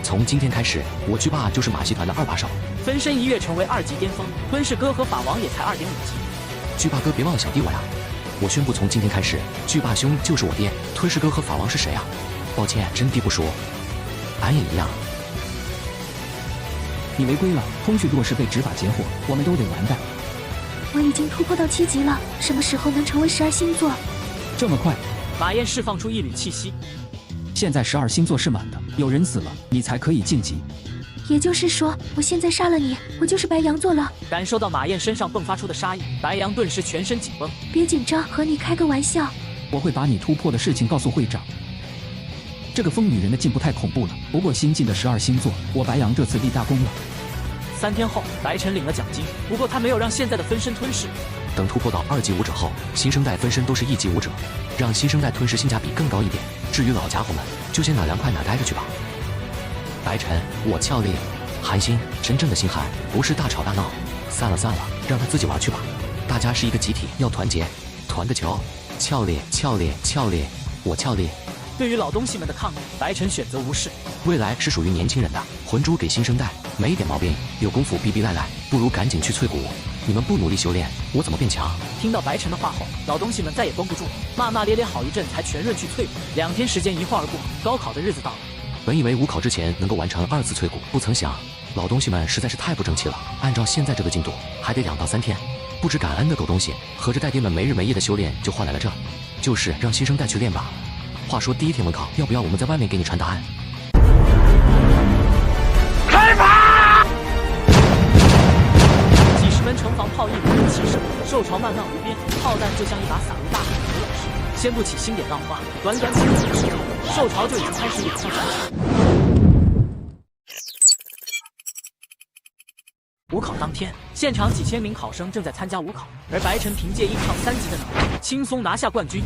从今天开始，我巨霸就是马戏团的2把手。分身一跃成为2级巅峰，吞噬哥和法王也才2.5级。巨霸哥别忘了小弟我呀！我宣布，从今天开始，巨霸兄就是我爹，吞噬哥和法王是谁啊？抱歉，真爹不说。俺也一样。你违规了，通讯若是被执法截获，我们都得完蛋。我已经突破到7级了，什么时候能成为12星座？这么快？马燕释放出一缕气息。现在12星座是满的，有人死了，你才可以晋级。也就是说，我现在杀了你，我就是白羊座了。感受到马燕身上迸发出的杀意，白羊顿时全身紧绷。别紧张，和你开个玩笑。我会把你突破的事情告诉会长。这个疯女人的进步太恐怖了，不过新进的12星座，我白羊这次立大功了。3天后，白晨领了奖金，不过他没有让现在的分身吞噬。等突破到2级武者后，新生代分身都是1级武者，让新生代吞噬性价比更高一点。至于老家伙们，就先哪凉快哪待着去吧。白晨，我俏丽，韩星，真正的星汉不是大吵大闹，散了，让他自己玩去吧。大家是一个集体，要团结，团个球。俏丽，我俏丽。对于老东西们的抗议，白晨选择无视。未来是属于年轻人的，魂珠给新生代，没一点毛病，有功夫逼逼赖赖，不如赶紧去淬骨。你们不努力修炼，我怎么变强？听到白晨的话后，老东西们再也绷不住了，骂骂咧咧好一阵，才全润去淬骨。2天时间一晃而过，高考的日子到了。本以为5考之前能够完成2次淬骨，不曾想老东西们实在是太不争气了。按照现在这个进度，还得2到3天。不知感恩的狗东西，合着带爹们没日没夜的修炼，就换来了这，就是让新生代去练吧。话说第1天文考，要不要我们在外面给你传答案？开炮！几十门城防炮一如人齐射，兽潮漫漫无边，炮弹就像一把洒入大海的游泳池。先不起星点浪花，短几个小时后，兽潮就已经开始远处传起。5考当天，现场几千名考生正在参加5考，而白晨凭借硬抗3级的能力，轻松拿下冠军。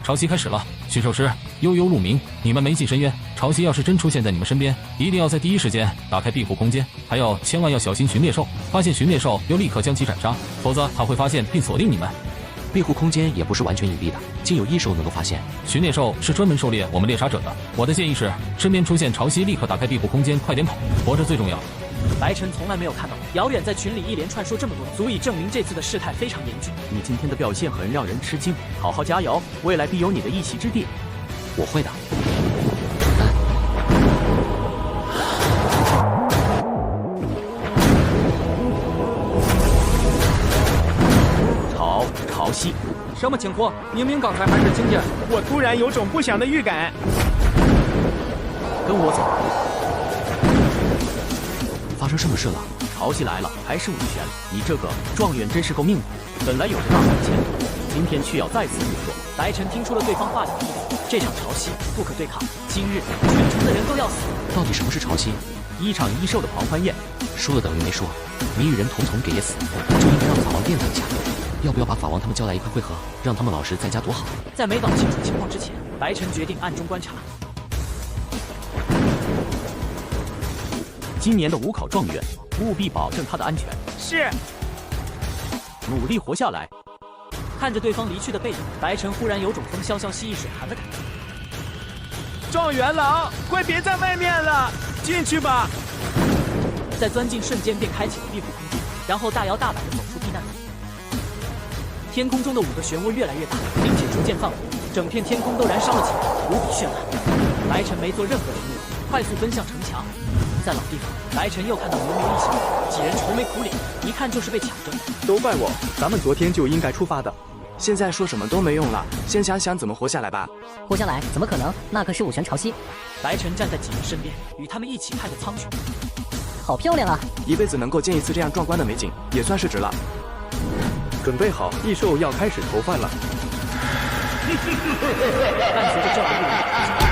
潮汐开始了，驯兽师悠悠鹿鸣，你们没进深渊。潮汐要是真出现在你们身边，一定要在第一时间打开庇护空间，还有千万要小心寻猎兽，发现寻猎兽要立刻将其斩杀，否则它会发现并锁定你们。庇护空间也不是完全隐蔽的，竟有异兽能够发现。寻猎兽是专门狩猎我们猎杀者的。我的建议是，身边出现潮汐立刻打开庇护空间，快点跑，活着最重要。白晨从来没有看到遥远在群里一连串说这么多，足以证明这次的事态非常严峻。你今天的表现很让人吃惊，好好加油，未来必有你的一席之地。我会的。潮汐，什么情况？明明刚才还是晴天，我突然有种不祥的预感。跟我走。发生什么事了？潮汐来了，还是5拳。你这个状元真是够命的，本来有着大好前途，今天却要再次陨落。白晨听出了对方话里的意思，这场潮汐不可对抗，今日全城的人都要死。到底什么是潮汐？1场1兽的狂欢宴。说了等于没说，谜语人统统给噎死，就应该让法王电他一下。要不要把法王他们叫来一块会合，让他们老实在家多好？在没搞清楚情况之前，白晨决定暗中观察。今年的5考状元，务必保证他的安全。是。努力活下来。看着对方离去的背影，白晨忽然有种风萧萧兮易水寒的感觉。状元郎，快别在外面了，进去吧。在钻进瞬间便开启了庇护空间，然后大摇大摆地走出。天空中的5个漩涡越来越大，并且逐渐泛红，整片天空都燃烧了起来，无比绚烂。白晨没做任何人物，快速奔向城墙。在老地方，白晨又看到牛牛一行人，几人愁眉苦脸，一看就是被抢着。都怪我，咱们昨天就应该出发的。现在说什么都没用了，先想想怎么活下来吧。活下来怎么可能？那可是5玄潮汐。白晨站在几人身边，与他们一起看着苍穹。好漂亮啊！一辈子能够见一次这样壮观的美景，也算是值了。准备好，异兽要开始投饭了。伴随着这样的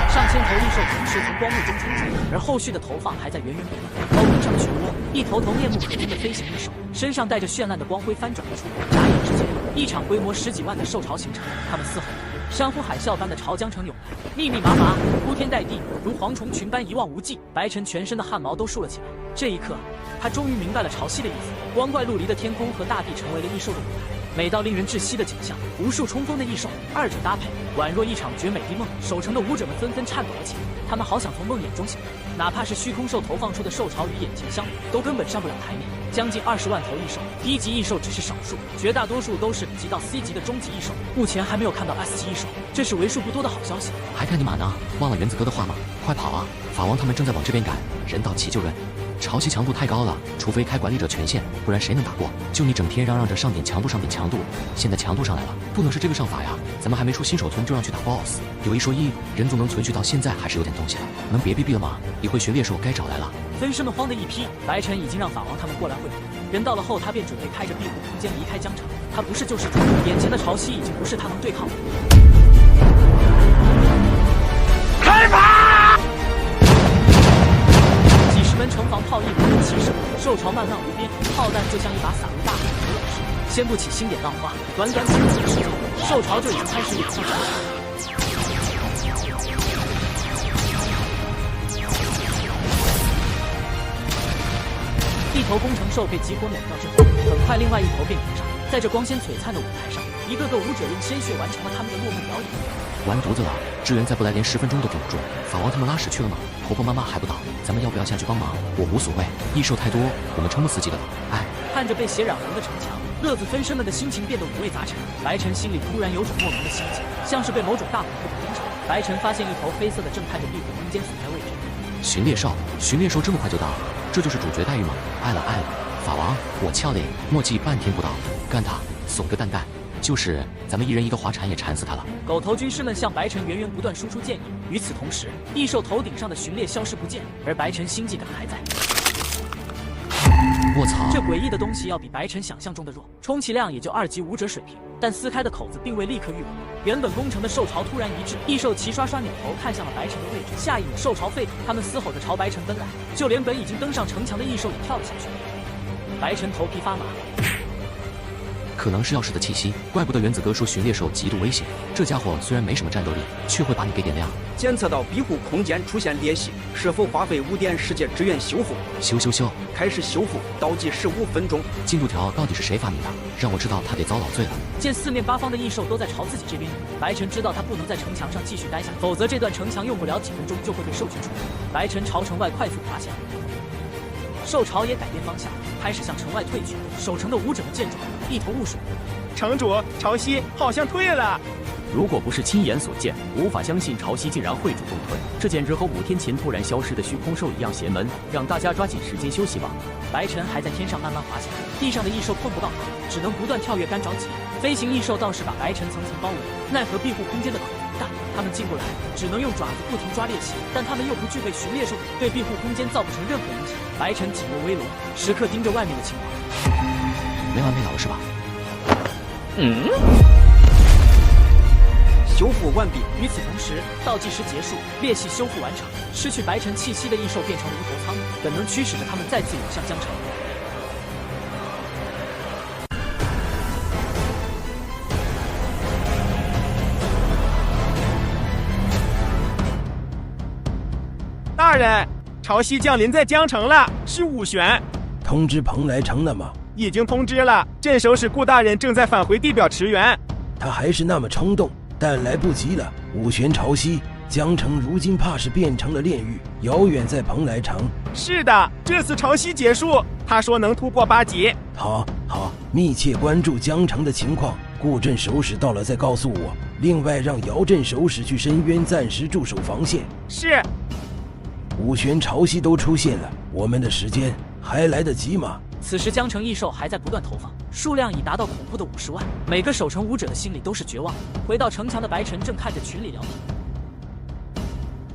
上千头异兽同时从光幕中冲出，而后续的投放还在源源不断。高空上的漩涡，一头头面目可憎的飞行异兽，身上带着绚烂的光辉翻转而出，眨眼之间，一场规模10几万的兽潮形成，它们嘶吼，山呼海啸般的朝江城涌来，密密麻麻，铺天盖地，如蝗虫群般一望无际。白晨全身的汗毛都竖了起来，这一刻，他终于明白了潮汐的意思。光怪陆离的天空和大地成为了异兽的舞台。美到令人窒息的景象，无数冲锋的异兽，二者搭配，宛若一场绝美的梦。守城的武者们纷纷颤抖了起来，他们好想从梦魇中醒来。哪怕是虚空兽投放出的兽潮与眼前相比，都根本上不了台面。将近20万头异兽，低级异兽只是少数，绝大多数都是级到 C 级的终极异兽。目前还没有看到 S 级异兽，这是为数不多的好消息。还看你马呢？忘了原子哥的话吗？快跑啊！法王他们正在往这边赶，人到齐就抡。潮汐强度太高了，除非开管理者权限，不然谁能打过？就你整天嚷嚷着上点强度上点强度，现在强度上来了，不能是这个上法呀！咱们还没出新手村就让去打 BOSS， 有一说一，人总能存续到现在还是有点东西了，能别逼逼了吗？一会学猎兽该找来了。分身们慌的一批，白晨已经让法王他们过来会合，人到了后他便准备开着庇护空间离开江城。他不是救世主，眼前的潮汐已经不是他能对抗的。开炮！几十门城防炮一轮轮齐射，兽潮漫漫无边，炮弹就像一把洒入大海的土老师。先不起星点浪花，短短几分钟的时间，兽潮就已经开始涌向江城。一头工程兽被集火抹掉之后，很快另外一头便迎上。在这光鲜璀璨的舞台上，一个个舞者用鲜血完成了他们的落幕表演。完犊子了，支援再不来连10分钟都顶不住。法王他们拉屎去了吗？婆婆妈妈还不到，咱们要不要下去帮忙？我无所谓，异兽太多，我们撑不死几个了。哎，看着被血染红的城墙，乐子分身们的心情变得五味杂陈。白晨心里突然有种莫名的心悸，像是被某种大恐怖给盯上。白晨发现一头黑色的正看着庇护空间所在位置。巡猎兽，巡猎兽这么快就到，这就是主角待遇吗？爱了爱了，法王，我翘嘞，墨迹半天不到，干他，怂个蛋蛋。就是咱们一人一个滑铲也铲死他了。狗头军师们向白晨源源不断输出建议。与此同时，异兽头顶上的巡猎消失不见，而白晨心悸感还在。卧槽！这诡异的东西要比白晨想象中的弱，充其量也就2级武者水平。但撕开的口子并未立刻愈合，原本攻城的兽潮突然一滞，异兽齐刷刷扭头看向了白晨的位置，下一秒兽潮沸腾，他们嘶吼着朝白晨奔来，就连本已经登上城墙的异兽也跳了下去。白晨头皮发麻。可能是钥匙的气息，怪不得原子哥说巡猎兽极度危险。这家伙虽然没什么战斗力，却会把你给点亮。监测到庇护空间出现裂隙，是否花费5点世界支援修复？修，开始修复，倒计15分钟。进度条到底是谁发明的？让我知道他得遭老罪了。见四面八方的异兽都在朝自己这边，白晨知道他不能在城墙上继续待下，否则这段城墙用不了几分钟就会被兽群出没。白晨朝城外快速滑翔。兽潮也改变方向，开始向城外退去。守城的武者们见状，一头雾水。城主，潮汐好像退了。如果不是亲眼所见，无法相信潮汐竟然会主动退。这简直和5天前突然消失的虚空兽一样邪门，让大家抓紧时间休息吧。白晨还在天上慢慢滑翔，地上的异兽碰不到他，只能不断跳跃干着急。飞行异兽倒是把白晨层层包围，奈何庇护空间的口大，他们进不来，只能用爪子不停抓猎奇，但他们又不具备巡猎兽，对庇护空间造不成任何影响。白晨紧握威龙，时刻盯着外面的情况。没完没了了是吧？修复完毕。与此同时，倒计时结束，裂隙修复完成，失去白晨气息的异兽变成无头苍蝇，本能驱使着他们再次涌向江城。大人，潮汐降临在江城了，是5玄。通知蓬莱城了吗？已经通知了，镇守使顾大人正在返回地表驰援。他还是那么冲动，但来不及了。5玄潮汐，江城如今怕是变成了炼狱，遥远在蓬莱城。是的，这次潮汐结束，他说能突破8级。好，密切关注江城的情况，顾镇守使到了再告诉我。另外，让姚镇守使去深渊暂时驻守防线。是。五玄潮汐都出现了，我们的时间还来得及吗？此时江城异兽还在不断投放，数量已达到恐怖的50万，每个守城武者的心里都是绝望。回到城墙的白晨正看着群里聊天。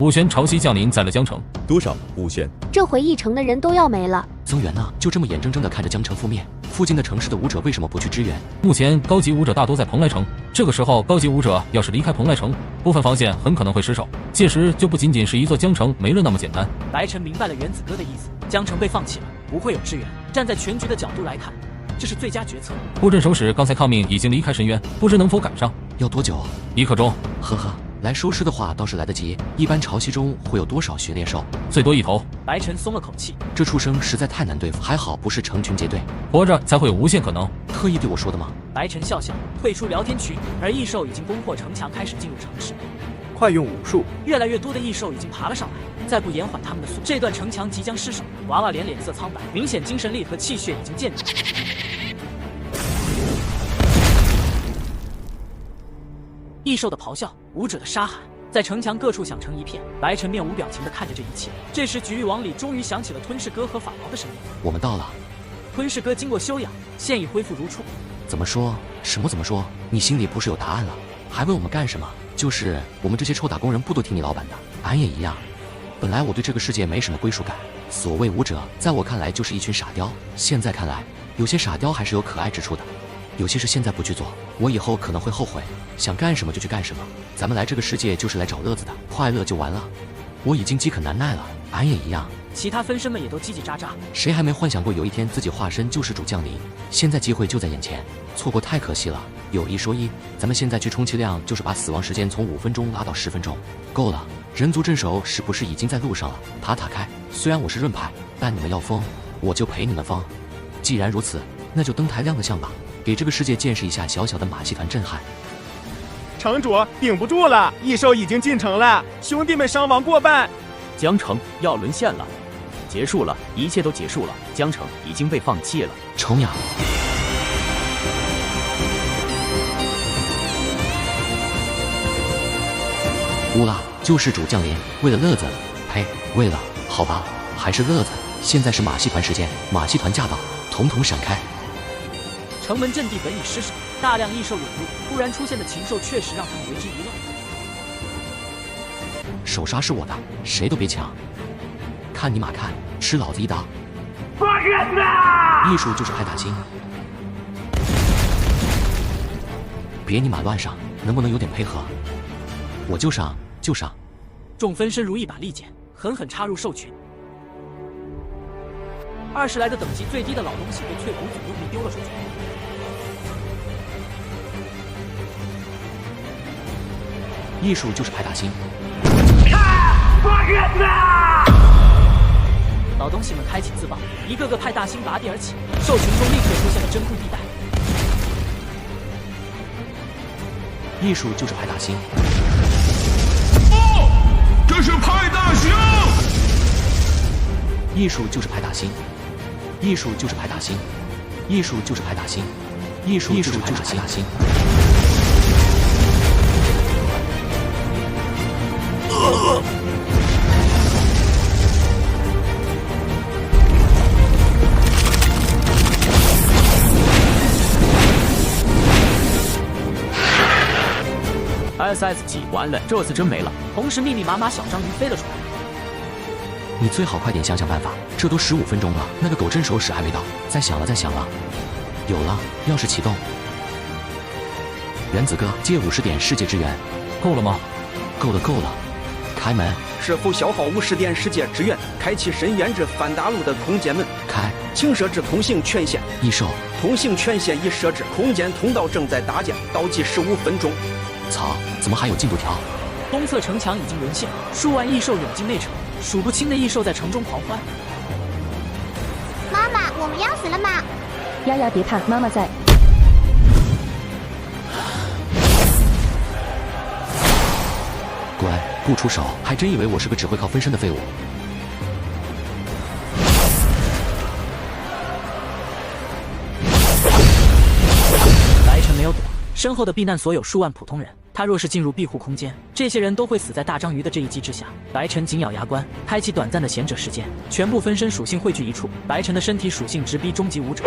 五玄潮汐降临在了江城，多少？5玄。这回一城的人都要没了。增援呢？就这么眼睁睁地看着江城覆灭，附近的城市的武者为什么不去支援？目前高级武者大多在蓬莱城，这个时候高级武者要是离开蓬莱城，部分防线很可能会失守，届时就不仅仅是一座江城没了那么简单。白晨明白了原子哥的意思，江城被放弃了，不会有支援。站在全局的角度来看，这是最佳决策。布阵守使刚才抗命已经离开深渊，不知能否赶上？要多久？1刻钟。呵呵。来收尸的话倒是来得及，一般潮汐中会有多少血猎兽？最多1头。白晨松了口气，这畜生实在太难对付，还好不是成群结队，活着才会有无限可能。特意对我说的吗？白晨笑笑，退出聊天群，而异兽已经攻破城墙，开始进入城市。快用武术！越来越多的异兽已经爬了上来，再不延缓他们的速度，这段城墙即将失守。娃娃脸色苍白，明显精神力和气血已经见底。异兽的咆哮，武者的沙喊，在城墙各处响成一片。白晨面无表情地看着这一切。这时局域网里终于响起了吞噬哥和法毛的声音。我们到了。吞噬哥经过休养，现已恢复如初。怎么说？什么怎么说？你心里不是有答案了？还问我们干什么？就是我们这些臭打工人不都听你老板的？俺也一样。本来我对这个世界没什么归属感。所谓武者，在我看来就是一群傻雕。现在看来，有些傻雕还是有可爱之处的。有些事现在不去做，我以后可能会后悔。想干什么就去干什么。咱们来这个世界就是来找乐子的，快乐就完了。我已经饥渴难耐了，俺也一样。其他分身们也都叽叽喳喳。谁还没幻想过有一天自己化身救世主降临？现在机会就在眼前，错过太可惜了。有一说一，咱们现在去充其量就是把死亡时间从5分钟拉到10分钟，够了。人族镇守是不是已经在路上了？塔开！虽然我是润派，但你们要疯，我就陪你们疯。既然如此，那就登台亮个相吧。给这个世界见识一下小小的马戏团震撼。城主顶不住了，异兽已经进城了，兄弟们伤亡过半，江城要沦陷了，结束了，一切都结束了，江城已经被放弃了。丑鸟。乌拉，救世主降临，为了乐子，呸，为了，好吧，还是乐子。现在是马戏团时间，马戏团驾到，统统闪开。城门阵地本已失守，大量异兽涌入，突然出现的禽兽确实让他们为之一愣。首杀是我的，谁都别抢！看你妈看，吃老子一刀！艺术就是派大星，别你妈乱上，能不能有点配合？我就上就上！众分身如一把利剑，狠狠插入兽群。20来个等级最低的老东西被翠骨祖用力丢了出去。艺术就是派大星。老东西们开启自爆，一个个派大星拔地而起，兽群中立刻出现了真空地带。艺术就是派大星。哦，这是派大星！艺术就是派大星。艺术就是派大星。艺术就是派大星。艺术就是派大星。SSG 完了，这次真没了。同时，密密麻麻小章鱼飞了出来。你最好快点想想办法，这都15分钟了，那个狗镇守使还没到，再想了，再想了。有了，钥匙启动。原子哥，借50点世界之源，够了吗？够了，够了。开门。是否消耗50点世界之源，开启深渊至范达路的空间门？开。请设置通行权限。异兽。通行权限已设置，空间通道正在搭建，倒计15分钟。操，怎么还有进度条？东侧城墙已经沦陷，数万异兽涌进内城，数不清的异兽在城中狂欢。妈妈，我们要死了吗？丫丫别怕，妈妈在。乖，不出手，还真以为我是个只会靠分身的废物。白晨没有躲，身后的避难所有数万普通人。他若是进入庇护空间，这些人都会死在大章鱼的这一击之下。白晨紧咬牙关，开启短暂的贤者时间，全部分身属性汇聚一处。白晨的身体属性直逼终极武者。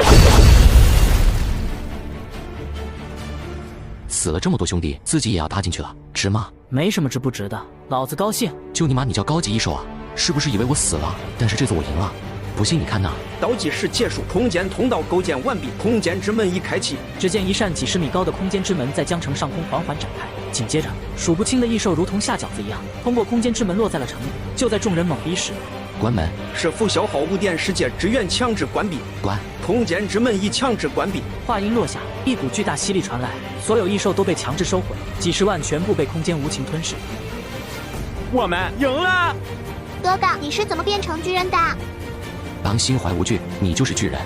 死了这么多兄弟，自己也要搭进去了，值吗？没什么值不值的，老子高兴。就你妈，你叫高级异兽啊？是不是以为我死了？但是这次我赢了。不信你看呐！倒计时结束，空间通道构建完毕，空间之门已开启。只见一扇几十米高的空间之门在江城上空缓缓展开，紧接着，数不清的异兽如同下饺子一样，通过空间之门落在了城里。就在众人懵逼时，关门。是否消耗无电世界支援强制关闭。关。空间之门已强制关闭。话音落下，一股巨大吸力传来，所有异兽都被强制收回，几十万全部被空间无情吞噬。我们赢了！哥哥，你是怎么变成巨人的？当心怀无惧，你就是巨人。